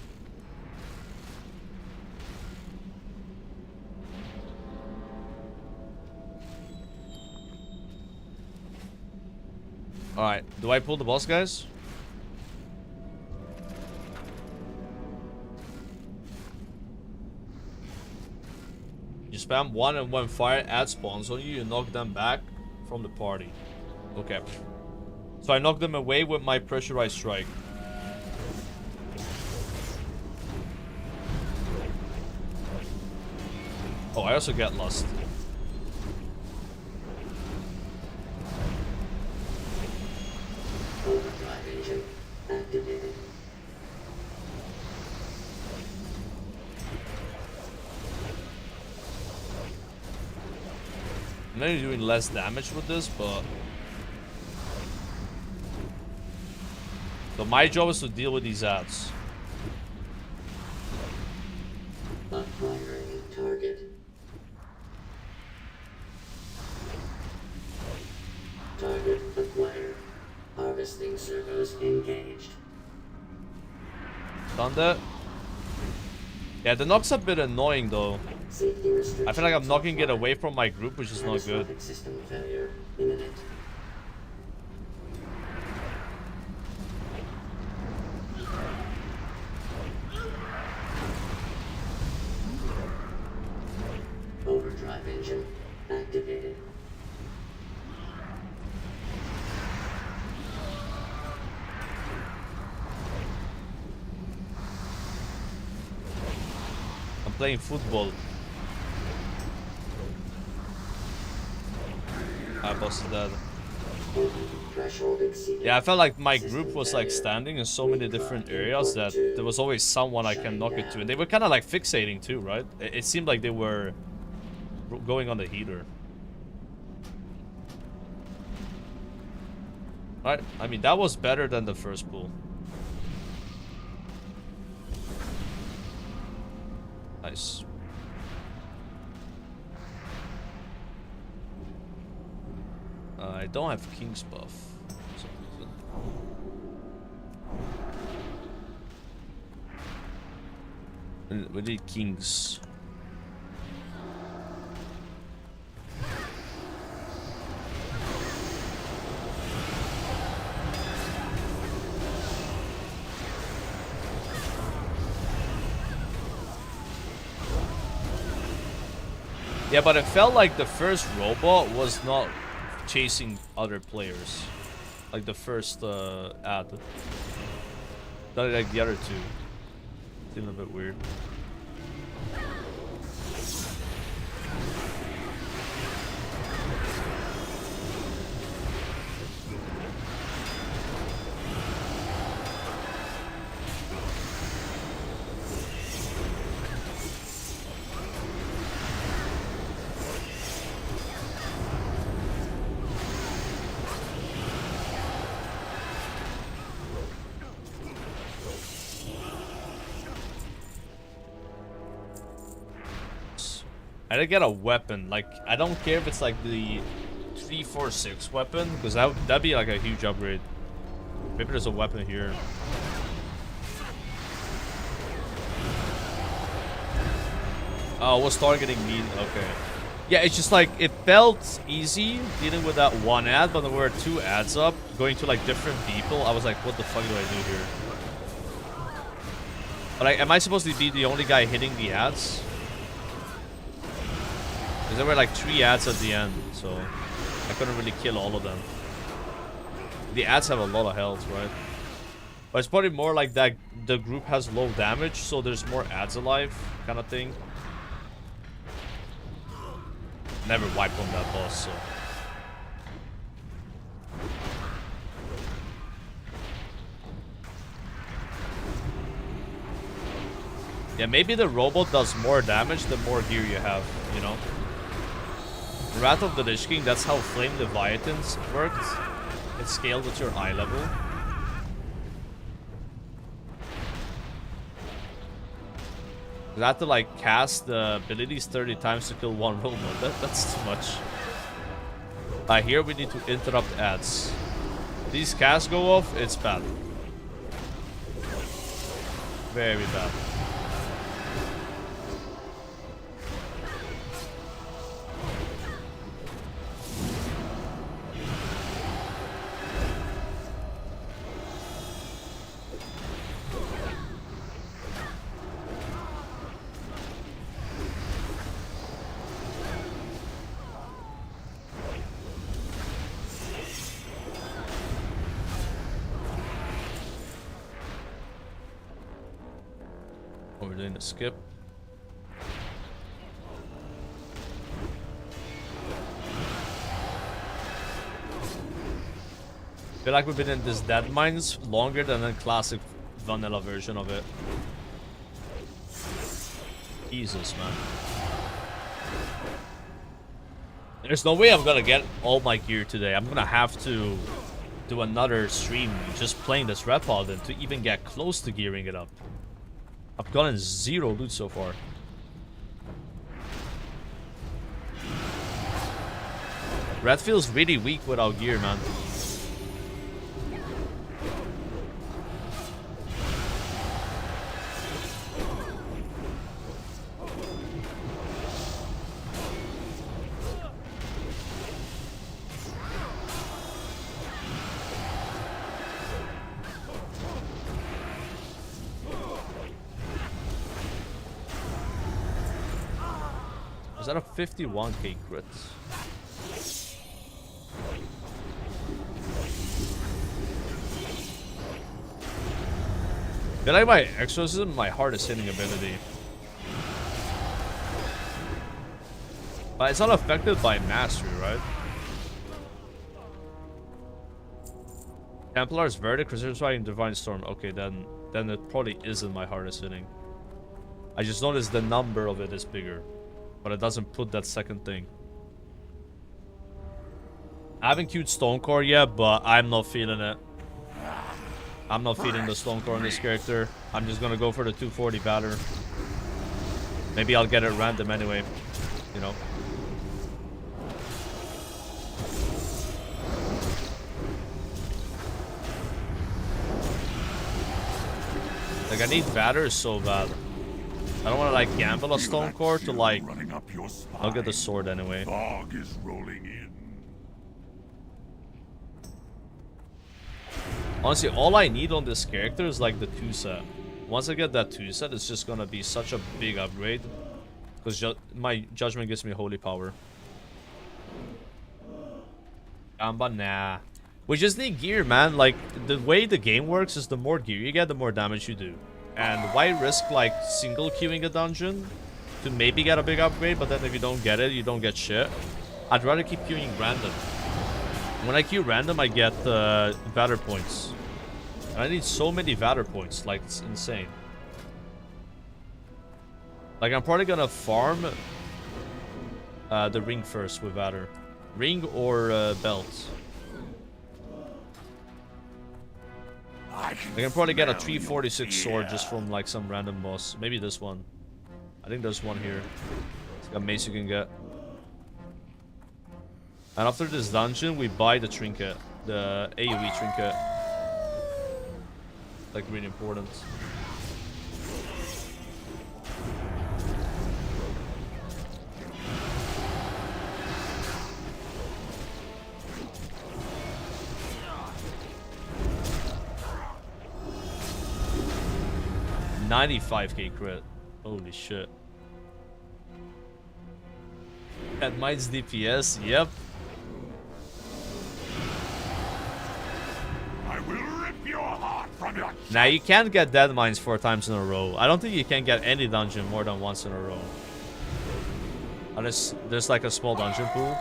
Alright, do I pull the boss, guys? You spam 1 and when fire ad spawns on you, you knock them back from the party. Okay. So I knock them away with my pressurized strike. Oh, I also get lust. Overdrive engine activated. I know you're doing less damage with this, but... So my job is to deal with these ads. Acquiring target. Target acquired. Harvesting servos engaged. Done that? Yeah, the knock's a bit annoying though. I feel like I'm knocking it away from my group, which is not good. System failure imminent. Overdrive engine activated. I'm playing football. I busted that. Yeah, I felt like my group was like standing in so many different areas that there was always someone I can knock it to. And they were kind of like fixating too, right? It seemed like they were going on the heater. Right? I mean, that was better than the first pool. Nice. I don't have King's buff for some reason. We need Kings. Yeah, but it felt like the first robot was not chasing other players. Like the first ad. Not like the other two. Seemed a bit weird. I didn't get a weapon. Like, I don't care if it's like the 346 weapon, because that'd be like a huge upgrade. Maybe there's a weapon here. Oh, was targeting me? Okay. Yeah, it's just like, it felt easy dealing with that one ad, but there were 2 ads up, going to like different people. I was like, what the fuck do I do here? But like, am I supposed to be the only guy hitting the ads? Because there were like 3 ads at the end, so I couldn't really kill all of them. The ads have a lot of health, right? But it's probably more like that the group has low damage, so there's more ads alive, kind of thing. Never wiped on that boss, so. Yeah, maybe the robot does more damage the more gear you have, you know? Wrath of the Lich King, that's how Flame Leviathans worked. It scaled with your eye level. You have to like cast the abilities 30 times to kill one robot. That's too much. Here we need to interrupt ads. If these casts go off, it's bad. Very bad. Oh, we're doing a skip. I feel like we've been in this Dead Mines longer than the classic vanilla version of it. Jesus, man. There's no way I'm gonna get all my gear today. I'm gonna have to do another stream just playing this Red Paladin to even get close to gearing it up. I've gotten 0 loot so far. Red feels really weak without gear, man. Is that a 51k crit? I feel like my exorcism, my hardest hitting ability. But it's not affected by mastery, right? Templar's Verdict, Crucifying Divine Storm. Okay, then it probably isn't my hardest hitting. I just noticed the number of it is bigger. But it doesn't put that second thing. I haven't queued Stonecore yet, but I'm not feeling it. I'm not feeling the Stonecore in this character. I'm just gonna go for the 240 batter. Maybe I'll get it random anyway. You know. Like, I need batter so bad. I don't want to like gamble a Stonecore to like. I'll get the sword anyway. Fog is rolling in. Honestly, all I need on this character is like the 2 set. Once I get that 2 set, it's just gonna be such a big upgrade. Because my judgment gives me holy power. But nah. We just need gear, man. Like, the way the game works is the more gear you get, the more damage you do. And why risk like single queuing a dungeon to maybe get a big upgrade, but then if you don't get it, you don't get shit. I'd rather keep queuing random. When I queue random, I get Valor points. And I need so many Valor points, like it's insane. Like, I'm probably gonna farm the ring first with Valor. Ring or belt. I can probably get a 346 sword just from like some random boss. Maybe this one. I think there's one here. It's like a mace you can get. And after this dungeon, we buy the trinket. The AoE trinket. Like, really important. $95k crit. Holy shit. That mine's DPS, yep. I will rip your heart from your chest. Now you can't get dead mines 4 times in a row. I don't think you can get any dungeon more than once in a row. Unless there's like a small dungeon pool.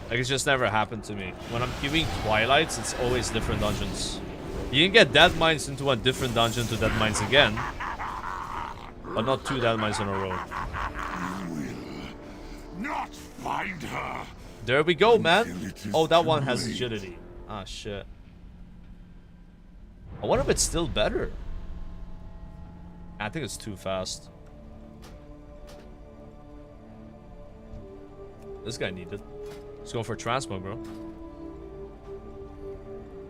Like, it's just never happened to me. When I'm queuing Twilights, it's always different dungeons. You can get dead mines into a different dungeon to dead mines again. But not 2 dead mines in a row. Not find her. There we go, man. Oh, that one has agility. Ah, shit. I wonder if it's still better. I think it's too fast. This guy needed. Let's go for transmog, bro.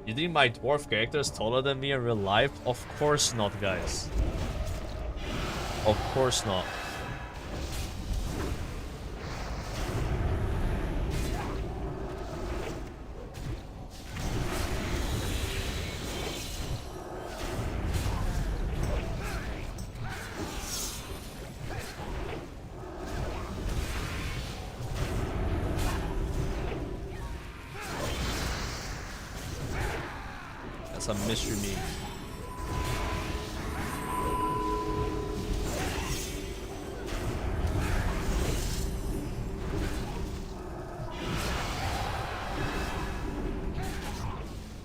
You think my dwarf character is taller than me in real life? Of course not, guys. Of course not. That's a mystery meme.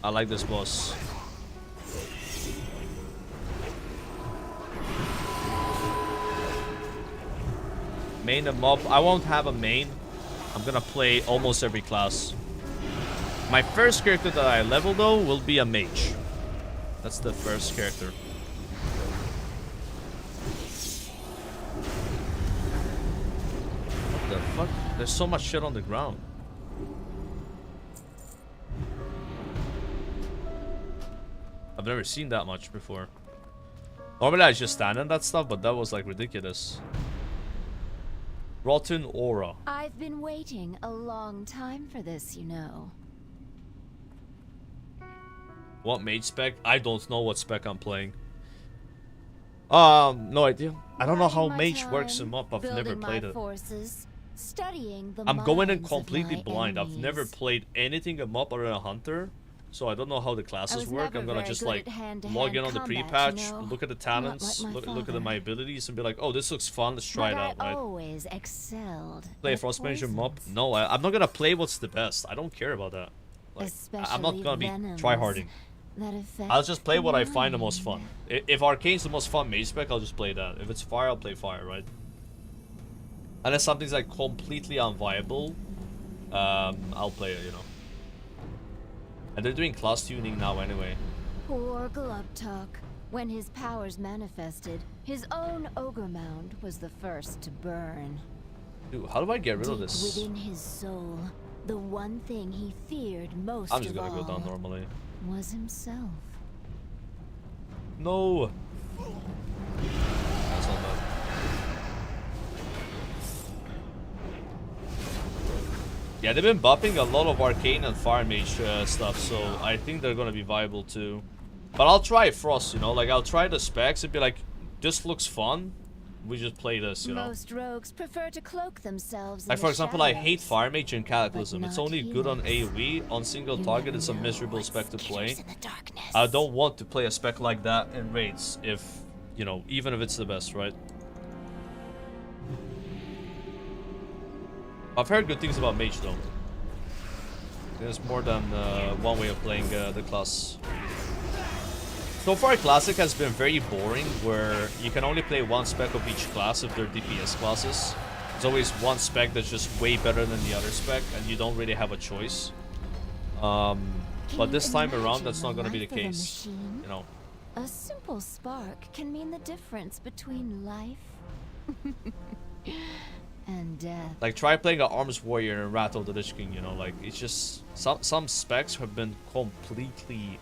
I like this boss. Main and mob. I won't have a main. I'm gonna play almost every class. My first character that I level though will be a mage. That's the first character. What the fuck? There's so much shit on the ground. I've never seen that much before. Normally I just stand in that stuff, but that was like ridiculous. Rotten Aura. I've been waiting a long time for this, you know. What mage spec? I don't know what spec I'm playing. No idea. I don't know how mage works in MUP. I've never played it. I'm going in completely blind. I've never played anything in MUP other than a hunter. So I don't know how the classes work. I'm gonna just like log in on the pre-patch, look at the talents, look at my abilities, and be like, oh, this looks fun. Let's try it out, right? Always excelled. Play Frost Mage in MUP? No, I'm not gonna play what's the best. I don't care about that. Like, I'm not gonna be tryharding. I'll just play what I find the most fun. If Arcane's the most fun mage spec, I'll just play that. If it's fire, I'll play fire, right? Unless something's like completely unviable, I'll play it, you know. And they're doing class tuning now anyway. Poor Glubtalk. When his powers manifested, his own ogre mound was the first to burn. Dude, how do I get rid of this? Within his soul, the one thing he feared most I'm just gonna go down normally. Was himself. No. That's not bad. Yeah, they've been buffing a lot of arcane and fire mage stuff, so I think they're gonna be viable too. But I'll try Frost, you know, like I'll try the specs and be like, this looks fun. We just play this, you know. Most rogues prefer to cloak themselves. Like for example, I hate fire mage in Cataclysm. It's only good on AoE. On single target, it's a miserable spec to play. I don't want to play a spec like that in raids, if you know, even if it's the best, right? I've heard good things about mage though. There's more than one way of playing the class. So far, Classic has been very boring, where you can only play one spec of each class if they're DPS classes. There's always one spec that's just way better than the other spec, and you don't really have a choice. But this time around, that's not going to be the case, you know. A simple spark can mean the difference between life and death. Like, try playing an Arms Warrior and Wrath of the Lich King, you know, like, it's just... Some specs have been completely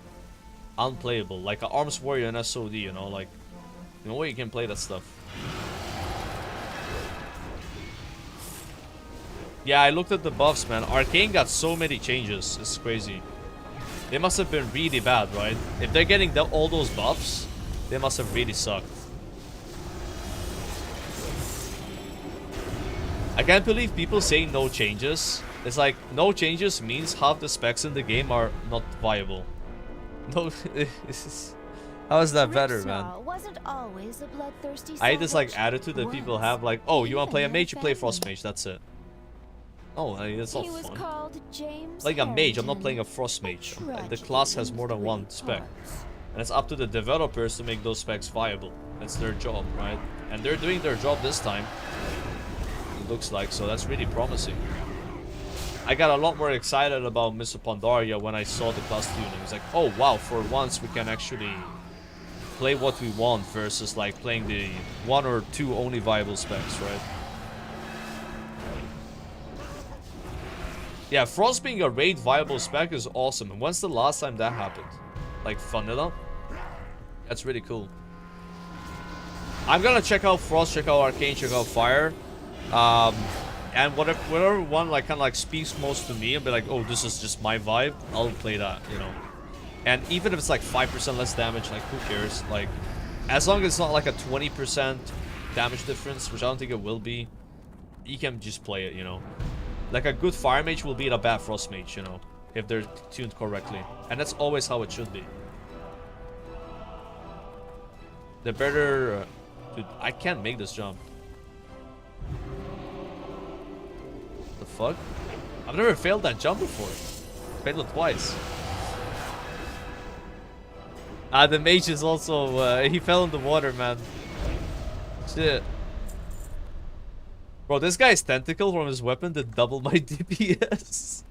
unplayable. Like an Arms Warrior and SOD, you know, like, no way you can play that stuff. Yeah, I looked at the buffs, man. Arcane got so many changes, it's crazy. They must have been really bad, right? If they're getting all those buffs, they must have really sucked. I can't believe people saying no changes. It's like, no changes means half the specs in the game are not viable. No, how is that better, man? Wasn't always a bloodthirsty I hate this like attitude that people have, like, oh, you want to play a mage, you play Frost Mage, that's it. Oh, I mean, that's not fun. Like a mage, I'm not playing a Frost Mage. The class has more than one spec. And it's up to the developers to make those specs viable. That's their job, right? And they're doing their job this time. It looks like, so that's really promising. I got a lot more excited about Mr. Pandaria when I saw the class tuning. It's like, oh wow, for once we can actually play what we want versus like playing the one or two only viable specs, right? Yeah, Frost being a raid viable spec is awesome. And when's the last time that happened? Like vanilla? That's really cool. I'm gonna check out Frost, check out Arcane, check out Fire. And whatever one like kind of like speaks most to me and be like, oh, this is just my vibe, I'll play that, you know. And even if it's like 5% less damage, like who cares? Like, as long as it's not like a 20% damage difference, which I don't think it will be, you can just play it, you know. Like a good fire mage will beat a bad frost mage, you know, if they're tuned correctly. And that's always how it should be. The better... dude, I can't make this jump. The fuck? I've never failed that jump before. Failed it twice. The mage is also, he fell in the water, man. Shit. Bro, this guy's tentacle from his weapon did double my DPS.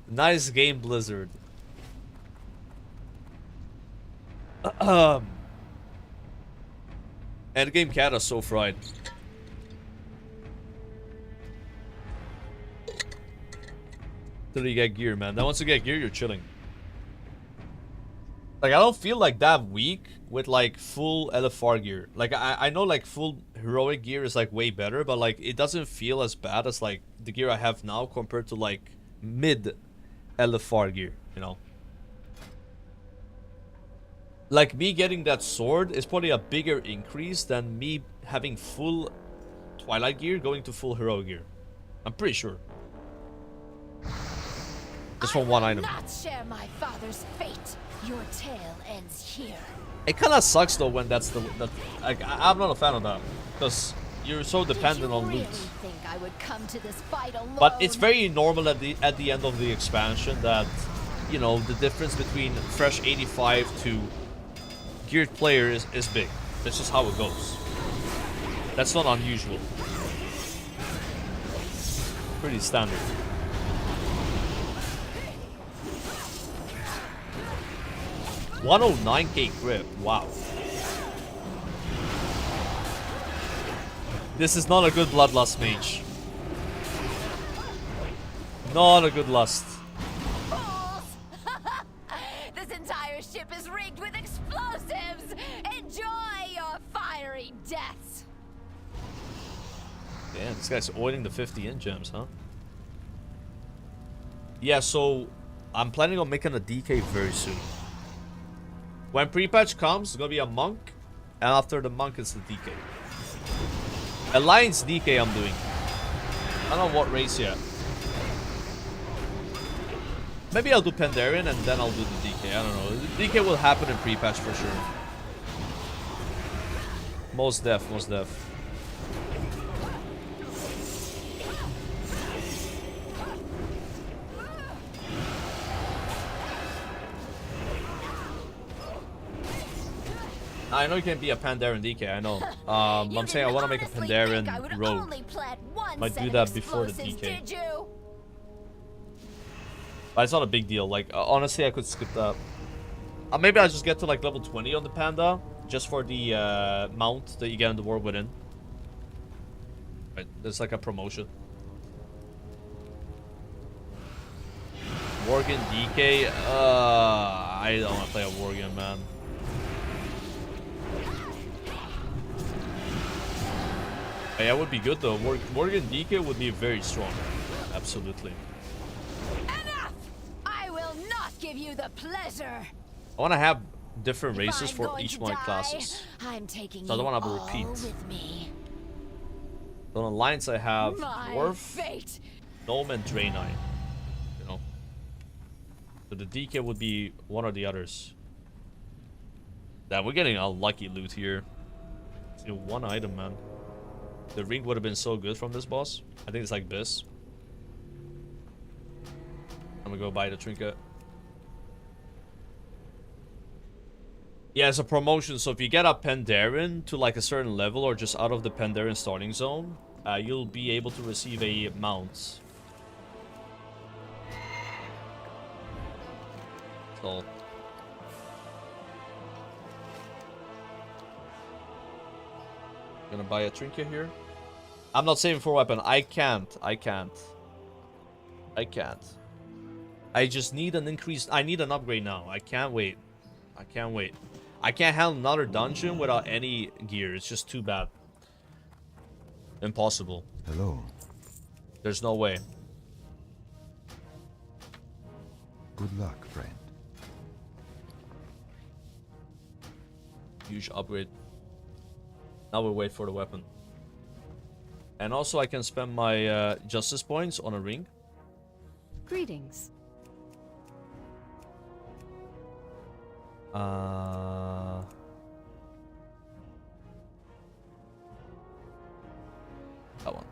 Nice game, Blizzard. Endgame cat is so fried. Till you get gear, man. Then once you get gear, you're chilling. Like, I don't feel like that weak with like full LFR gear. Like, I know like full heroic gear is like way better, but like it doesn't feel as bad as like the gear I have now compared to like mid LFR gear, you know. Like, me getting that sword is probably a bigger increase than me having full Twilight gear going to full hero gear. I'm pretty sure. Just from one item. Not share my father's fate. Your tale ends here. It kind of sucks though when that's the like I'm not a fan of that because you're so dependent on loot. Think I would come to this fight alone? But it's very normal at the end of the expansion that, you know, the difference between fresh 85 to geared player is big. That's just how it goes. That's not unusual. Pretty standard. $109k grip. Wow. This is not a good bloodlust mage. Not a good lust. This entire ship is rigged with explosives. Enjoy your fiery deaths. Damn, this guy's oiling the 50 in gems, huh? Yeah, so I'm planning on making a DK very soon. When pre-patch comes, it's gonna be a monk, and after the monk, it's the DK. Alliance DK I'm doing. I don't know what race yet. Maybe I'll do Pandarian and then I'll do the DK. I don't know. The DK will happen in pre-patch for sure. Most def, most def. I know you can be a Pandaren DK, I know. I'm saying I want to make a Pandaren rogue. Might do that before the DK. But it's not a big deal. Like, honestly, I could skip that. Maybe I'll just get to like level 20 on the Panda, just for the mount that you get in the War Within. Right, there's like a promotion. Worgen DK? I don't want to play a Worgen, man. Yeah, it would be good though. Worgen DK would be very strong. Absolutely. Enough! I will not give you the pleasure. I want to have different races for each one classes. I'm taking So I don't want to have a repeat. So on Alliance I have Dwarf, Gnome, and Draenei. You know. So the DK would be one or the others. Damn, we're getting a lucky loot here. See, one item, man. The ring would have been so good from this boss. I think it's like this. I'm gonna go buy the trinket. Yeah, it's a promotion. So if you get a Pandaren to like a certain level or just out of the Pandaren starting zone, you'll be able to receive a mount. So gonna buy a trinket here. I'm not saving for weapon. I can't. I just need an increase. I need an upgrade now. I can't wait. I can't handle another dungeon without any gear. It's just too bad. Impossible. Hello. There's no way. Good luck, friend. Huge upgrade. Now we'll wait for the weapon. And also I can spend my justice points on a ring. Greetings. That one.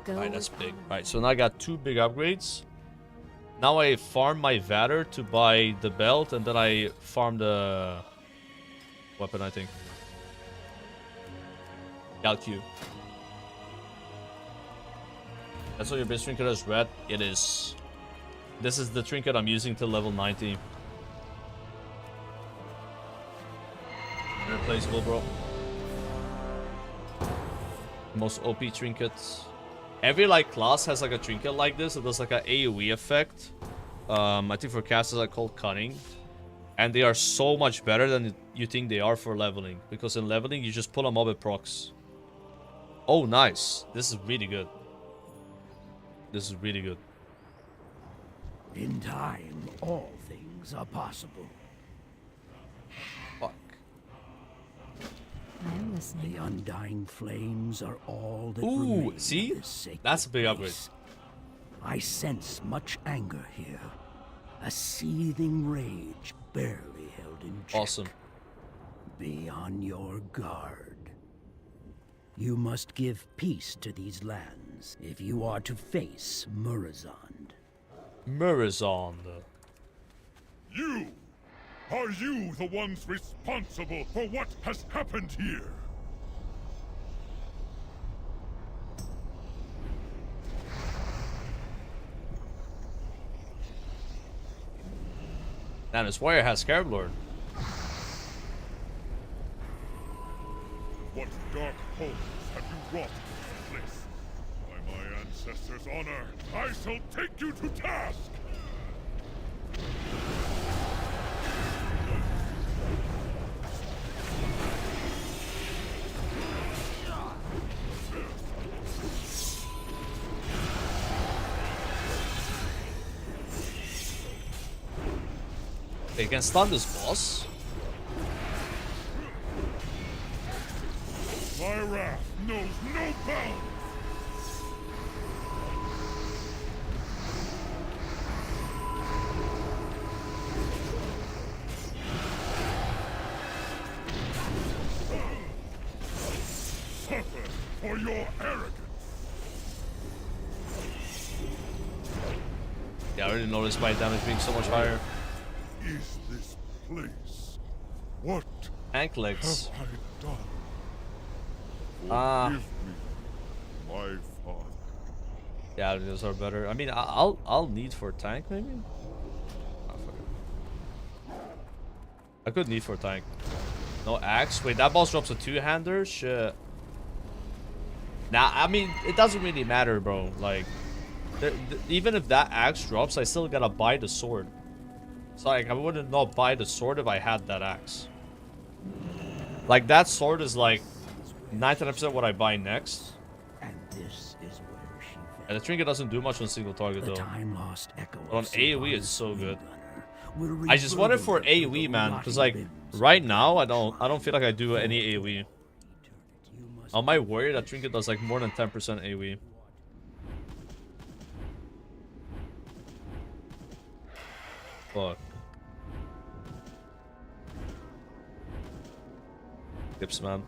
Alright, that's big. Alright, so now I got 2 big upgrades. Now I farm my Vader to buy the belt, and then I farm the weapon, I think. Q. That's what your base trinket is red? It is. This is the trinket I'm using till level 90. Irreplaceable, bro. Most OP trinkets. Every like class has like a trinket like this. It does like an AoE effect. I think for casters I call cunning. And they are so much better than you think they are for leveling. Because in leveling you just pull them up with procs. Oh nice. This is really good. This is really good. In time, all things are possible. Fuck. I'm listening. The undying flames are all that Ooh, remain see? of this sacred That's a big upgrade. place. I sense much anger here. A seething rage barely held in check. Awesome. Be on your guard. You must give peace to these lands if you are to face Murazond. Murazond. You! Are you the ones responsible for what has happened here? Damn, this warrior has Scarab Lord. What dark horrors have you wrought in this place? By my ancestors' honor, I shall take you to task! They can stun this boss. My wrath knows no bounds! Suffer for your arrogance! Yeah, I already noticed my damage being so much higher. Is this place? What Tank legs. have I done? Ah. Forgive me, my father. Yeah, those are better. I mean, I'll need for tank maybe. Oh, fuck it. I could need for tank. No axe. Wait, that boss drops a 2-hander. Shit. Nah, I mean, it doesn't really matter, bro. Like, even if that axe drops, I still gotta buy the sword. So like, I wouldn't not buy the sword if I had that axe. Like, that sword is like 99% what I buy next. And this is where she And the trinket doesn't do much on single target though. time-lost echo But on of AoE it's so good. will I just want it for AoE, man, because like right now I don't feel like I do any AoE. On my warrior, that trinket does like more than 10% AoE. Fuck. Tips, man.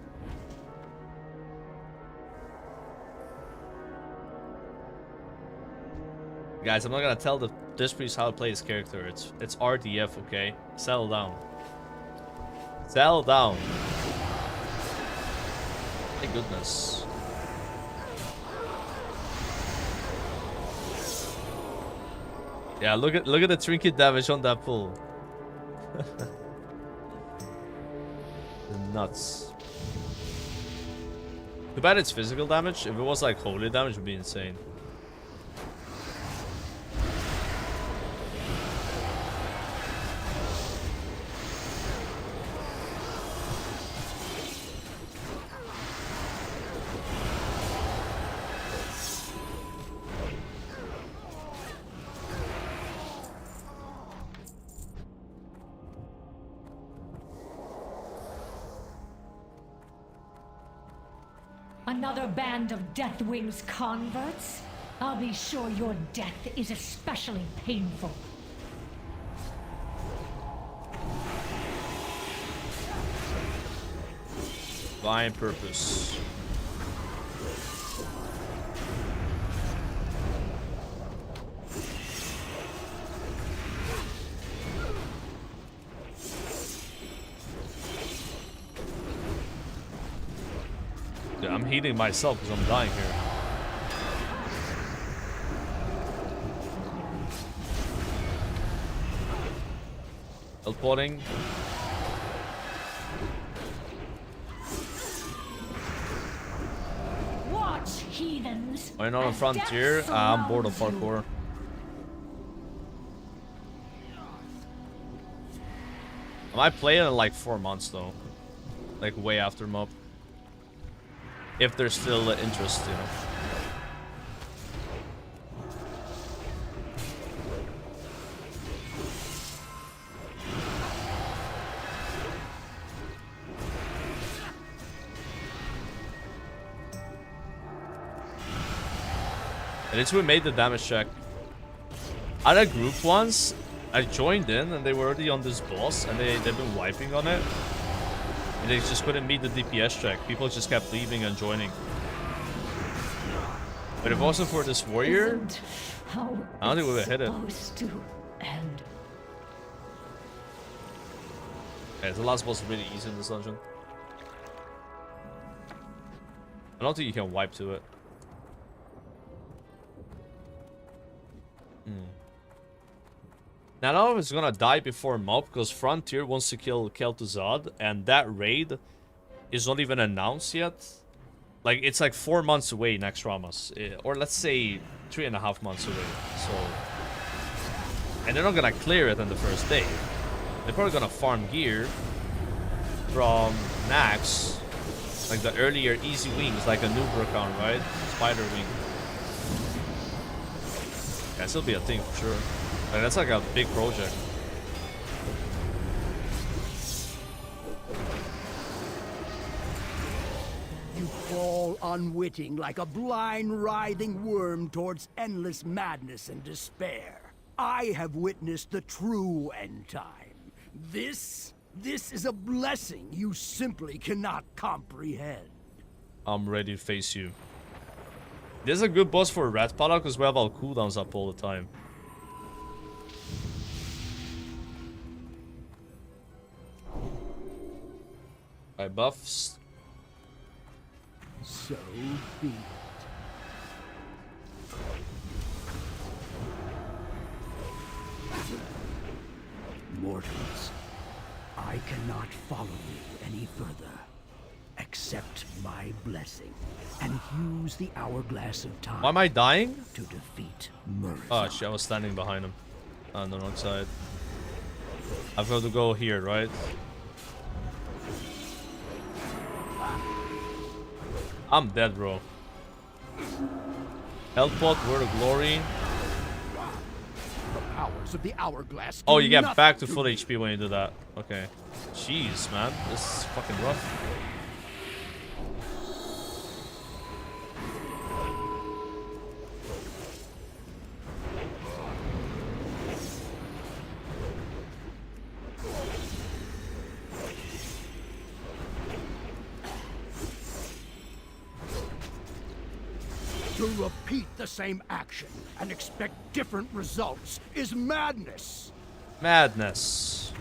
Guys, I'm not gonna tell this priest how to play his character. It's RDF, okay? Settle down. Settle down. My goodness. Yeah, look at the trinket damage on that pull. Nuts. Too bad it's physical damage. If it was like holy damage, it would be insane. Another band of Deathwing's converts? I'll be sure your death is especially painful. Divine purpose. Yeah, I'm healing myself because I'm dying here. Teleporting. Watch, heathens. Are you not on as frontier? death I'm bored of surrounds you. parkour. I might play it in like 4 months though. Like way after mob. If there's still interest, you know. At least we made the damage check. I had a group once. I joined in and they were already on this boss and they've been wiping on it. And they just couldn't meet the DPS check. People just kept leaving and joining. But if it wasn't for this warrior, I don't think we would have hit it. Okay, the last boss is really easy in this dungeon. I don't think you can wipe to it. Now, I don't know if it's gonna die before mob because Frontier wants to kill Kel'Thuzad, and that raid is not even announced yet. Like, it's like 4 months away next Ramas, or let's say 3.5 months away. So, and they're not gonna clear it on the first day. They're probably gonna farm gear from Nax, like the earlier easy wings, like a Nubra count, right? Spider wing. Yeah, it'll be a thing for sure. Like, that's like a big project. You fall unwitting like a blind, writhing worm towards endless madness and despair. I have witnessed the true end time. This is a blessing you simply cannot comprehend. I'm ready to face you. This is a good boss for Rat Pala because we have our cooldowns up all the time. My buffs. So be it. Mortals, I cannot follow you any further. Accept my blessing and use the hourglass of time. Why am I dying? To defeat Murza. Oh shit, I was standing behind him. On the wrong side. I've got to go here, right? I'm dead, bro. Health pot, word of glory. The powers of the hourglass. Oh, you get back to full HP when you do that. Okay. Jeez, man. This is fucking rough. To repeat the same action and expect different results is madness. Madness.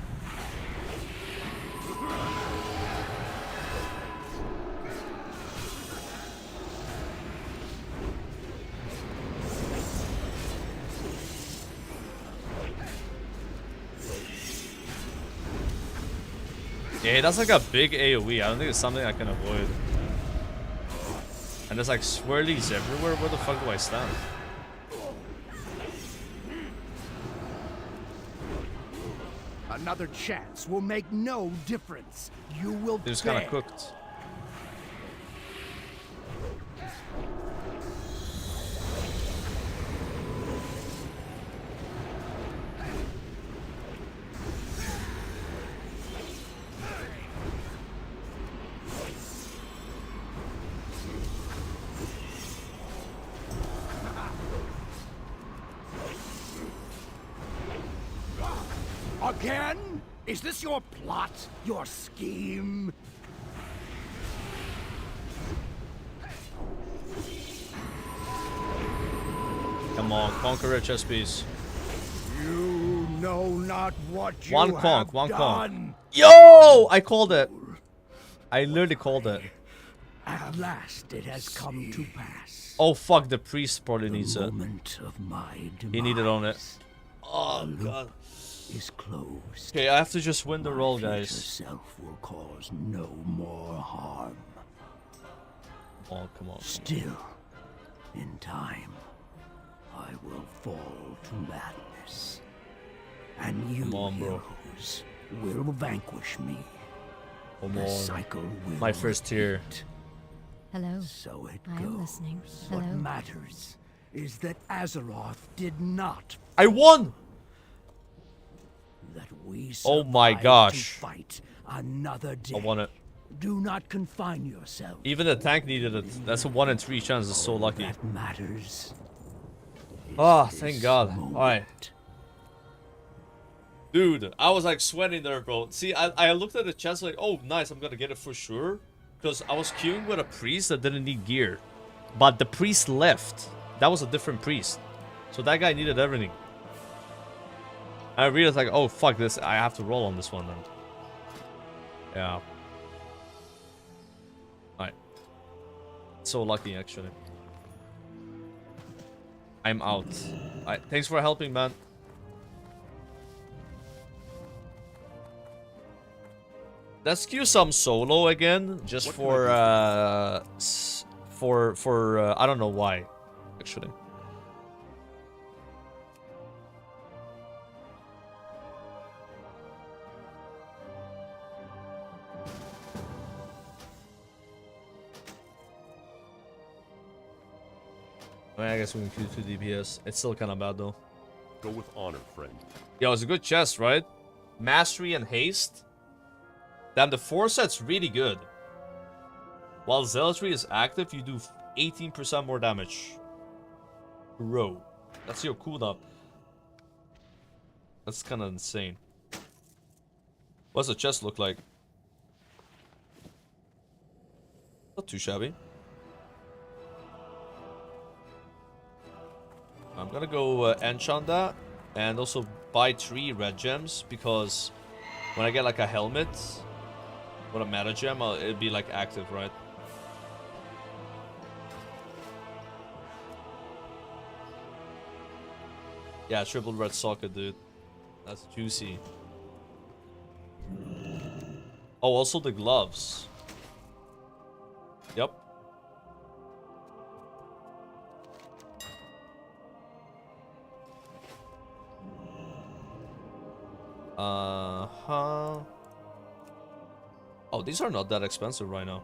Yeah, that's like a big AoE. I don't think it's something I can avoid. And there's like swirlies everywhere. Where the fuck do I stand? Another chance will make no difference. You will It was kind of cooked. Again? Is this your plot? Your scheme? Come on, conquer HSPs. You know not what you One have conk, one done. conk. Yo! I called it. I literally called it. At last it has come to pass. Oh fuck, the priest probably needs it. Moment of my demise. He needed on it. Oh god. Is closed. Okay, I have to just win the roll, future guys. self will cause no more harm. Oh, come on. Still, in time, I will fall to madness. And you heroes will vanquish me. Come The on. cycle will My first tier. repeat. Hello. So it I goes. am listening. What Hello. matters is that Azeroth did not. I won! That we Oh my survived gosh. to fight another day. I won it. Do not confine yourself. Even the tank needed it. That's a 1 in 3 chance. It's so lucky. That matters. Ah, thank God. Alright. Dude, I was like sweating there, bro. See, I looked at the chest like, oh, nice, I'm gonna get it for sure. Because I was queuing with a priest that didn't need gear. But the priest left. That was a different priest. So that guy needed everything. I realized like, oh, fuck this. I have to roll on this one then. Yeah. Alright. So lucky, actually. I'm out. Alright, thanks for helping, man. Let's queue some solo again, just for I don't know why, actually. I guess we can queue 2 DPS. It's still kind of bad though. Go with honor, friend. Yeah, it's a good chest, right? Mastery and haste. Damn, the 4 set's really good. While Zealotry is active, you do 18% more damage. Bro, that's your cooldown. That's kind of insane. What's the chest look like? Not too shabby. I'm gonna go enchant that and also buy 3 red gems because when I get like a helmet with a meta gem, it'll be like active, right? Yeah, triple red socket, dude. That's juicy. Oh, also the gloves. Yep. Uh-huh. Oh, these are not that expensive right now.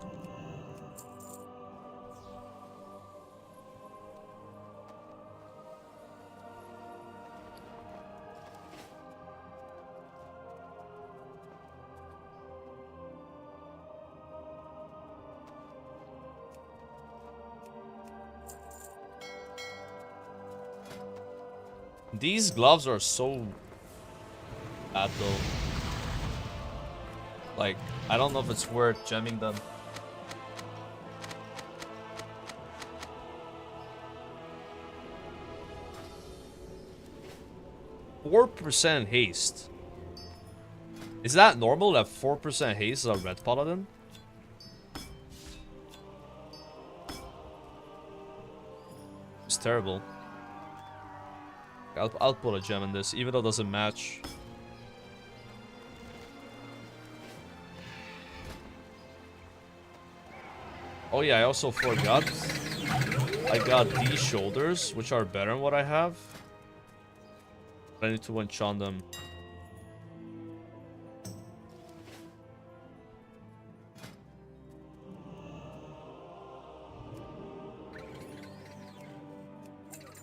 These gloves are so bad though. Like, I don't know if it's worth gemming them. %4 haste. Is that normal that 4% haste is a red paladin? It's terrible. I'll put a gem in this, even though it doesn't match. Oh yeah, I also forgot. I got these shoulders, which are better than what I have. But I need to enchant them.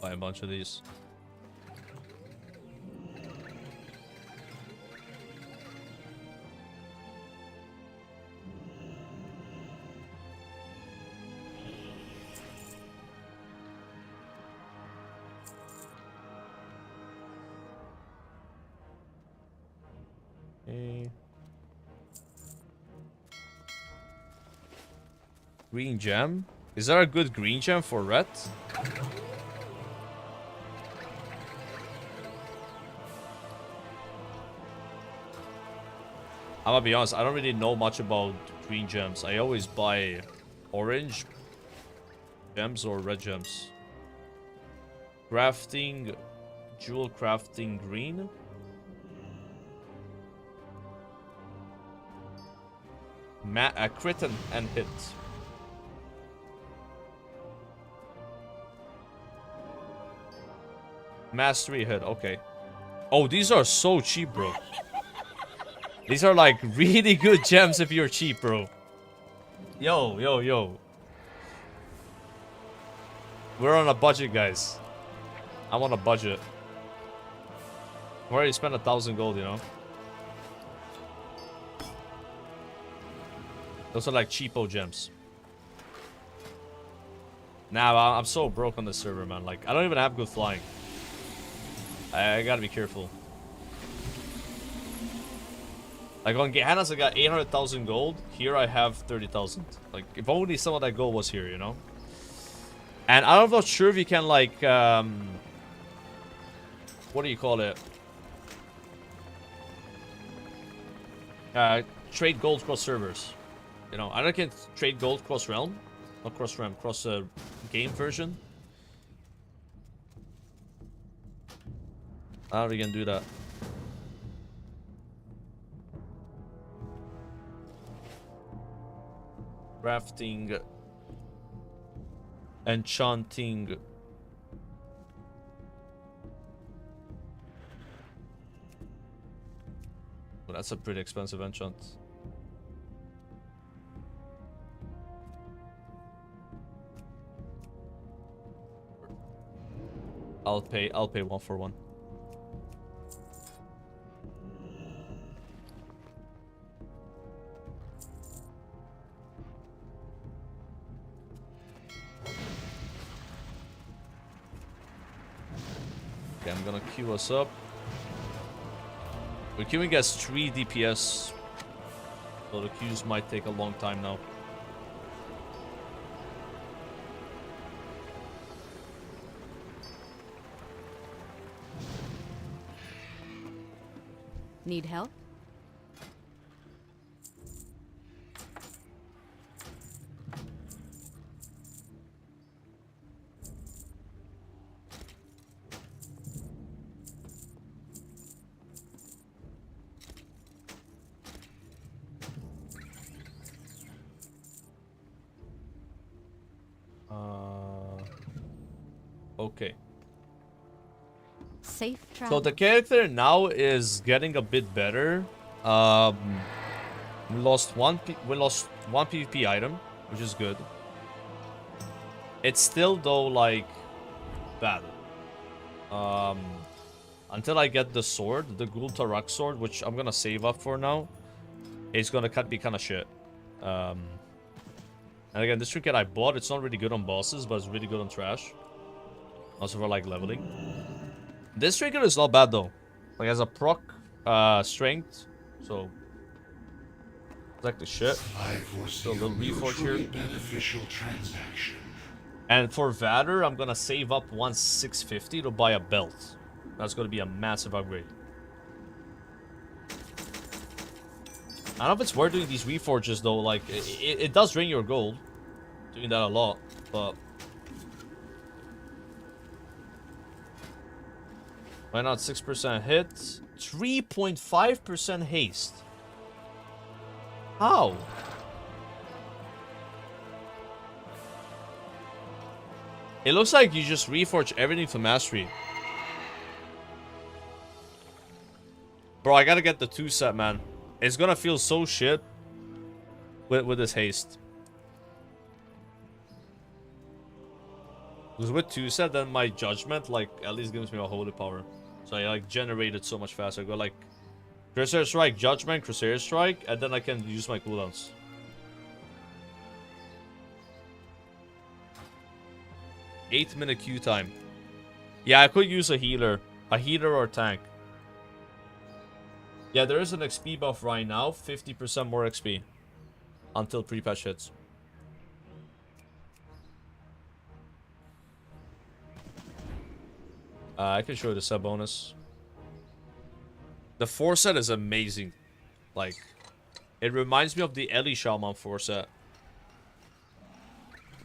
Buy a bunch of these. Okay. Green gem? Is there a good green gem for red? I'm gonna be honest, I don't really know much about green gems. I always buy orange gems or red gems. Crafting, jewel crafting green. Crit and hit. Mastery hit, okay. Oh, these are so cheap, bro. These are like really good gems if you're cheap, bro. Yo, yo, yo. We're on a budget, guys. I'm on a budget. We already spent 1,000 gold, you know. Those are like cheapo gems. Nah, I'm so broke on this server, man. Like, I don't even have good flying. I gotta be careful. Like on Gehenna's I got 800,000 gold. Here I have 30,000. Like if only some of that gold was here, you know. And I'm not sure if you can like what do you call it? Trade gold cross servers. You know, I don't can trade gold cross realm, not cross realm, cross game version. How are we gonna do that? Crafting, enchanting. Well, that's a pretty expensive enchant. I'll pay 1 for 1. Okay, I'm gonna queue us up. We're queuing as 3 DPS, so the queues might take a long time now. Need help? Okay. Safe travel. So the character now is getting a bit better. We lost one PvP item, which is good. It's still though like bad. Until I get the sword, the Gul Tarak sword, which I'm gonna save up for now. It's gonna be kind of shit. And again, this trinket I bought, it's not really good on bosses, but it's really good on trash. Also for like leveling. This trinket is not bad though. Like has a proc strength, so it's like the shit. So a little reforge here. Beneficial transaction. And for Vader, I'm gonna save up 1,650 to buy a belt. That's gonna be a massive upgrade. I don't know if it's worth doing these reforges though. Like it does drain your gold, doing that a lot, but. Why not 6% hit? 3.5% haste. How? It looks like you just reforge everything to mastery. Bro, I gotta get the 2 set, man. It's gonna feel so shit with this haste. Because with 2 set, then my judgment, like, at least gives me a holy power. So I, like, generate it so much faster. I go, like, Crusader Strike, Judgment, Crusader Strike, and then I can use my cooldowns. Eight-minute queue time. Yeah, I could use a healer. A healer or tank. Yeah, there is an XP buff right now. 50% more XP. Until pre-patch hits. I can show you the sub bonus. The 4 set is amazing. Like, it reminds me of the Ellie Shaman 4 set.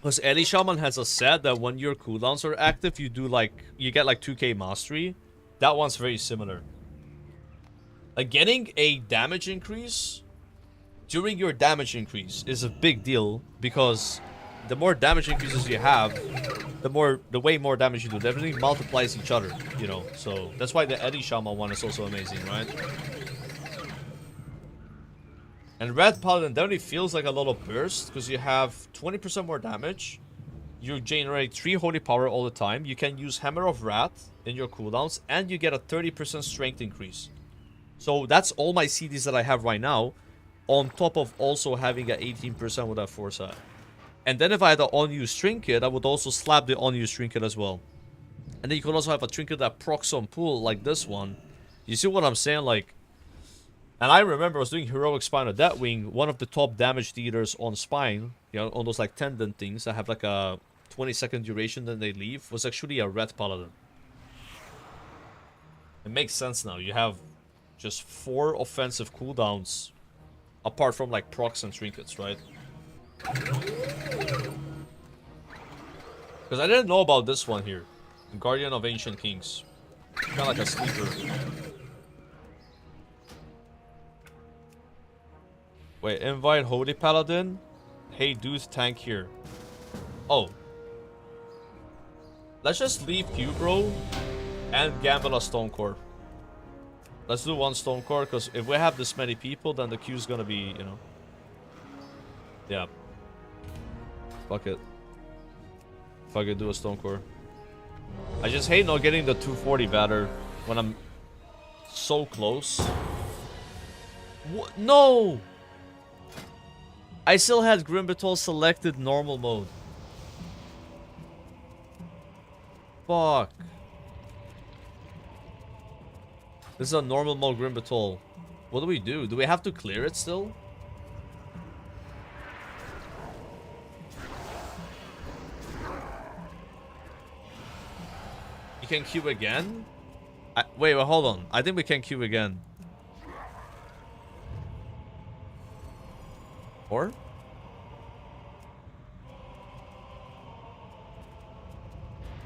Because Eddie Shaman has a set that when your cooldowns are active, you get like 2k mastery. That one's very similar. Like getting a damage increase during your damage increase is a big deal, because the more damage increases you have, the way more damage you do. Everything multiplies each other, you know. So that's why the Eddie Shaman one is also amazing, right? And Red Paladin definitely feels like a lot of burst, because you have 20% more damage. You generate 3 holy power all the time. You can use Hammer of Wrath in your cooldowns, and you get a 30% strength increase. So that's all my CDs that I have right now, on top of also having an 18% with that Foresight. And then if I had an unused trinket, I would also slap the unused trinket as well. And then you could also have a trinket that procs on pull, like this one. You see what I'm saying? Like, and I remember I was doing Heroic Spine of Deathwing. One of the top damage dealers on Spine, you know, on those like tendon things that have like a 20-second duration, then they leave, was actually a Red Paladin. It makes sense now. You have just 4 offensive cooldowns, apart from like procs and trinkets, right? Because I didn't know about this one here. Guardian of Ancient Kings. Kind of like a sleeper. Wait, invite Holy Paladin? Hey dude, tank here. Oh. Let's just leave Q, bro, and gamble a Stone Core. Let's do 1 Stone Core, because if we have this many people, then the Q's gonna be, you know. Yeah. Fuck it. Fuck it, do a Stone Core. I just hate not getting the 240 batter when I'm so close. What? No! I still had Grimbatol selected normal mode. Fuck. This is a normal mode Grimbatol. What do we do? Do we have to clear it still? You can queue again? Wait, hold on. I think we can queue again. Or?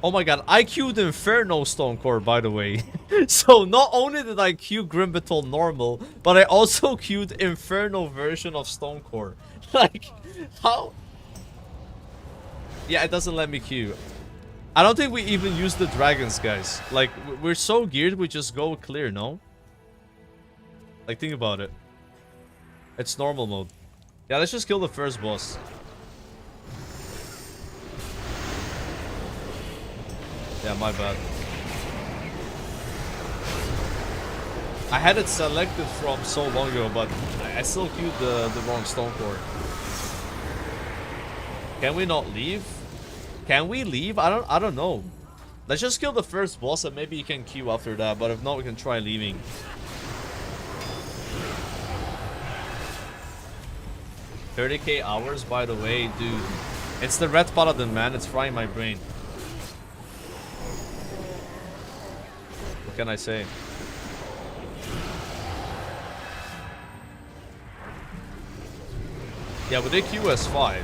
Oh my god, I queued Inferno Stone Core, by the way. So not only did I queue Grimbatol normal, but I also queued Inferno version of Stone Core. Like, how? Yeah, it doesn't let me queue. I don't think we even use the dragons, guys. Like, we're so geared, we just go clear, no? Like, think about it. It's normal mode. Yeah, let's just kill the first boss. Yeah, my bad. I had it selected from so long ago, but I still queued the wrong Stone Core. Can we not leave? Can we leave? I don't know. Let's just kill the first boss and maybe you can queue after that, but if not, we can try leaving. $30k hours, by the way, dude. It's the Red Paladin, man. It's frying my brain. What can I say? Yeah, with the QS5,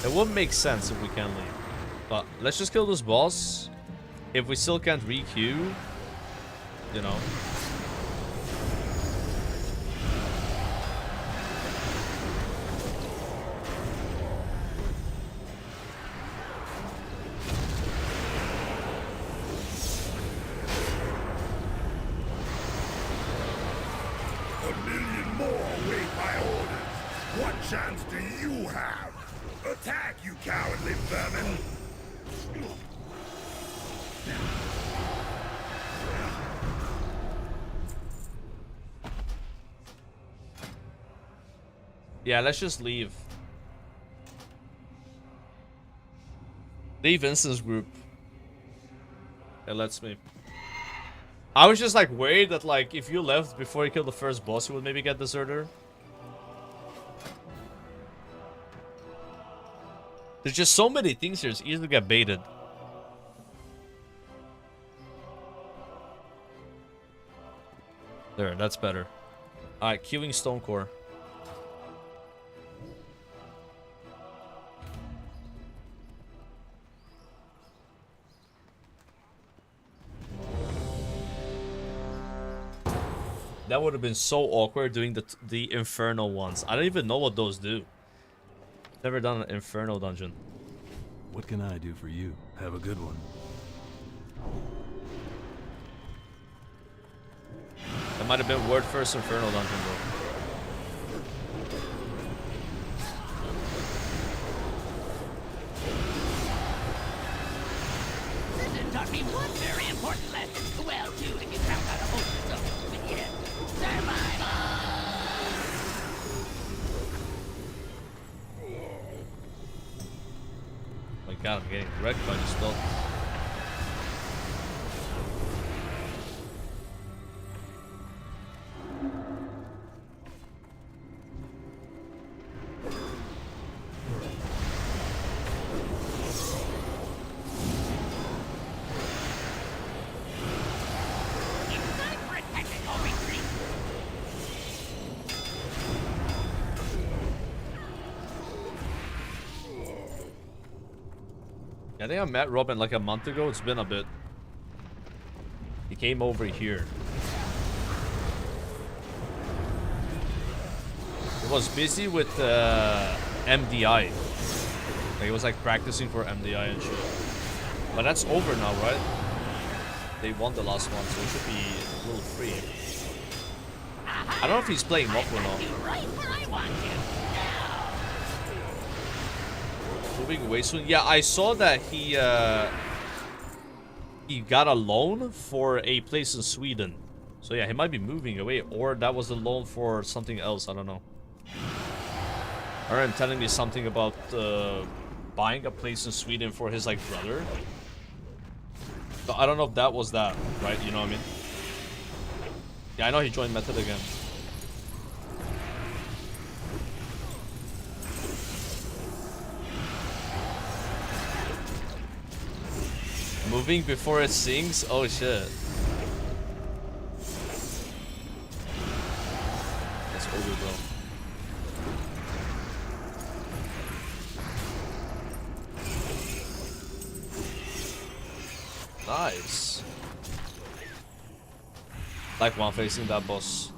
it wouldn't make sense if we can't leave. But let's just kill this boss. If we still can't re-queue, you know. Chance do you have? Attack, you cowardly vermin! Yeah, let's just leave. Leave instance group. It lets me. I was just like worried that like if you left before you killed the first boss, you would maybe get deserter. There's just so many things here, it's easy to get baited. There, that's better. Alright, queuing Stone Core. That would have been so awkward doing the infernal ones. I don't even know what those do. Never done an infernal dungeon. What can I do for you? Have a good one. That might have been word first infernal dungeon, bro. This taught me one very important lesson. Well, too, if you count out a whole result. But yeah, survival! My god, I'm getting wrecked by this stuff. I think I met Robin like a month ago. It's been a bit. He came over here. He was busy with MDI. Like, he was like practicing for MDI and shit. But that's over now, right? They won the last one, so it should be a little free. I don't know if he's playing Muff or not. Moving away soon. Yeah, I saw that he got a loan for a place in Sweden. So yeah, he might be moving away, or that was a loan for something else. I don't know. Aaron telling me something about buying a place in Sweden for his like brother. So I don't know if that was that, right? You know what I mean? Yeah, I know he joined Method again. Moving before it sings? Oh shit. That's over, bro. Nice. Like one facing that boss.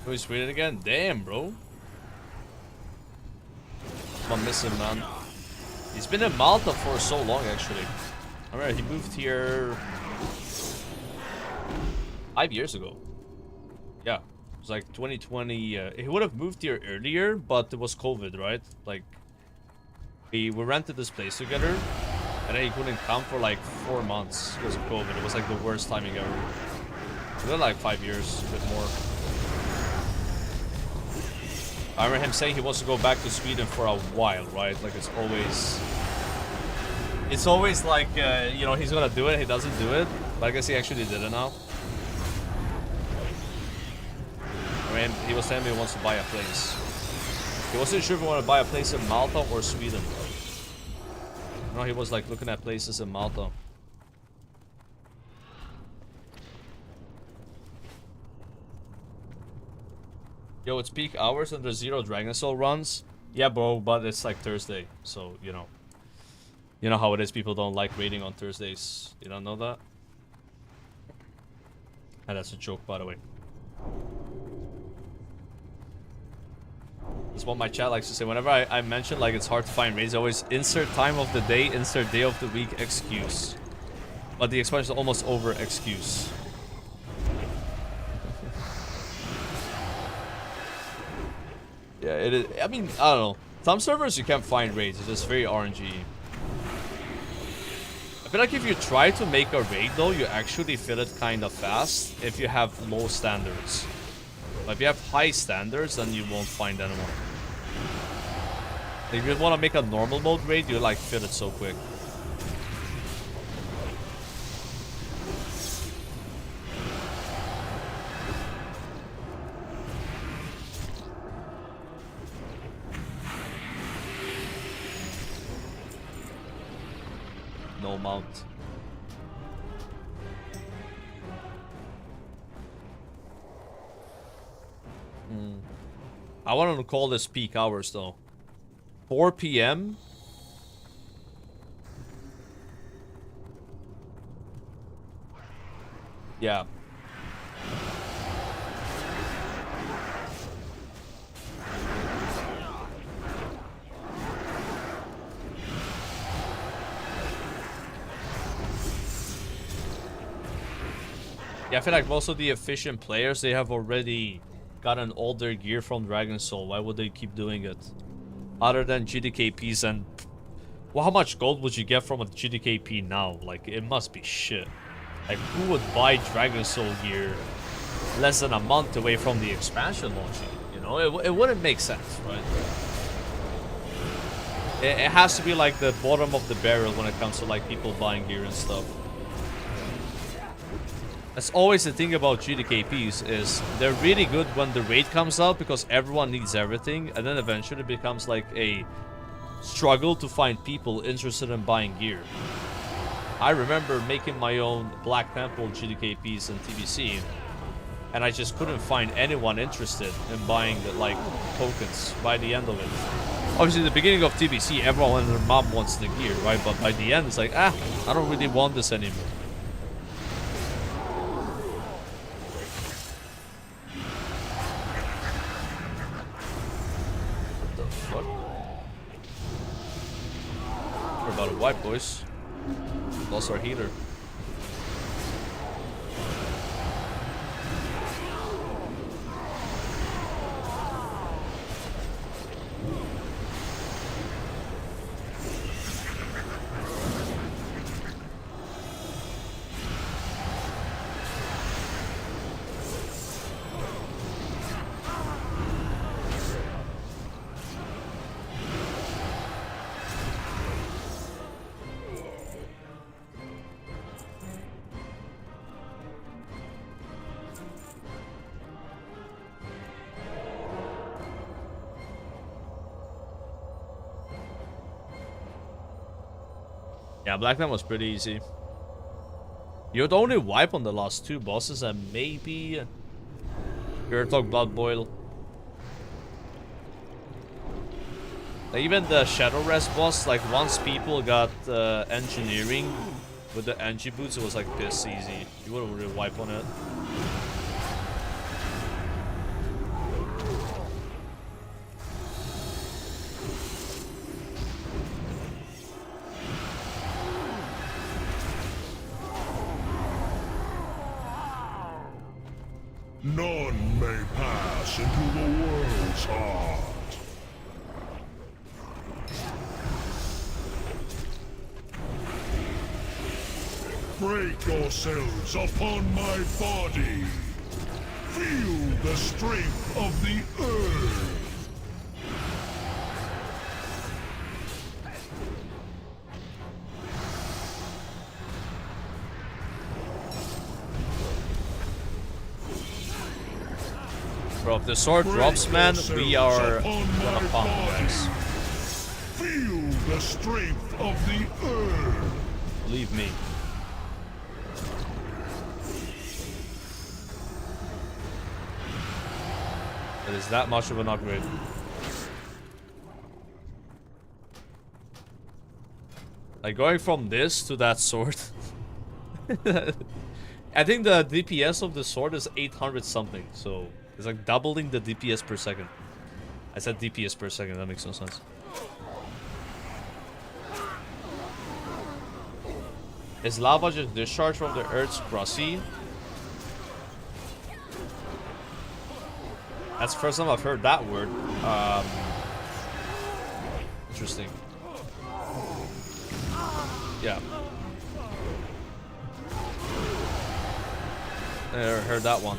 He's Sweden again? Damn, bro. I'm missing, man. He's been in Malta for so long, actually. I remember he moved here 5 years ago. Yeah, it was like 2020. He would have moved here earlier, but it was COVID, right? Like, we rented this place together, and then he couldn't come for like 4 months because of COVID. It was like the worst timing ever. It's been like 5 years, a bit more. I remember him saying he wants to go back to Sweden for a while, right? Like, it's always like, you know, he's gonna do it, he doesn't do it. But I guess he actually did it now. I mean, he was telling me he wants to buy a place. He wasn't sure if he wanted to buy a place in Malta or Sweden. No, he was like looking at places in Malta. Yo, it's peak hours and there's 0 Dragon Soul runs. Yeah, bro, but it's like Thursday, so you know how it is. People don't like raiding on Thursdays. You don't know that? And that's a joke, by the way. That's what my chat likes to say. Whenever I mention like it's hard to find raids, I always insert time of the day, insert day of the week, excuse. But the expression is almost over excuse. Yeah, it is. I mean, I don't know. Some servers you can't find raids. It's just very RNG. I feel like if you try to make a raid though, you actually fill it kind of fast if you have low standards. But if you have high standards, then you won't find anyone. If you want to make a normal mode raid, you like fill it so quick. no mount. I want to call this peak hours though. 4 p.m. Yeah. Yeah, I feel like most of the efficient players, they have already gotten all their gear from Dragon Soul. Why would they keep doing it? Other than GDKPs and... Well, how much gold would you get from a GDKP now? Like, it must be shit. Like, who would buy Dragon Soul gear less than a month away from the expansion launching? You know, it wouldn't make sense, right? It has to be like the bottom of the barrel when it comes to like people buying gear and stuff. That's always the thing about GDKPs is they're really good when the raid comes out because everyone needs everything, and then eventually it becomes like a struggle to find people interested in buying gear. I remember making my own Black Temple GDKPs in TBC, and I just couldn't find anyone interested in buying the like tokens by the end of it. Obviously, the beginning of TBC, everyone and their mom wants the gear, right? But by the end, it's like, I don't really want this anymore. We're about to wipe, boys. Lost our healer. Yeah, Black Knight was pretty easy. You'd only wipe on the last two bosses and maybe Talk Blood Boil. Like, even the Shadow Rest boss, like once people got engineering with the Engi boots, it was like this easy. You wouldn't really wipe on it. None may pass into the world's heart. Break yourselves upon my body. Feel the strength of the earth. Bro, if the sword drops, man, we are gonna pump guys. Feel the strength of the earth. Believe me. It is that much of an upgrade. Like going from this to that sword. I think the DPS of the sword is 800 something, so it's like doubling the DPS per second. I said DPS per second, that makes no sense. Is lava just discharged from the Earth's crusty? That's the first time I've heard that word. Interesting. Yeah. I never heard that one.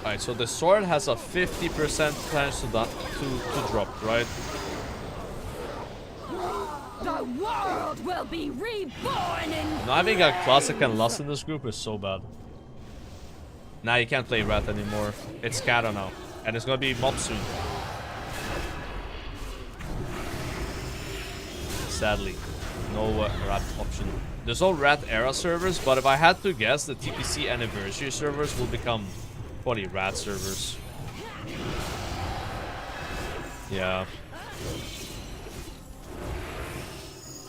Alright, so the sword has a 50% chance to drop, right? The world will be reborn in Not having a classic and lust in this group is so bad. Now you can't play Rat anymore. It's Kata now. And it's gonna be Mob soon. Sadly. No Rat option. There's no Rat era servers, but if I had to guess, the TPC anniversary servers will become probably Rat servers. Yeah.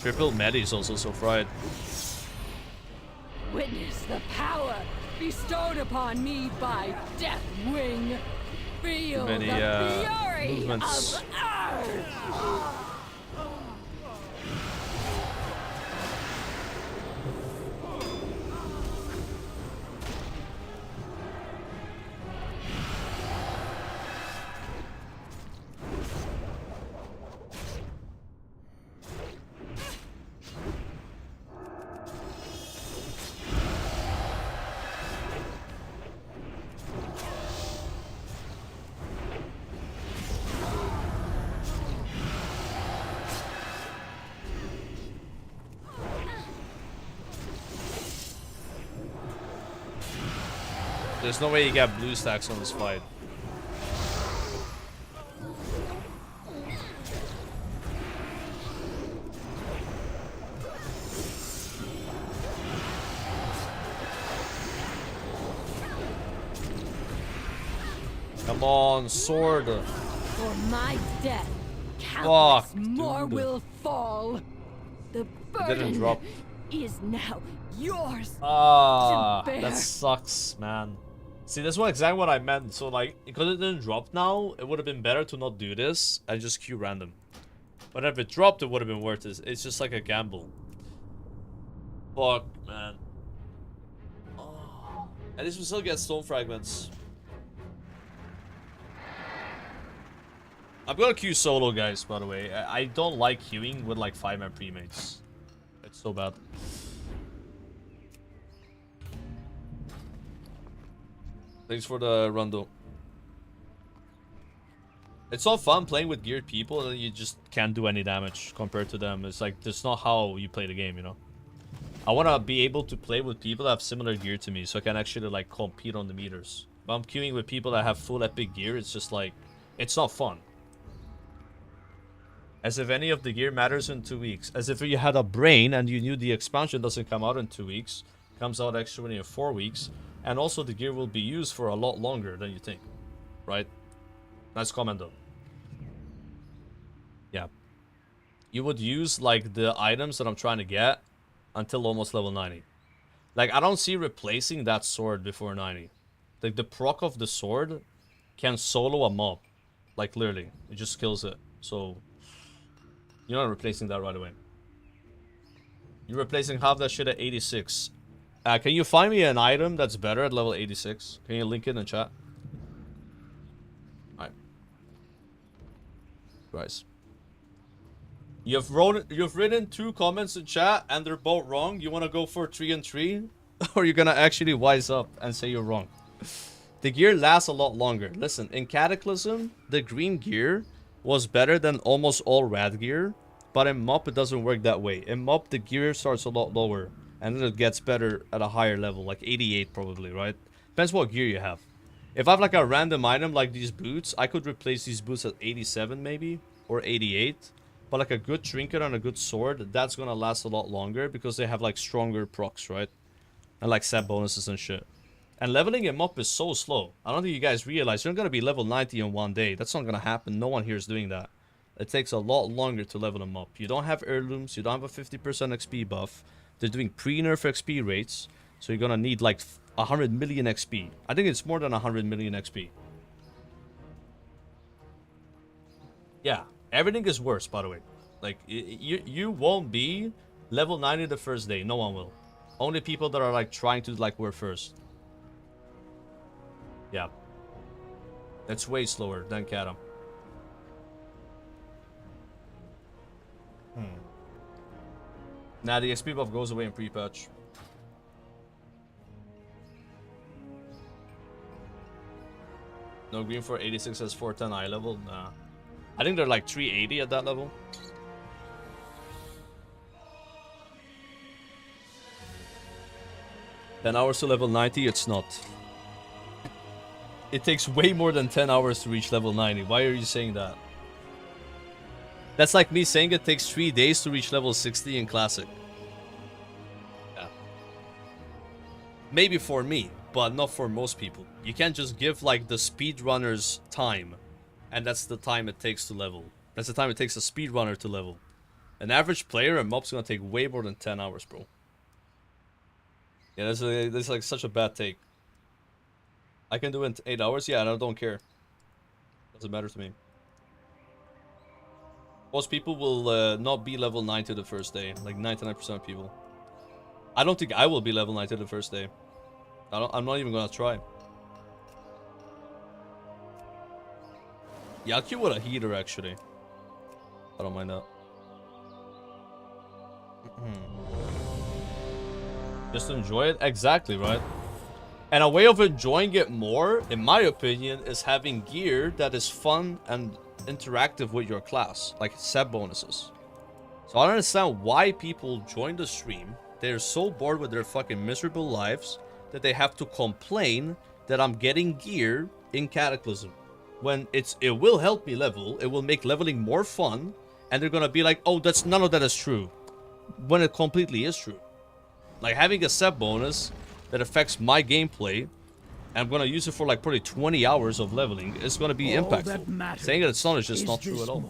Triple Medi is also so fried. Witness the power bestowed upon me by Deathwing. Feel Many, the fury movements. of Earth. There's no way you get blue stacks on this fight. Come on, sword. For my death, countless Fuck, more dude. will fall. The It didn't burden drop. is now yours. Ah, to bear. that sucks, man. See, that's exactly what I meant. So, like, because it didn't drop now, it would have been better to not do this and just queue random. But if it dropped, it would have been worth it. It's just like a gamble. Fuck, man. Oh. At least we still get stone fragments. I'm gonna queue solo, guys, by the way. I don't like queuing with, like, 5-man premates. It's so bad. Thanks for the Rondo. It's so fun playing with geared people and you just can't do any damage compared to them. It's like, that's not how you play the game, you know? I want to be able to play with people that have similar gear to me so I can actually, like, compete on the meters. But I'm queuing with people that have full epic gear. It's just like, it's not fun. As if any of the gear matters in 2 weeks. As if you had a brain and you knew the expansion doesn't come out in 2 weeks. Comes out actually in 4 weeks. And also the gear will be used for a lot longer than you think. Right? Nice comment though. Yeah. You would use like the items that I'm trying to get until almost level 90. Like I don't see replacing that sword before 90. Like the proc of the sword can solo a mob. Like literally. It just kills it. So you're not replacing that right away. You're replacing half that shit at 86. Can you find me an item that's better at level 86? Can you link it in the chat? Alright. Guys. You've written 2 comments in chat and they're both wrong. You want to go for 3 and 3? Or you're gonna actually wise up and say you're wrong? The gear lasts a lot longer. Listen, in Cataclysm, the green gear was better than almost all red gear. But in MOP, it doesn't work that way. In MOP, the gear starts a lot lower. And then it gets better at a higher level, like 88 probably, right? Depends what gear you have. If I have like a random item like these boots, I could replace these boots at 87 maybe, or 88. But like a good trinket and a good sword, that's gonna last a lot longer because they have like stronger procs, right? And like set bonuses and shit. And leveling him up is so slow. I don't think you guys realize you're not gonna be level 90 in 1 day. That's not gonna happen. No one here is doing that. It takes a lot longer to level them up. You don't have heirlooms, you don't have a 50% XP buff. They're doing pre-nerf XP rates, so you're gonna need like 100 million XP. I think it's more than 100 million XP. Yeah, everything is worse, by the way. Like, you won't be level 90 the first day. No one will. Only people that are like trying to like work first. Yeah. That's way slower than Katam. Nah, the XP buff goes away in pre-patch. No green for 86 as 410 eye level? Nah. I think they're like 380 at that level. Ten hours to level 90? It's not. It takes way more than 10 hours to reach level 90. Why are you saying that? That's like me saying it takes 3 days to reach level 60 in Classic. Yeah. Maybe for me, but not for most people. You can't just give like the speedrunners time, and that's the time it takes to level. That's the time it takes a speedrunner to level. An average player, a mob's gonna take way more than 10 hours, bro. Yeah, that's like such a bad take. I can do it in 8 hours? Yeah, and I don't care. Doesn't matter to me. Most people will not be level 90 the first day. Like 99% of people. I don't think I will be level 90 the first day. I'm not even gonna try. Yeah, I'll queue with a heater actually. I don't mind that. Just enjoy it? Exactly, right? And a way of enjoying it more, in my opinion, is having gear that is fun and interactive with your class. Like set bonuses. So I don't understand why people join the stream. They're so bored with their fucking miserable lives that they have to complain that I'm getting gear in Cataclysm. When it will help me level, it will make leveling more fun, and they're gonna be like, oh, none of that is true. When it completely is true. Like having a set bonus that affects my gameplay, and I'm gonna use it for like probably 20 hours of leveling, is gonna be impactful. Saying that it's not is just not true at all.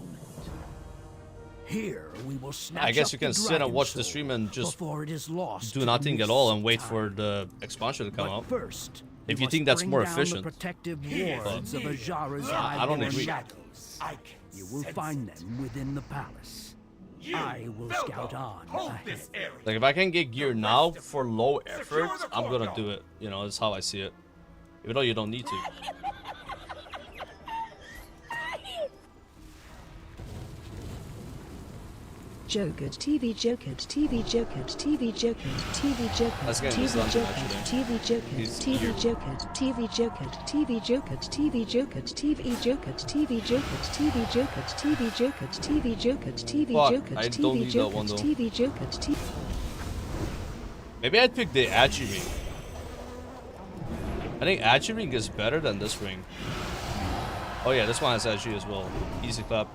Here we will snatch I guess you can sit and watch the stream and just do nothing at all and wait for the expansion to come out. First, if you think that's more efficient. I don't agree. You will find them within the palace. I will scout on ahead. Like if I can get gear now for low effort, I'm gonna do it. You know, that's how I see it. Even though you don't need to. Jokered TV Jokered TV Jokered TV Jokered TV Jokered TV Jokered TV Jokered TV Jokered TV Jokered TV Jokered TV Jokered TV Jokered TV Jokered TV Jokered TV Jokered TV Jokered TV Jokered TV Jokered TV. Maybe I'd pick the Agi ring. I think Agi ring is better than this ring. Oh yeah, this one has Agi as well. Easy clap.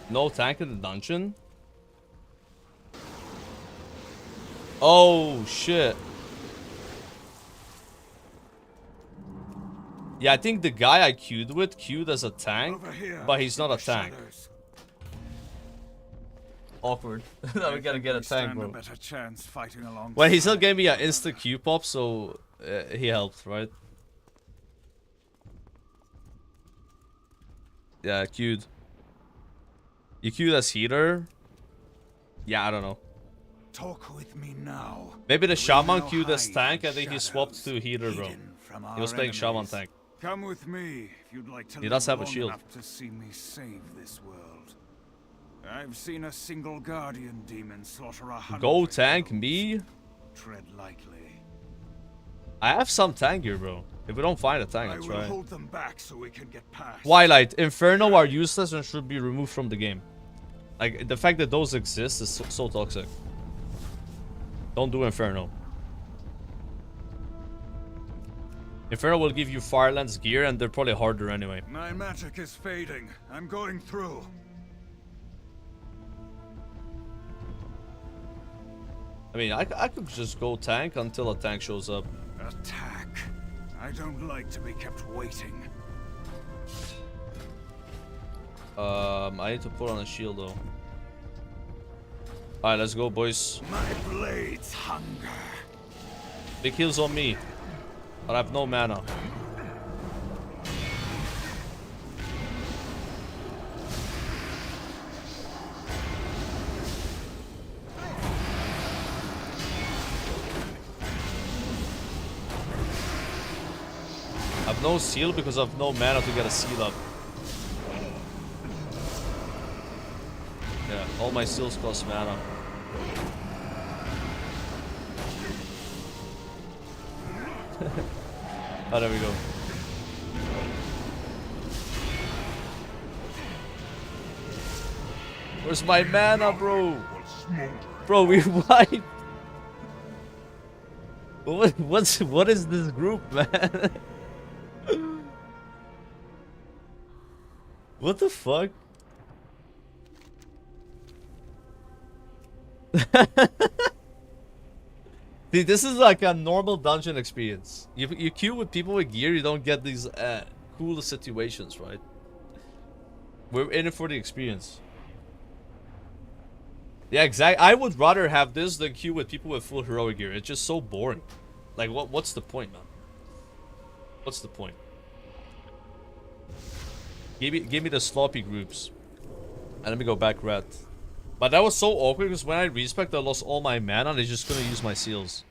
No tank in the dungeon? Oh, shit. Yeah, I think the guy I queued with queued as a tank, but he's not a tank. Awkward. Now we gotta get a tank, bro. Well, he still gave me an insta Q pop, so he helped, right? Yeah, queued. You queued as healer? Yeah, I don't know. Talk with me now. Maybe the shaman queued as tank. I think he swapped to healer, bro. He was playing shaman tank. Come with me if you'd like to. He does have a shield. To see me save this world. I've seen a single guardian demon slaughter 100. Go tank me. Tread lightly. I have some tank here, bro. If we don't find a tank, I'll try. Hold them back so we can get past. Twilight, Inferno are useless and should be removed from the game. Like, the fact that those exist is so toxic. Don't do Inferno. Inferno will give you Firelands gear and they're probably harder anyway. My magic is fading. I'm going through. I mean, I could just go tank until a tank shows up. Attack. I don't like to be kept waiting. I need to put on a shield though. Alright, let's go, boys. My blades hunger. Big heals on me. But I have no mana. I have no seal because I have no mana to get a seal up. Yeah, all my seals cost mana. Oh, there we go. Where's my mana, bro? Bro, we wiped. What is this group, man? What the fuck? Dude, this is like a normal dungeon experience. You queue with people with gear, you don't get these cool situations, right? We're in it for the experience. Yeah, exactly. I would rather have this than queue with people with full heroic gear. It's just so boring. Like, what's the point, man? What's the point? Give me the sloppy groups. And let me go back red. But that was so awkward because when I respec, I lost all my mana and I just couldn't use my seals.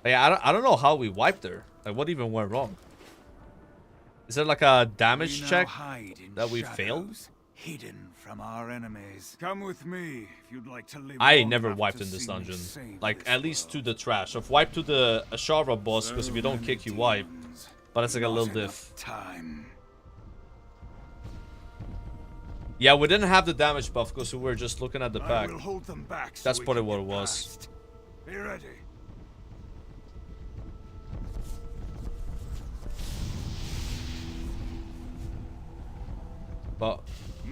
Like, I don't know how we wiped there. Like, what even went wrong? Is there like a damage check that we failed? Hidden from our enemies. Come with me if you'd like to live. I never wiped in this dungeon. Like, at least to the trash. I've wiped to the Ashara boss because if you don't kick, you wipe. But it's like a little diff. Yeah, we didn't have the damage buff because we were just looking at the pack. That's probably what it was. Be ready. But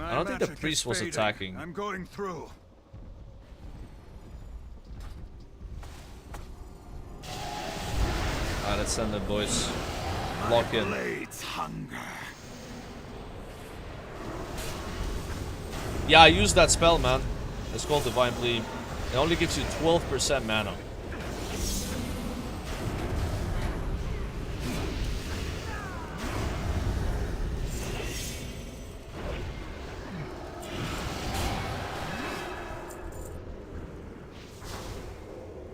I don't think the priest was attacking. I'm going through. Alright, let's send them, boys. Lock in. Yeah, I used that spell, man. It's called Divine Bleed. It only gives you 12% mana.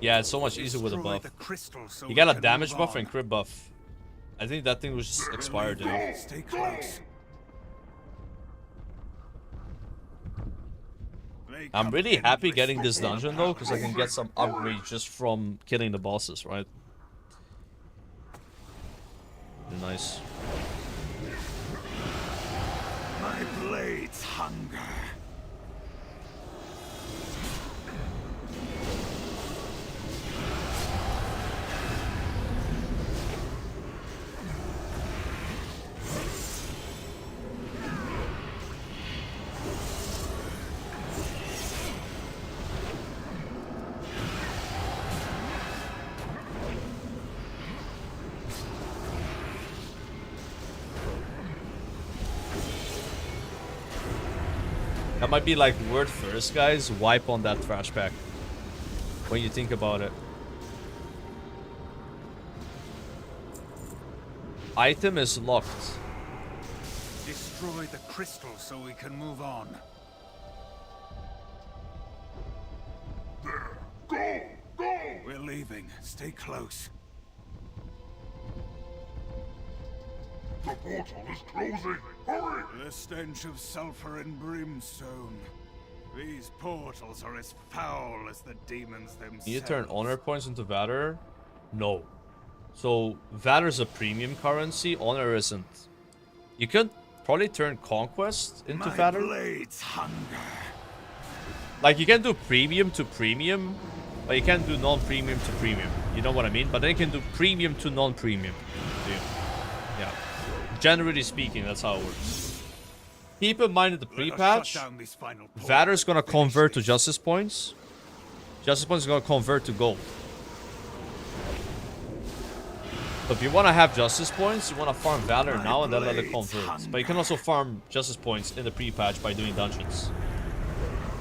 Yeah, it's so much easier with a buff. You got a damage buff and crit buff. I think that thing was just expired, dude. Stay close. I'm really happy getting this dungeon though, because I can get some upgrades just from killing the bosses, right? Really nice. My blades hunger. That might be like word first, guys. Wipe on that trash pack. When you think about it. Item is locked. Destroy the crystal so we can move on. There. Go! Go! We're leaving. Stay close. The portal is closing. Hurry! The stench of sulfur and brimstone. These portals are as foul as the demons themselves. Can you turn honor points into Valor? No. So Valor's a premium currency, honor isn't. You could probably turn conquest into Valor. Blades hunger. Like you can do premium to premium, but you can't do non-premium to premium. You know what I mean? But then you can do premium to non-premium. Yeah. Generally speaking, that's how it works. Keep in mind that the pre-patch, Valor's gonna convert to Justice Points. Justice Points is gonna convert to gold. So if you wanna have Justice Points, you wanna farm Valor now and then let it convert. But you can also farm Justice Points in the pre-patch by doing dungeons.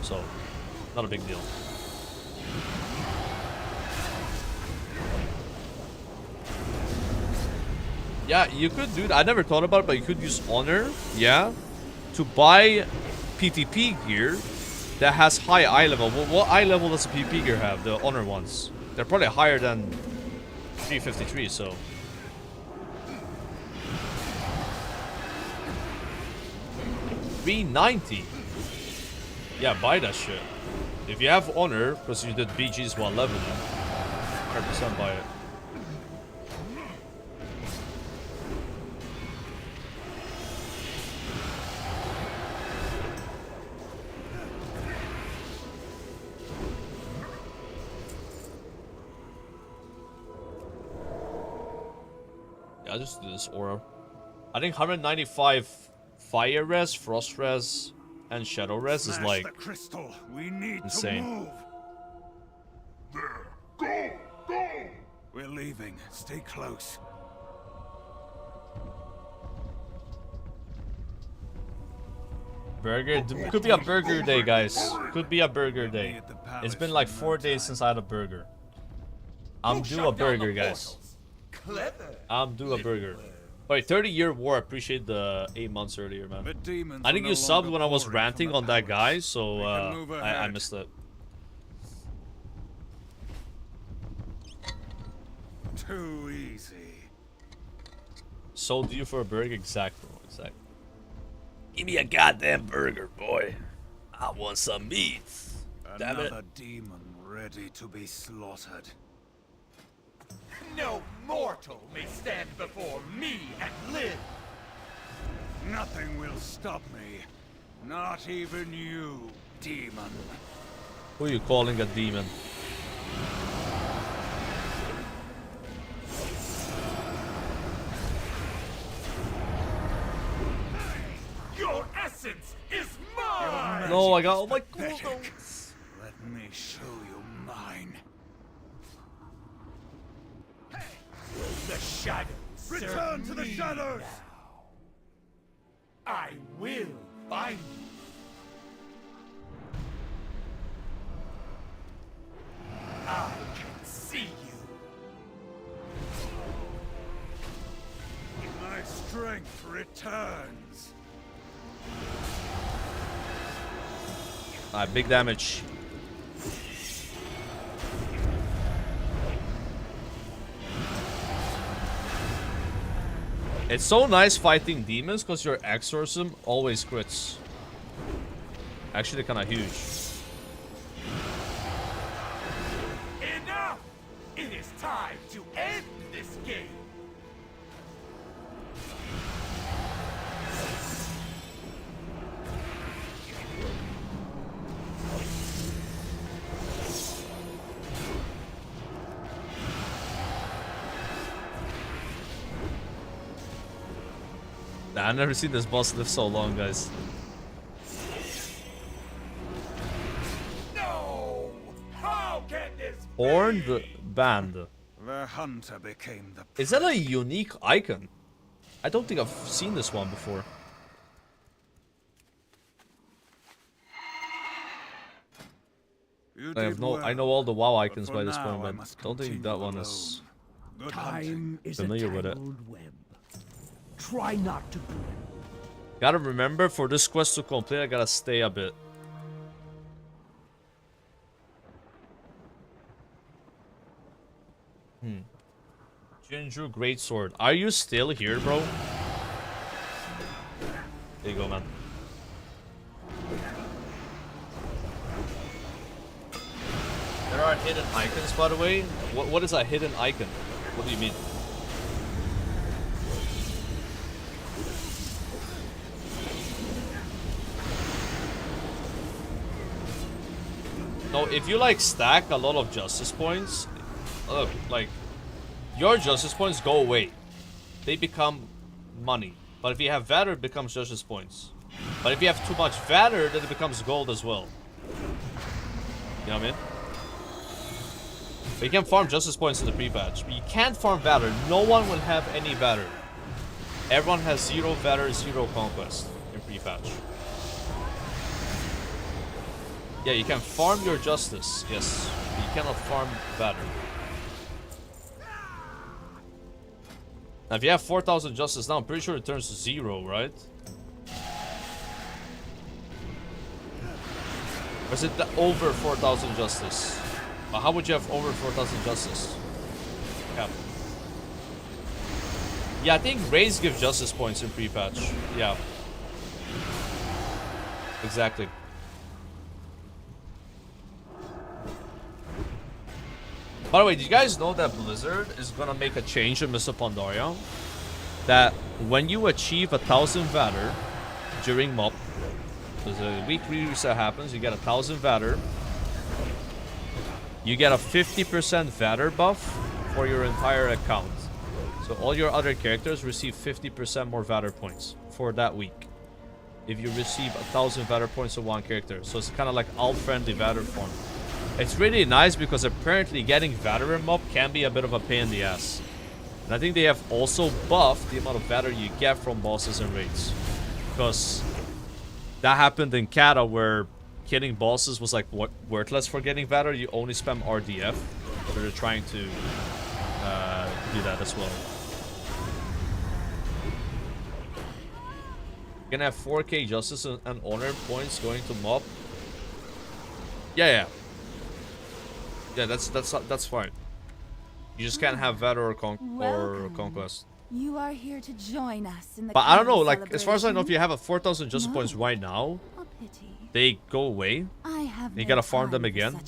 So, not a big deal. Yeah, you could do that. I never thought about it, but you could use honor, yeah, to buy PTP gear that has high eye level. Well, what eye level does the PTP gear have? The honor ones. They're probably higher than 353, so. $390. Yeah, buy that shit. If you have honor, because you did BGs while leveling, 100% buy it. Yeah, I'll just do this aura. I think 195 fire res, frost res, and shadow res is like the crystal. We need insane. to move. There. Go! Go! We're leaving. Stay close. Burger? Could be a burger day, guys. Could be a burger day. It's been like 4 days since I had a burger. I'm due a burger, guys. I'm due a burger. Alright, 30-year war. Appreciate the 8 months earlier, man. I think you subbed when I was ranting on that guy, so I missed it. Too easy. Sold you for a burger? Exactly. Exactly. Give me a goddamn burger, boy. I want some meat. Damn it. Another demon ready to be slaughtered. No mortal may stand before me and live. Nothing will stop me. Not even you, demon. Who are you calling a demon? Your essence is mine! No, I got all my Pathetic. cooldowns. Let me show you mine. The shadows Return serve to the me shadows! now. I will find you. I can see you. My strength returns. Alright, big damage. It's so nice fighting demons because your exorcism always crits. Actually, kind of huge. Enough! It is time to end this game. Nah, I've never seen this boss live so long, guys. No! How can this Horned Band. The hunter became the Is that a unique icon? I don't think I've seen this one before. I have no. I know all the WoW icons by this point, but don't think that one is Time is familiar a with it. tangled web. Try not to pull it. Gotta remember, for this quest to complete, I gotta stay a bit. Jinju Greatsword. Are you still here, bro? There you go, man. There are hidden icons, by the way. What is a hidden icon? What do you mean? No, if you like stack a lot of justice points, like your justice points go away. They become money. But if you have valor, it becomes justice points. But if you have too much valor, then it becomes gold as well. You know what I mean? But you can farm justice points in the pre-patch. But you can't farm valor. No one will have any valor. Everyone has 0 valor, 0 conquest in pre-patch. Yeah, you can farm your justice, yes. But you cannot farm valor. Now, if you have 4,000 justice now, I'm pretty sure it turns to 0, right? Or is it over 4,000 justice? Well, how would you have over 4,000 justice? Yeah. Yeah, I think raids give justice points in pre-patch. Yeah. Exactly. By the way, did you guys know that Blizzard is gonna make a change in Mr. Pandaria? That when you achieve 1,000 Vader during MOP, there's a weekly reset happens, you get 1,000 Vader. You get a 50% Vader buff for your entire account. So all your other characters receive 50% more Vader points for that week. If you receive 1,000 Vader points of one character. So it's kind of like alt-friendly Vader form. It's really nice because apparently getting Vader in MOP can be a bit of a pain in the ass. And I think they have also buffed the amount of Vader you get from bosses and raids. Because that happened in Cata where killing bosses was like worthless for getting Vader. You only spam RDF. So they're trying to do that as well. You're gonna have 4k Justice and Honor points going to MOP. Yeah, that's fine. You just can't have Vader or Conquest. You are here to join us in the But I don't know, like, as far as I know, if you have a 4,000 Justice points right now, they go away. You gotta farm them again.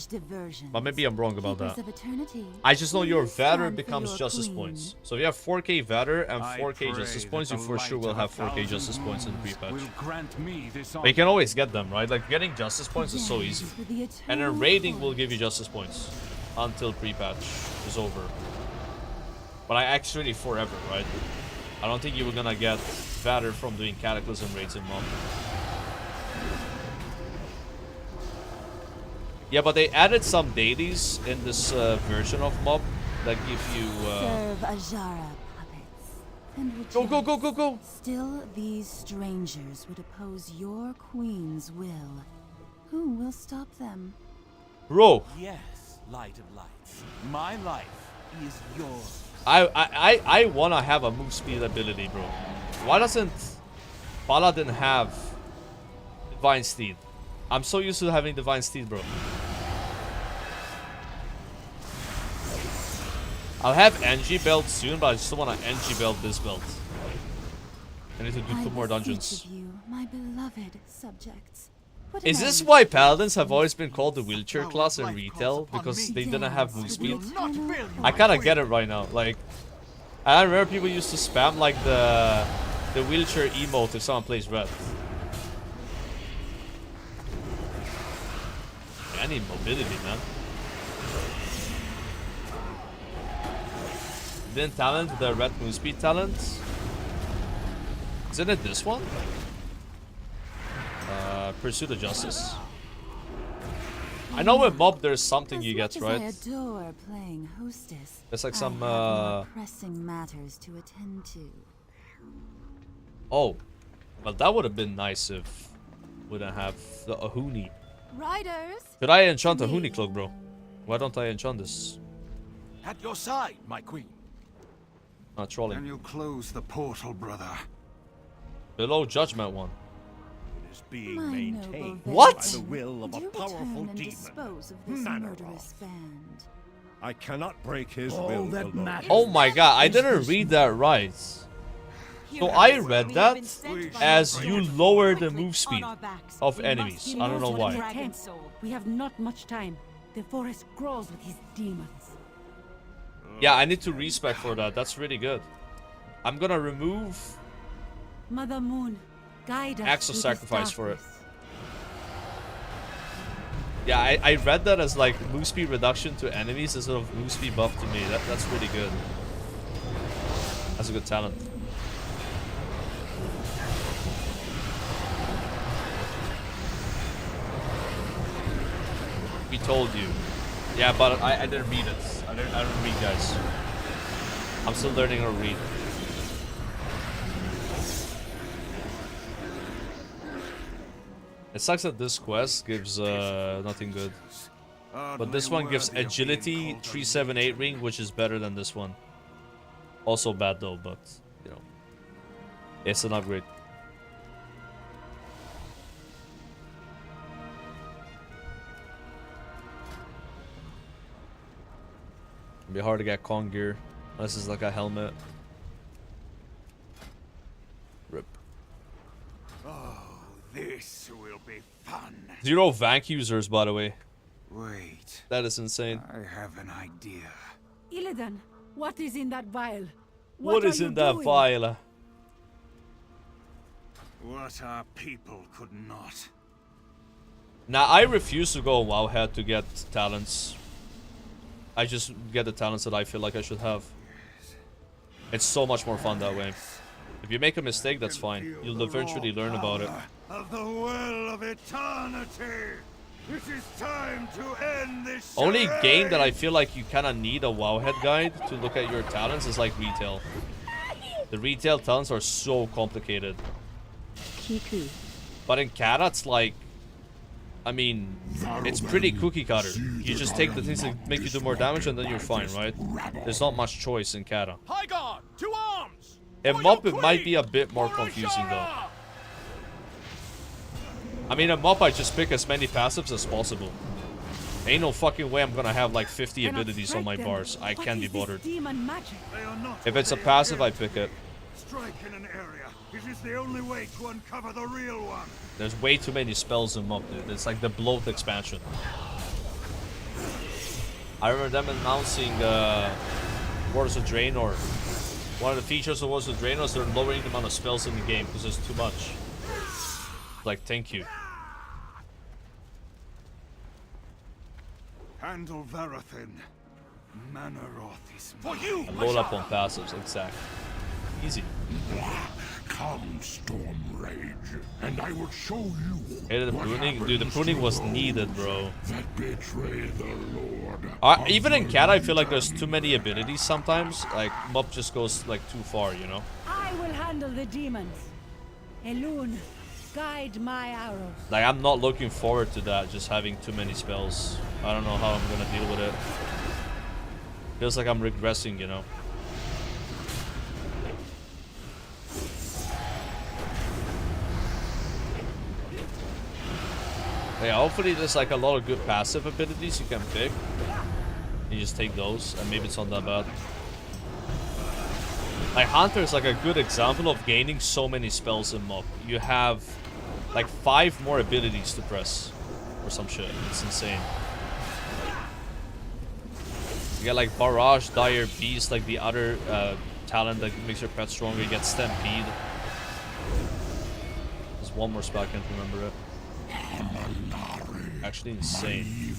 But maybe I'm wrong about that. I just know your Vader becomes Justice points. So if you have 4k Vader and 4k Justice points, you for sure will have 4k Justice points in the pre-patch. But you can always get them, right? Like, getting Justice points is so easy. And then raiding will give you Justice points until pre-patch is over. But actually forever, right? I don't think you were gonna get Vader from doing Cataclysm raids in MOB. Yeah, but they added some dailies in this version of MOB that give you... Serve Ajara puppets. And go! Still, these strangers would oppose your queen's will. Who will stop them? Bro. Yes, light of lights. My life is yours. I wanna have a move speed ability, bro. Why doesn't Paladin have Divine Steed? I'm so used to having Divine Steed, bro. I'll have NG belt soon, but I just don't want to NG belt this belt. I need to do 2 more dungeons. You, my beloved subjects. Is this why Paladins have always been called the wheelchair class in retail? Because they didn't have move speed? I kind of get it right now. Like, I remember people used to spam like the wheelchair emote if someone plays red. I need mobility, man. Didn't talent the red move speed talent? Isn't it this one? Pursuit of Justice. I know with MOB there's something you get, right? I adore playing hostess. There's like some pressing matters to attend to. Oh, well that would have been nice if we didn't have the Ahuni. Riders. Should I enchant a Ahuni cloak, bro? Why don't I enchant this? At your side, my queen. Not trolling. Can you close the portal, brother? Below Judgment one. It is being maintained what? by the will of a powerful demon. Murderous band. I cannot break his will alone. Oh my god, I didn't read that right. So I read that as you lower the move speed of enemies. I don't know why. We have not much time. The forest grows with his demons. Yeah, I need to respec for that. That's really good. I'm gonna remove Mother Moon, guide us Axe of through Sacrifice this for it. darkness. Yeah, I read that as like move speed reduction to enemies instead of move speed buff to me. That's really good. That's a good talent. We told you. Yeah, but I didn't read it. I don't read, guys. I'm still learning how to read. It sucks that this quest gives nothing good. But this one gives agility 378 ring, which is better than this one. Also bad though, but you know, it's an upgrade. It'd be hard to get con gear unless it's like a helmet. Rip. Oh, this will be fun. 0 Vank users, by the way. Wait. That is insane. I have an idea. Illidan, what is in that vial? What is in that vial? What our people could not. Now, I refuse to go Wowhead to get talents. I just get the talents that I feel like I should have. It's so much more fun that way. If you make a mistake, that's fine. You'll eventually learn about it. Of the well of eternity. It is time to end this. Only game that I feel like you kind of need a Wowhead guide to look at your talents is like retail. The retail talents are so complicated. Kiku. But in Kata, it's like, I mean, it's pretty cookie cutter. You just take the things that make you do more damage and then you're fine, right? There's not much choice in Kata. High guard, to arms! In Mop, it might be a bit more confusing though. I mean, in Mop, I just pick as many passives as possible. Ain't no fucking way I'm gonna have like 50 abilities on my bars. I can't be bothered. If it's a passive, I pick it. Strike in an area. It is the only way to uncover the real one. There's way too many spells in Mop, dude. It's like the bloat expansion. I remember them announcing Wars of Draenor. One of the features of Wars of Draenor is they're lowering the amount of spells in the game because there's too much. Like, thank you. Handle Varathin. Manaroth is for you. And load up on passives, exactly. Easy. Come, Storm Rage, and I will show you. Hey, the pruning, dude. The pruning was needed, bro. That betray the Lord. Even in Cat, I feel like there's too many abilities sometimes. Like Mop just goes like too far, you know. I will handle the demons. Elune, guide my arrows. Like I'm not looking forward to that. Just having too many spells. I don't know how I'm gonna deal with it. Feels like I'm regressing, you know. Yeah, hopefully there's like a lot of good passive abilities you can pick. You just take those, and maybe it's not that bad. Like Hunter is like a good example of gaining so many spells in Mop. You have like 5 more abilities to press, or some shit. It's insane. You get like Barrage, Dire Beast, like the other talent that makes your pet stronger. You get Stampede. There's one more spell, I can't remember it. Actually insane.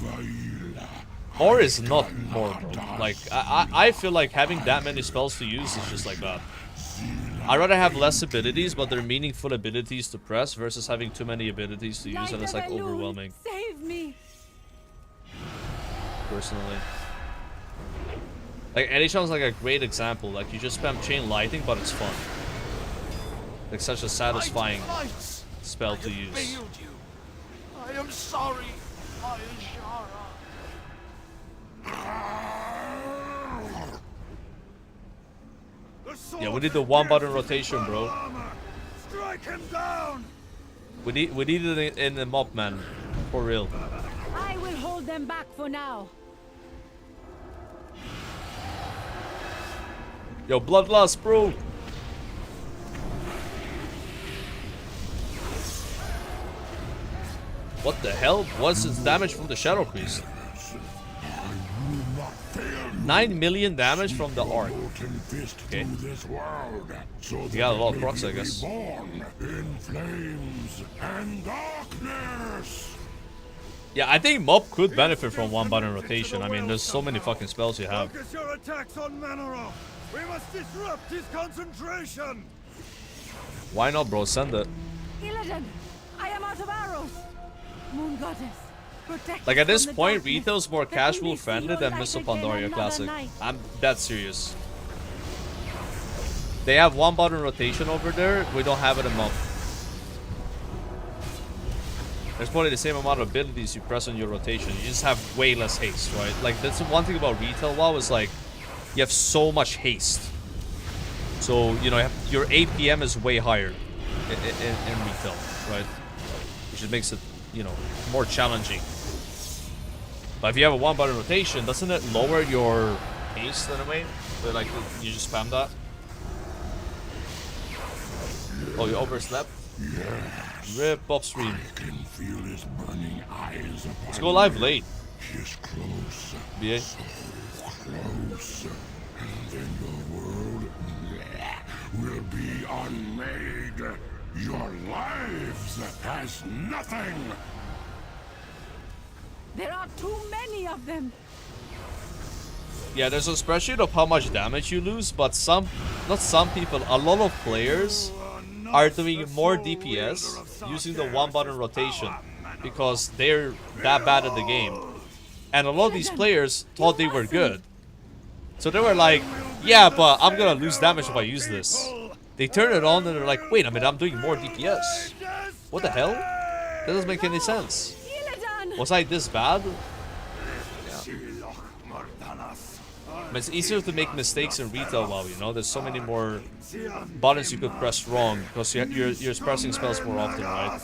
More is not more, bro. Like, I feel like having that many spells to use is just like bad. I'd rather have less abilities, but they're meaningful abilities to press, versus having too many abilities to use, and it's like overwhelming. Save me. Personally. Like, Edishon's like a great example. Like, you just spam Chain Lightning, but it's fun. Like, such a satisfying spell to use. I am sorry, my Ishara. Yeah, we need the 1-button rotation, bro. Strike him down. We need it in the Mop, man. For real. I will hold them back for now. Yo, Bloodlust, bro. What the hell? What's its damage from the Shadow Priest? 9 million damage from the Arc. Okay. You got a lot of procs, I guess. Yeah, I think Mop could benefit from 1-button rotation. I mean, there's so many fucking spells you have. Focus your attacks on Manaroth. We must disrupt his concentration. Why not, bro? Send it. Illidan, I am out of arrows. Moon Goddess, protect Like, at this from the point, darkness. retail's more Let me casual see friendly your than light Mr. again Pandaria another Classic. night. I'm that serious. They have 1-button rotation over there. We don't have it in Mop. There's probably the same amount of abilities you press on your rotation. You just have way less haste, right? Like, that's the one thing about retail WoW is like, you have so much haste. So, you know, your APM is way higher in retail, right? Which makes it, you know, more challenging. But if you have a 1-button rotation, doesn't it lower your haste in a way? But like, you just spam that? Oh, you overslept? Yes. Rip off stream. I can feel his burning eyes upon Let's go live late. Kiss close. BA. So close. And then your world will be unmade. Your lives as nothing. There are too many of them. Yeah, there's a spreadsheet of how much damage you lose, but not some people, a lot of players are doing more DPS using the one button rotation because they're that bad at the game. And a lot of these players thought they were good. So they were like, yeah, but I'm gonna lose damage if I use this. They turn it on and they're like, wait a minute, I'm doing more DPS. What the hell? That doesn't make any sense. Was I this bad? Yeah. I mean, it's easier to make mistakes in retail WoW, you know? There's so many more buttons you could press wrong because you're pressing spells more often, right?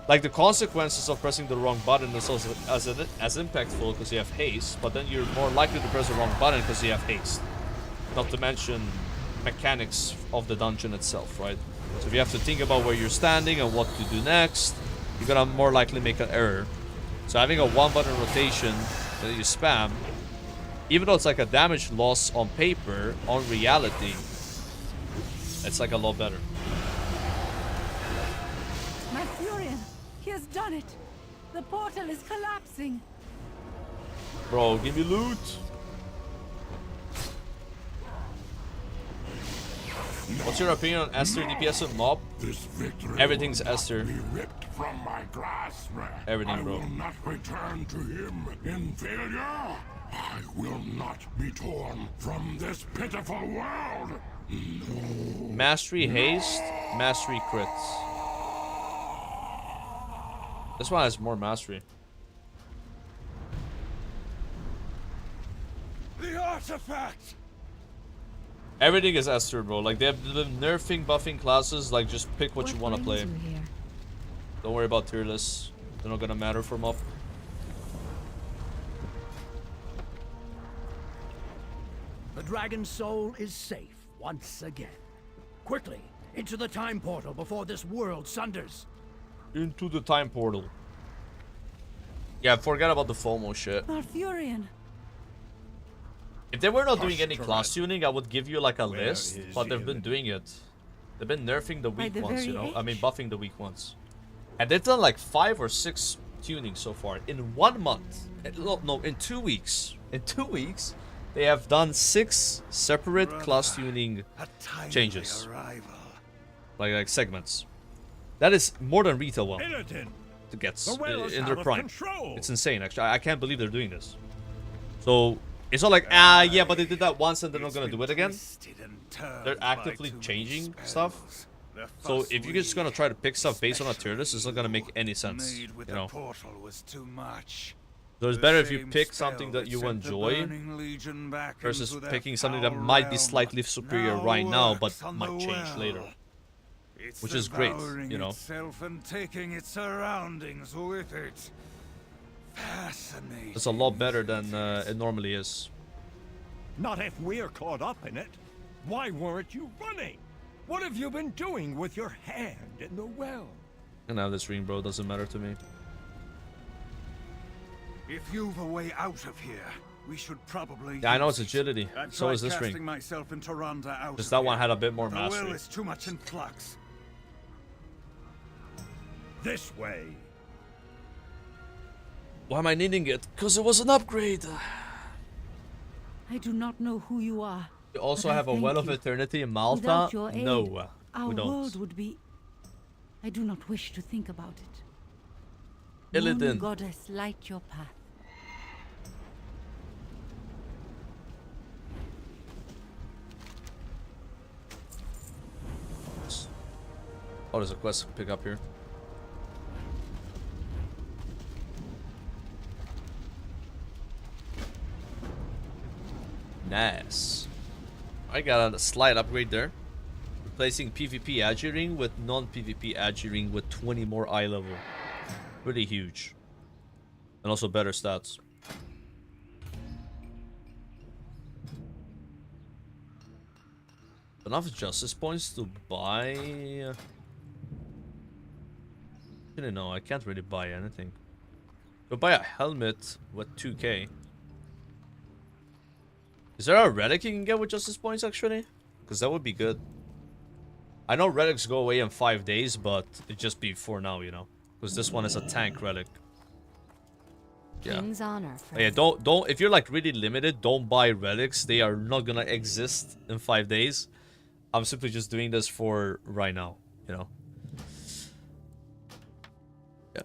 Like, the consequences of pressing the wrong button is also as impactful because you have haste, but then you're more likely to press the wrong button because you have haste. Not to mention mechanics of the dungeon itself, right? So if you have to think about where you're standing and what to do next, you're gonna more likely make an error. So having a one button rotation that you spam, even though it's like a damage loss on paper, on reality, it's like a lot better. My Furion, he has done it. The portal is collapsing. Bro, give me loot. What's your opinion on Esther DPS and Mob? Everything's Esther. From my grasp. Everything, bro. I will not return to him in failure. I will not be torn from this pitiful world. No. Mastery haste, mastery crits. This one has more mastery. The artifact! Everything is Esther, bro. Like, they have been nerfing, buffing classes. Like, just pick what you want to play. Don't worry about tier lists. They're not gonna matter for mob. The dragon's soul is safe once again. Quickly, into the time portal before this world sunders. Into the time portal. Yeah, forget about the FOMO shit. Malfurion. If they were not doing any class tuning, I would give you like a list, but they've been doing it. They've been nerfing the weak ones, you know? I mean, buffing the weak ones. And they've done like 5 or 6 tunings so far in 1 month. No, in 2 weeks. In 2 weeks, they have done 6 separate class tuning changes. Like segments. That is more than retail WoW to get in their prime. It's insane, actually. I can't believe they're doing this. So it's not like, yeah, but they did that once and they're not gonna do it again. They're actively changing stuff. So if you're just gonna try to pick stuff based on a tier list, it's not gonna make any sense, you know. So it's better if you pick something that you enjoy versus picking something that might be slightly superior right now, but might change later. Which is great, you know. And taking its surroundings with it. Fascinating. It's a lot better than it normally is. Not if we're caught up in it. Why weren't you running? What have you been doing with your hand in the well? And now this ring, bro, doesn't matter to me. If you've a way out of here, we should probably. Yeah, I know it's agility. So is this ring. Just that one had a bit more mastery. The will is too much in flux. This way. Why am I needing it? Because it was an upgrade. I do not know who you are. You also have a Well of Eternity in Malta? No, our we don't. world would be. I do not wish to think about it. Illidan. Moon goddess, light your path. Oh, there's a quest to pick up here. Nice. I got a slight upgrade there. Replacing PvP Agi Ring with non-PvP Agi Ring with 20 more eye level. Pretty huge. And also better stats. Enough justice points to buy... Actually, no, I can't really buy anything. Go buy a helmet with 2k. Is there a relic you can get with justice points actually? Because that would be good. I know relics go away in 5 days, but it just be for now, you know. Because this one is a tank relic. Yeah. King's honor. Yeah, don't if you're like really limited, don't buy relics. They are not gonna exist in 5 days. I'm simply just doing this for right now, you know. Yeah.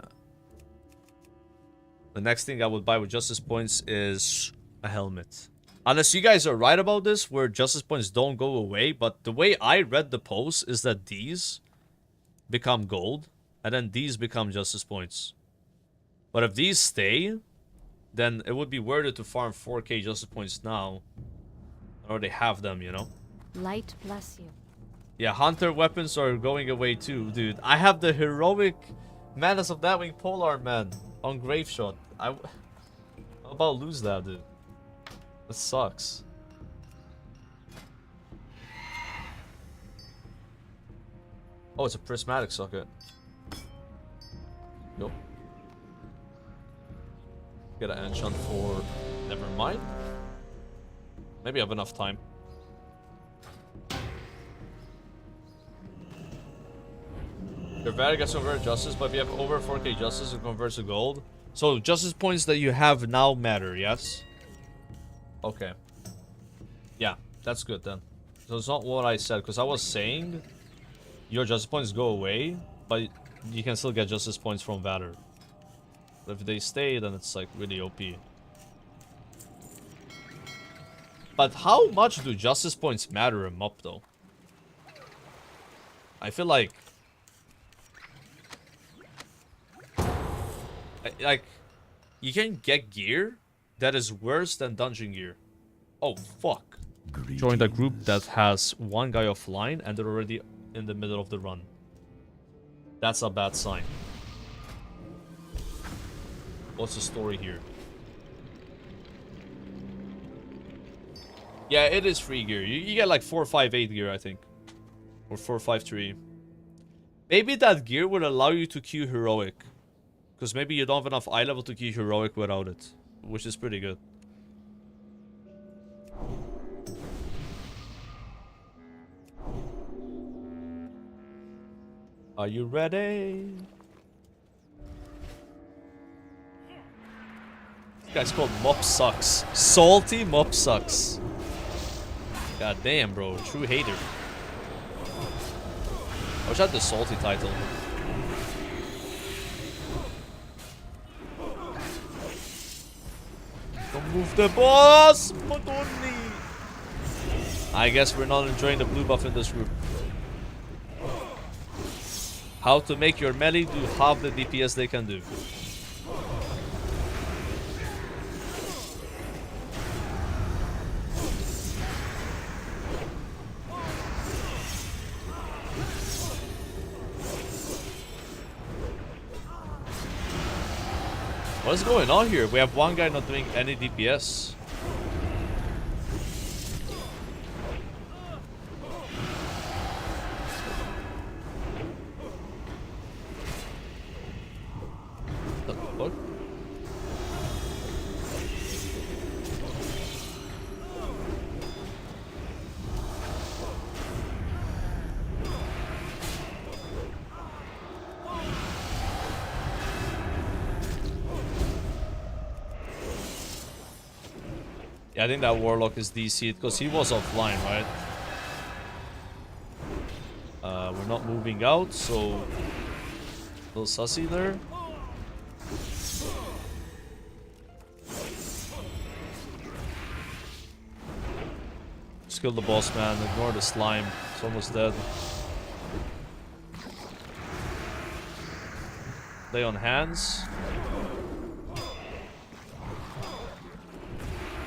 The next thing I would buy with justice points is a helmet. Unless you guys are right about this, where justice points don't go away, but the way I read the post is that these become gold, and then these become justice points. But if these stay, then it would be worth it to farm 4k justice points now. I already have them, you know? Light bless you. Yeah, hunter weapons are going away too, dude. I have the heroic Madness of Nightwing polearm, man, on Grave Shot. How about lose that, dude? That sucks. Oh, it's a prismatic socket. Nope. Get an enchant for... Never mind. Maybe I have enough time. Your value gets converted to justice, but if you have over 4k justice, it converts to gold. So justice points that you have now matter, yes? Okay. Yeah, that's good then. So it's not what I said, because I was saying your justice points go away, but you can still get justice points from Valor. But if they stay, then it's like really OP. But how much do justice points matter in MUP though? I feel like... Like, you can get gear that is worse than dungeon gear. Oh, fuck. Join the group that has one guy offline and they're already in the middle of the run. That's a bad sign. What's the story here? Yeah, it is free gear. You get like 458 gear, I think. Or 453. Maybe that gear would allow you to queue heroic. Because maybe you don't have enough eye level to queue heroic without it. Which is pretty good. Are you ready? This guy's called Mop Sucks. Salty Mop Sucks. God damn, bro. True hater. I wish I had the salty title. Don't move the boss! Madonni! I guess we're not enjoying the blue buff in this group. How to make your melee do half the DPS they can do. What is going on here? We have one guy not doing any DPS. What the fuck? Yeah, I think that Warlock is DC'd because he was offline, right? We're not moving out, so... A little sussy there. Just kill the boss, man. Ignore the slime. It's almost dead. Lay on hands.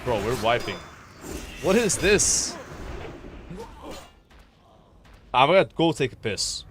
Bro, we're wiping. What is this? I'm gonna go take a piss.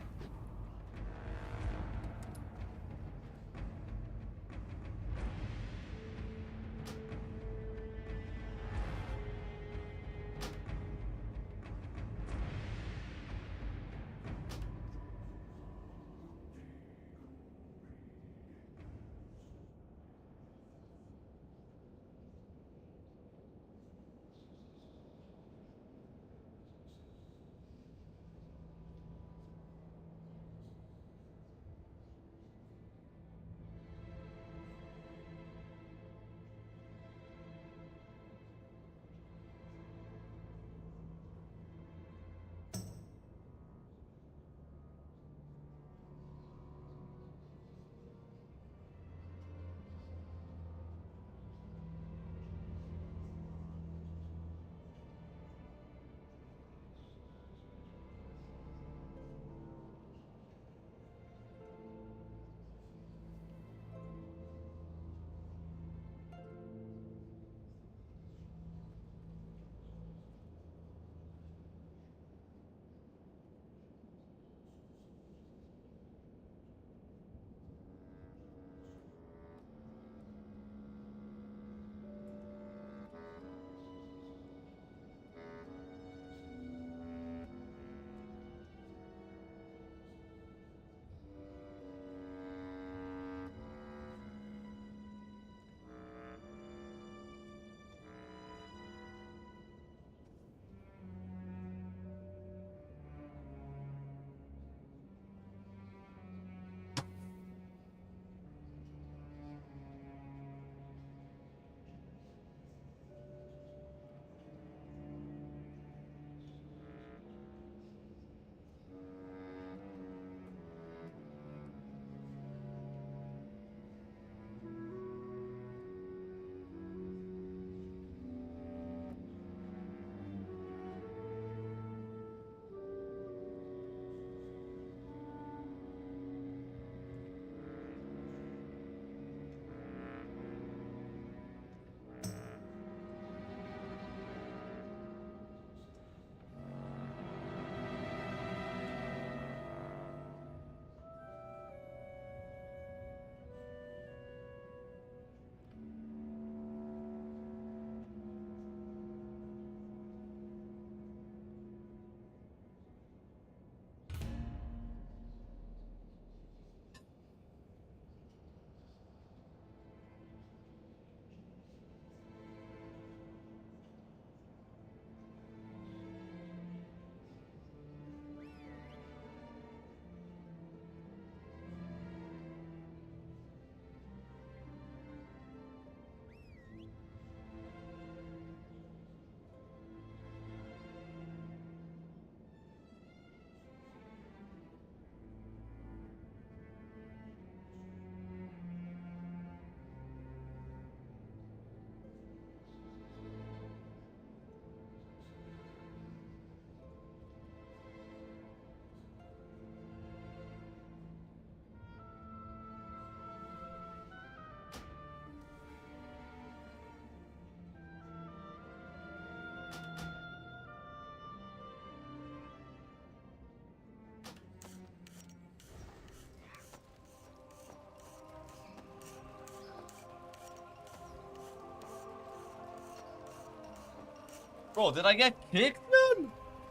Bro, did I get kicked, man?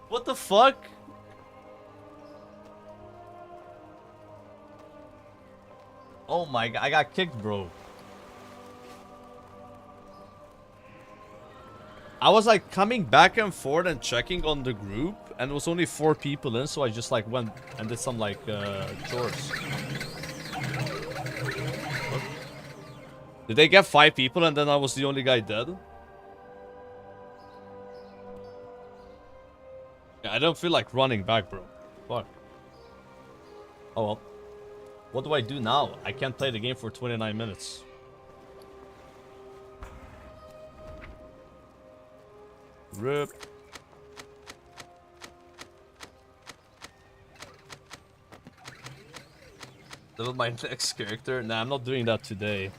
What the fuck? Oh my god, I got kicked, bro. I was like coming back and forth and checking on the group, and there was only 4 people in, so I just like went and did some like chores. What? Did they get 5 people and then I was the only guy dead? Yeah, I don't feel like running back, bro. Fuck. Oh well. What do I do now? I can't play the game for 29 minutes. RIP. Level my next character? Nah, I'm not doing that today.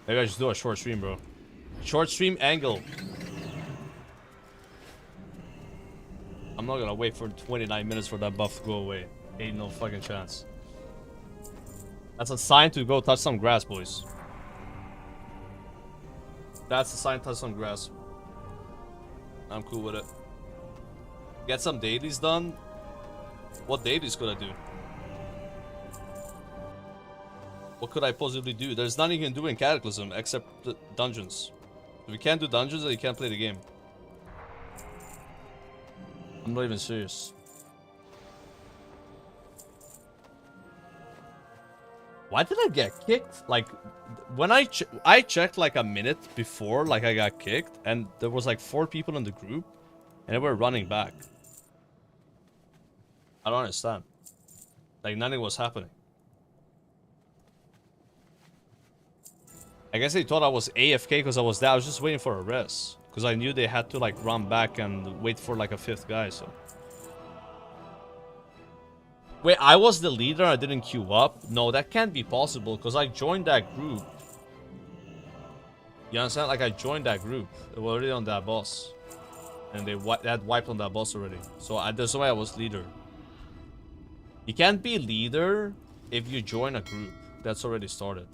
Maybe I just do a short stream, bro. Short stream angle. I'm not gonna wait for 29 minutes for that buff to go away. Ain't no fucking chance. That's a sign to go touch some grass, boys. That's a sign to touch some grass. I'm cool with it. Get some dailies done. What dailies could I do? What could I possibly do? There's nothing you can do in Cataclysm except the dungeons. If you can't do dungeons, then you can't play the game. I'm not even serious. Why did I get kicked? Like, when I checked like a minute before, like I got kicked, and there was like 4 people in the group, and they were running back. I don't understand. Like, nothing was happening. I guess they thought I was AFK because I was there. I was just waiting for a rest. Because I knew they had to like run back and wait for like a 5th guy, so. Wait, I was the leader, I didn't queue up? No, that can't be possible because I joined that group. You understand? Like, I joined that group. They were already on that boss. And they had wiped on that boss already. So there's no way I was leader. You can't be leader if you join a group that's already started.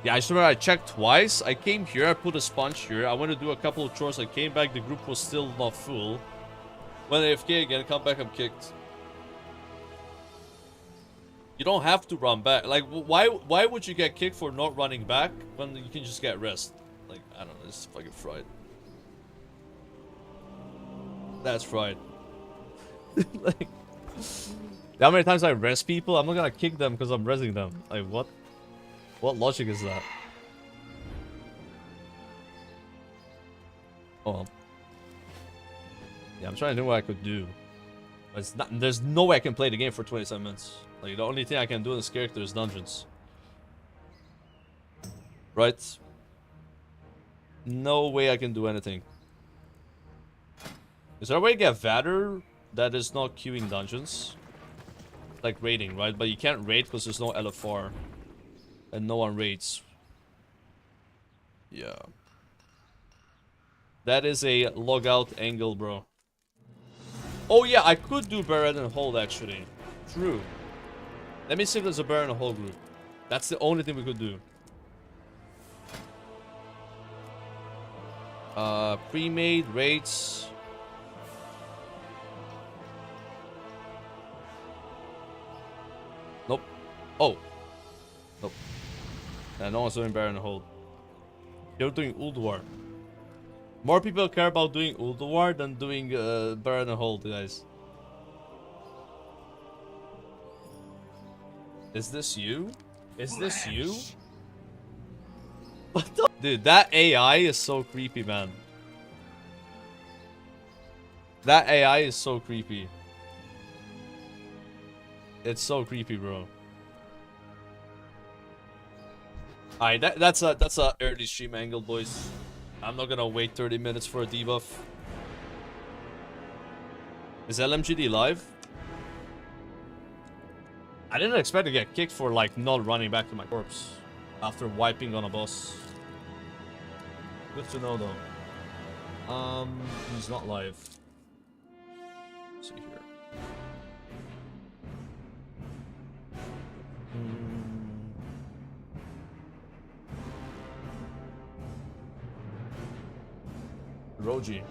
Yeah, I just remember I checked twice. I came here, I put a sponge here. I went to do a couple of chores. I came back, the group was still not full. Went AFK again, come back, I'm kicked. You don't have to run back. Like, why would you get kicked for not running back when you can just get rest? Like, I don't know, this is fucking fried. That's fried. Like, how many times I rest people? I'm not gonna kick them because I'm resing them. Like, what? What logic is that? Oh. Yeah, I'm trying to think what I could do. But it's not, there's no way I can play the game for 27 minutes. Like, the only thing I can do in this character is dungeons. Right? No way I can do anything. Is there a way to get Vader that is not queuing dungeons? Like raiding, right? But you can't raid because there's no LFR. And no one raids. Yeah. That is a logout angle, bro. Oh yeah, I could do Baron and Hold actually. True. Let me see if there's a Baron and Hold group. That's the only thing we could do. Pre-made raids. Nope. Oh. Nope. And no one's doing Baron and Hold. You're doing Ulduar. More people care about doing Ulduar than doing Baron and Hold, guys. Is this you? Is this you? What the? Dude, that AI is so creepy, man. That AI is so creepy. It's so creepy, bro. Alright, that's a early stream angle, boys. I'm not gonna wait 30 minutes for a debuff. Is LMGD live? I didn't expect to get kicked for like not running back to my corpse after wiping on a boss. Good to know though. He's not live. Let's see here. Roji.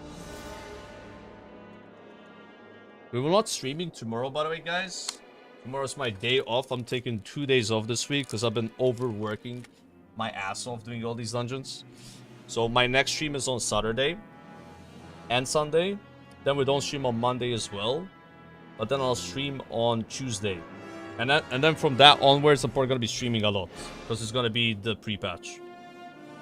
We will not streaming tomorrow, by the way, guys. Tomorrow's my day off. I'm taking 2 days off this week because I've been overworking my ass off doing all these dungeons. So my next stream is on Saturday and Sunday. Then we don't stream on Monday as well. But then I'll stream on Tuesday. And then from that onwards, I'm probably gonna be streaming a lot because it's gonna be the pre-patch.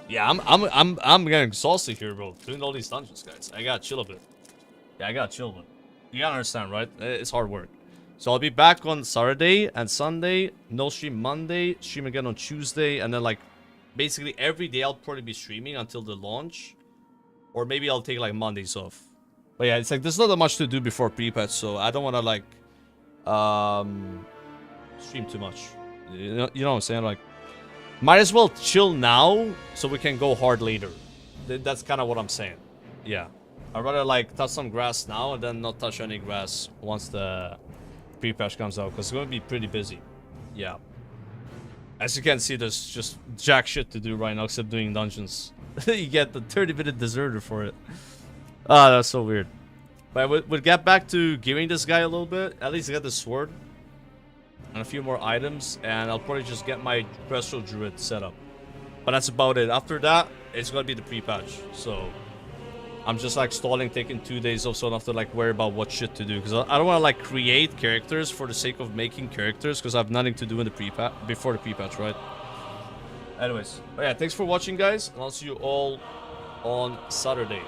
Yeah, I'm getting exhausted here, bro. Doing all these dungeons, guys. I gotta chill a bit. Yeah, I gotta chill a bit. You gotta understand, right? It's hard work. So I'll be back on Saturday and Sunday. No stream Monday. Stream again on Tuesday, and then like basically every day I'll probably be streaming until the launch, or maybe I'll take like Mondays off. But yeah, it's like there's not that much to do before pre-patch, so I don't want to like stream too much. You know what I'm saying? Like, might as well chill now so we can go hard later. That's kind of what I'm saying. Yeah, I'd rather like touch some grass now and then not touch any grass once the pre-patch comes out, because it's gonna be pretty busy. Yeah. As you can see, there's just jack shit to do right now except doing dungeons. You get the 30-minute deserter for it. Ah, that's so weird. But we'll get back to giving this guy a little bit. At least get the sword and a few more items, and I'll probably just get my Presto Druid set up. But that's about it. After that, it's gonna be the pre-patch. So I'm just like stalling, taking 2 days off, so I don't have to like worry about what shit to do. Because I don't want to like create characters for the sake of making characters, because I have nothing to do in the pre-patch before the pre-patch, right? Anyways, but yeah, thanks for watching, guys, and I'll see you all on Saturday.